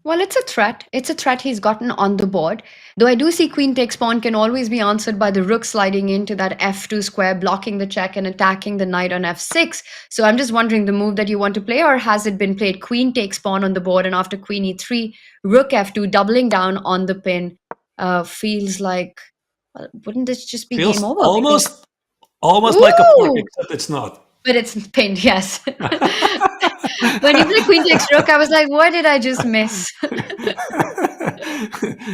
Well, it's a threat. It's a threat he's gotten on the board. Though I do see queen takes pawn can always be answered by the rook sliding into that f2 square, blocking the check and attacking the knight on f6. So I'm just wondering the move that you want to play, or has it been played queen takes pawn on the board and after queen e3, rook f2, doubling down on the pin? Feels like, well, wouldn't this just be Feels game over? almost like a fork, except it's not. But it's pinned, yes. When you play queen takes rook, I was like, what did I just miss?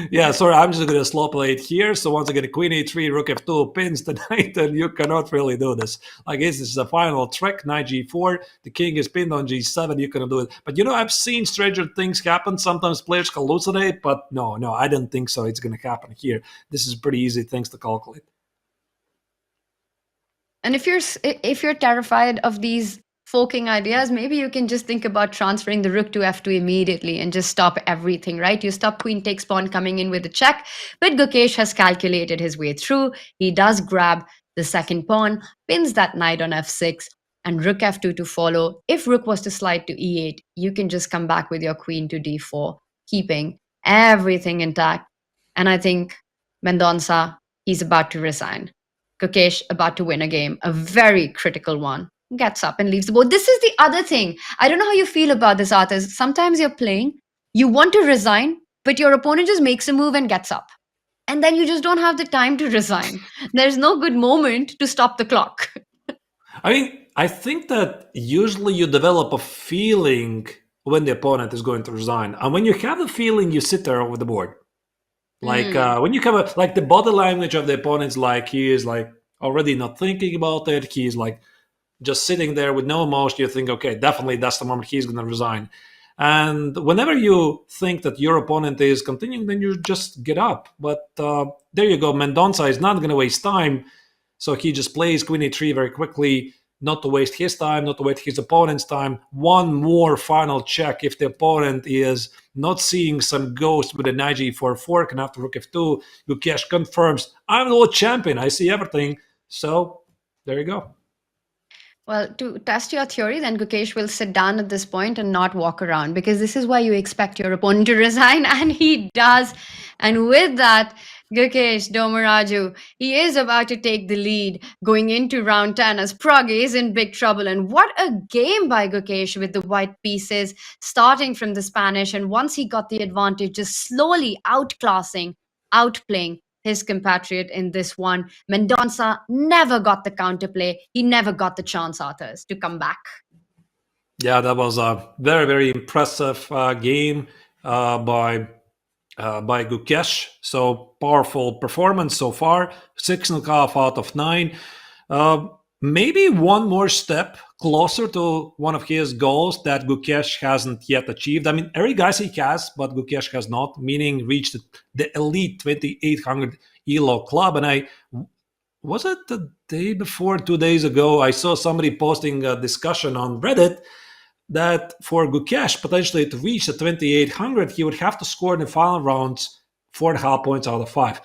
Yeah, sorry, I'm just going to slow play it here. So once again, queen e3, rook f2 pins the knight, and you cannot really do this. I guess this is the final trick, knight g4. The king is pinned on g7. You cannot do it. But you know, I've seen stranger things happen. Sometimes players hallucinate, but no, I don't think so. It's going to happen here. This is pretty easy things to calculate. And if you're terrified of these forking ideas, maybe you can just think about transferring the rook to f2 immediately and just stop everything, right? You stop queen takes pawn coming in with a check, but Gukesh has calculated his way through. He does grab the second pawn, pins that knight on f6, and rook f2 to follow. If rook was to slide to e8, you can just come back with your queen to d4, keeping everything intact. And I think Mendonça, he's about to resign. Gukesh about to win a game, a very critical one. Gets up and leaves the board. This is the other thing. I don't know how you feel about this, Arthas. Sometimes you're playing, you want to resign, but your opponent just makes a move and gets up. And then you just don't have the time to resign. There's no good moment to stop the clock. I mean, I think that usually you develop a feeling when the opponent is going to resign. And when you have the feeling, you sit there over the board. Like when you have like the body language of the opponent's like he is like already not thinking about it. He's like just sitting there with no emotion. You think, okay, definitely that's the moment he's going to resign. And whenever you think that your opponent is continuing, then you just get up. But there you go. Mendonça is not going to waste time. So he just plays queen e3 very quickly, not to waste his time, not to waste his opponent's time. One more final check if the opponent is not seeing some ghost with a knight g4 fork, and after rook f2, Gukesh confirms, I'm the world champion, I see everything. So there you go. Well, to test your theory, then Gukesh will sit down at this point and not walk around, because this is why you expect your opponent to resign, and he does. And with that, Gukesh Domaraju, he is about to take the lead going into round 10 as Pragg is in big trouble. And what a game by Gukesh with the white pieces starting from the Spanish. And once he got the advantage, just slowly outclassing, outplaying his compatriot in this one. Mendonça never got the counterplay. He never got the chance, Arthas, to come back. Yeah, that was a very, very impressive game by Gukesh. So powerful performance so far. 6.5 out of 9. Maybe one more step closer to one of his goals that Gukesh hasn't yet achieved. I mean, Erigaisi has, but Gukesh has not, meaning reached the elite 2800 ELO club. And was it the day before, 2 days ago, I saw somebody posting a discussion on Reddit that for Gukesh potentially to reach the 2800, he would have to score in the final rounds 4.5 points out of 5.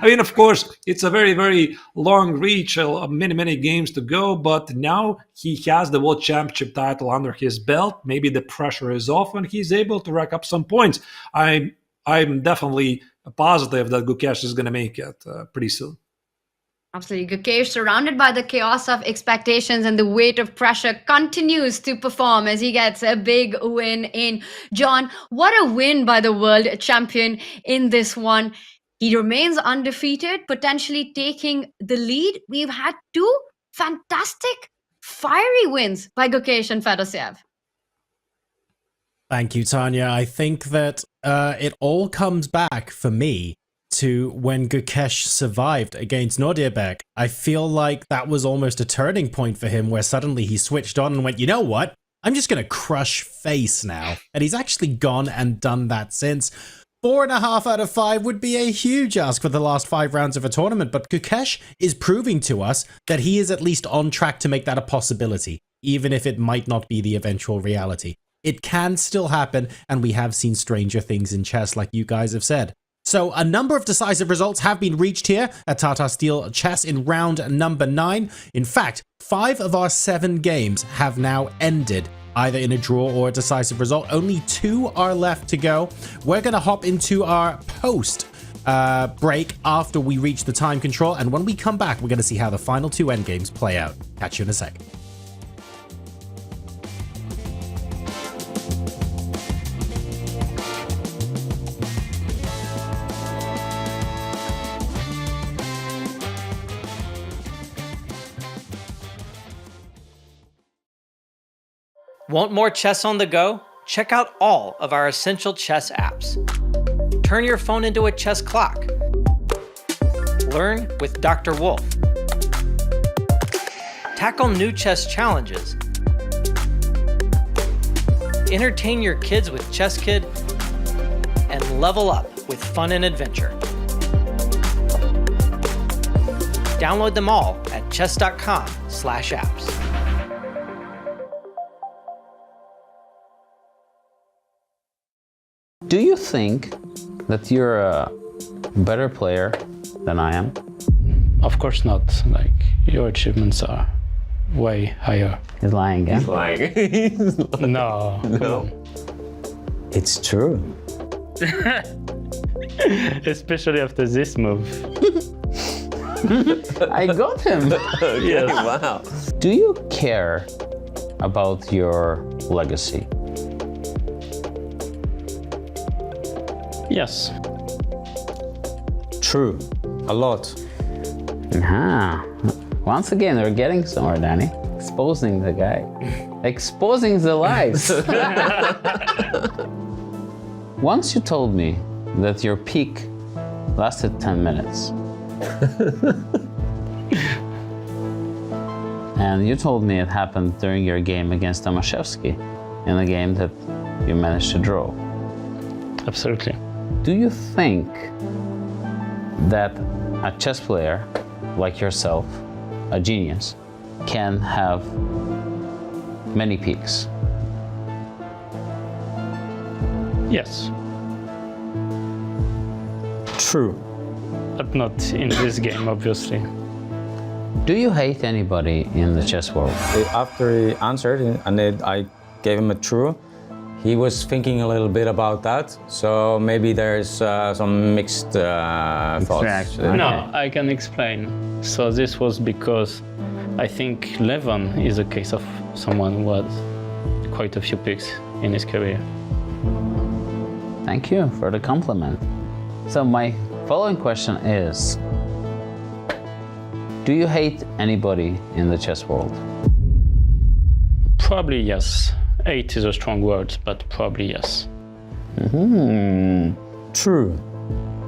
I mean, of course, it's a very, very long reach, many, many games to go, but now he has the World Championship title under his belt. Maybe the pressure is off and he's able to rack up some points. I'm definitely positive that Gukesh is going to make it pretty soon. Absolutely. Gukesh, surrounded by the chaos of expectations and the weight of pressure, continues to perform as he gets a big win in. John, what a win by the world champion in this one. He remains undefeated, potentially taking the lead. We've had two fantastic, fiery wins by Gukesh and Fedoseev. Thank you, Tanya. I think that it all comes back for me to when Gukesh survived against Nodirbek. I feel like that was almost a turning point for him where suddenly he switched on and went, you know what? I'm just going to crush face now. And he's actually gone and done that since. 4.5 out of 5 would be a huge ask for the last 5 rounds of a tournament, but Gukesh is proving to us that he is at least on track to make that a possibility, even if it might not be the eventual reality. It can still happen, and we have seen stranger things in chess, like you guys have said. So a number of decisive results have been reached here at Tata Steel Chess in round number 9. In fact, 5 of our 7 games have now ended, either in a draw or a decisive result. Only 2 are left to go. We're going to hop into our post break after we reach the time control, and when we come back, we're going to see how the final 2 endgames play out. Catch you in a sec. Want more chess on the go? Check out all of our essential chess apps. Turn your phone into a chess clock. Learn with Dr. Wolf. Tackle new chess challenges. Entertain your kids with Chess Kid. And level up with fun and adventure. Download them all at chess.com/apps. Do you think that you're a better player than I am? Of course not. Like, your achievements are way higher. He's lying, yeah? He's lying. No. No. It's true. Especially after this move. I got him. Okay, Yes. wow. Do you care about your legacy? Yes. True. A lot. Once again, we're getting somewhere, Danny. Exposing the guy. Exposing the lies. Once you told me that your peak lasted 10 minutes. And you told me it happened during your game against Tomaszewski, in a game that you managed to draw. Absolutely. Do you think that a chess player like yourself, a genius, can have many peaks? Yes. True. But not in this game, obviously. Do you hate anybody in the chess world? After he answered and then I gave him a true, he was thinking a little bit about that, so maybe there's some mixed thoughts. No, I can explain. So this was because I think Levon is a case of someone who had quite a few picks in his career. Thank you for the compliment. So my following question is, do you hate anybody in the chess world? Probably yes. Hate is a strong word, but probably yes. True.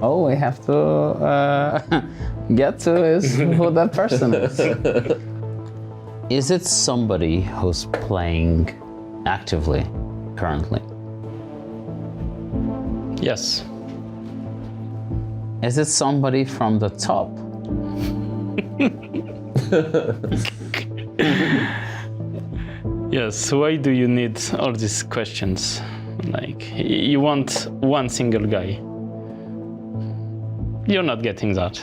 Oh, we have to get to is who that person is. Is it somebody who's playing actively currently? Yes. Is it somebody from the top? Yes, why do you need all these questions? Like, you want one single guy. You're not getting that.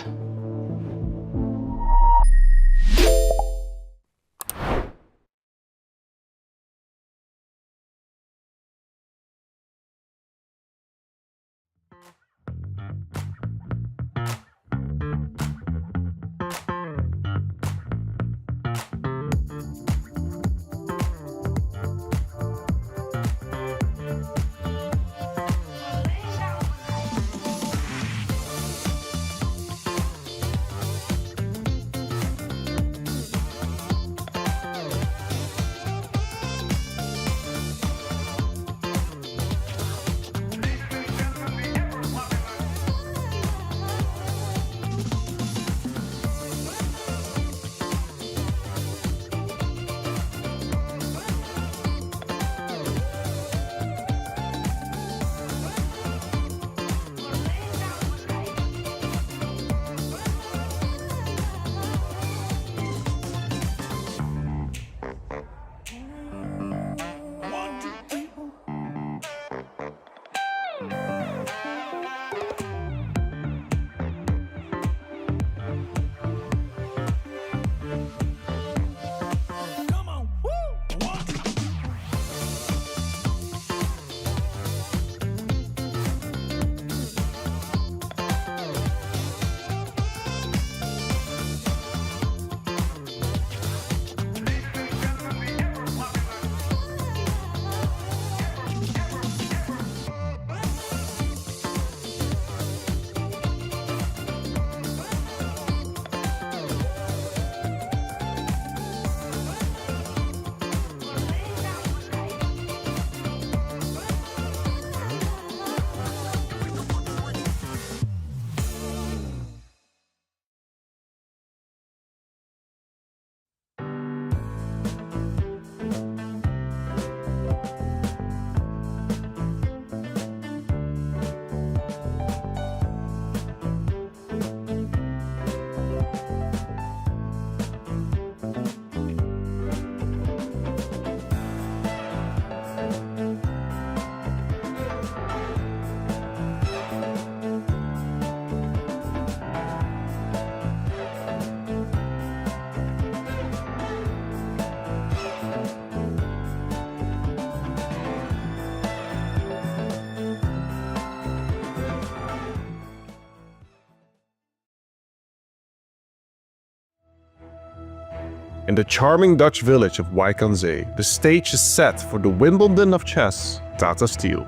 In the charming Dutch village of Wijk Aan Zee, the stage is set for the Wimbledon of chess, Tata Steel.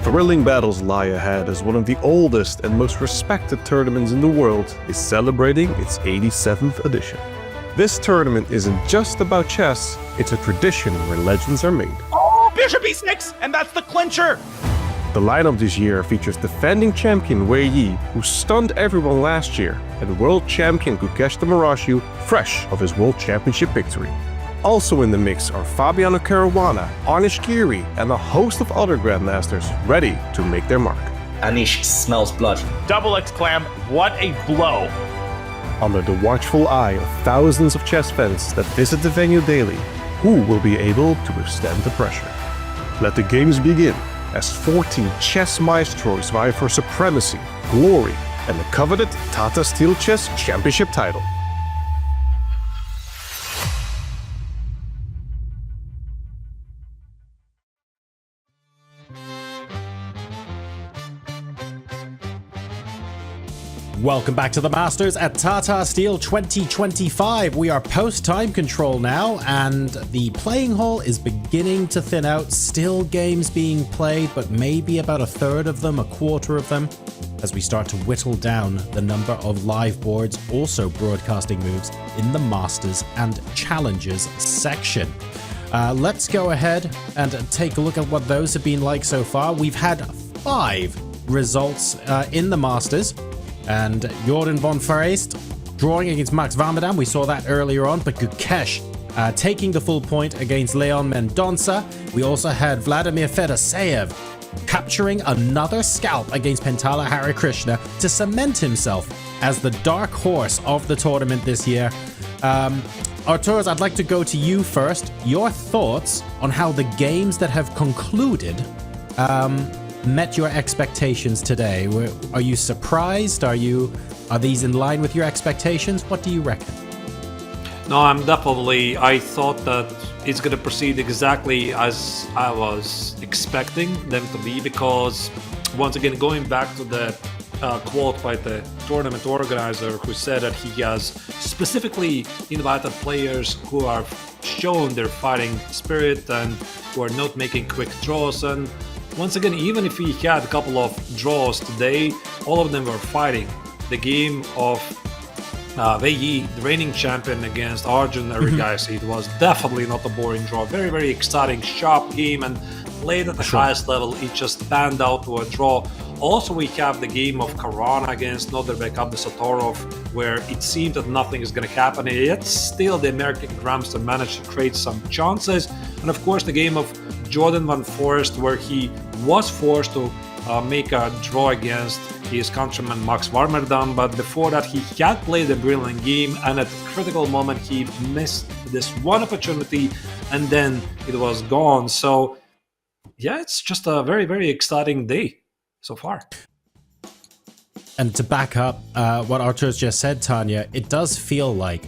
Thrilling battles lie ahead as one of the oldest and most respected tournaments in the world is celebrating its 87th edition. This tournament isn't just about chess, it's a tradition where legends are made. Oh, Bishop e6, and that's the clincher! The lineup this year features defending champion Wei Yi, who stunned everyone last year, and world champion Gukesh fresh of his world championship victory. Also in the mix are Fabiano Caruana, Anish Giri, and a host of other grandmasters ready to make their mark. Anish smells blood. Double exclam, what a blow! Under the watchful eye of thousands of chess fans that visit the venue daily, who will be able to withstand the pressure? Let the games begin, as 14 chess maestros vie for supremacy, glory, and the coveted Tata Steel Chess Championship title. Welcome back to the Masters at Tata Steel 2025. We are post-time control now, and the playing hall is beginning to thin out. Still games being played, but maybe about a third of them, a quarter of them, as we start to whittle down the number of live boards also broadcasting moves in the Masters and Challengers section. Let's go ahead and take a look at what those have been like so far. We've had 5 results in the Masters. And Jordan von Foreest drawing against Max Warmerdam. We saw that earlier on, but Gukesh taking the full point against Leon Mendonça. We also had Vladimir Fedoseev capturing another scalp against Pentala Harikrishna to cement himself as the dark horse of the tournament this year. Arturos, I'd like to go to you first. Your thoughts on how the games that have concluded met your expectations today? Are you surprised? Are these in line with your expectations? What do you reckon? No, I thought that it's going to proceed exactly as I was expecting them to be, because once again, going back to the quote by the tournament organizer who said that he has specifically invited players who have shown their fighting spirit and who are not making quick draws. And once again, even if he had a couple of draws today, all of them were fighting. The game of Wei Yi, the reigning champion, against Arjun Erigaisi, it was definitely not a boring draw. Very, very exciting, sharp game, and played at the highest level. It just panned out to a draw. Also, we have the game of Caruana against Nodirbek Abdusattorov, where it seemed that nothing is going to happen, yet still the American Grandmaster managed to create some chances. And of course, the game of Jordan van Foreest, where he was forced to make a draw against his countryman Max Warmerdam, but before that he had played a brilliant game, and at a critical moment he missed this one opportunity and then it was gone. So yeah, it's just a very, very exciting day so far. And to back up what Arturos just said, Tanya, it does feel like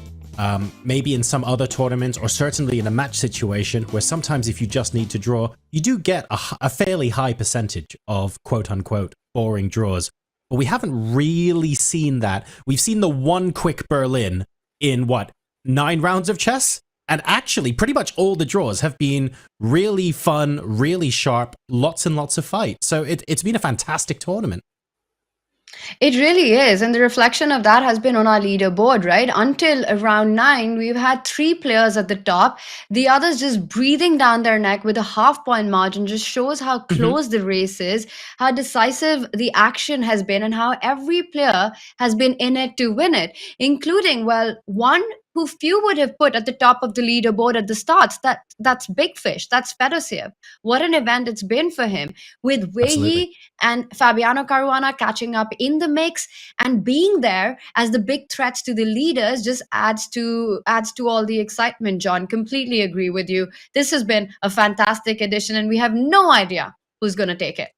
maybe in some other tournaments, or certainly in a match situation, where sometimes if you just need to draw, you do get a fairly high percentage of quote-unquote boring draws. But we haven't really seen that. We've seen the one quick Berlin in, 9 rounds of chess? And actually, pretty much all the draws have been really fun, really sharp, lots and lots of fight. So it's been a fantastic tournament. It really is. And the reflection of that has been on our leaderboard, right? Until round 9, we've had 3 players at the top. The others just breathing down their neck with a half-point margin just shows how close the race is, how decisive the action has been, and how every player has been in it to win it, including, one who few would have put at the top of the leaderboard at the start. That's Big Fish. That's Fedoseev. What an event it's been for him, with Wei Yi and Fabiano Caruana catching up in the mix and being there as the big threats to the leaders just adds to all the excitement. John, completely agree with you. This has been a fantastic edition, and we have no idea who's going to take it.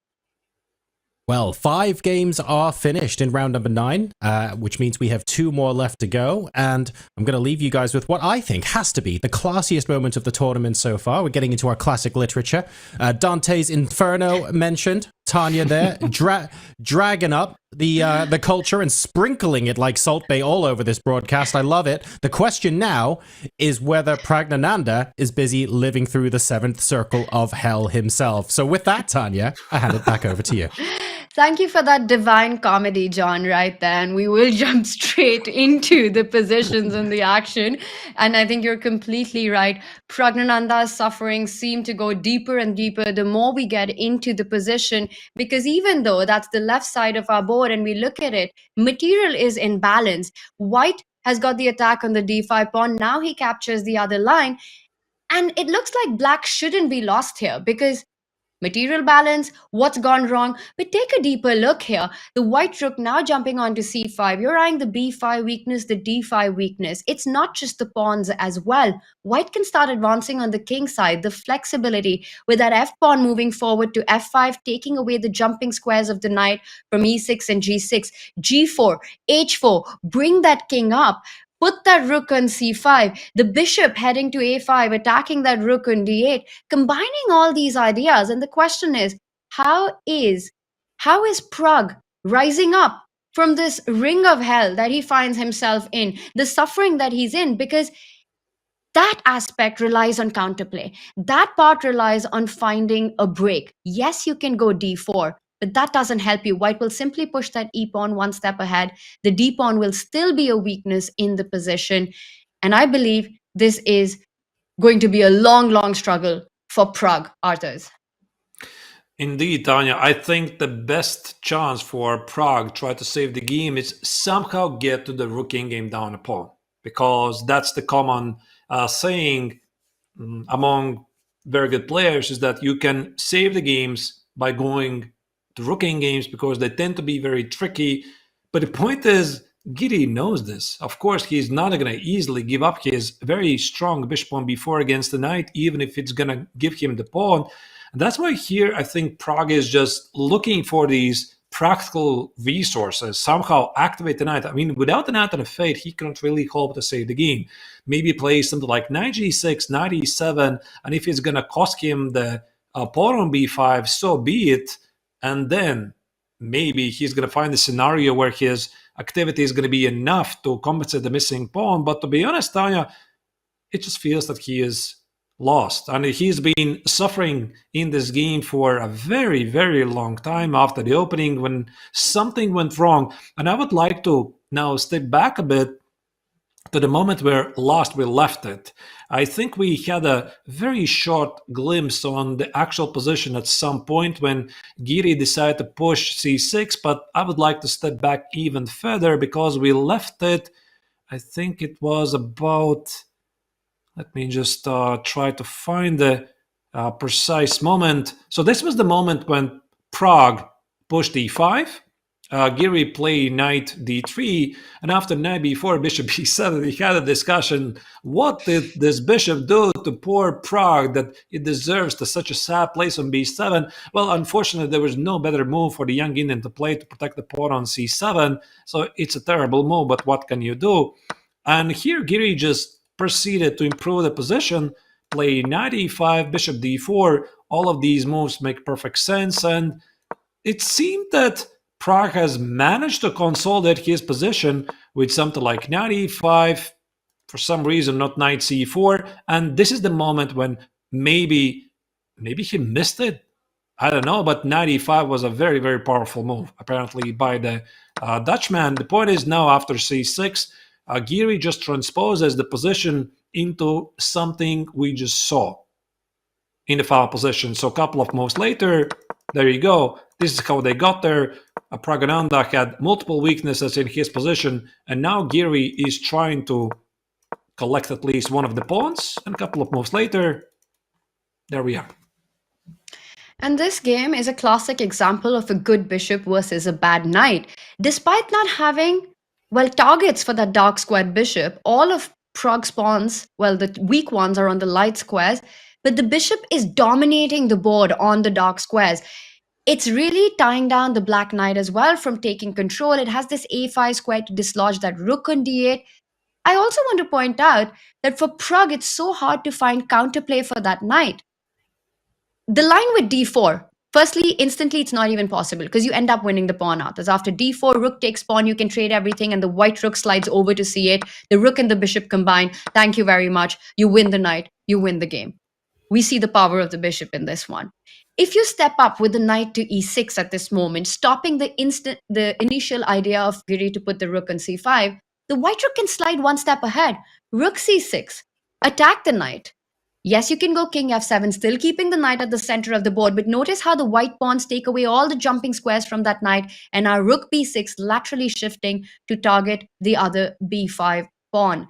Well, 5 games are finished in round number 9, which means we have 2 more left to go. And I'm going to leave you guys with what I think has to be the classiest moment of the tournament so far. We're getting into our classic literature. Dante's Inferno mentioned. Tanya there, dragging up the culture and sprinkling it like Salt Bay all over this broadcast. I love it. The question now is whether Praggnanandhaa is busy living through the seventh circle of hell himself. So with that, Tanya, I hand it back over to you. Thank you for that divine comedy, John, right there. And we will jump straight into the positions and the action. And I think you're completely right. Praggnanandhaa's suffering seemed to go deeper and deeper the more we get into the position, because even though that's the left side of our board and we look at it, material is in balance. White has got the attack on the d5 pawn. Now he captures the other line. And it looks like black shouldn't be lost here because material balance, what's gone wrong? But take a deeper look here. The white rook now jumping onto c5. You're eyeing the b5 weakness, the d5 weakness. It's not just the pawns as well. White can start advancing on the king side, the flexibility with that f pawn moving forward to f5, taking away the jumping squares of the knight from e6 and g6, g4, h4, bring that king up. Put that rook on c5, the bishop heading to a5, attacking that rook on d8, combining all these ideas. And the question is, how is Pragg rising up from this ring of hell that he finds himself in, the suffering that he's in? Because that aspect relies on counterplay. That part relies on finding a break. Yes, you can go d4, but that doesn't help you. White will simply push that e-pawn one step ahead. The d-pawn will still be a weakness in the position. And I believe this is going to be a long, long struggle for Pragg, Arthurs. Indeed, Tanya. I think the best chance for Pragg try to save the game is somehow get to the rook in game down a pawn, because that's the common saying among very good players, is that you can save the games by going to rook in games because they tend to be very tricky. But the point is, Giri knows this. Of course, he's not going to easily give up his very strong bishop on b4 against the knight, even if it's going to give him the pawn. And that's why here I think Pragg is just looking for these practical resources, somehow activate the knight. I mean, without the knight on f8, he cannot really hope to save the game. Maybe play something like knight g6, knight e7, and if it's going to cost him the pawn on b5, so be it. And then maybe he's going to find a scenario where his activity is going to be enough to compensate the missing pawn. But to be honest, Tanya, it just feels that he is lost. And he's been suffering in this game for a very, very long time after the opening when something went wrong. And I would like to now step back a bit to the moment where last we left it. I think we had a very short glimpse on the actual position at some point when Giri decided to push c6, but I would like to step back even further because we left it, I think it was about, let me just try to find the precise moment. So this was the moment when Pragg pushed e5, Giri played knight d3, and after knight b4, bishop b7, we had a discussion. What did this bishop do to poor Pragg that it deserves such a sad place on b7? Well, unfortunately, there was no better move for the young Indian to play to protect the pawn on c7, so it's a terrible move, but what can you do? And here Giri just proceeded to improve the position, play knight e5, bishop d4. All of these moves make perfect sense, and it seemed that Pragg has managed to consolidate his position with something like knight e5, for some reason not knight c4, and this is the moment when maybe he missed it. I don't know, but knight e5 was a very, very powerful move, apparently, by the Dutchman. The point is now after c6, Giri just transposes the position into something we just saw in the final position. So a couple of moves later, there you go. This is how they got there. Praggnanandhaa had multiple weaknesses in his position, and now Giri is trying to collect at least one of the pawns. And a couple of moves later, there we are. And this game is a classic example of a good bishop versus a bad knight. Despite not having, targets for that dark squared bishop, all of Pragg's pawns, the weak ones are on the light squares, but the bishop is dominating the board on the dark squares. It's really tying down the black knight as well from taking control. It has this a5 square to dislodge that rook on d8. I also want to point out that for Pragg, it's so hard to find counterplay for that knight. The line with d4, Firstly, instantly, it's not even possible because you end up winning the pawn out. As after d4, rook takes pawn, you can trade everything, and the white rook slides over to c8. The rook and the bishop combine. Thank you very much. You win the knight. You win the game. We see the power of the bishop in this one. If you step up with the knight to e6 at this moment, stopping the initial idea of Giri to put the rook on c5, the white rook can slide one step ahead. Rook c6. Attack the knight. Yes, you can go king f7, still keeping the knight at the center of the board, but notice how the white pawns take away all the jumping squares from that knight, and our rook b6 laterally shifting to target the other b5 pawn.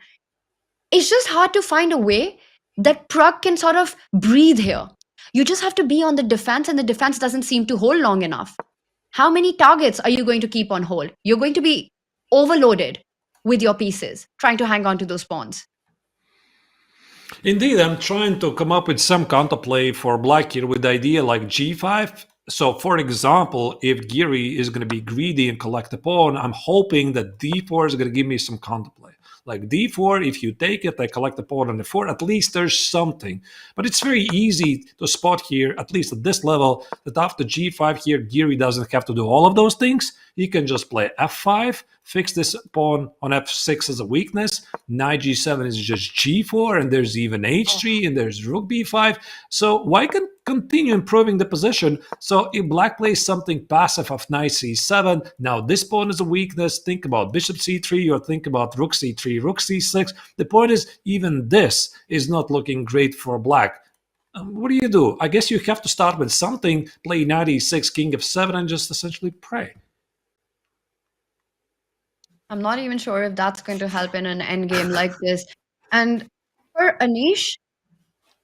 It's just hard to find a way that Pragg can sort of breathe here. You just have to be on the defense, and the defense doesn't seem to hold long enough. How many targets are you going to keep on hold? You're going to be overloaded with your pieces, trying to hang on to those pawns. Indeed, I'm trying to come up with some counterplay for black here with the idea like g5. So, for example, if Giri is going to be greedy and collect a pawn, I'm hoping that d4 is going to give me some counterplay. Like d4, if you take it, I collect the pawn on the 4, at least there's something. But it's very easy to spot here, at least at this level, that after g5 here, Giri doesn't have to do all of those things. He can just play f5, fix this pawn on f6 as a weakness. Knight g7 is just g4, and there's even h3, and there's rook b5. So White can continue improving the position. So if black plays something passive of knight c7, now this pawn is a weakness. Think about bishop c3, or think about rook c3, rook c6. The point is, even this is not looking great for black. What do? I guess you have to start with something, play knight e6, king f7, and just essentially pray. I'm not even sure if that's going to help in an endgame like this. And for Anish,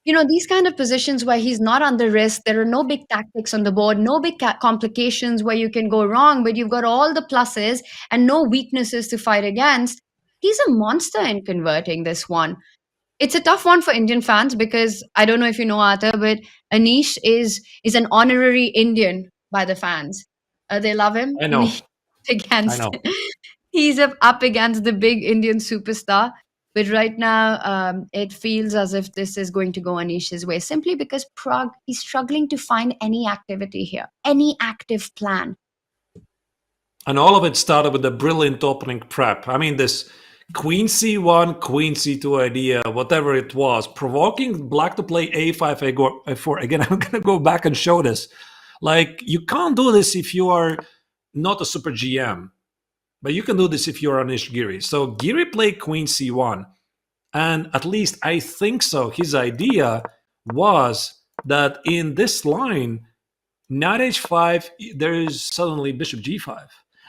these kind of positions where he's not under risk, there are no big tactics on the board, no big complications where you can go wrong, but you've got all the pluses and no weaknesses to fight against. He's a monster in converting this one. It's a tough one for Indian fans because I don't know if you know, Arthur, but Anish is an honorary Indian by the fans. They love him. I know. He's up against the big Indian superstar. But right now, it feels as if this is going to go Anish's way, simply because Pragg, he's struggling to find any activity here, any active plan. And all of it started with a brilliant opening prep. I mean, this queen c1, queen c2 idea, whatever it was, provoking black to play a5, a4. Again, I'm going to go back and show this. Like, you can't do this if you are not a super GM. But you can do this if you're Anish Giri. So Giri played queen c1. And at least I think so. His idea was that in this line, knight h5, there is suddenly bishop g5.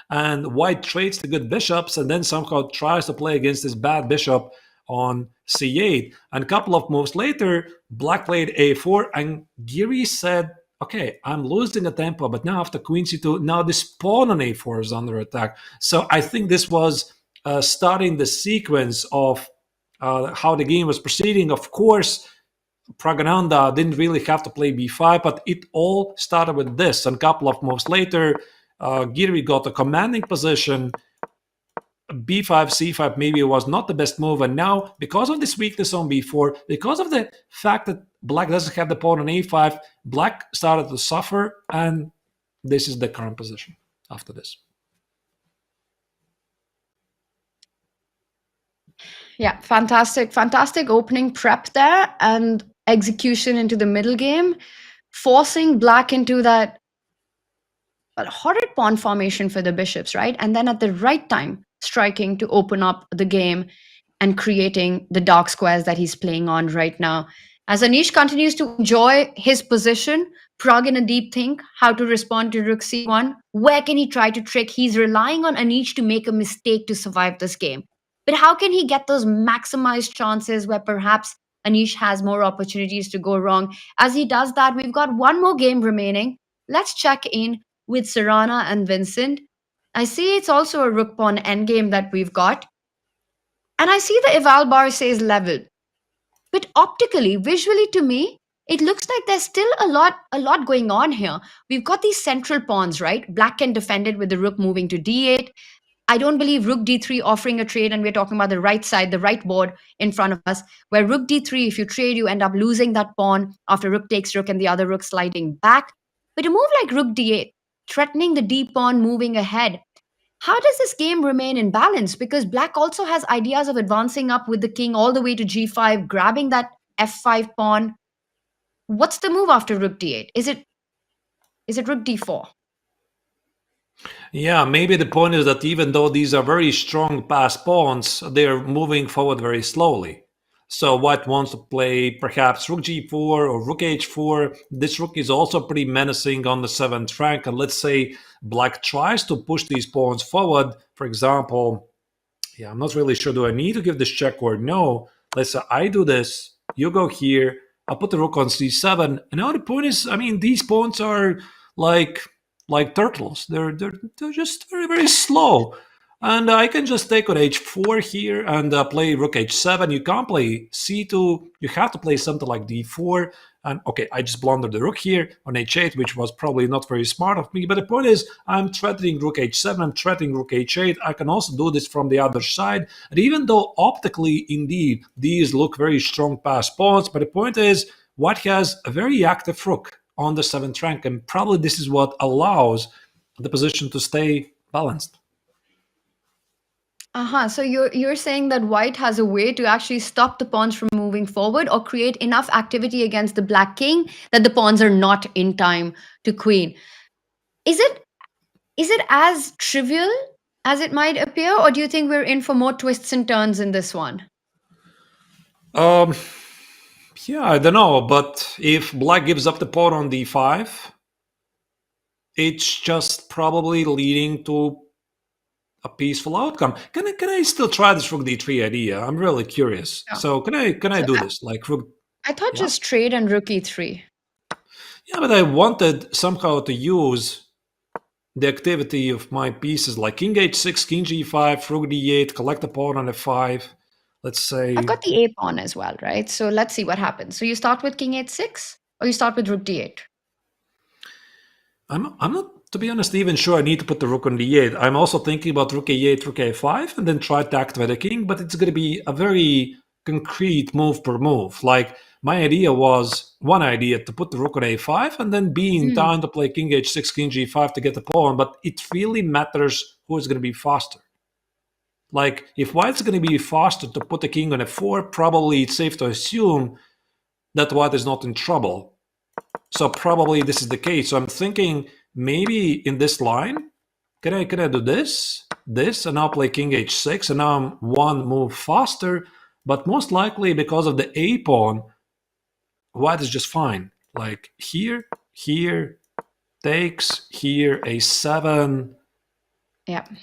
And white trades the good bishops and then somehow tries to play against this bad bishop on c8. And a couple of moves later, black played a4. And Giri said, okay, I'm losing the tempo, but now after queen c2, now this pawn on a4 is under attack. So I think this was starting the sequence of how the game was proceeding. Of course, Praggnanandhaa didn't really have to play b5, but it all started with this. And a couple of moves later, Giri got a commanding position. b5, c5 maybe was not the best move. And now, because of this weakness on b4, because of the fact that black doesn't have the pawn on a5, black started to suffer, and this is the current position after this. Yeah, fantastic opening prep there and execution into the middle game, forcing black into that horrid pawn formation for the bishops, right? And then at the right time, striking to open up the game and creating the dark squares that he's playing on right now. As Anish continues to enjoy his position, Pragg in a deep think, how to respond to rook c1, where can he try to trick? He's relying on Anish to make a mistake to survive this game. But how can he get those maximized chances where perhaps Anish has more opportunities to go wrong? As he does that, we've got one more game remaining. Let's check in with Serena and Vincent. I see it's also a rook pawn endgame that we've got. And I see the eval bar says level. But optically, visually to me, it looks like there's still a lot going on here. We've got these central pawns, right? Black can defend it with the rook moving to d8. I don't believe rook d3 offering a trade, and we're talking about the right side, the right board in front of us, where rook d3, if you trade, you end up losing that pawn after rook takes rook and the other rook sliding back. But a move like rook d8, threatening the d pawn moving ahead, how does this game remain in balance? Because black also has ideas of advancing up with the king all the way to g5, grabbing that f5 pawn. What's the move after rook d8? Is it rook d4? Yeah, maybe the point is that even though these are very strong passed pawns, they're moving forward very slowly. So white wants to play perhaps rook g4 or rook h4. This rook is also pretty menacing on the 7th rank. And let's say black tries to push these pawns forward. For example, yeah, I'm not really sure. Do I need to give this check or no? Let's say I do this. You go here. I'll put the rook on c7. And now the point is, I mean, these pawns are like turtles. They're just very, very slow. And I can just take on h4 here and play rook h7. You can't play c2. You have to play something like d4. And okay, I just blundered the rook here on h8, which was probably not very smart of me. But the point is, I'm threatening rook h7, I'm threatening rook h8. I can also do this from the other side. And even though optically, indeed, these look very strong passed pawns, but the point is, white has a very active rook on the 7th rank. And probably this is what allows the position to stay balanced. So you're saying that white has a way to actually stop the pawns from moving forward or create enough activity against the black king that the pawns are not in time to queen. Is it as trivial as it might appear, or do you think we're in for more twists and turns in this one? Yeah, I don't know, but if black gives up the pawn on d5, it's just probably leading to a peaceful outcome. Can I still try this rook d3 idea? I'm really curious. Yeah. So can I do this? Like rook? I thought just trade and rook e3. Yeah, but I wanted somehow to use the activity of my pieces like king h6, king g5, rook d8, collect a pawn on f5. Let's say I've got the a pawn as well, right? So let's see what happens. So you start with king h6 or you start with rook d8? I'm not, to be honest, even sure I need to put the rook on d8. I'm also thinking about rook a8, rook a5, and then try to activate the king, but it's going to be a very concrete move per move. Like, my idea was, one idea, to put the rook on a5 and then be in time to play king h6, king g5 to get the pawn, but it really matters who is going to be faster. Like, if white's going to be faster to put the king on f4, probably it's safe to assume that white is not in trouble. So probably this is the case. So I'm thinking maybe in this line, can I do this, and now play king h6, and now I'm one move faster, but most likely because of the a pawn, white is just fine. Like here, takes, here, a7,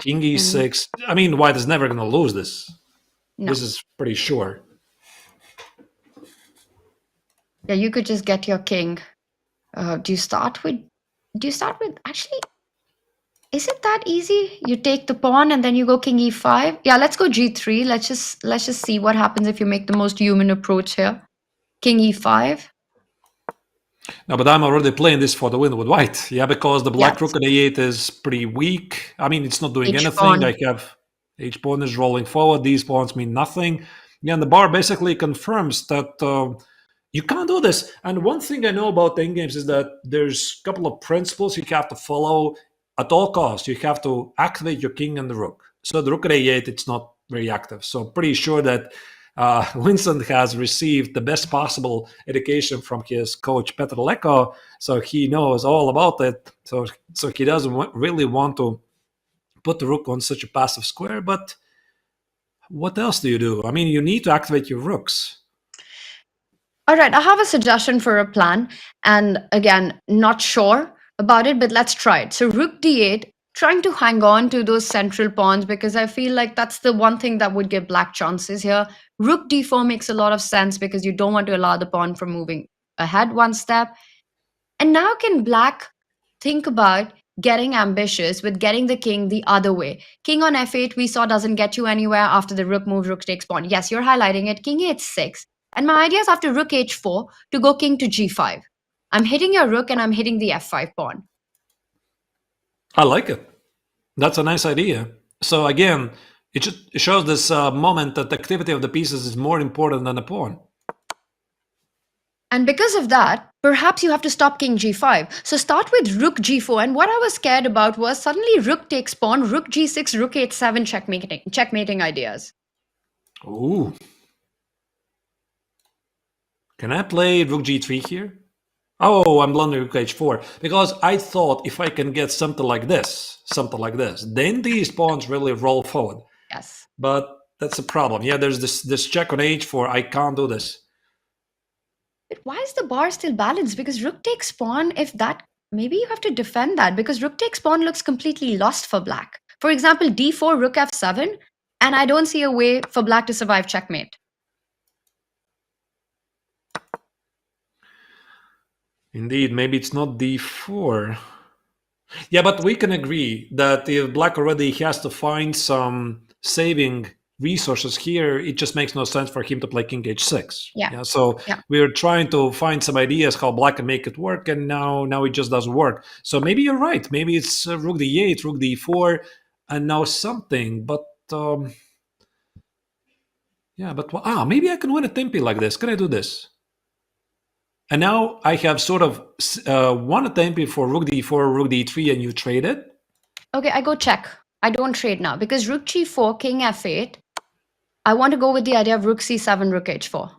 king e6. I mean, white is never going to lose this. No. This is pretty sure. Yeah, you could just get your king. Do you start with actually, is it that easy? You take the pawn and then you go king e5. Yeah, let's go g3. Let's just see what happens if you make the most human approach here. King e5. No, but I'm already playing this for the win with white. Yeah, because the black rook on a8 is pretty weak. I mean, it's not doing anything. I have h pawn is rolling forward. These pawns mean nothing. Yeah, and the bar basically confirms that you can't do this. And one thing I know about endgames is that there's a couple of principles you have to follow at all costs. You have to activate your king and the rook. So the rook at a8, it's not very active. So pretty sure that Vincent has received the best possible education from his coach Petr Leko, so he knows all about it. So he doesn't really want to put the rook on such a passive square. But what else do you do? I mean, you need to activate your rooks. All right, I have a suggestion for a plan. And again, not sure about it, but let's try it. So rook d8, trying to hang on to those central pawns because I feel like that's the one thing that would give black chances here. Rook d4 makes a lot of sense because you don't want to allow the pawn from moving ahead one step. And now can black think about getting ambitious with getting the king the other way? King on f8 we saw doesn't get you anywhere after the rook move, rook takes pawn. Yes, you're highlighting it. King h6. And my idea is after rook h4 to go king to g5. I'm hitting your rook and I'm hitting the f5 pawn. I like it. That's a nice idea. So again, it shows this moment that the activity of the pieces is more important than the pawn. And because of that, perhaps you have to stop king g5. So start with rook g4. And what I was scared about was suddenly rook takes pawn, rook g6, rook h7 checkmating ideas. Ooh. Can I play rook g3 here? Oh, I'm blundering rook h4. Because I thought if I can get something like this, then these pawns really roll forward. Yes. But that's a problem. Yeah, there's this check on h4. I can't do this. But why is the bar still balanced? Because rook takes pawn, maybe you have to defend that, because rook takes pawn looks completely lost for black. For example, d4, rook f7, and I don't see a way for black to survive checkmate. Indeed, maybe it's not d4. Yeah, but we can agree that if black already has to find some saving resources here, it just makes no sense for him to play king h6. Yeah. So we're trying to find some ideas how black can make it work, and now it just doesn't work. So maybe you're right. Maybe it's rook d8, rook d4, and now something. But maybe I can win a tempi like this. Can I do this? And now I have sort of one tempi for rook d4, rook d3, and you trade it. Okay, I go check. I don't trade now because rook g4, king f8. I want to go with the idea of rook c7, rook h4.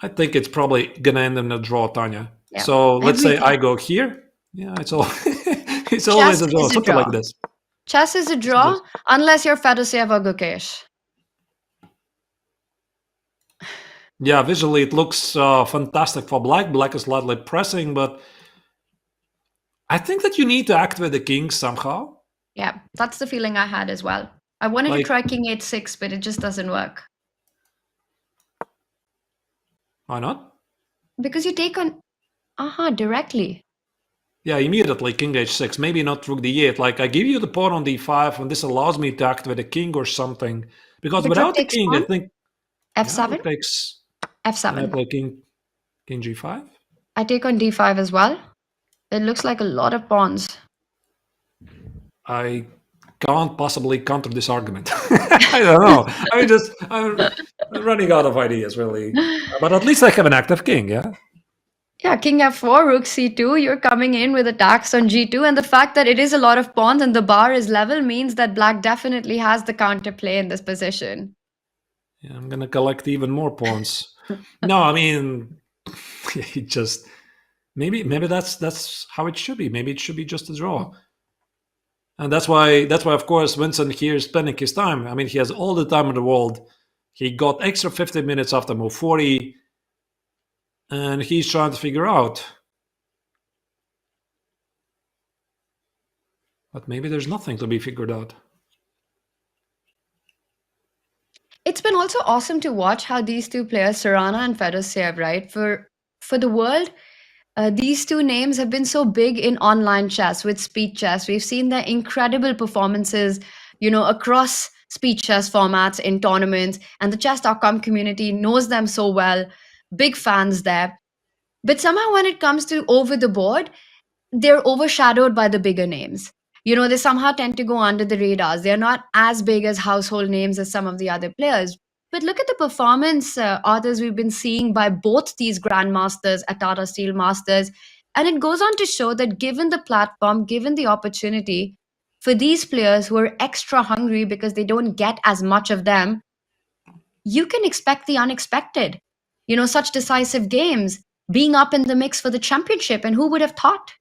I think it's probably gonna end in a draw, Tanya. Yeah. So let's say I go here. Yeah, it's always a draw, something like this. Chess is a draw unless you're Fedoseev or Gukesh. Yeah, visually it looks fantastic for black. Black is slightly pressing, but I think that you need to activate the king somehow. Yeah, that's the feeling I had as well. I wanted to try king h6, but it just doesn't work. Why not? Because you take on directly. Yeah, immediately king h6. Maybe not rook d8. Like I give you the pawn on d5, and this allows me to activate a king or something. Because without the king, I think f7 takes f7. I play king g5. I take on d5 as well. It looks like a lot of pawns. I can't possibly counter this argument. I don't know. I'm running out of ideas, really. But at least I have an active king, yeah? Yeah, king f4, rook c2, you're coming in with attacks on g2, and the fact that it is a lot of pawns and the bar is level means that black definitely has the counterplay in this position. Yeah, I'm gonna collect even more pawns. No, I mean, it just maybe that's how it should be. Maybe it should be just a draw. And that's why of course Vincent here is spending his time. I mean, he has all the time in the world. He got extra 15 minutes after move 40. And he's trying to figure out. But maybe there's nothing to be figured out. It's been also awesome to watch how these two players, Caruana and Fedoseev, right? For the world, these two names have been so big in online chess with speed chess. We've seen their incredible performances, across speed chess formats in tournaments, and the chess.com community knows them so well. Big fans there. But somehow when it comes to over the board, they're overshadowed by the bigger names. They somehow tend to go under the radars. They're not as big as household names as some of the other players. But look at the performance authors we've been seeing by both these grandmasters at Tata Steel Masters. And it goes on to show that given the platform, given the opportunity, for these players who are extra hungry because they don't get as much of them, you can expect the unexpected. Such decisive games, being up in the mix for the championship, and who would have thought?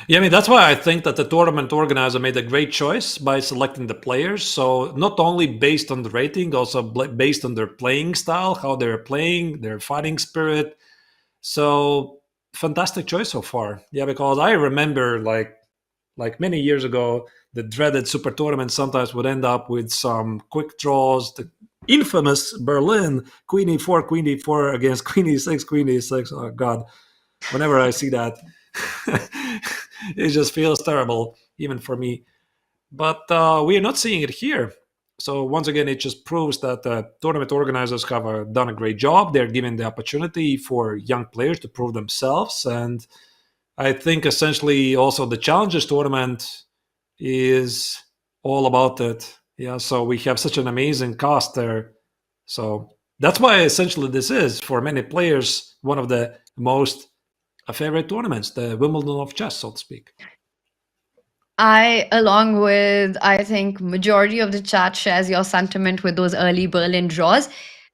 Yeah, I mean, that's why I think that the tournament organizer made a great choice by selecting the players. So not only based on the rating, also based on their playing style, how they're playing, their fighting spirit. So fantastic choice so far. Yeah, because I remember like many years ago, the dreaded super tournament sometimes would end up with some quick draws. The infamous Berlin, queen e4 against queen e6, queen e6. Oh, God. Whenever I see that, it just feels terrible, even for me. But we are not seeing it here. So once again, it just proves that tournament organizers have done a great job. They're giving the opportunity for young players to prove themselves. And I think essentially also the Challengers tournament is all about it. Yeah, so we have such an amazing cast there. So that's why essentially this is, for many players, one of the most favorite tournaments, the Wimbledon of chess, so to speak. I, along with, I think, majority of the chat shares your sentiment with those early Berlin draws.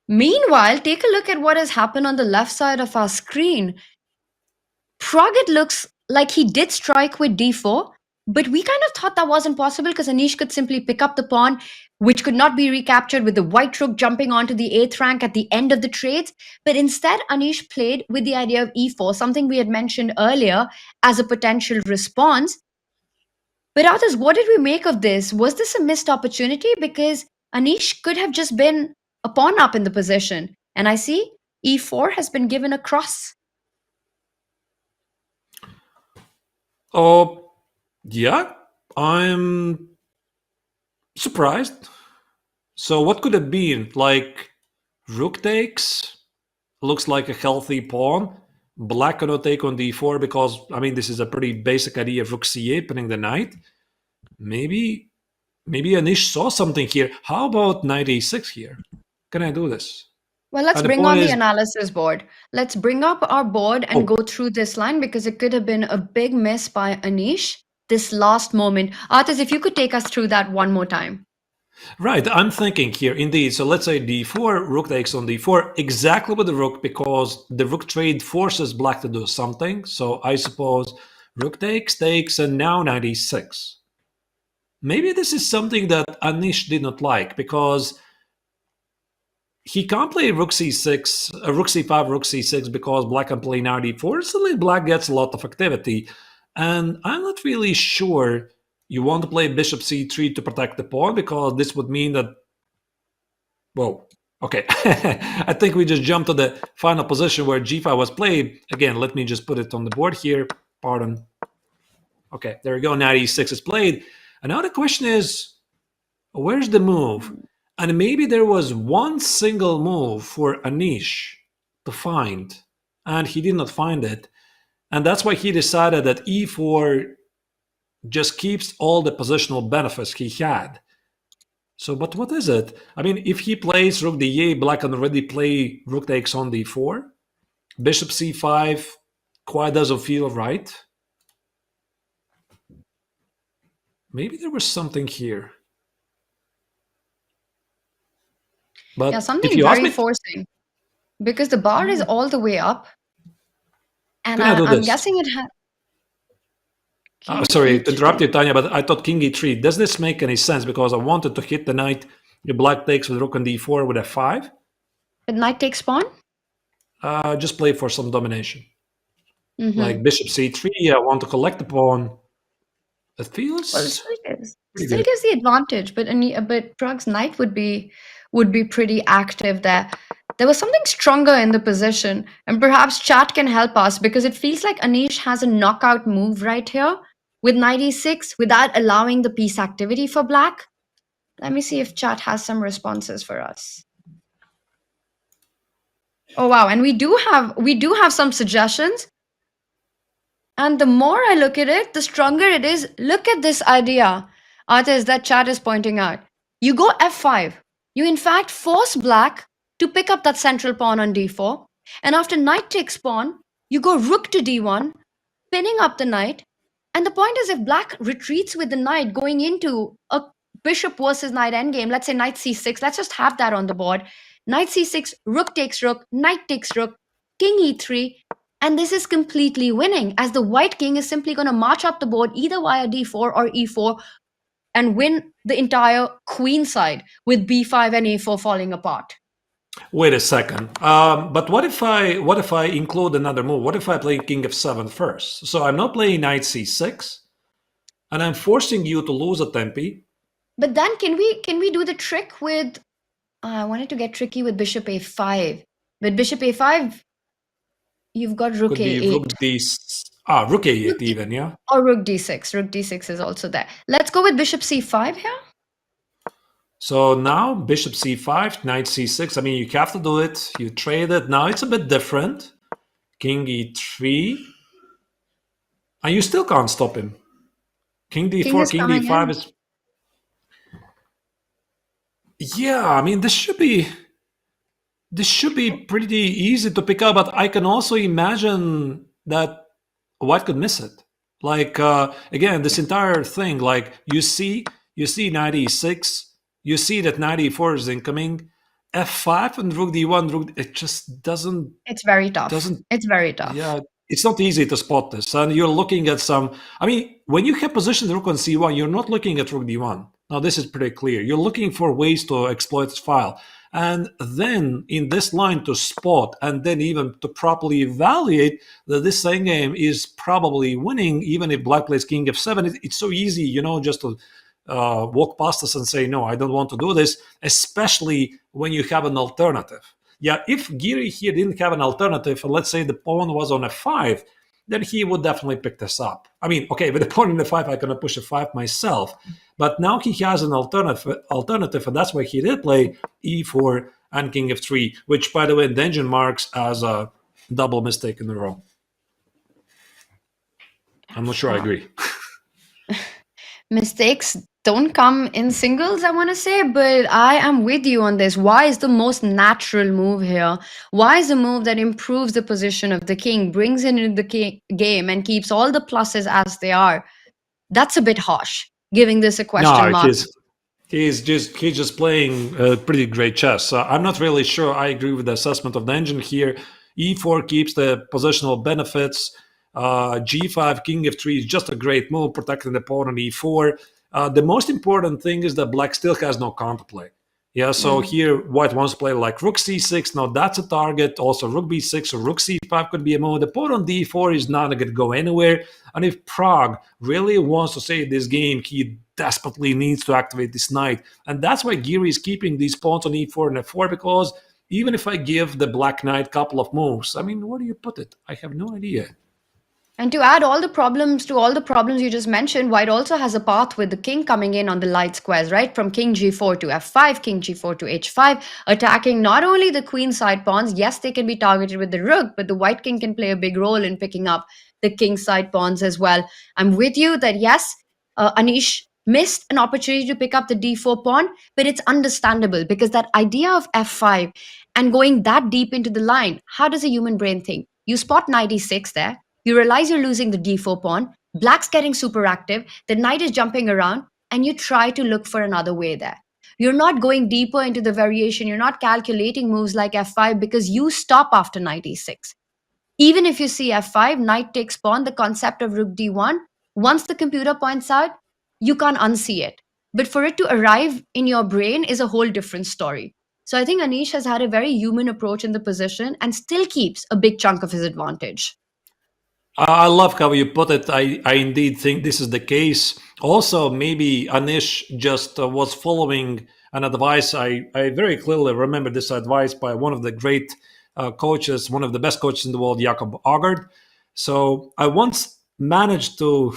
Meanwhile, take a look at what has happened on the left side of our screen. Pragg, it looks like he did strike with d4, but we kind of thought that wasn't possible because Anish could simply pick up the pawn, which could not be recaptured with the white rook jumping onto the 8th rank at the end of the trades. But instead, Anish played with the idea of e4, something we had mentioned earlier as a potential response. But others, what did we make of this? Was this a missed opportunity? Because Anish could have just been a pawn up in the position. And I see e4 has been given a cross. Oh, yeah, I'm surprised. So what could it be? Like rook takes, looks like a healthy pawn. Black cannot take on d4 because, I mean, this is a pretty basic idea of rook c8, pinning the knight. Maybe Anish saw something here. How about knight a6 here? Can I do this? Well, let's bring on the analysis board. Let's bring up our board and go through this line because it could have been a big miss by Anish, this last moment. Artis, if you could take us through that one more time. Right, I'm thinking here, indeed. So let's say d4, rook takes on d4, exactly with the rook, because the rook trade forces black to do something. So I suppose rook takes, and now knight e6. Maybe this is something that Anish did not like, because he can't play rook c6, rook c5, rook c6, because black can play knight e4. Suddenly black gets a lot of activity. And I'm not really sure you want to play bishop c3 to protect the pawn, because this would mean that, well, okay. I think we just jumped to the final position where g5 was played. Again, let me just put it on the board here. Pardon. Okay, there we go. Knight e6 is played. And now the question is, where's the move? And maybe there was one single move for Anish to find, and he did not find it. And that's why he decided that e4 just keeps all the positional benefits he had. So, but what is it? I mean, if he plays rook d8, black can already play rook takes on d4. Bishop c5 quite doesn't feel right. Maybe there was something here. But yeah, something very forcing. Because the bar is all the way up. And I'm guessing it had... sorry to interrupt you, Tanya, but I thought king e3. Does this make any sense? Because I wanted to hit the knight. The black takes with rook on d4 with f5. But knight takes pawn? Just play for some domination. Like bishop c3, I want to collect the pawn. It feels... Well, it still gives the advantage, but Pragg's knight would be pretty active there. There was something stronger in the position, and perhaps chat can help us, because it feels like Anish has a knockout move right here with knight e6 without allowing the piece activity for black. Let me see if chat has some responses for us. Oh wow, and we do have some suggestions. And the more I look at it, the stronger it is. Look at this idea, Artis, that chat is pointing out. You go f5. You in fact force black to pick up that central pawn on d4. And after knight takes pawn, you go rook to d1, pinning up the knight. And the point is, if black retreats with the knight going into a bishop versus knight endgame, let's say knight c6, let's just have that on the board. Knight c6, rook takes rook, knight takes rook, king e3. And this is completely winning, as the white king is simply going to march up the board either via d4 or e4 and win the entire queen side with b5 and a4 falling apart. Wait a second. But what if I include another move? What if I play king f7 first? So I'm not playing knight c6, and I'm forcing you to lose a tempi. But then can we do the trick with... I wanted to get tricky with bishop a5. With bishop a5, you've got rook a8. Rook a8 even, yeah? Or rook d6. Rook d6 is also there. Let's go with bishop c5 here. So now bishop c5, knight c6. I mean, you have to do it. You trade it. Now it's a bit different. King e3. And you still can't stop him. King d4, king d5 is... Yeah, I mean, this should be pretty easy to pick up, but I can also imagine that White could miss it. Like again, this entire thing, like you see knight e6, you see that knight e4 is incoming, f5 and rook d1, it just doesn't. It's very tough. It's very tough. Yeah, it's not easy to spot this, and you're looking at some. I mean, when you have positioned rook on c1, you're not looking at rook d1. Now this is pretty clear. You're looking for ways to exploit this file. And then in this line to spot and then even to properly evaluate that this endgame is probably winning, even if black plays king f7, it's so easy, just to walk past us and say, no, I don't want to do this, especially when you have an alternative. Yeah, if Giri here didn't have an alternative, and let's say the pawn was on f5, then he would definitely pick this up. I mean, okay, with the pawn in f5, I can push f5 myself. But now he has an alternative, and that's why he did play e4 and king f3, which, by the way, Denjin marks as a double mistake in a row. I'm not sure I agree. Mistakes don't come in singles, I want to say, but I am with you on this. Why is the most natural move here? Why is the move that improves the position of the king, brings it into the game, and keeps all the pluses as they are? That's a bit harsh, giving this a question mark. He's just playing pretty great chess. I'm not really sure I agree with the assessment of the engine here. e4 keeps the positional benefits. g5, king f3 is just a great move, protecting the pawn on e4. The most important thing is that black still has no counterplay. Yeah, so here white wants to play like rook c6. Now that's a target. Also rook b6 or rook c5 could be a move. The pawn on d4 is not going to go anywhere. And if Pragg really wants to save this game, he desperately needs to activate this knight. And that's why Giri is keeping these pawns on e4 and f4, because even if I give the black knight a couple of moves, I mean, where do you put it? I have no idea. And to add all the problems you just mentioned, white also has a path with the king coming in on the light squares, right? From king g4 to f5, king g4 to h5, attacking not only the queen side pawns. Yes, they can be targeted with the rook, but the white king can play a big role in picking up the king side pawns as well. I'm with you that yes, Anish missed an opportunity to pick up the d4 pawn, but it's understandable because that idea of f5 and going that deep into the line, how does a human brain think? You spot knight e6 there. You realize you're losing the d4 pawn, black's getting super active, the knight is jumping around, and you try to look for another way there. You're not going deeper into the variation, you're not calculating moves like f5 because you stop after knight e6. Even if you see f5, knight takes pawn, the concept of rook d1, once the computer points out, you can't unsee it. But for it to arrive in your brain is a whole different story. So I think Anish has had a very human approach in the position and still keeps a big chunk of his advantage. I love how you put it. I indeed think this is the case. Also, maybe Anish just was following an advice. I very clearly remember this advice by one of the great coaches, one of the best coaches in the world, Jakob Agard. So I once managed to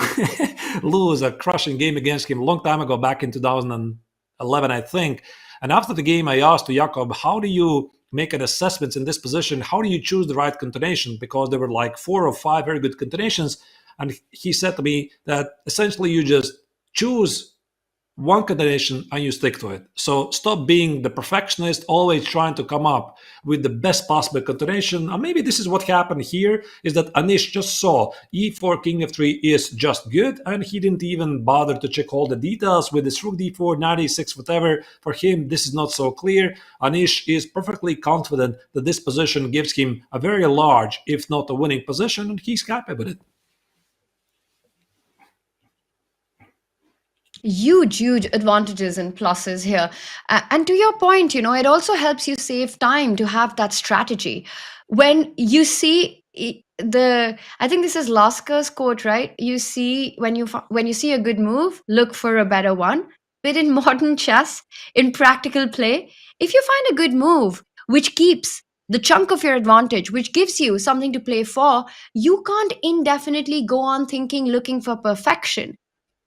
lose a crushing game against him a long time ago, back in 2011, I think. And after the game, I asked to Jakob, how do you make an assessment in this position? How do you choose the right continuation? Because there were like 4 or 5 very good continuations. And he said to me that essentially you just choose one continuation and you stick to it. So stop being the perfectionist, always trying to come up with the best possible continuation. And maybe this is what happened here, is that Anish just saw e4, king f3 is just good, and he didn't even bother to check all the details with this rook d4, knight e6, whatever. For him, this is not so clear. Anish is perfectly confident that this position gives him a very large, if not a winning position, and he's happy with it. Huge advantages and pluses here. And to your point, it also helps you save time to have that strategy. When you see I think this is Lasker's quote, right? You see, when you see a good move, look for a better one. But in modern chess, in practical play, if you find a good move, which keeps the chunk of your advantage, which gives you something to play for, you can't indefinitely go on looking for perfection.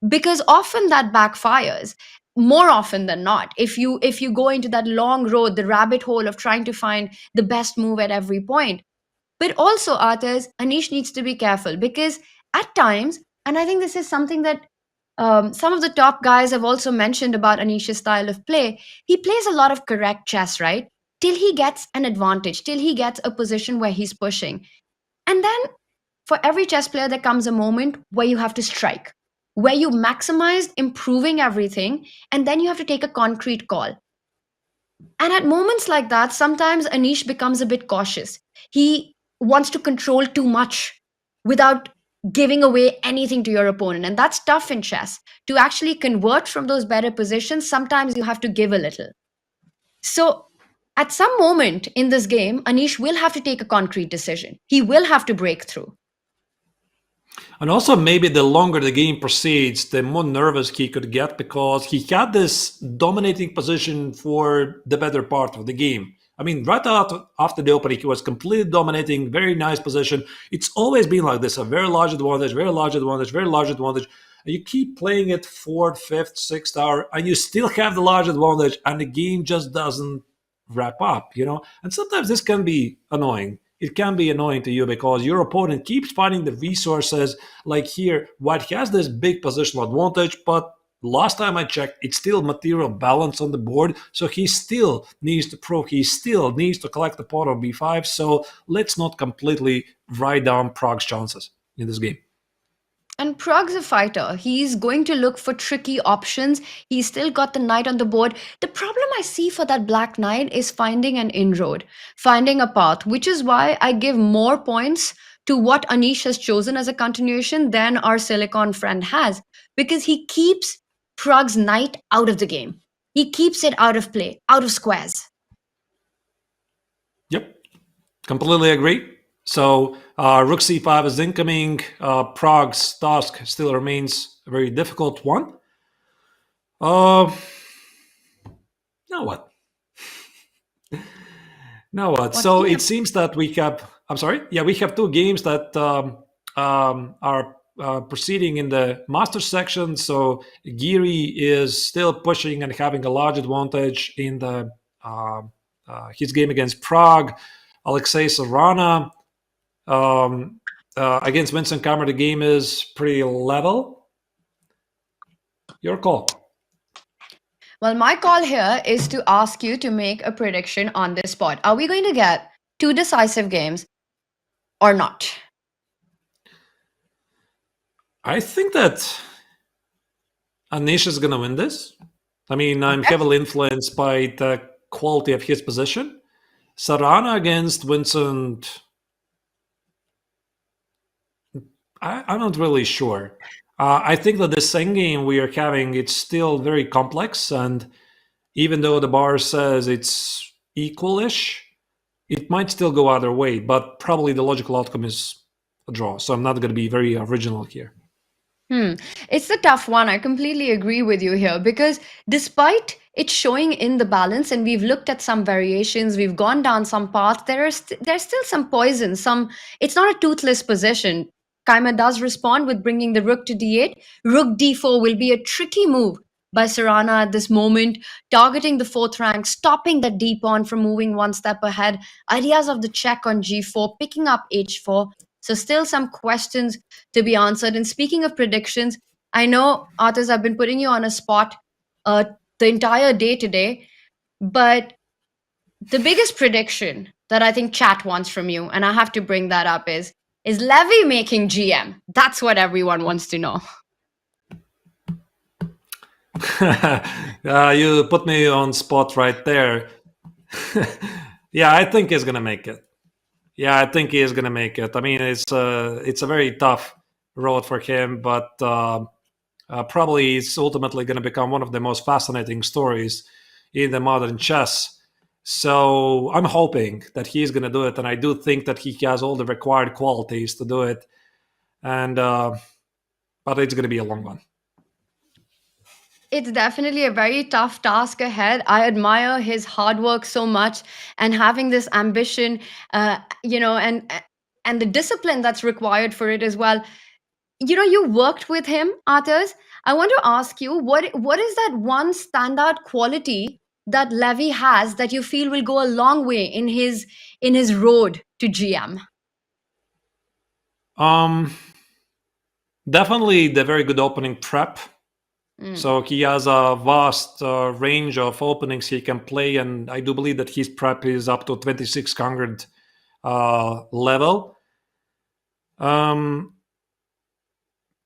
Because often that backfires, more often than not. If you go into that long road, the rabbit hole of trying to find the best move at every point. But also, Arthurs, Anish needs to be careful because at times, and I think this is something that some of the top guys have also mentioned about Anish's style of play. He plays a lot of correct chess, right? Till he gets an advantage, till he gets a position where he's pushing. And then for every chess player, there comes a moment where you have to strike, where you maximized improving everything, and then you have to take a concrete call. And at moments like that, sometimes Anish becomes a bit cautious. He wants to control too much without giving away anything to your opponent. And that's tough in chess. To actually convert from those better positions, sometimes you have to give a little. So at some moment in this game, Anish will have to take a concrete decision. He will have to break through. And also maybe the longer the game proceeds, the more nervous he could get, because he had this dominating position for the better part of the game. I mean, right after the opening, he was completely dominating, very nice position. It's always been like this, a very large advantage, very large advantage, very large advantage. And you keep playing it 4th, 5th, 6th hour, and you still have the large advantage, and the game just doesn't wrap up, you know? And sometimes this can be annoying. It can be annoying to you because your opponent keeps finding the resources. Like here, White has this big positional advantage, but last time I checked, it's still material balance on the board. So he still needs to prove, he still needs to collect the pawn on b5. So let's not completely write down Pragg's chances in this game. And Pragg's a fighter. He's going to look for tricky options. He's still got the knight on the board. The problem I see for that black knight is finding an inroad, finding a path, which is why I give more points to what Anish has chosen as a continuation than our Silicon friend has, because he keeps Pragg's knight out of the game. He keeps it out of play, out of squares. Yep, completely agree. So rook c5 is incoming. Pragg's task still remains a very difficult one. Now what? Now what? So it seems that we have, I'm sorry? Yeah, we have two games that are proceeding in the master section. So Giri is still pushing and having a large advantage in the his game against Pragg. Alexei Caruana against Vincent Kammer, the game is pretty level. Your call. Well, my call here is to ask you to make a prediction on this spot. Are we going to get two decisive games or not? I think that Anish is going to win this. I mean, I'm heavily influenced by the quality of his position. Caruana against Vincent, I'm not really sure. I think that the same game we are having, it's still very complex, and even though the bar says it's equalish, it might still go either way, but probably the logical outcome is a draw, so I'm not going to be very original here. It's a tough one. I completely agree with you here, because despite it showing in the balance, and we've looked at some variations, we've gone down some paths, there's still some poison. It's not a toothless position. Kaimer does respond with bringing the rook to d8. Rook d4 will be a tricky move by Caruana at this moment, targeting the 4th rank, stopping the d pawn from moving one step ahead. Ideas of the check on g4, picking up h4. So still some questions to be answered. And speaking of predictions, I know, Arthurs, I've been putting you on a spot the entire day today, but the biggest prediction that I think chat wants from you, and I have to bring that up, is Levy making GM? That's what everyone wants to know. You put me on spot right there. Yeah, I think he's going to make it. Yeah, I think he is going to make it. I mean, it's a very tough road for him, but probably it's ultimately going to become one of the most fascinating stories in the modern chess. So I'm hoping that he's going to do it, and I do think that he has all the required qualities to do it. And but it's going to be a long one. It's definitely a very tough task ahead. I admire his hard work so much, and having this ambition, and the discipline that's required for it as well. You know, you worked with him, Arthurs. I want to ask you, what is that one standout quality that Levy has that you feel will go a long way in his road to GM? Definitely the very good opening prep. So he has a vast range of openings he can play, and I do believe that his prep is up to 2600 level.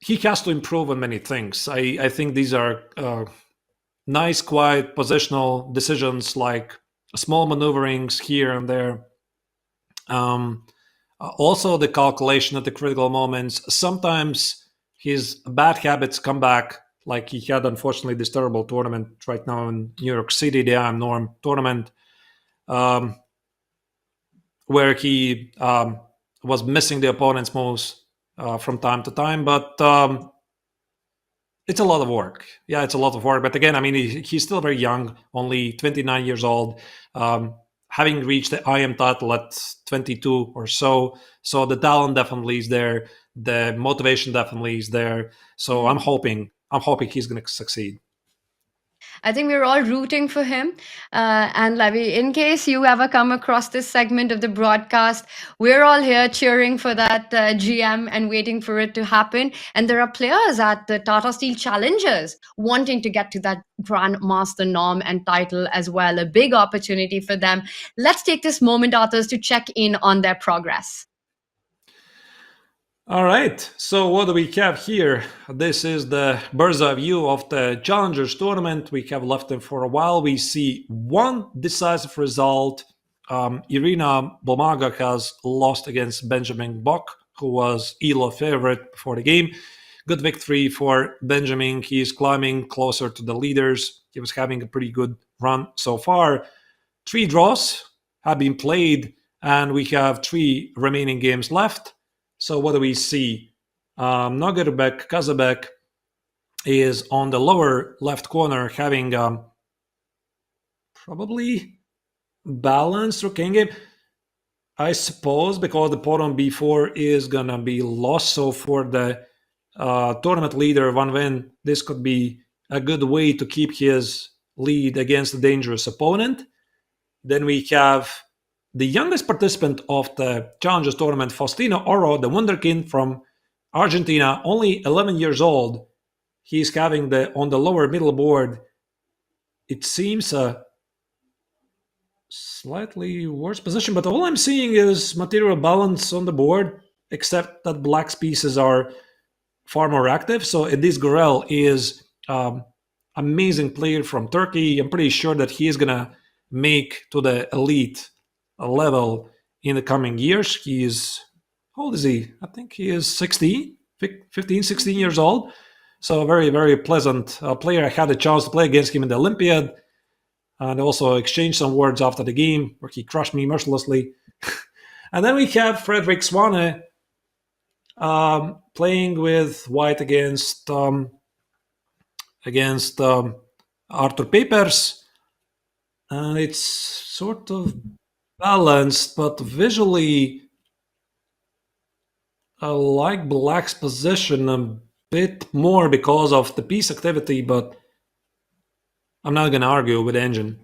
He has to improve on many things. I think these are nice, quiet, positional decisions, like small maneuverings here and there. Also, the calculation at the critical moments. Sometimes his bad habits come back, like he had, unfortunately, this terrible tournament right now in New York City, the IM Norm tournament, where he was missing the opponent's moves from time to time. But it's a lot of work. Yeah, it's a lot of work. But again, I mean, he's still very young, only 29 years old, having reached the IM title at 22 or so. So the talent definitely is there. The motivation definitely is there. So I'm hoping he's going to succeed. I think we're all rooting for him. And Levi, in case you ever come across this segment of the broadcast, we're all here cheering for that GM and waiting for it to happen. And there are players at the Tata Steel Challengers wanting to get to that Grandmaster norm and title as well. A big opportunity for them. Let's take this moment, Arthurs, to check in on their progress. All right, so what do we have here? This is the bird's eye view of the Challengers tournament. We have left them for a while. We see one decisive result. Irina Bomaga has lost against Benjamin Bock, who was ELO favorite before the game. Good victory for Benjamin. He is climbing closer to the leaders. He was having a pretty good run so far. 3 draws have been played, and we have 3 remaining games left. So what do we see? Nodirbek Abdusattorov is on the lower left corner, having probably balanced rooking game, I suppose, because the pawn on b4 is gonna be lost. So for the tournament leader, Van Ven, this could be a good way to keep his lead against a dangerous opponent. Then we have the youngest participant of the Challengers tournament, Faustino Oro, the wunderkind from Argentina, only 11 years old. He's having on the lower middle board, it seems a slightly worse position, but all I'm seeing is material balance on the board, except that black's pieces are far more active. So Edis Gurel is amazing player from Turkey. I'm pretty sure that he is going to make to the elite level in the coming years. He is, how old is he? I think he is 16 years old. So a very, very pleasant player. I had a chance to play against him in the Olympiad and also exchange some words after the game where he crushed me mercilessly. And then we have Frederick Swane playing with white against Arthur Papers. And it's sort of balanced, but visually I like black's position a bit more because of the piece activity, but I'm not going to argue with Engine.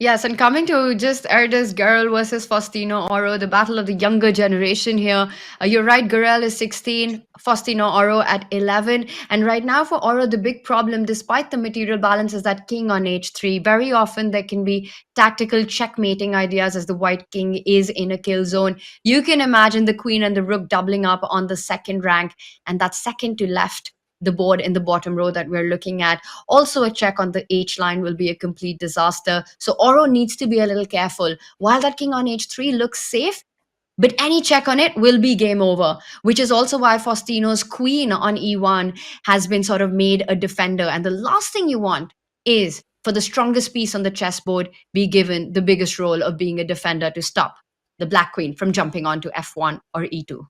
Yes, and coming to just Edis Gurel versus Faustino Oro, the battle of the younger generation here. You're right, Gurel is 16, Faustino Oro at 11. And right now for Oro, the big problem, despite the material balance, is that king on h3. Very often there can be tactical checkmating ideas as the white king is in a kill zone. You can imagine the queen and the rook doubling up on the second rank, and that second to left the board in the bottom row that we're looking at. Also a check on the H line will be a complete disaster. So Oro needs to be a little careful. While that king on H3 looks safe, but any check on it will be game over, which is also why Faustino's queen on E1 has been sort of made a defender. And the last thing you want is for the strongest piece on the chessboard be given the biggest role of being a defender to stop the black queen from jumping onto F1 or E2.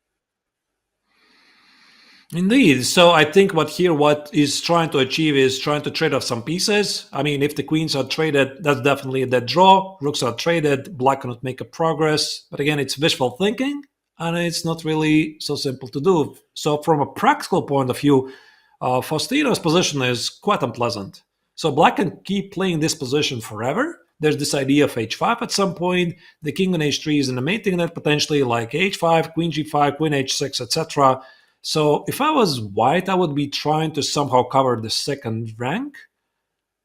Indeed. So I think what is trying to achieve is trying to trade off some pieces. I mean, if the queens are traded, that's definitely a dead draw. Rooks are traded, black cannot make a progress. But again, it's wishful thinking, and it's not really so simple to do. So from a practical point of view, Faustino's position is quite unpleasant. So black can keep playing this position forever. There's this idea of h5 at some point. The king on h3 is in the mating net, potentially like h5, queen g5, queen h6, etc. So if I was white, I would be trying to somehow cover the second rank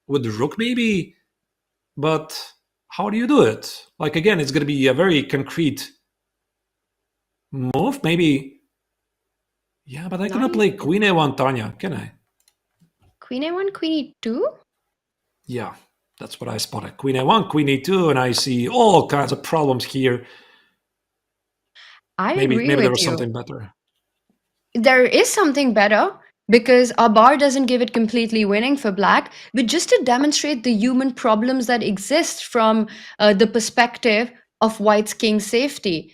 with the rook maybe. But how do you do it? Like, again, it's going to be a very concrete move. Maybe, yeah, but I cannot play queen a1, Tanya, can I? Queen a1, queen e2? Yeah, that's what I spotted. Queen a1, queen e2, and I see all kinds of problems here. I Maybe agree there with was you. something better. There is something better because our bar doesn't give it completely winning for black, but just to demonstrate the human problems that exist from the perspective of white's king safety.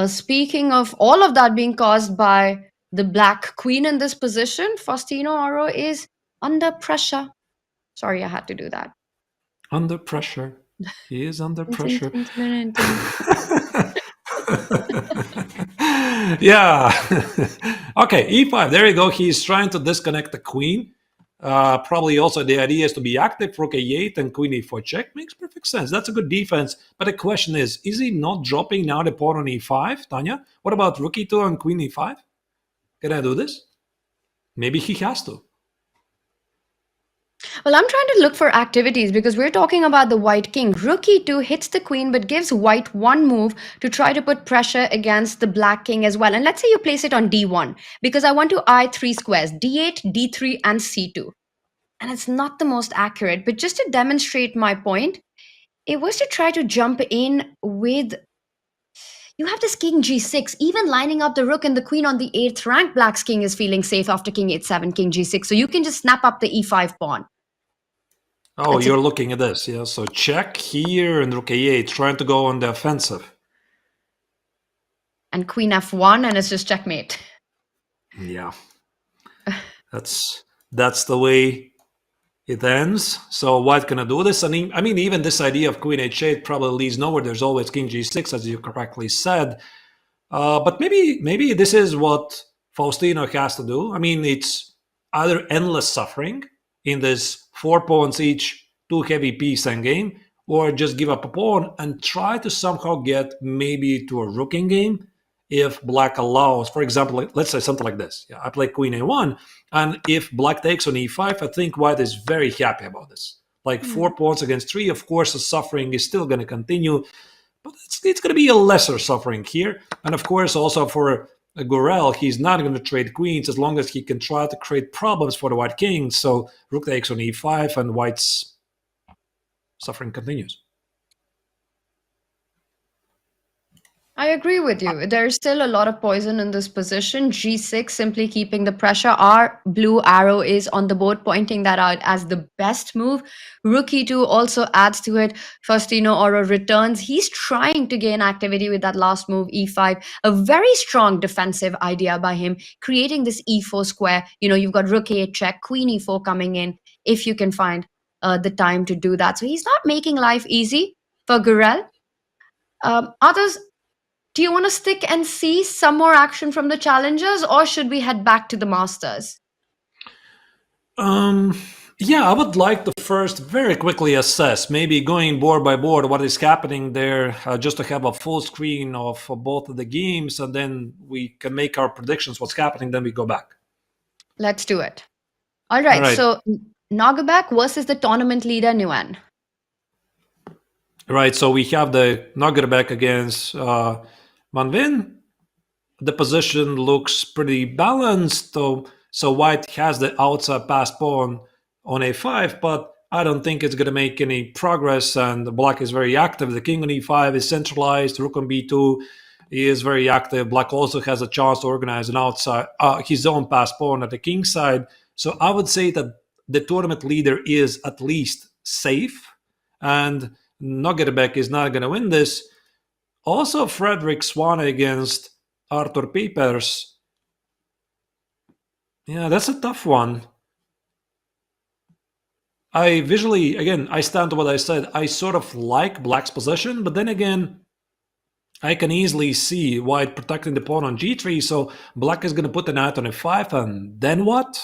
Speaking of all of that being caused by the black queen in this position, Faustino Oro is under pressure. Sorry, I had to do that. Under pressure. He is under pressure. Yeah. Okay, e5. There you go. He's trying to disconnect the queen. Probably also the idea is to be active. Rook a8 and queen e4 check makes perfect sense. That's a good defense. But the question is he not dropping now the pawn on e5, Tanya? What about rook e2 and queen e5? Can I do this? Maybe he has to. Well, I'm trying to look for activities because we're talking about the white king. Rook e2 hits the queen but gives white one move to try to put pressure against the black king as well. And let's say you place it on d1 because I want to eye three squares, d8, d3, and c2. And it's not the most accurate, but just to demonstrate my point, it was to try to jump in with... You have this king g6, even lining up the rook and the queen on the 8th rank, black's king is feeling safe after king h7, king g6. So you can just snap up the e5 pawn. Oh, you're looking at this, yeah. So check here and rook a8, trying to go on the offensive. And queen f1, and it's just checkmate. Yeah. That's the way it ends. So white gonna do this. And I mean, even this idea of queen h8 probably leads nowhere. There's always king g6, as you correctly said. But maybe this is what Faustino has to do. I mean, it's either endless suffering in this 4 pawns each, 2 heavy piece endgame, or just give up a pawn and try to somehow get maybe to a rook endgame if black allows. For example, let's say something like this. Yeah, I play queen a1, and if black takes on e5, I think white is very happy about this. Like 4 pawns against 3, of course, the suffering is still going to continue, but it's going to be a lesser suffering here. And of course, also for Gurel, he's not going to trade queens as long as he can try to create problems for the white king. So rook takes on e5 and white's suffering continues. I agree with you. There's still a lot of poison in this position. G6 simply keeping the pressure. Our blue arrow is on the board, pointing that out as the best move. Rook e2 also adds to it. Faustino Oro returns. He's trying to gain activity with that last move, e5. A very strong defensive idea by him, creating this e4 square. You know, you've got rook a8 check, queen e4 coming in, if you can find the time to do that. So he's not making life easy for Gurel. Others... Do you want to stick and see some more action from the challengers, or should we head back to the masters? Yeah, I would like to first very quickly assess, maybe going board by board, what is happening there, just to have a full screen of both of the games, and then we can make our predictions, what's happening, then we go back. Let's do it. All right. So Nodirbek versus the tournament leader, Nguyen. Right, so we have the Nodirbek against Manvin. The position looks pretty balanced, so white has the outside pass pawn on a5, but I don't think it's going to make any progress, and black is very active. The king on e5 is centralized, rook on b2 is very active. Black also has a chance to organize an outside his own pass pawn at the king side. So I would say that the tournament leader is at least safe, and Nodirbek is not going to win this. Also, Frederick Swann against Arthur Papers. Yeah, that's a tough one. I visually, again, I stand to what I said. I sort of like black's position, but then again, I can easily see white protecting the pawn on g3, so black is going to put the knight on f5, and then what?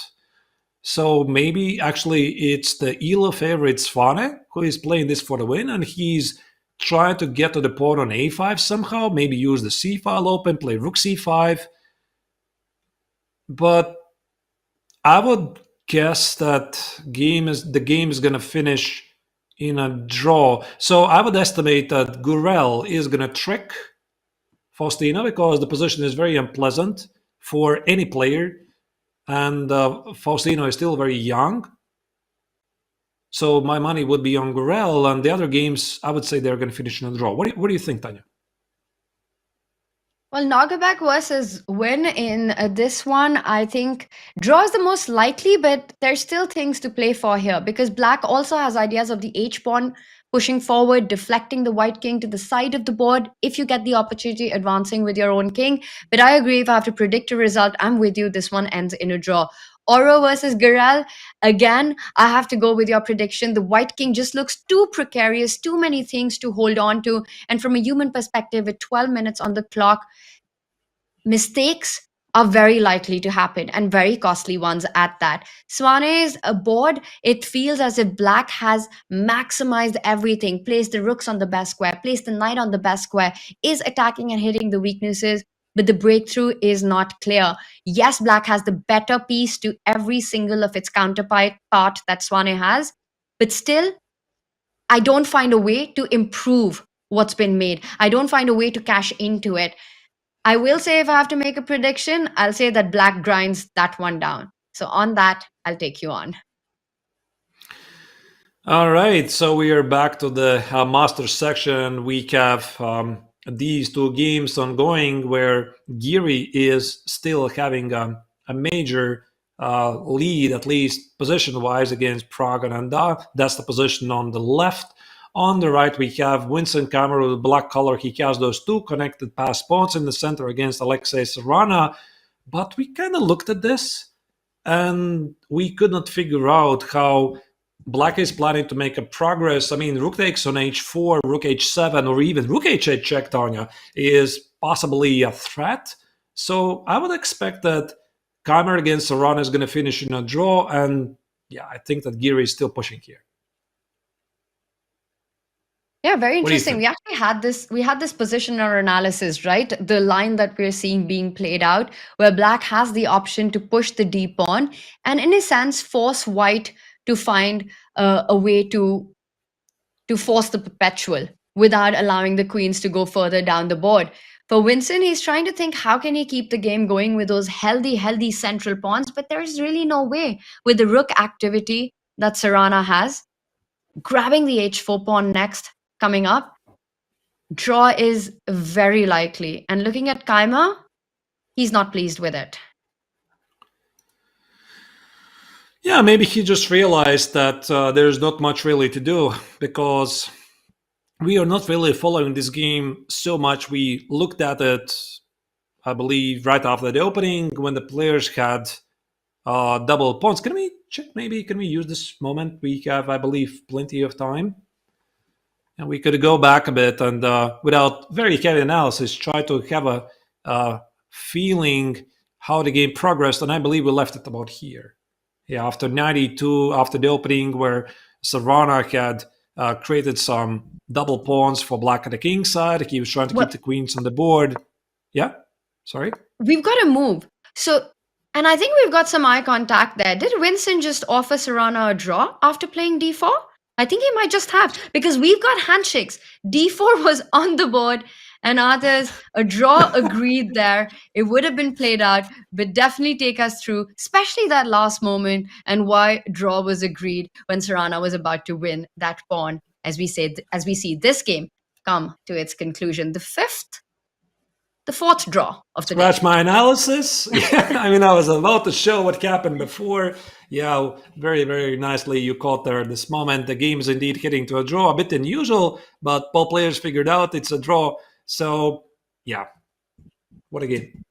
So maybe actually it's the ELO favorite Svanne who is playing this for the win, and he's trying to get to the pawn on a5 somehow, maybe use the c file open, play rook c5. but I would guess that the game is going to finish in a draw. So I would estimate that Gurel is going to trick Faustino because the position is very unpleasant for any player, and Faustino is still very young. So my money would be on Gurel, and the other games, I would say they're going to finish in a draw. What do you think, Tanya? Well, Nodirbek versus win in this one, I think draw is the most likely, but there's still things to play for here because black also has ideas of the H-pawn pushing forward, deflecting the white king to the side of the board if you get the opportunity advancing with your own king. But I agree, if I have to predict a result, I'm with you. This one ends in a draw. Oro versus Gurel, again, I have to go with your prediction. The white king just looks too precarious, too many things to hold on to. And from a human perspective, with 12 minutes on the clock, mistakes are very likely to happen and very costly ones at that. Swane's board, it feels as if black has maximized everything, placed the rooks on the best square, placed the knight on the best square, is attacking and hitting the weaknesses, but the breakthrough is not clear. Yes, black has the better piece to every single of its counterpart that Swane has, but still, I don't find a way to improve what's been made. I don't find a way to cash into it. I will say, if I have to make a prediction, I'll say that black grinds that one down. So on that, I'll take you on. All right, so we are back to the master section. We have these two games ongoing where Giri is still having a major lead, at least position-wise, against Praggnanandhaa. That's the position on the left. On the right, we have Vincent Cameron with black color. He has those two connected pass pawns in the center against Alexei Caruana. But we kind of looked at this, and we could not figure out how black is planning to make a progress. I mean, rook takes on h4, rook h7, or even rook h8 check, Tanya, is possibly a threat. So I would expect that Cameron against Caruana is going to finish in a draw. And yeah, I think that Giri is still pushing here. Yeah, very interesting. We actually had this positional analysis, right? The line that we're seeing being played out, where black has the option to push the d pawn and in a sense force white to find a way to force the perpetual without allowing the queens to go further down the board. For Vincent, he's trying to think, how can he keep the game going with those healthy central pawns? But there's really no way with the rook activity that Caruana has. Grabbing the h4 pawn next, coming up, draw is very likely. And looking at Kaima, he's not pleased with it. Yeah, maybe he just realized that there's not much really to do because we are not really following this game so much. We looked at it, I believe, right after the opening when the players had double pawns. Can we check maybe? Can we use this moment? We have, I believe, plenty of time. And we could go back a bit and without very heavy analysis, try to have a feeling how the game progressed. And I believe we left it about here. Yeah, after 92, after the opening where Caruana had created some double pawns for black at the king side. He was trying to keep the queens on the board. Yeah, sorry? We've got to move. So, and I think we've got some eye contact there. Did Vincent just offer Caruana a draw after playing d4? I think he might just have, because we've got handshakes. d4 was on the board, and others, a draw agreed there. It would have been played out, but definitely take us through, especially that last moment, and why draw was agreed when Caruana was about to win that pawn, as we see this game come to its conclusion. The fourth draw of the Scratch my analysis. Yeah, I mean, I was about to show what happened before. Yeah, very, very nicely you caught there at this moment. The game is indeed heading to a draw, a bit unusual, but both players figured out it's a draw. So, yeah, what a game.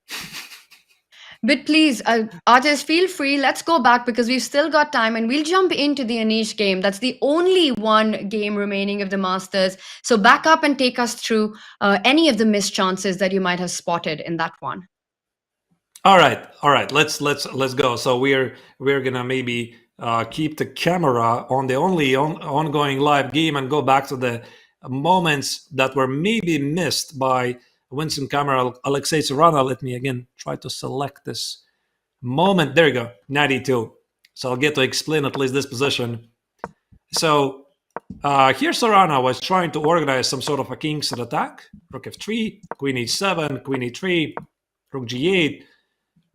But please, artists, feel free. Let's go back because we've still got time and we'll jump into the Anish game. That's the only one game remaining of the Masters. So back up and take us through any of the missed chances that you might have spotted in that one. All right. Let's go. So we're gonna maybe keep the camera on the only ongoing live game and go back to the moments that were maybe missed by Vincent Cameron, Alexei Caruana. Let me again try to select this moment. There you go, 92. So I'll get to explain at least this position. So here Caruana was trying to organize some sort of a kingside attack. Rook f3, queen h7, queen e3, rook g8.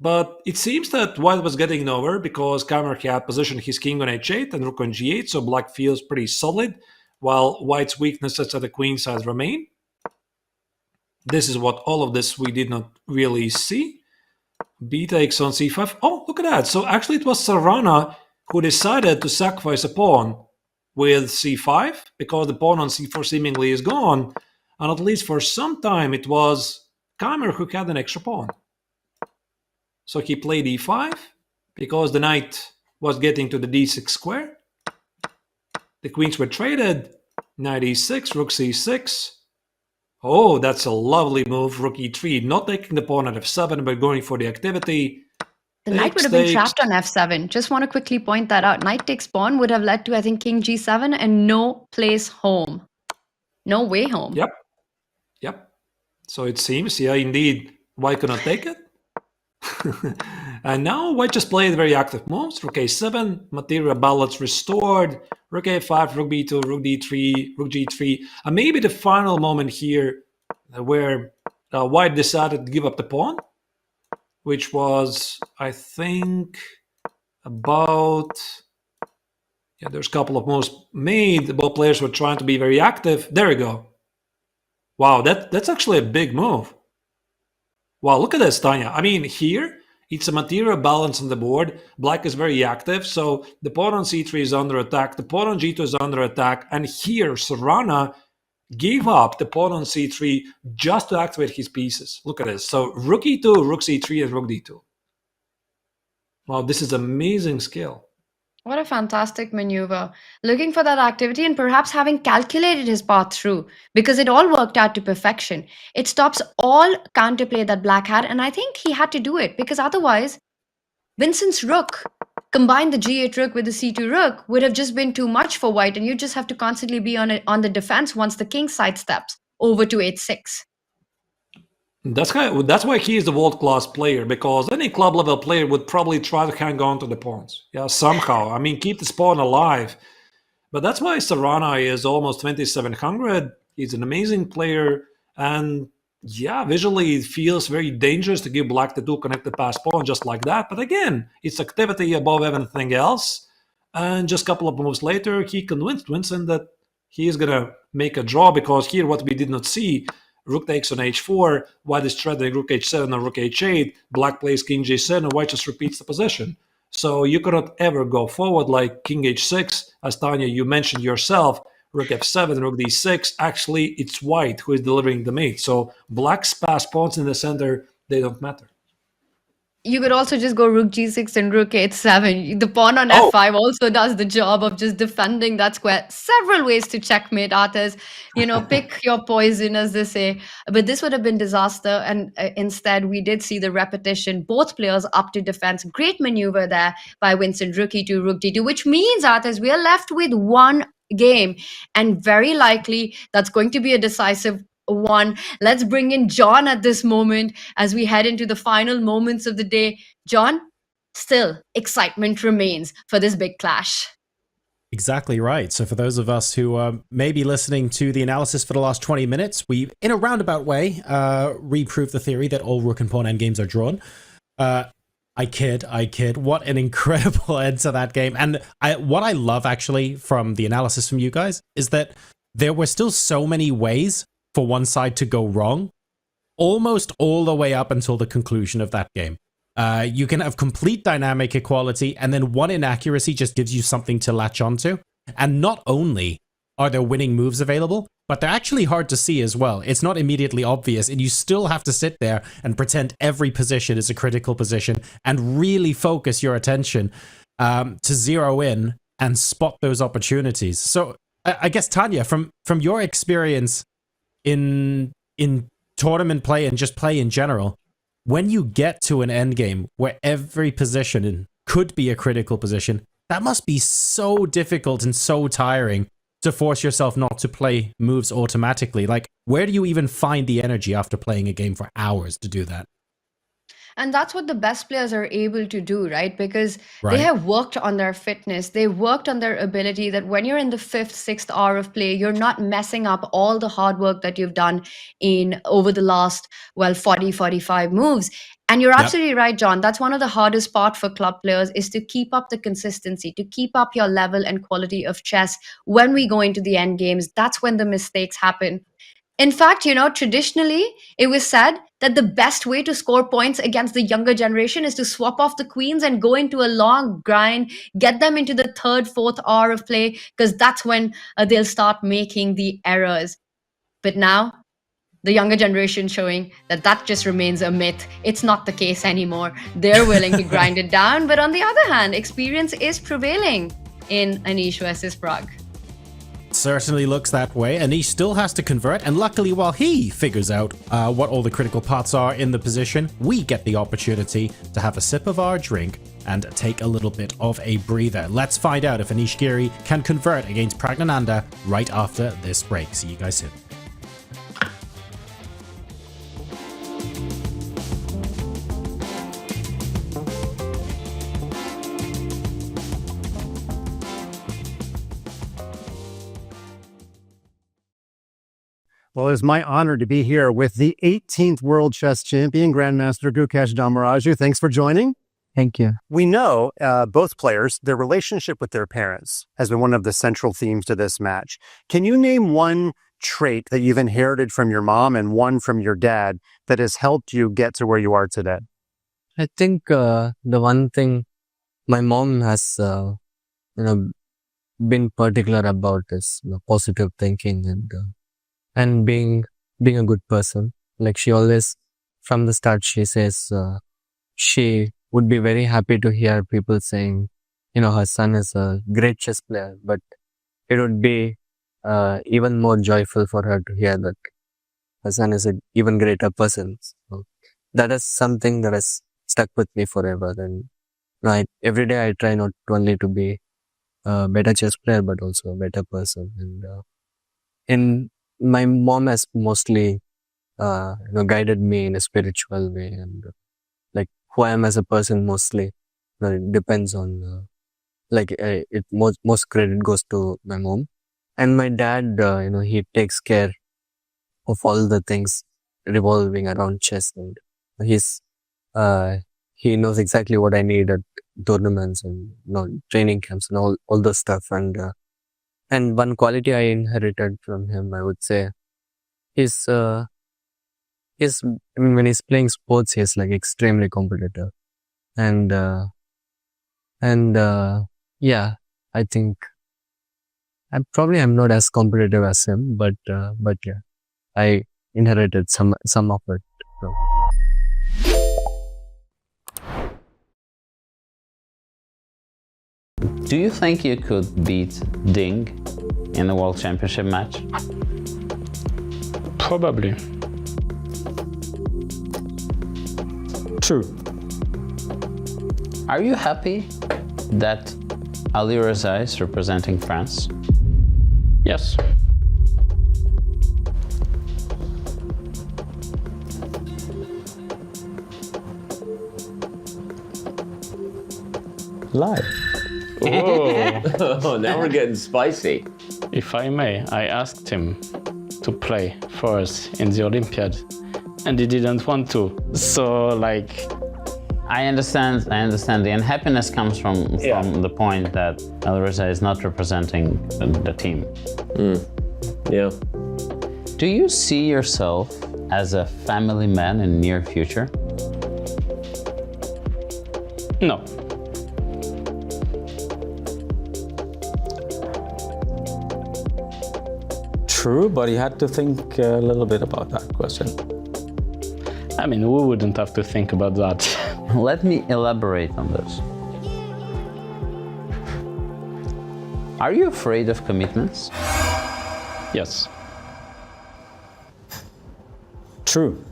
But it seems that White was getting nowhere because Kammer had positioned his king on h8 and rook on g8, so Black feels pretty solid, while White's weaknesses at the queen side remain. This is what all of this we did not really see. B takes on c5. Oh, look at that. So actually it was Caruana who decided to sacrifice a pawn with c5 because the pawn on c4 seemingly is gone. And at least for some time it was Kammer who had an extra pawn. So he played e5 because the knight was getting to the d6 square. The queens were traded. Knight e6, rook c6. Oh, that's a lovely move, rook e3. Not taking the pawn at f7, but going for the activity. The knight would have been trapped on f7. Just want to quickly point that out. Knight takes pawn would have led to, I think, king g7 and no place home. No way home. Yep. So it seems, yeah, indeed, White cannot take it. And now White just played very active moves. Rook a7, material balance restored. Rook a5, rook b2, rook d3, rook g3. And maybe the final moment here where White decided to give up the pawn, which was, I think, about... Yeah, there's a couple of moves made. Both players were trying to be very active. There we go. Wow, that's actually a big move. Wow, look at this, Tanya. I mean, here, it's a material balance on the board. Black is very active, so the pawn on c3 is under attack. The pawn on g2 is under attack. And here, Caruana gave up the pawn on c3 just to activate his pieces. Look at this. So rook e2, rook c3, and rook d2. Wow, this is amazing skill. What a fantastic maneuver. Looking for that activity and perhaps having calculated his path through, because it all worked out to perfection. It stops all counterplay that Black had, and I think he had to do it because otherwise Vincent's rook combined the g8 rook with the c2 rook would have just been too much for White, and you just have to constantly be on the defense once the king sidesteps over to h6. That's why he is the world-class player, because any club-level player would probably try to hang on to the pawns. Yeah, somehow. I mean, keep this pawn alive. But that's why Caruana is almost 2,700. He's an amazing player. And yeah, visually it feels very dangerous to give Black the two connected pass pawn just like that. But again, it's activity above everything else. And just a couple of moves later, he convinced Vincent that he is going to make a draw, because here what we did not see... Rook takes on h4, White is threatening rook h7 or rook h8, Black plays king g7, and White just repeats the position. So you cannot ever go forward like king h6, as Tanya, you mentioned yourself, rook f7, rook d6. Actually, it's White who is delivering the mate. So Black's pass pawns in the center, they don't matter. You could also just go rook g6 and rook h7. The pawn on f5 also does the job of just defending that square. Several ways to checkmate, Arthurs. You know, pick your poison, as they say. But this would have been disaster. And instead, we did see the repetition. Both players up to defense. Great maneuver there by Vincent. Rook e2, rook d2, which means, Arthurs, we are left with one game. And very likely, that's going to be a decisive one. Let's bring in John at this moment as we head into the final moments of the day. John, still excitement remains for this big clash. Exactly right. So for those of us who may be listening to the analysis for the last 20 minutes, we, in a roundabout way, reproved the theory that all rook and pawn endgames are drawn. I kid. What an incredible end to that game. And what I love, actually, from the analysis from you guys is that there were still so many ways for one side to go wrong, almost all the way up until the conclusion of that game. You can have complete dynamic equality, and then one inaccuracy just gives you something to latch onto. And not only are there winning moves available, but they're actually hard to see as well. It's not immediately obvious, and you still have to sit there and pretend every position is a critical position and really focus your attention to zero in and spot those opportunities. So I guess, Tanya, from your experience in tournament play and just play in general, when you get to an endgame where every position could be a critical position, that must be so difficult and so tiring to force yourself not to play moves automatically. Like, where do you even find the energy after playing a game for hours to do that? And that's what the best players are able to do, right? Because Right. they have worked on their fitness. They worked on their ability that when you're in the 5th, 6th hour of play, you're not messing up all the hard work that you've done in over the last, 40, 45 moves. And you're absolutely right, John. That's one of the hardest part for club players is to keep up the consistency, to keep up your level and quality of chess when we go into the end games. That's when the mistakes happen. In fact, traditionally, it was said that the best way to score points against the younger generation is to swap off the queens and go into a long grind, get them into the 3rd, 4th hour of play, because that's when they'll start making the errors. But now, the younger generation showing that just remains a myth. It's not the case anymore. They're willing to grind it down. But on the other hand, experience is prevailing in Anish versus Pragg. Certainly looks that way. Anish still has to convert, and luckily while he figures out what all the critical parts are in the position, we get the opportunity to have a sip of our drink and take a little bit of a breather. Let's find out if Anish Giri can convert against Praggnanandhaa right after this break. See you guys soon. Well, it is my honor to be here with the 18th World Chess Champion, Grandmaster Gukesh Damaraju. Thanks for joining. Thank you. We know both players, their relationship with their parents has been one of the central themes to this match. Can you name one trait that you've inherited from your mom and one from your dad that has helped you get to where you are today? I think the one thing my mom has, been particular about is positive thinking and being a good person. Like she always, from the start, she says she would be very happy to hear people saying, her son is a great chess player, but it would be even more joyful for her to hear that her son is an even greater person. So that is something that has stuck with me forever. And every day I try not only to be a better chess player, but also a better person. And my mom has mostly, guided me in a spiritual way, and who I am as a person mostly, it depends on, most credit goes to my mom. And my dad, he takes care of all the things revolving around chess, and he knows exactly what I need at tournaments and training camps and all the stuff. And one quality I inherited from him, I would say, is when he's playing sports, he's extremely competitive. And I think I'm not as competitive as him, but yeah, I inherited some of it. So. Do you think you could beat Ding in a World Championship match? Probably. True. Are you happy that Ali Reza is representing France? Yes. Lie. Oh, now we're getting spicy. If I may, I asked him to play for us in the Olympiad, and he didn't want to. So, I understand. The unhappiness comes from the point that Ali Reza is not representing the team. Yeah. Do you see yourself as a family man in the near future? No. True, but you had to think a little bit about that question. I mean, we wouldn't have to think about that. Let me elaborate on this. Are you afraid of commitments? Yes. True.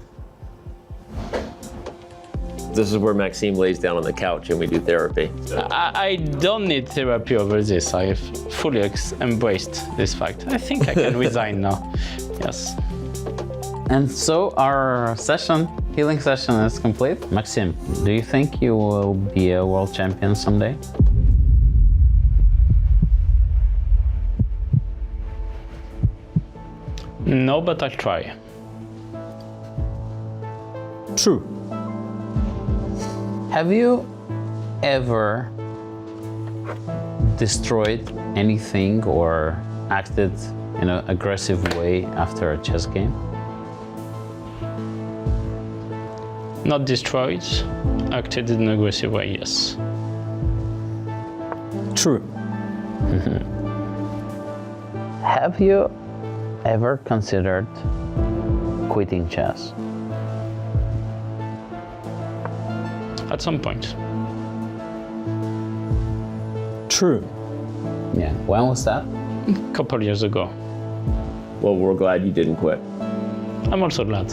This is where Maxime lays down on the couch and we do therapy. I don't need therapy over this. I've fully embraced this fact. I think I can resign now. Yes. And so our session Healing session is complete. Maxim, do you think you will be a world champion someday? No, but I'll try. True. Have you ever destroyed anything or acted in an aggressive way after a chess game? Not destroyed, acted in an aggressive way, yes. True. Have you ever considered quitting chess? At some point. True. Yeah, when was that? A couple years ago. Well, we're glad you didn't quit. I'm also glad.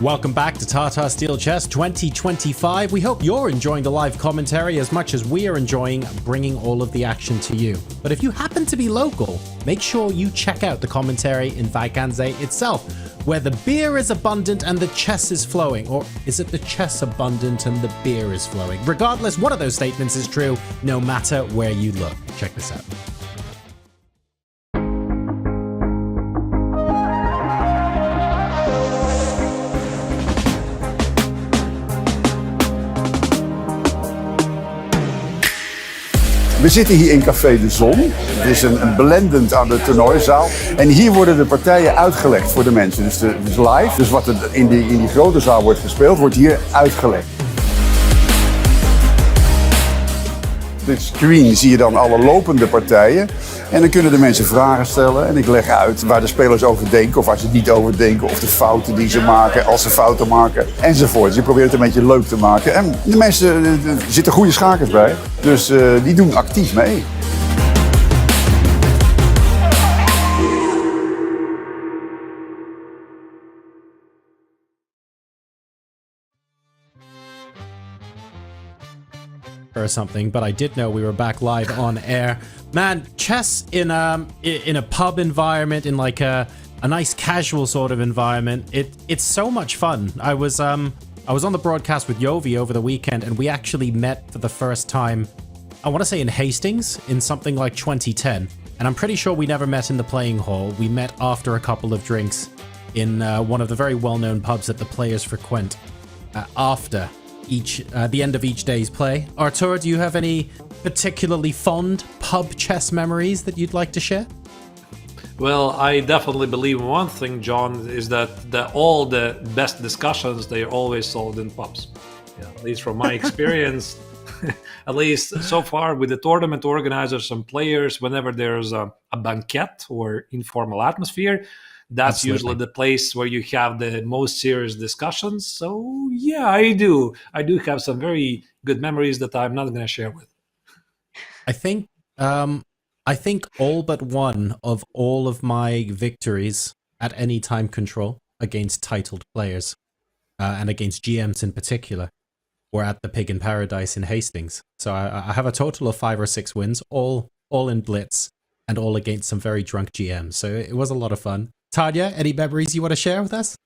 Welcome back to Tata Steel Chess 2025. We hope you're enjoying the live commentary as much as we are enjoying bringing all of the action to you. But if you happen to be local, make sure you check out the commentary in Wijk Aan Zee itself, where the beer is abundant and the chess is flowing. Or is it the chess abundant and the beer is flowing? Regardless, one of those statements is true, no matter where you look. Check this out. We zitten hier in Café de Zon. Het is een blendend aan de toernooizaal. En hier worden de partijen uitgelegd voor de mensen. Dus live. Dus wat er in die grote zaal wordt gespeeld, wordt hier uitgelegd. Dit screen zie je dan alle lopende partijen. En dan kunnen de mensen vragen stellen. En ik leg uit waar de spelers over denken of waar ze niet over denken. Of de fouten die ze maken, als ze fouten maken. Enzovoort. Je probeert het een beetje leuk te maken. En de mensen, er zitten goede schakers bij. Dus die doen actief mee. Or something, but I did know we were back live on air. Man, chess in a pub environment, in like a nice casual sort of environment, it's so much fun. I was on the broadcast with Yovi over the weekend, and we actually met for the first time, I want to say in Hastings, in something like 2010. And I'm pretty sure we never met in the playing hall. We met after a couple of drinks in one of the very well-known pubs that the players frequent after the end of each day's play. Artur, do you have any particularly fond pub chess memories that you'd like to share? Well, I definitely believe one thing, John, is that all the best discussions, they are always solved in pubs. Yeah, at least from my experience, at least so far with the tournament organizers and players, whenever there's a banquet or informal atmosphere, that's Absolutely. usually the place where you have the most serious discussions. So yeah, I do have some very good memories that I'm not going to share with. I think all but one of all of my victories at any time control against titled players and against GMs in particular were at the Pig in Paradise in Hastings. So I have a total of 5 or 6 wins, all in Blitz and all against some very drunk GMs. So it was a lot of fun. Tanya, any memories you want to share with us?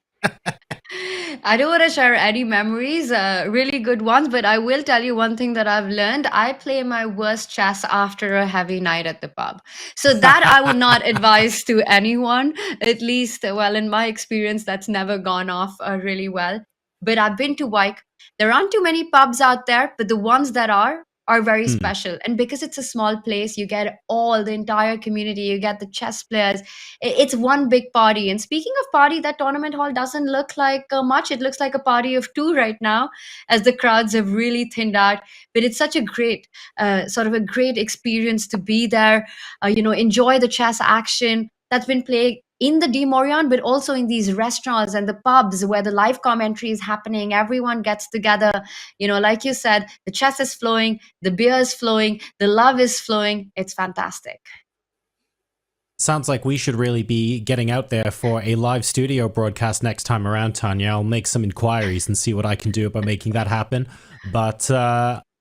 I don't want to share any memories, really good ones, but I will tell you one thing that I've learned. I play my worst chess after a heavy night at the pub. So that I would not advise to anyone, at least, well, in my experience, that's never gone off really well. But I've been to Wijk. There aren't too many pubs out there, but the ones that are very special. And because it's a small place, you get all the entire community, you get the chess players. It's one big party. And speaking of party, that tournament hall doesn't look like much. It looks like a party of 2 right now, as the crowds have really thinned out. But it's such a great, sort of a great experience to be there, enjoy the chess action that's been played in the De Morion, but also in these restaurants and the pubs where the live commentary is happening. Everyone gets together. Like you said, the chess is flowing, the beer is flowing, the love is flowing. It's fantastic. Sounds like we should really be getting out there for a live studio broadcast next time around, Tanya. I'll make some inquiries and see what I can do about making that happen. But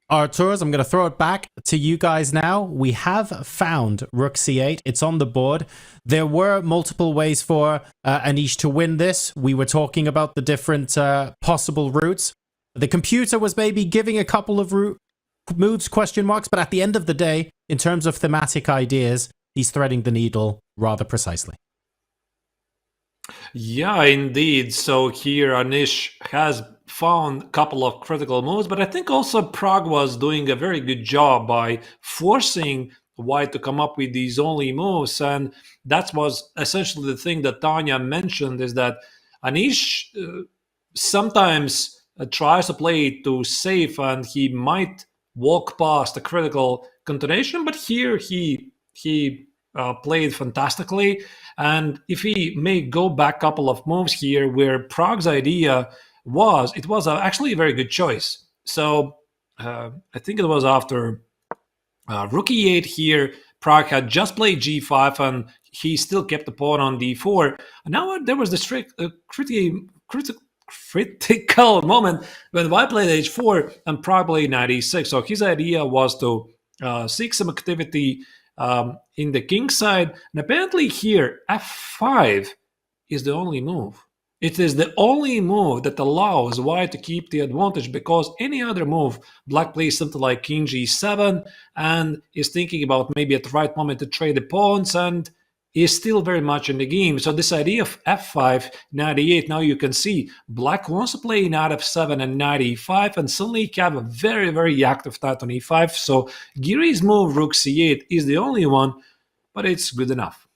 Arturs, I'm going to throw it back to you guys now. We have found Rook C8. It's on the board. There were multiple ways for Anish to win this. We were talking about the different possible routes. The computer was maybe giving a couple of moves, question marks, but at the end of the day, in terms of thematic ideas, he's threading the needle rather precisely. Yeah, indeed. So here Anish has found a couple of critical moves, but I think also Pragg was doing a very good job by forcing White to come up with these only moves. And that was essentially the thing that Tanya mentioned, is that Anish sometimes tries to play it too safe and he might walk past a critical continuation, but here he played fantastically. And if he may go back a couple of moves here where Pragg's idea was, it was actually a very good choice. So I think it was after Rook E8 here, Pragg had just played G5 and he still kept the pawn on D4. And now there was this critical moment when White played H4 and Pragg played Knight E6. So his idea was to seek some activity in the king side, and apparently here F5 is the only move. It is the only move that allows White to keep the advantage, because any other move, Black plays something like King G7 and is thinking about maybe at the right moment to trade the pawns and is still very much in the game. So this idea of F5, Knight E8, now you can see Black wants to play Knight F7 and Knight E5, and suddenly you have a very, very active Knight on E5. So Giri's move, Rook C8, is the only one, but it's good enough.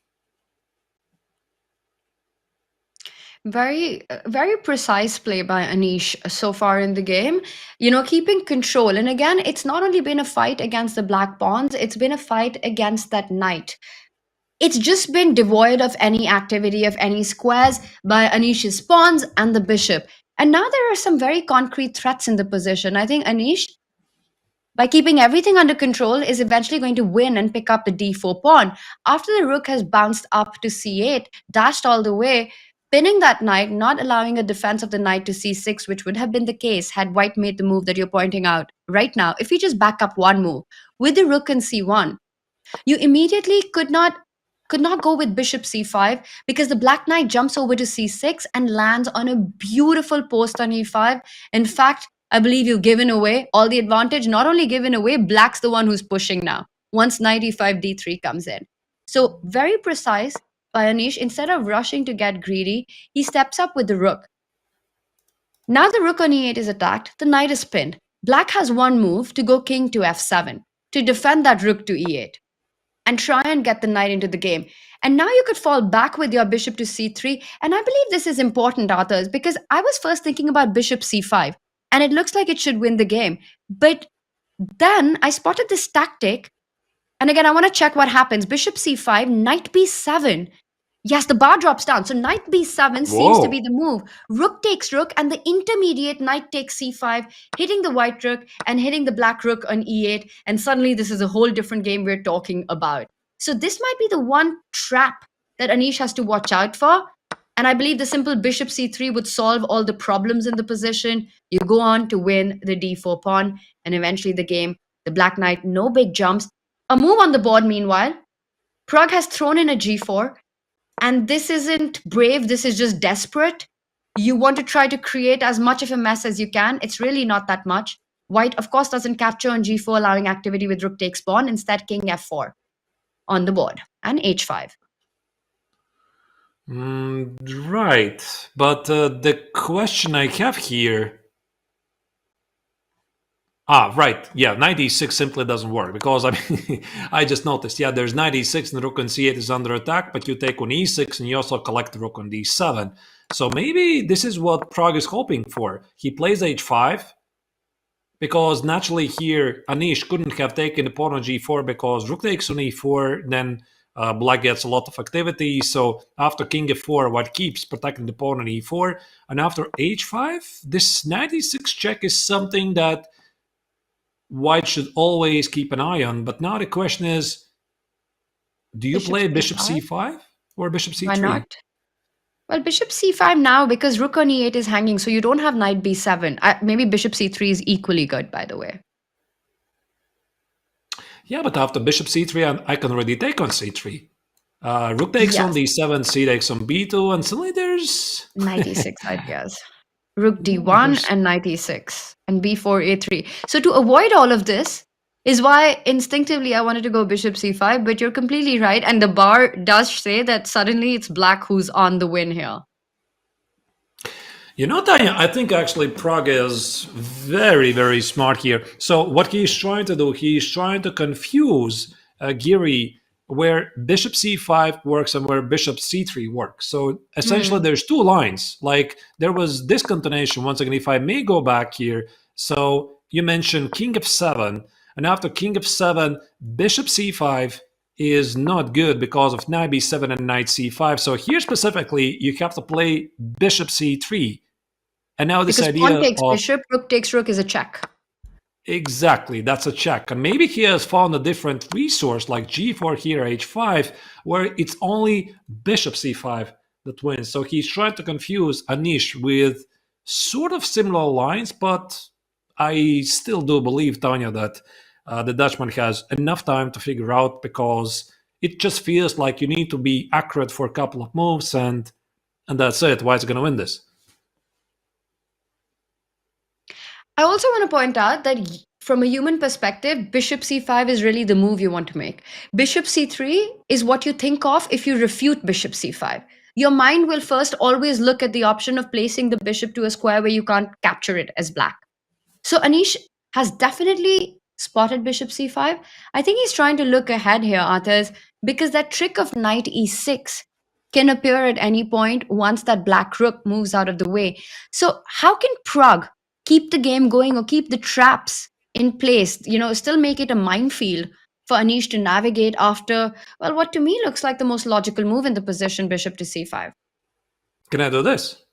Very, very precise play by Anish so far in the game. Keeping control. And again, it's not only been a fight against the black pawns, it's been a fight against that knight. It's just been devoid of any activity of any squares by Anish's pawns and the bishop. And now there are some very concrete threats in the position. I think Anish, by keeping everything under control, is eventually going to win and pick up the d4 pawn. After the rook has bounced up to c8, dashed all the way, pinning that knight, not allowing a defense of the knight to c6, which would have been the case had White made the move that you're pointing out right now. If you just back up one move with the rook and c1, you immediately could not go with bishop c5, because the black knight jumps over to c6 and lands on a beautiful post on e5. In fact, I believe you've given away all the advantage. Not only given away, black's the one who's pushing now, once knight e5, d3 comes in. So very precise by Anish. Instead of rushing to get greedy, he steps up with the rook. Now the rook on e8 is attacked, the knight is pinned. Black has one move to go king to f7 to defend that rook to e8 and try and get the knight into the game. And now you could fall back with your bishop to c3. And I believe this is important, Arthurs, because I was first thinking about bishop c5, and it looks like it should win the game. But then I spotted this tactic, and again, I want to check what happens. Bishop c5, knight b7. Yes, the bar drops down. So knight b7 seems to be the move. Rook takes rook, and the intermediate knight takes c5, hitting the white rook and hitting the black rook on e8. And suddenly this is a whole different game we're talking about. So this might be the one trap that Anish has to watch out for. And I believe the simple bishop c3 would solve all the problems in the position. You go on to win the d4 pawn, and eventually the game, the black knight, no big jumps. A move on the board, meanwhile. Pragg has thrown in a g4, and this isn't brave, this is just desperate. You want to try to create as much of a mess as you can. It's really not that much. White, of course, doesn't capture on g4, allowing activity with rook takes pawn. Instead, king f4 on the board, and h5. Right, but the question I have here... right, yeah, knight e6 simply doesn't work, because I mean, I just noticed, yeah, there's knight e6 and rook on c8 is under attack, but you take on e6 and you also collect the rook on d7. So maybe this is what Pragg is hoping for. He plays h5, because naturally here Anish couldn't have taken the pawn on g4 because rook takes on e4, then black gets a lot of activity. So after king f4, white keeps protecting the pawn on e4. And after h5, this knight e6 check is something that white should always keep an eye on. But now the question is, do you play bishop c5 or bishop c3? Why not? Well, bishop c5 now, because rook on e8 is hanging, so you don't have knight b7. Maybe bishop c3 is equally good, by the way. Yeah, but after bishop c3, I can already take on c3. Rook takes on d7, c takes on b2, and suddenly there's... Knight e6 ideas. Rook d1 and knight e6, and b4, a3. So to avoid all of this is why instinctively I wanted to go bishop c5, but you're completely right. And the bar does say that suddenly it's black who's on the win here. You know, Tanya, I think actually Pragg is very, very smart here. So what he's trying to do, he's trying to confuse Giri where bishop c5 works and where bishop c3 works. So essentially there's two lines. Like there was this continuation. Once again, if I may go back here. So you mentioned king f7, and after king f7, bishop c5 is not good because of knight b7 and knight c5. So here specifically, you have to play bishop c3. And now this idea pawn takes of bishop, rook takes rook is a check. Exactly, that's a check. And maybe he has found a different resource like g4 here, h5, where it's only bishop c5 that wins. So he's trying to confuse Anish with sort of similar lines, but I still do believe, Tanya, that the Dutchman has enough time to figure out, because it just feels like you need to be accurate for a couple of moves, and that's it. White's going to win this. I also want to point out that from a human perspective, bishop c5 is really the move you want to make. Bishop c3 is what you think of if you refute bishop c5. Your mind will first always look at the option of placing the bishop to a square where you can't capture it as black. So Anish has definitely spotted bishop c5. I think he's trying to look ahead here, Arthurs, because that trick of knight e6 can appear at any point once that black rook moves out of the way. So how can Pragg keep the game going or keep the traps in place, still make it a minefield for Anish to navigate after, well, what to me looks like the most logical move in the position, bishop to c5. Can I do this?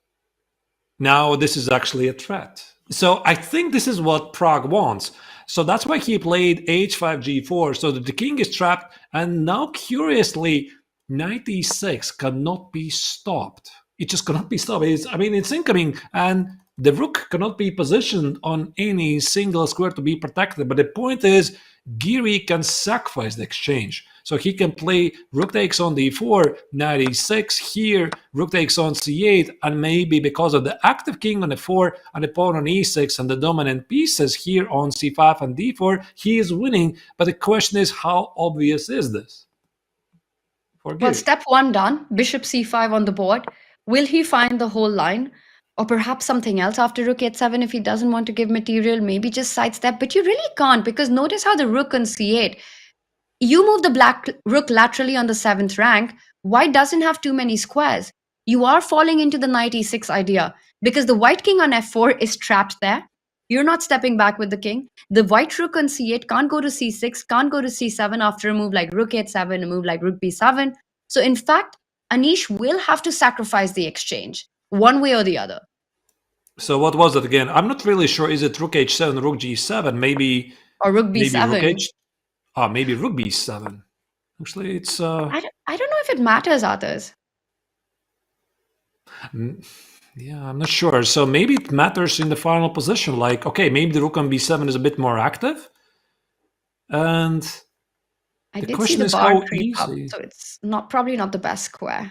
Now this is actually a threat. So I think this is what Pragg wants. So that's why he played h5, g4, so that the king is trapped. And now, curiously, knight e6 cannot be stopped. It just cannot be stopped. It's incoming, and the rook cannot be positioned on any single square to be protected. But the point is, Giri can sacrifice the exchange. So he can play rook takes on d4, knight e6 here, rook takes on c8, and maybe because of the active king on f4 and the pawn on e6 and the dominant pieces here on c5 and d4, he is winning. But the question is, how obvious is this? Well, step one done, bishop c5 on the board. Will he find the whole line? Or perhaps something else after rook h7 if he doesn't want to give material, maybe just sidestep. But you really can't, because notice how the rook on c8, you move the black rook laterally on the 7th rank. White doesn't have too many squares. You are falling into the knight e6 idea, because the white king on f4 is trapped there. You're not stepping back with the king. The white rook on c8 can't go to c6, can't go to c7 after a move like rook h7, a move like rook b7. So in fact, Anish will have to sacrifice the exchange, one way or the other. So what was it again? I'm not really sure. Is it rook h7, rook g7, maybe? Or rook b7. Maybe rook b7. Actually, it's... I don't know if it matters, Arthurs. Yeah, I'm not sure. So maybe it matters in the final position. Like, okay, maybe the rook on b7 is a bit more active. And I the did see question the is bar how creep up, easy. so it's probably not the best square.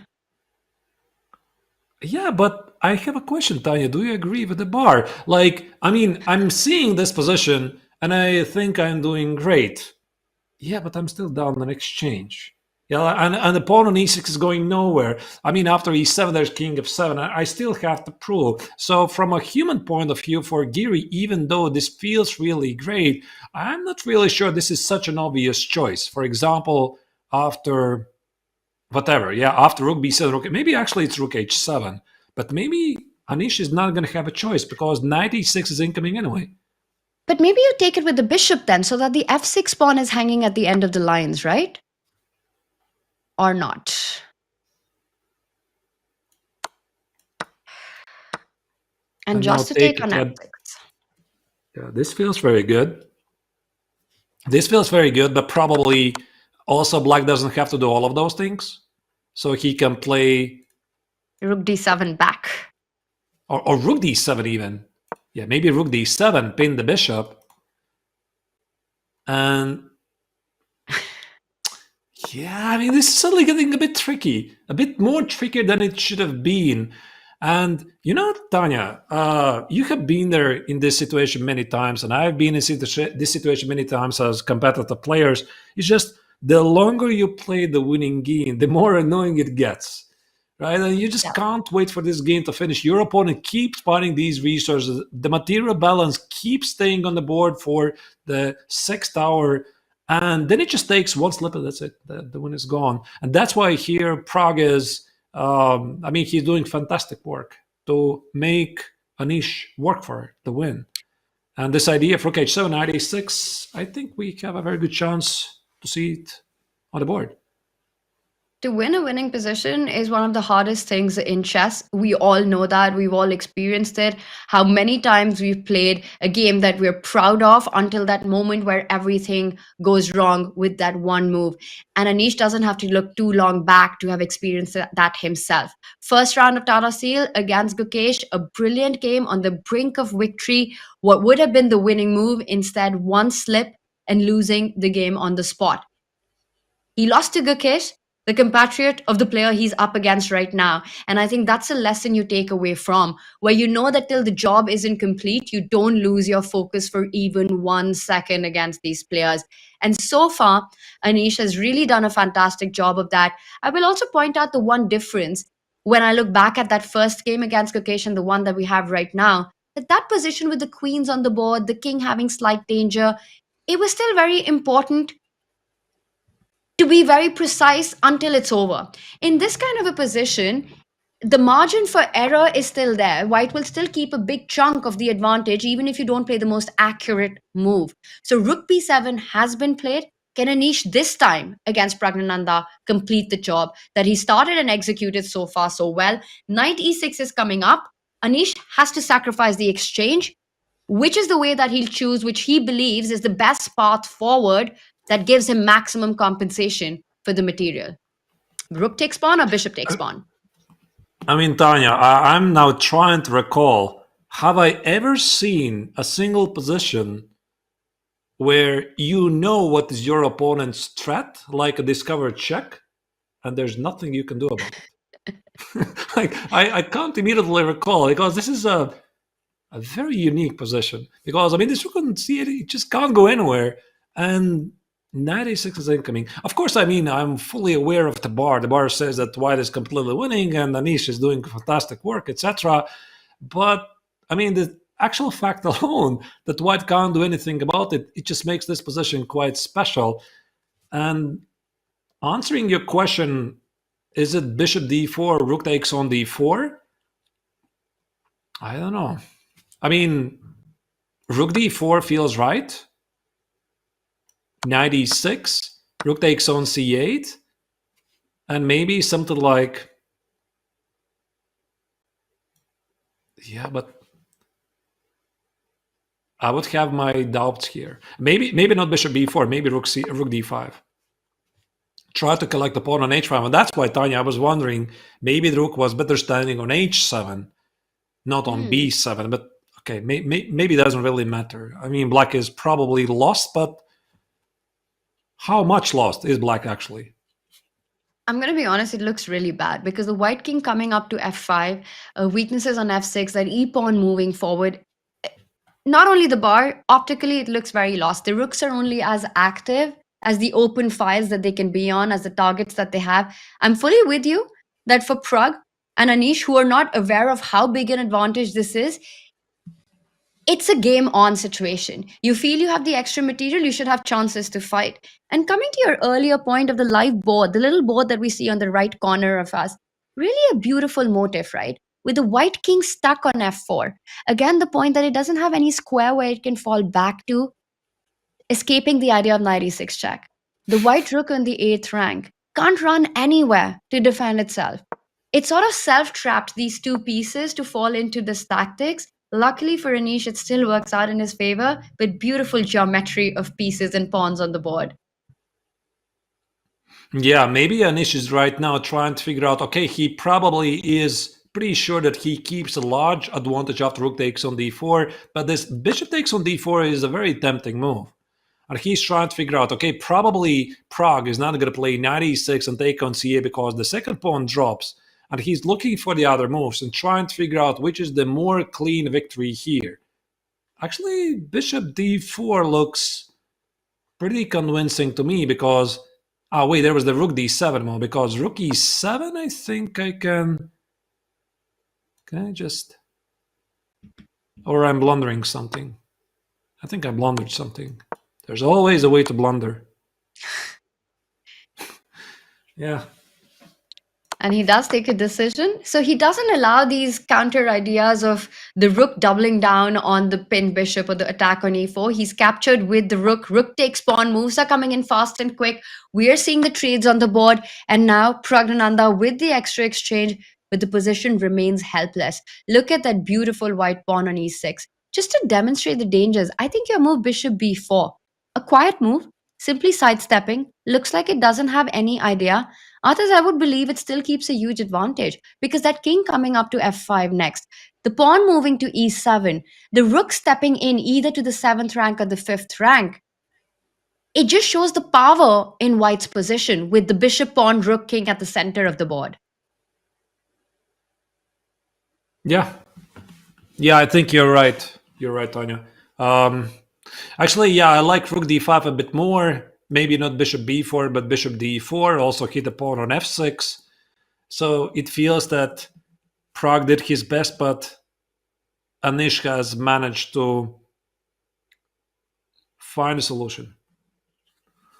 Yeah, but I have a question, Tanya. Do you agree with the bar? Like, I mean, I'm seeing this position and I think I'm doing great. Yeah, but I'm still down an exchange. Yeah, and the pawn on e6 is going nowhere. I mean, after e7, there's king f7. I still have to prove. So from a human point of view for Giri, even though this feels really great, I'm not really sure this is such an obvious choice. For example, after whatever, yeah, after rook b7, rook, maybe actually it's rook h7. But maybe Anish is not going to have a choice because knight e6 is incoming anyway. But maybe you take it with the bishop then, so that the f6 pawn is hanging at the end of the lines, right? Or not? And just to take on f6. Yeah, this feels very good. This feels very good, but probably also black doesn't have to do all of those things. So he can play rook d7 back. Or rook d7 even. Yeah, maybe rook d7, pin the bishop. And yeah, I mean, this is suddenly getting a bit tricky. A bit more trickier than it should have been. And you know, Tanya, you have been there in this situation many times, and I've been in this situation many times as competitive players. It's just the longer you play the winning game, the more annoying it gets, right? And you just can't wait for this game to finish. Your opponent keeps finding these resources. The material balance keeps staying on the board for the 6th hour. And then it just takes one slip and that's it. The win is gone. And that's why here Pragg is... I mean, he's doing fantastic work to make Anish work for the win. And this idea of rook h7, knight a6, I think we have a very good chance to see it on the board. To win a winning position is one of the hardest things in chess. We all know that. We've all experienced it. How many times we've played a game that we're proud of until that moment where everything goes wrong with that one move. And Anish doesn't have to look too long back to have experienced that himself. First round of Tata Steel against Gukesh, a brilliant game on the brink of victory. What would have been the winning move, instead one slip and losing the game on the spot. He lost to Gukesh, the compatriot of the player he's up against right now. And I think that's a lesson you take away from, where you know that till the job isn't complete, you don't lose your focus for even 1 second against these players. And so far, Anish has really done a fantastic job of that. I will also point out the one difference when I look back at that first game against Gukesh and the one that we have right now, that position with the queens on the board, the king having slight danger, it was still very important to be very precise until it's over. In this kind of a position, the margin for error is still there. White will still keep a big chunk of the advantage, even if you don't play the most accurate move. So rook b7 has been played. Can Anish this time against Praggnanandhaa complete the job that he started and executed so far so well? Knight e6 is coming up. Anish has to sacrifice the exchange, which is the way that he'll choose, which he believes is the best path forward that gives him maximum compensation for the material. Rook takes pawn or bishop takes pawn? I mean, Tanya, I'm now trying to recall, have I ever seen a single position where you know what is your opponent's threat, like a discovered check, and there's nothing you can do about it? Like, I can't immediately recall, because this is a very unique position. Because, I mean, this rook couldn't see it, it just can't go anywhere. And knight a6 is incoming. Of course, I mean, I'm fully aware of the bar. The bar says that white is completely winning and Anish is doing fantastic work, etc. But, I mean, the actual fact alone that white can't do anything about it, it just makes this position quite special. And answering your question, is it bishop d4, rook takes on d4? I don't know. I mean, rook d4 feels right. Knight e6, rook takes on c8, and maybe something like... Yeah, but I would have my doubts here. Maybe not bishop b4, maybe rook d5. try to collect the pawn on h5. And that's why, Tanya, I was wondering, maybe the rook was better standing on h7, not on b7. But okay, maybe it doesn't really matter. I mean, black is probably lost, but how much lost is black actually? I'm going to be honest, it looks really bad because the white king coming up to f5, weaknesses on f6, that e-pawn moving forward. Not only the bar, optically it looks very lost. The rooks are only as active as the open files that they can be on, as the targets that they have. I'm fully with you that for Pragg and Anish, who are not aware of how big an advantage this is, it's a game on situation. You feel you have the extra material, you should have chances to fight. And coming to your earlier point of the live board, the little board that we see on the right corner of us, really a beautiful motif, right? With the white king stuck on f4. Again, the point that it doesn't have any square where it can fall back to, escaping the idea of knight e6 check. The white rook on the 8th rank can't run anywhere to defend itself. It sort of self-trapped these two pieces to fall into this tactics. Luckily for Anish, it still works out in his favor with beautiful geometry of pieces and pawns on the board. Yeah, maybe Anish is right now trying to figure out, okay, he probably is pretty sure that he keeps a large advantage after rook takes on d4, but this bishop takes on d4 is a very tempting move. And he's trying to figure out, okay, probably Pragg is not going to play knight e6 and take on c8 because the second pawn drops. And he's looking for the other moves and trying to figure out which is the more clean victory here. Actually, bishop d4 looks pretty convincing to me because... Oh, wait, there was the rook d7 move, because rook e7, I think I can... Can I just... Or I'm blundering something. I think I blundered something. There's always a way to blunder. Yeah. And he does take a decision. So he doesn't allow these counter ideas of the rook doubling down on the pinned bishop or the attack on e4. He's captured with the rook. Rook takes pawn. Moves are coming in fast and quick. We are seeing the trades on the board. And now Praggnanandhaa with the extra exchange, but the position remains helpless. Look at that beautiful white pawn on e6. Just to demonstrate the dangers, I think your move bishop b4. A quiet move, simply sidestepping. Looks like it doesn't have any idea. Others, I would believe it still keeps a huge advantage because that king coming up to f5 next, the pawn moving to e7, the rook stepping in either to the 7th rank or the 5th rank. It just shows the power in white's position with the bishop, pawn, rook, king at the center of the board. Yeah. Yeah, I think you're right. You're right, Tanya. Actually, yeah, I like rook d5 a bit more. Maybe not bishop b4, but bishop d4. Also hit the pawn on f6. So it feels that Pragg did his best, but Anish has managed to find a solution.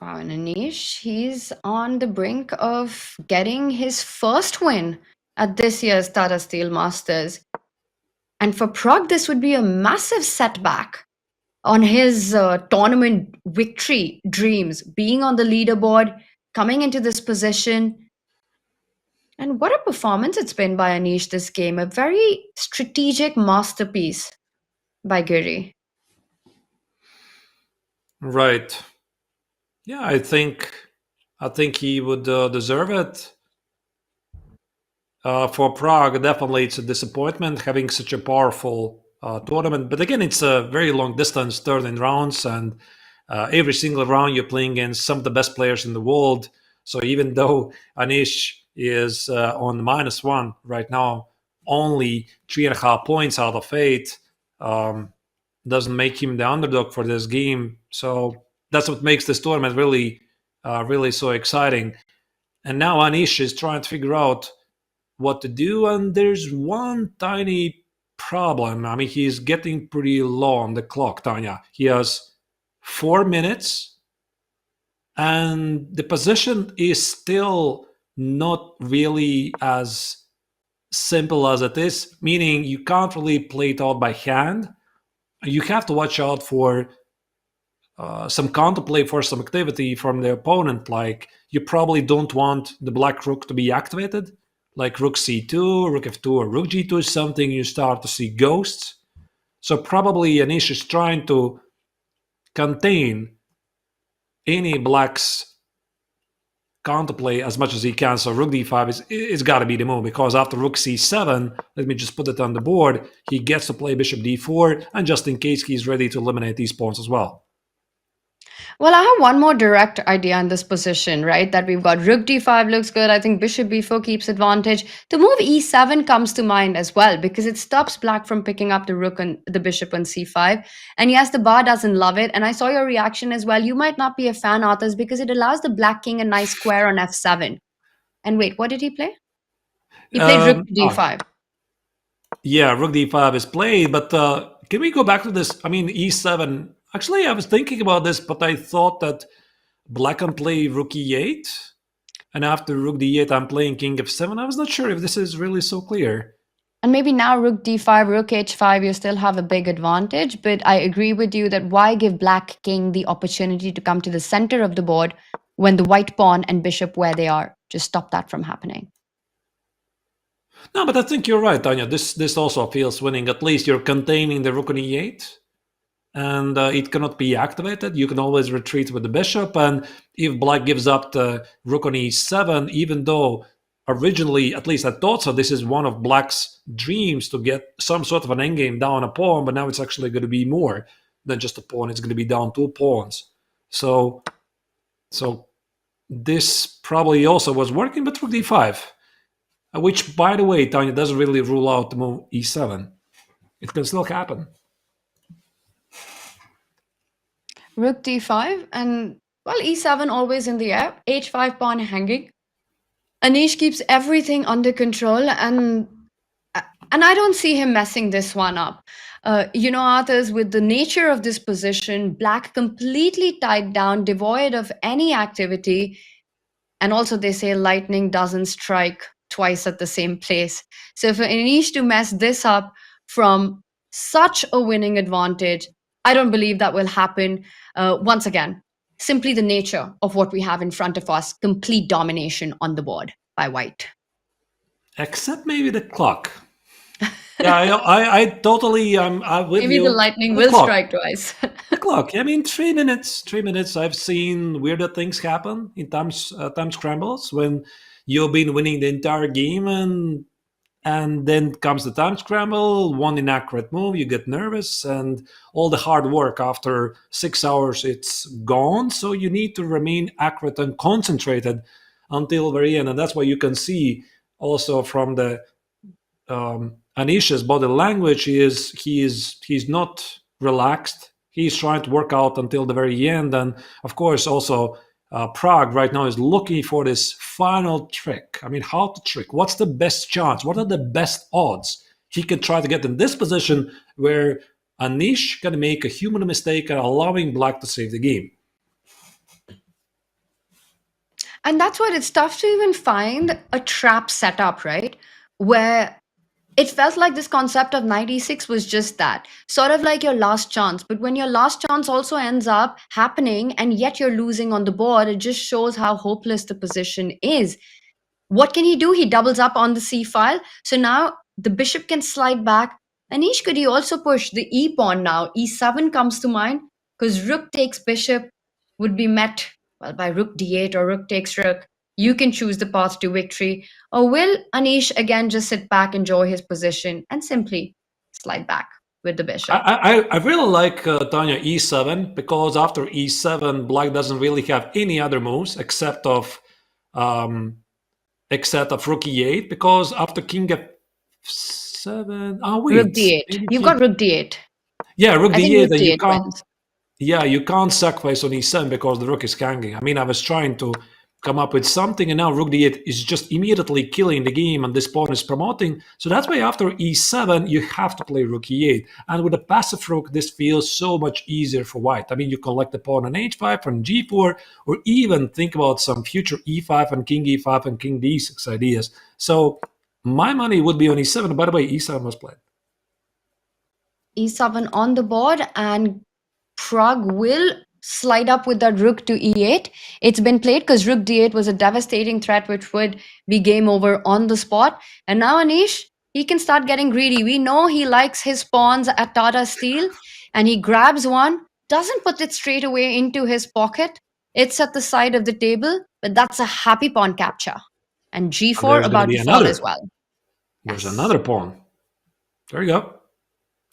Wow, and Anish, he's on the brink of getting his first win at this year's Tata Steel Masters. And for Pragg, this would be a massive setback on his tournament victory dreams, being on the leaderboard, coming into this position. And what a performance it's been by Anish this game. A very strategic masterpiece by Giri. Right. Yeah, I think he would deserve it. For Pragg, definitely it's a disappointment having such a powerful tournament. But again, it's a very long distance, 13 rounds, and every single round you're playing against some of the best players in the world. So even though Anish is on -1 right now, only 3.5 points out of 8, doesn't make him the underdog for this game. So that's what makes this tournament really, really so exciting. And now Anish is trying to figure out what to do, and there's one tiny problem. I mean, he's getting pretty low on the clock, Tanya. He has 4 minutes, and the position is still not really as simple as it is, meaning you can't really play it out by hand. You have to watch out for some counterplay, for some activity from the opponent. Like, you probably don't want the black rook to be activated, like rook c2, rook f2, or rook g2 is something you start to see ghosts. So probably Anish is trying to contain any black's counterplay as much as he can. So rook d5 is got to be the move, because after rook c7, let me just put it on the board, he gets to play bishop d4, and just in case, he's ready to eliminate these pawns as well. Well, I have one more direct idea in this position, right? That we've got rook d5 looks good. I think bishop b4 keeps advantage. The move e7 comes to mind as well, because it stops black from picking up the rook and the bishop on c5. And yes, the bar doesn't love it. And I saw your reaction as well. You might not be a fan, Arthurs, because it allows the black king a nice square on f7. And wait, what did he play? He played rook d5. Yeah, rook d5 is played, but can we go back to this? I mean, e7. Actually, I was thinking about this, but I thought that black can play rook e8, and after rook d8, I'm playing king f7. I was not sure if this is really so clear. And maybe now rook d5, rook h5, you still have a big advantage, but I agree with you that why give black king the opportunity to come to the center of the board when the white pawn and bishop where they are? Just stop that from happening. No, but I think you're right, Tanya. This also feels winning. At least you're containing the rook on e8. And it cannot be activated. You can always retreat with the bishop, and if black gives up the rook on e7, even though originally, at least I thought so, this is one of black's dreams to get some sort of an endgame down a pawn, but now it's actually going to be more than just a pawn. It's going to be down 2 pawns. So this probably also was working, but rook d5, which, by the way, Tanya, doesn't really rule out the move e7. It can still happen. Rook d5, and well, e7 always in the air, h5 pawn hanging. Anish keeps everything under control, and I don't see him messing this one up. Arthurs, with the nature of this position, black completely tied down, devoid of any activity, and also they say lightning doesn't strike twice at the same place. So for Anish to mess this up from such a winning advantage, I don't believe that will happen. Once again, simply the nature of what we have in front of us, complete domination on the board by white. Except maybe the clock. Yeah, I totally, I'm with Maybe you. the lightning will strike twice. The clock, I mean, 3 minutes. 3 minutes, I've seen weirder things happen in time scrambles when you've been winning the entire game, and then comes the time scramble, one inaccurate move, you get nervous, and all the hard work after 6 hours, it's gone. So you need to remain accurate and concentrated until very end. And that's why you can see also from the Anish's body language, he's not relaxed. He's trying to work out until the very end. And of course, also Pragg right now is looking for this final trick. I mean, how to trick? What's the best chance? What are the best odds he can try to get in this position where Anish can make a human mistake and allowing black to save the game? And that's what it's tough to even find a trap setup, right? Where it felt like this concept of knight e6 was just that, sort of like your last chance. But when your last chance also ends up happening and yet you're losing on the board, it just shows how hopeless the position is. What can he do? He doubles up on the c file. So now the bishop can slide back. Anish, could he also push the e pawn now? e7 comes to mind, because rook takes bishop would be met, well, by rook d8 or rook takes rook. You can choose the path to victory. Or will Anish again just sit back, enjoy his position, and simply slide back with the bishop? I really like Tanya e7, because after e7, black doesn't really have any other moves except of rook e8, because after king f7, rook d8. You've got rook d8. Yeah, rook d8, rook you d8 can't. wins. Yeah, you can't sacrifice on e7 because the rook is hanging. I mean, I was trying to come up with something, and now rook d8 is just immediately killing the game, and this pawn is promoting. So that's why after e7, you have to play rook e8. And with a passive rook, this feels so much easier for white. I mean, you collect the pawn on h5 and g4, or even think about some future e5 and king e5 and king d6 ideas. So my money would be on e7. By the way, e7 was played. e7 on the board, and Pragg will slide up with that rook to e8. It's been played because rook d8 was a devastating threat which would be game over on the spot. And now Anish, he can start getting greedy. We know he likes his pawns at Tata Steel, and he grabs one, doesn't put it straight away into his pocket. It's at the side of the table. but that's a happy pawn capture. And And g4 there's going to about be to fall another. as well. There's another pawn. There you go.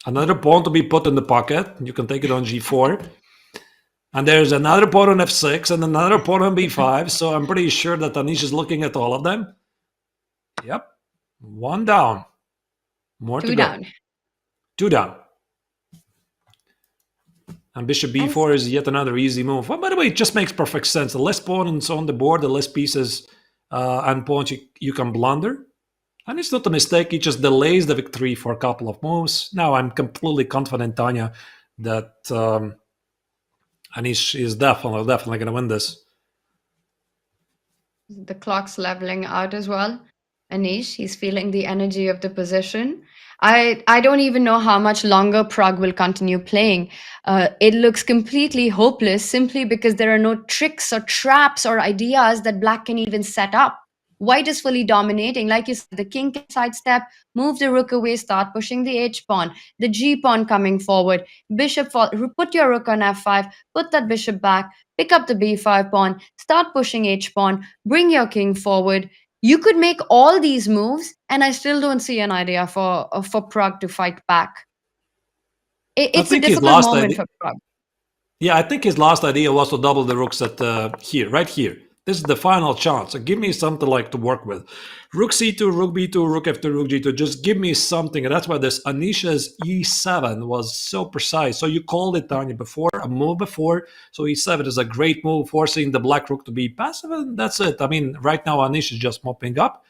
Another pawn to be put in the pocket. You can take it on g4. And there's another pawn on f6 and another pawn on b5. So I'm pretty sure that Anish is looking at all of them. Yep. One down. More Two to go. down. Two down. And bishop b4 is yet another easy move. Well, by the way, it just makes perfect sense. The less pawns on the board, the less pieces and pawns you can blunder. And it's not a mistake. It just delays the victory for a couple of moves. Now I'm completely confident, Tanya, that Anish is definitely going to win this. The clock's leveling out as well. Anish, he's feeling the energy of the position. I don't even know how much longer Pragg will continue playing. It looks completely hopeless simply because there are no tricks or traps or ideas that Black can even set up. White is fully dominating. Like you said, the king can sidestep, move the rook away, start pushing the h-pawn, the g-pawn coming forward, bishop fall, put your rook on f5, put that bishop back, pick up the b5 pawn, start pushing h-pawn, bring your king forward. You could make all these moves, and I still don't see an idea for Pragg to fight back. It's a difficult moment for Pragg. Yeah, I think his last idea was to double the rooks at here, right here. This is the final chance. So give me something like to work with. Rook c2, rook b2, rook f2, rook g2. Just give me something. And that's why this Anish's e7 was so precise. So you called it, Tanya, before, a move before. So e7 is a great move, forcing the black rook to be passive. And that's it. I mean, right now Anish is just mopping up,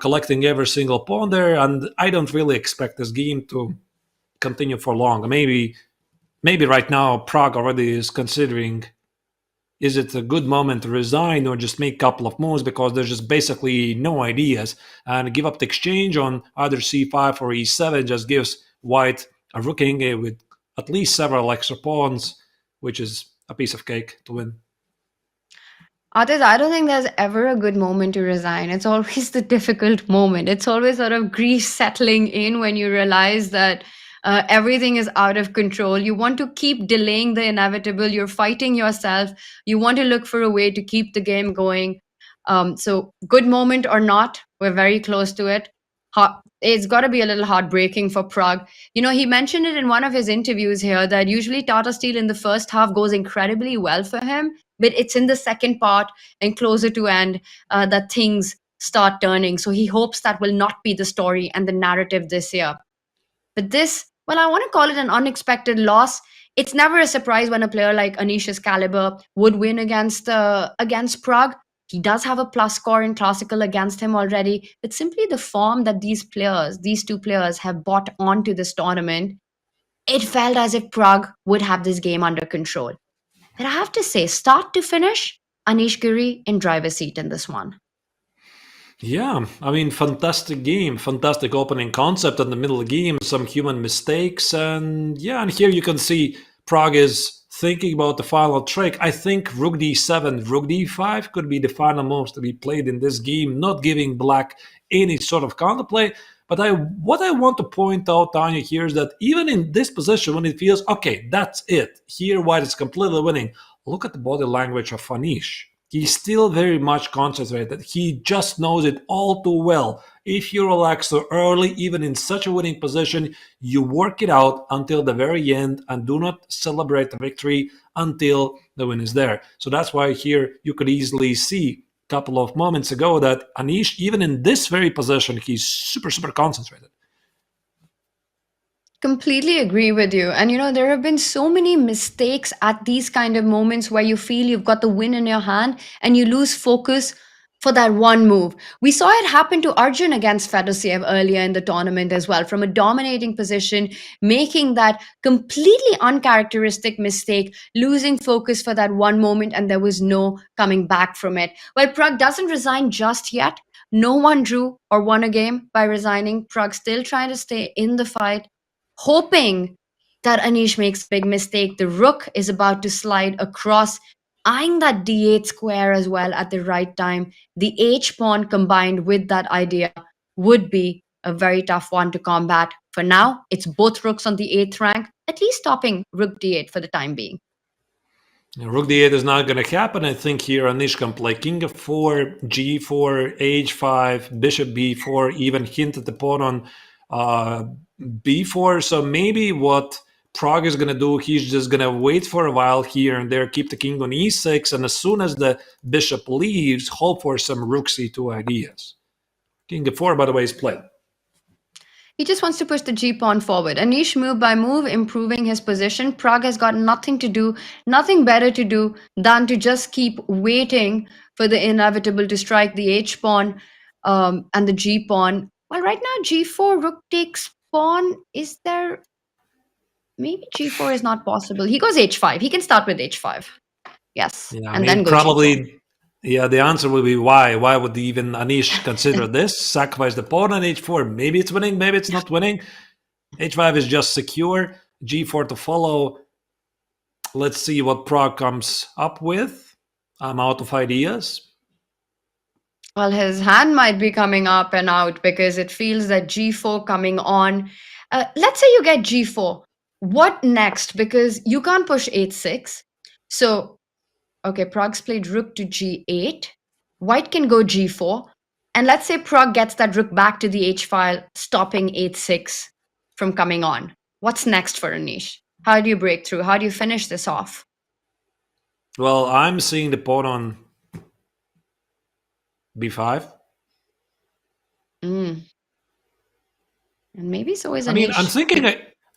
collecting every single pawn there. And I don't really expect this game to continue for long. Maybe right now Pragg already is considering, is it a good moment to resign or just make a couple of moves because there's just basically no ideas, and give up the exchange on either c5 or e7 just gives white a rooking with at least several extra pawns, which is a piece of cake to win. Artis, I don't think there's ever a good moment to resign. It's always the difficult moment. It's always sort of grief settling in when you realize that everything is out of control. You want to keep delaying the inevitable. You're fighting yourself. You want to look for a way to keep the game going. So good moment or not, we're very close to it. It's got to be a little heartbreaking for Pragg. You know, he mentioned it in one of his interviews here that usually Tata Steel in the first half goes incredibly well for him, but it's in the second part and closer to end that things start turning. So he hopes that will not be the story and the narrative this year. But this, well, I want to call it an unexpected loss. It's never a surprise when a player like Anish's caliber would win against Pragg. He does have a plus score in classical against him already, but simply the form that these two players have brought onto this tournament, it felt as if Pragg would have this game under control. But I have to say, start to finish, Anish Giri in driver's seat in this one. Yeah, I mean, fantastic game, fantastic opening concept in the middle of the game, some human mistakes, and yeah, and here you can see Pragg is thinking about the final trick. I think rook d7, rook d5 could be the final moves to be played in this game, not giving black any sort of counterplay. But what I want to point out, Tanya, here is that even in this position, when it feels, okay, that's it, here white is completely winning, look at the body language of Anish. He's still very much concentrated. He just knows it all too well. If you relax so early, even in such a winning position, you work it out until the very end and do not celebrate the victory until the win is there. So that's why here you could easily see a couple of moments ago that Anish, even in this very position, he's super, super concentrated. Completely agree with you. And you know, there have been so many mistakes at these kind of moments where you feel you've got the win in your hand and you lose focus for that one move. We saw it happen to Arjun against Fedosiev earlier in the tournament as well, from a dominating position, making that completely uncharacteristic mistake, losing focus for that one moment, and there was no coming back from it. Well, Pragg doesn't resign just yet. No one drew or won a game by resigning. Pragg still trying to stay in the fight, hoping that Anish makes a big mistake. The rook is about to slide across, eyeing that d8 square as well at the right time. The h-pawn combined with that idea would be a very tough one to combat. For now, it's both rooks on the 8th rank, at least stopping rook d8 for the time being. Rook d8 is not going to happen. I think here Anish can play king f4, g4, h5, bishop b4, even hint at the pawn on b4. So maybe what Pragg is going to do, he's just going to wait for a while here and there, keep the king on e6, and as soon as the bishop leaves, hope for some rook c2 ideas. King f4, by the way, is played. He just wants to push the g-pawn forward. Anish move by move, improving his position. Pragg has got nothing to do, nothing better to do than to just keep waiting for the inevitable to strike the h-pawn and the g-pawn. Well, right now, g4, rook takes pawn. Is there... Maybe g4 is not possible. He goes h5. He can start with h5. Yes. Yeah, and then go probably... g4. Yeah, the answer will be why. Why would even Anish consider this? Sacrifice the pawn on h4. Maybe it's winning, maybe it's not winning. h5 is just secure. g4 to follow. Let's see what Pragg comes up with. I'm out of ideas. Well, his hand might be coming up and out because it feels that g4 coming on. Let's say you get g4. What next? Because you can't push h6. So... Okay, Pragg's played rook to g8. White can go g4. And let's say Pragg gets that rook back to the h file, stopping h6 from coming on. What's next for Anish? How do you break through? How do you finish this off? Well, I'm seeing the pawn on b5. And maybe so is Anish. I mean,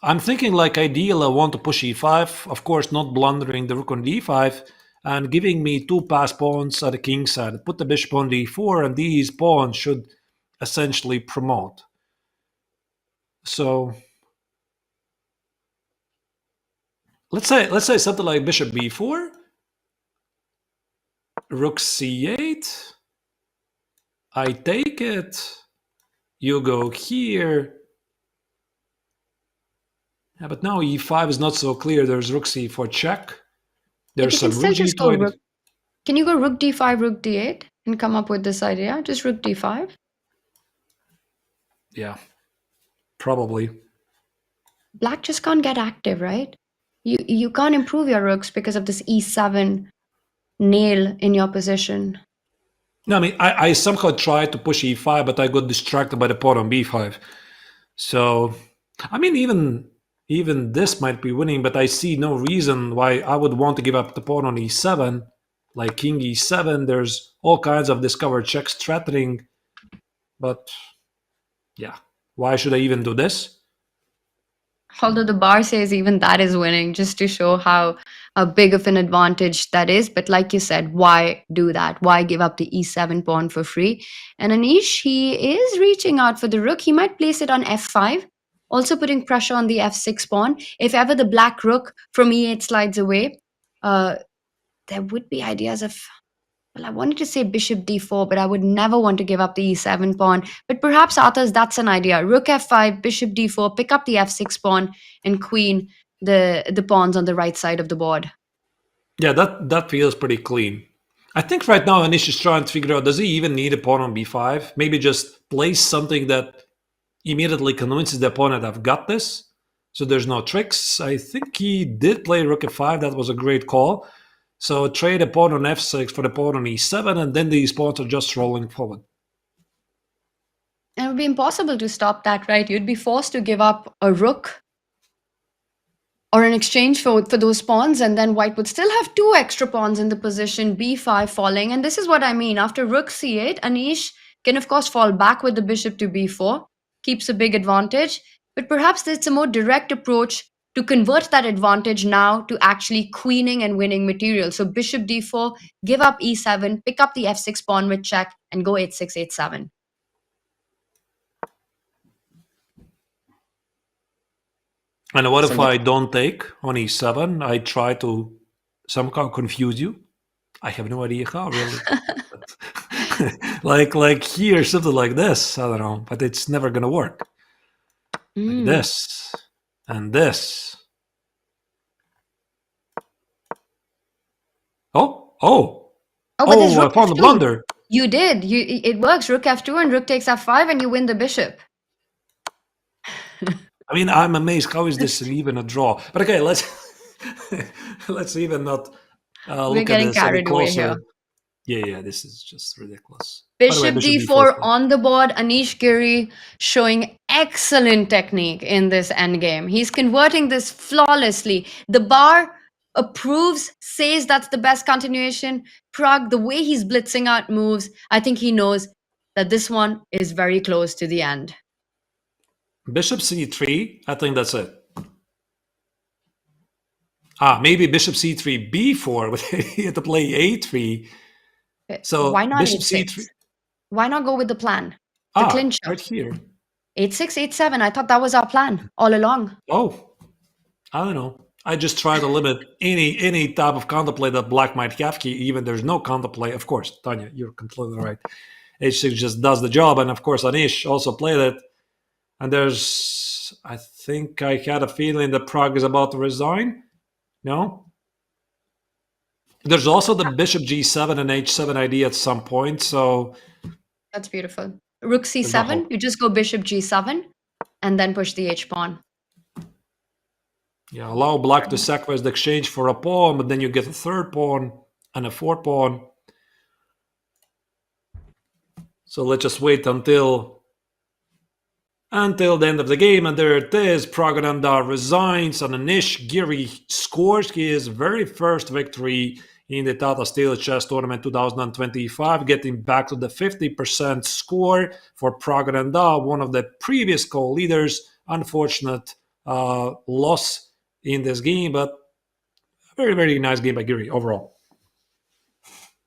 I'm thinking like ideal, I want to push e5. Of course, not blundering the rook on d5. And giving me two pass pawns at the king side. Put the bishop on d4, and these pawns should essentially promote. So let's say something like bishop b4, rook c8. I take it. You go here. Yeah, but now e5 is not so clear. There's rook c4 check. There's some rook g2. Can you go rook d5, rook d8 and come up with this idea? Just rook d5? Yeah, probably. Black just can't get active, right? You can't improve your rooks because of this e7 nail in your position. No, I mean, I somehow tried to push e5, but I got distracted by the pawn on b5. So, I mean, even this might be winning, but I see no reason why I would want to give up the pawn on e7, like king e7. There's all kinds of discovered checks threatening, but yeah, why should I even do this? Although the bar says even that is winning, just to show how big of an advantage that is. But like you said, why do that? Why give up the e7 pawn for free? And Anish, he is reaching out for the rook. He might place it on f5. Also putting pressure on the f6 pawn. If ever the black rook from e8 slides away, there would be ideas of, well, I wanted to say bishop d4, but I would never want to give up the e7 pawn. But perhaps, Arthurs, that's an idea. Rook f5, bishop d4, pick up the f6 pawn, and queen the pawns on the right side of the board. Yeah, that feels pretty clean. I think right now Anish is trying to figure out, does he even need a pawn on b5? Maybe just place something that immediately convinces the opponent I've got this, so there's no tricks. I think he did play rook f5. That was a great call. So trade a pawn on f6 for the pawn on e7, and then these pawns are just rolling forward. It would be impossible to stop that, right? You'd be forced to give up a rook or in exchange for those pawns, and then white would still have two extra pawns in the position, b5 falling. And this is what I mean. After rook c8, Anish can, of course, fall back with the bishop to b4. Keeps a big advantage, but perhaps it's a more direct approach to convert that advantage now to actually queening and winning material. So bishop d4, give up e7, pick up the f6 pawn with check, and go h6, h7. And what if I don't take on e7? I try to somehow confuse you. I have no idea how, really. like here, something like this. I don't know, but it's never gonna work. Like this and this. Oh! But there's rook I found the f2. blunder. You did. It works. Rook f2 and rook takes f5, and you win the bishop. I mean, I'm amazed. How is this even a draw? But okay, let's even not We're Look at getting this. A bit carried away closer. here. Yeah, this is just ridiculous. By the way, Bishop bishop d4 d4. on the board. Anish Giri showing excellent technique in this endgame. He's converting this flawlessly. The bar approves, says that's the best continuation. Pragg, the way he's blitzing out moves, I think he knows that this one is very close to the end. Bishop c3. I think that's it. Maybe bishop c3, b4, but he had to play a3. So why not bishop h6? c3. Why not go with the plan? The clincher. Right here. h6, h7. I thought that was our plan all along. Oh, I don't know. I just try to limit any type of counterplay that black might have. Even there's no counterplay. Of course, Tanya, you're completely right. h6 just does the job, and of course Anish also played it. And I think I had a feeling that Pragg is about to resign. No? There's also the bishop g7 and h7 idea at some point, so... That's beautiful. Rook c7, you just go bishop g7 and then push the h-pawn. Yeah, allow black to sacrifice the exchange for a pawn, but then you get a third pawn and a fourth pawn. So let's just wait until the end of the game, and there it is. Praggnanandhaa resigns, and Anish Giri scores his very first victory in the Tata Steel Chess Tournament 2025, getting back to the 50% score for Praggnanandhaa, one of the previous co-leaders. Unfortunate loss in this game, but a very, very nice game by Giri overall.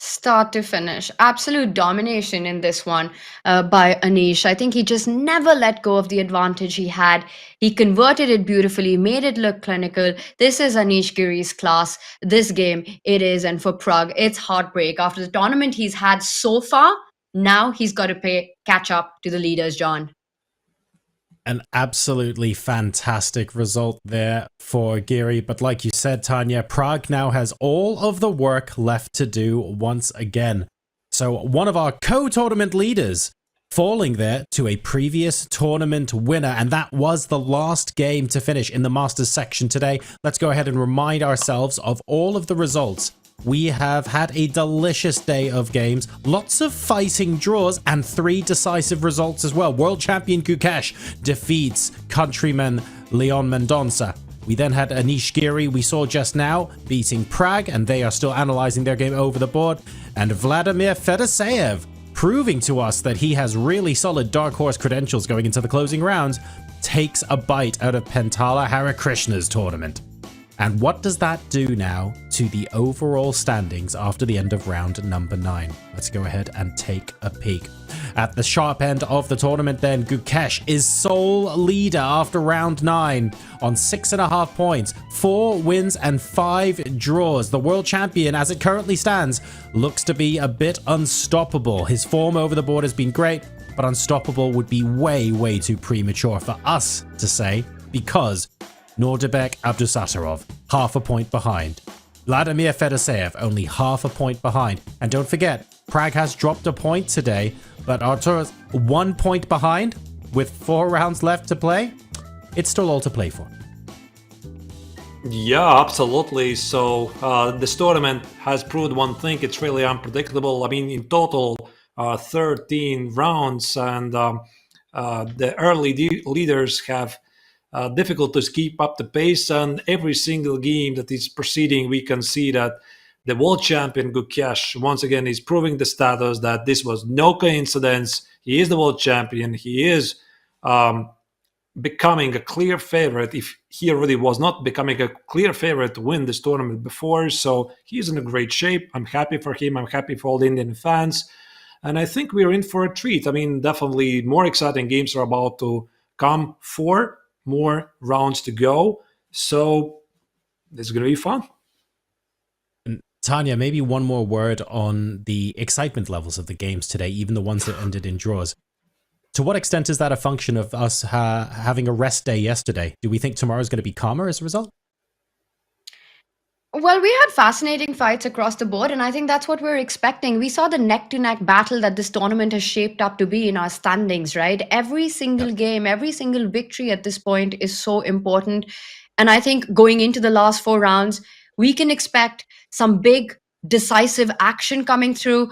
Start to finish. Absolute domination in this one by Anish. I think he just never let go of the advantage he had. He converted it beautifully, made it look clinical. This is Anish Giri's class. This game, it is. And for Pragg, it's heartbreak. After the tournament he's had so far, now he's got to catch up to the leaders, John. An absolutely fantastic result there for Giri. But like you said, Tanya, Pragg now has all of the work left to do once again. So one of our co-tournament leaders falling there to a previous tournament winner. And that was the last game to finish in the Masters section today. Let's go ahead and remind ourselves of all of the results. We have had a delicious day of games, lots of fighting draws, and 3 decisive results as well. World champion Gukesh defeats countryman Leon Mendonça. We then had Anish Giri, we saw just now, beating Pragg, and they are still analyzing their game over the board. And Vladimir Fedoseev, proving to us that he has really solid dark horse credentials going into the closing rounds, takes a bite out of Pentala Harikrishna's tournament. And what does that do now to the overall standings after the end of round number 9? Let's go ahead and take a peek. At the sharp end of the tournament then, Gukesh is sole leader after round 9 on 6.5 points, 4 wins and 5 draws. The world champion, as it currently stands, looks to be a bit unstoppable. His form over the board has been great, but unstoppable would be way, way too premature for us to say, because Nodirbek Abdusattorov, half a point behind. Vladimir Fedoseev, only half a point behind. And don't forget, Pragg has dropped a point today, but Artur's 1 point behind with 4 rounds left to play. It's still all to play for. Yeah, absolutely. So this tournament has proved one thing. It's really unpredictable. I mean, in total, 13 rounds, and the early leaders have difficulties keep up the pace, and every single game that is proceeding, we can see that the world champion Gukesh once again is proving the status that this was no coincidence. He is the world champion. He is becoming a clear favorite, if he already was not becoming a clear favorite to win this tournament before. So he's in a great shape. I'm happy for him. I'm happy for all the Indian fans. And I think we're in for a treat. I mean, definitely more exciting games are about to come. 4 more rounds to go. So this is going to be fun. Tanya, maybe one more word on the excitement levels of the games today, even the ones that ended in draws. To what extent is that a function of us having a rest day yesterday? Do we think tomorrow's going to be calmer as a result? Well, we had fascinating fights across the board, and I think that's what we're expecting. We saw the neck-to-neck battle that this tournament has shaped up to be in our standings, right? Every single game, every single victory at this point is so important. And I think going into the last 4 rounds, we can expect some big decisive action coming through.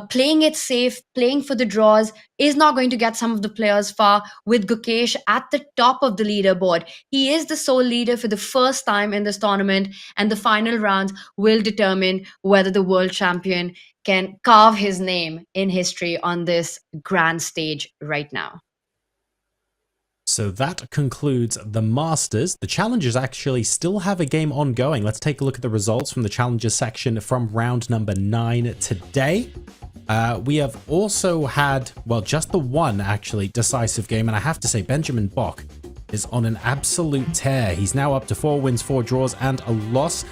Playing it safe, playing for the draws is not going to get some of the players far. With Gukesh at the top of the leaderboard, he is the sole leader for the first time in this tournament, and the final rounds will determine whether the world champion can carve his name in history on this grand stage right now. So that concludes the Masters. The Challengers actually still have a game ongoing. Let's take a look at the results from the Challengers section from round number 9 today. We have also had, well, just the one actually decisive game, and I have to say Benjamin Bok is on an absolute tear. He's now up to 4 wins, 4 draws, and a loss,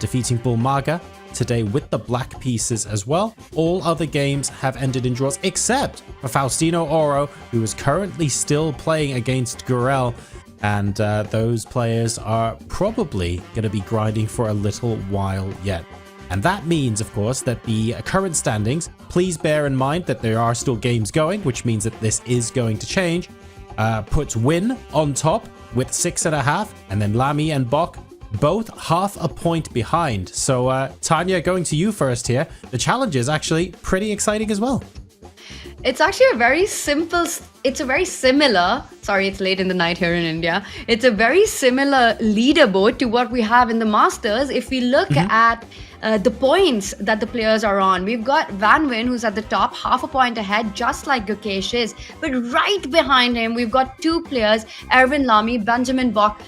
defeating Bulmaga today with the black pieces as well. All other games have ended in draws except for Faustino Oro, who is currently still playing against Gurel, and those players are probably going to be grinding for a little while yet. And that means, of course, that the current standings, please bear in mind that there are still games going, which means that this is going to change, puts Win on top with 6.5, and then Lamy and Bok both half a point behind. So Tanya, going to you first here. The challenge is actually pretty exciting as well. It's actually a very simple, it's a very similar, sorry, it's late in the night here in India. It's a very similar leaderboard to what we have in the Masters. If we look at the points that the players are on, we've got Van Wyn, who's at the top, half a point ahead, just like Gukesh is. But right behind him, we've got 2 players, Erwin Lamy, Benjamin Bok,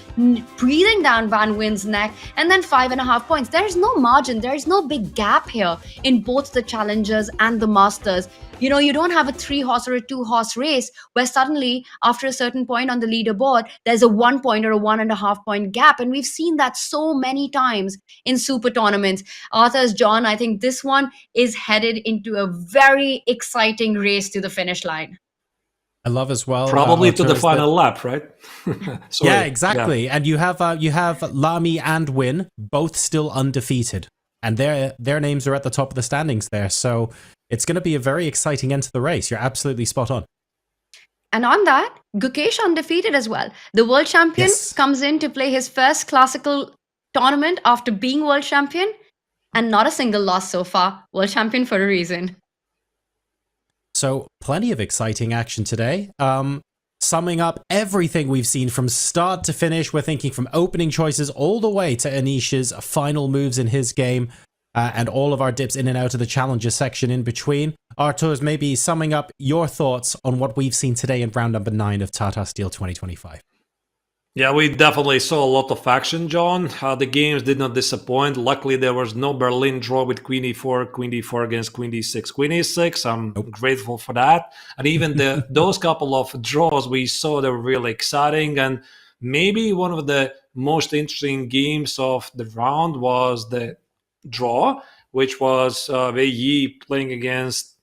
breathing down Van Wyn's neck, and then 5.5 points. There is no margin. There is no big gap here in both the Challengers and the Masters. You know, you don't have a 3-horse or a 2-horse race where suddenly, after a certain point on the leaderboard, there's a 1 point or a 1.5 point gap. And we've seen that so many times in super tournaments. Arthur's John, I think this one is headed into a very exciting race to the finish line. I love as well. Probably to the final lap, right? Yeah, exactly. Yeah. And you have Lamy and Wyn both still undefeated, and their names are at the top of the standings there. So it's going to be a very exciting end to the race. You're absolutely spot on. And on that, Gukesh undefeated as well. The world champion comes in to play his first classical tournament after being world champion, and not a single loss so far. World champion for a reason. So plenty of exciting action today. Summing up everything we've seen from start to finish, we're thinking from opening choices all the way to Anish's final moves in his game, and all of our dips in and out of the challenger section in between. Artur's, maybe summing up your thoughts on what we've seen today in round number 9 of Tata Steel 2025. Yeah, we definitely saw a lot of action, John. The games did not disappoint. Luckily, there was no Berlin draw with Queen D4 against Queen D6, Queen E6. I'm grateful for that. And even those couple of draws we saw, they were really exciting. And maybe one of the most interesting games of the round was the draw, which was Wei Yi playing against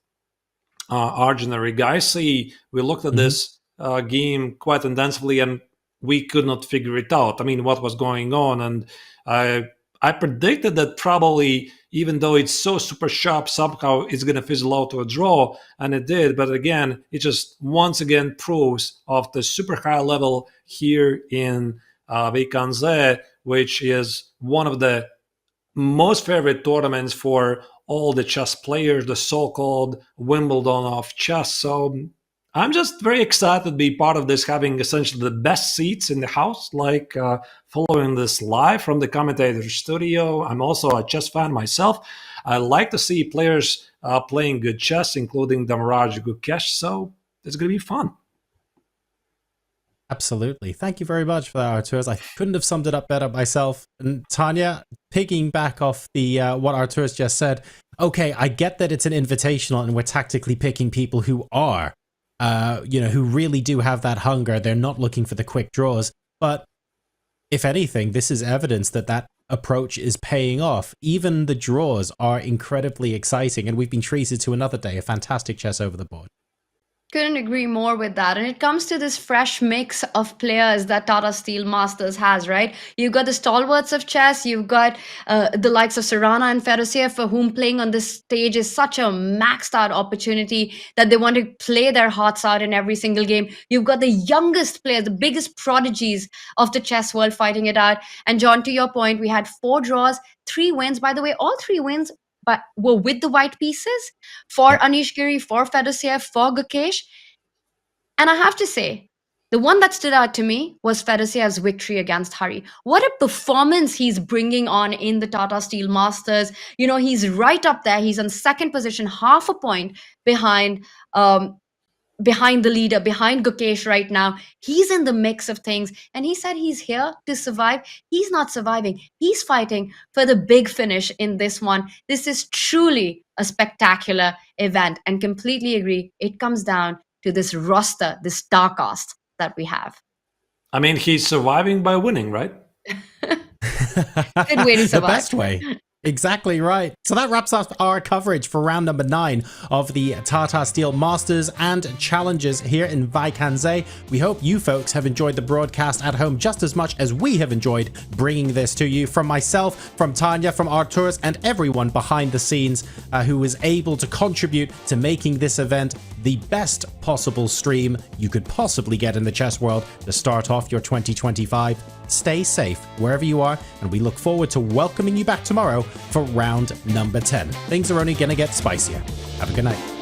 Arjun Erigaisi. We looked at this game quite intensively, and we could not figure it out. I mean, what was going on? And I predicted that probably, even though it's so super sharp, somehow it's going to fizzle out to a draw, and it did. But again, it just once again proves of the super high level here in Wijk Aan Zee, which is one of the most favorite tournaments for all the chess players, the so-called Wimbledon of chess. So I'm just very excited to be part of this, having essentially the best seats in the house, like following this live from the commentator studio. I'm also a chess fan myself. I like to see players playing good chess, including Damaraj Gukesh, so it's going to be fun. Absolutely. Thank you very much for that, Artur. I couldn't have summed it up better myself. And Tanya, picking back off the what Artur just said, okay, I get that it's an invitational and we're tactically picking people who are who really do have that hunger. They're not looking for the quick draws. But if anything, this is evidence that that approach is paying off. Even the draws are incredibly exciting, and we've been treated to another day of fantastic chess over the board. Couldn't agree more with that. And it comes to this fresh mix of players that Tata Steel Masters has, right? You've got the stalwarts of chess, you've got the likes of Caruana and Fedosiev, for whom playing on this stage is such a maxed out opportunity that they want to play their hearts out in every single game. You've got the youngest players, the biggest prodigies of the chess world fighting it out. And John, to your point, we had 4 draws, 3 wins. By the way, all 3 wins but were with the white pieces for Anish Giri, for Fedosiev, for Gukesh. And I have to say, the one that stood out to me was Fedosiev's victory against Hari. What a performance he's bringing on in the Tata Steel Masters. You know, he's right up there. He's in second position, half a point behind the leader, behind Gukesh right now. He's in the mix of things. And he said he's here to survive. He's not surviving. He's fighting for the big finish in this one. This is truly a spectacular event, and completely agree. It comes down to this roster, this star cast that we have. I mean, he's surviving by winning, right? Good way to survive. The best way. Exactly right. So that wraps up our coverage for round number 9 of the Tata Steel Masters and Challenges here in Wijk Aan Zee. We hope you folks have enjoyed the broadcast at home just as much as we have enjoyed bringing this to you. From myself, from Tanya, from Arturas, and everyone behind the scenes who was able to contribute to making this event the best possible stream you could possibly get in the chess world to start off your 2025. Stay safe wherever you are, and we look forward to welcoming you back tomorrow for round number 10. Things are only going to get spicier. Have a good night.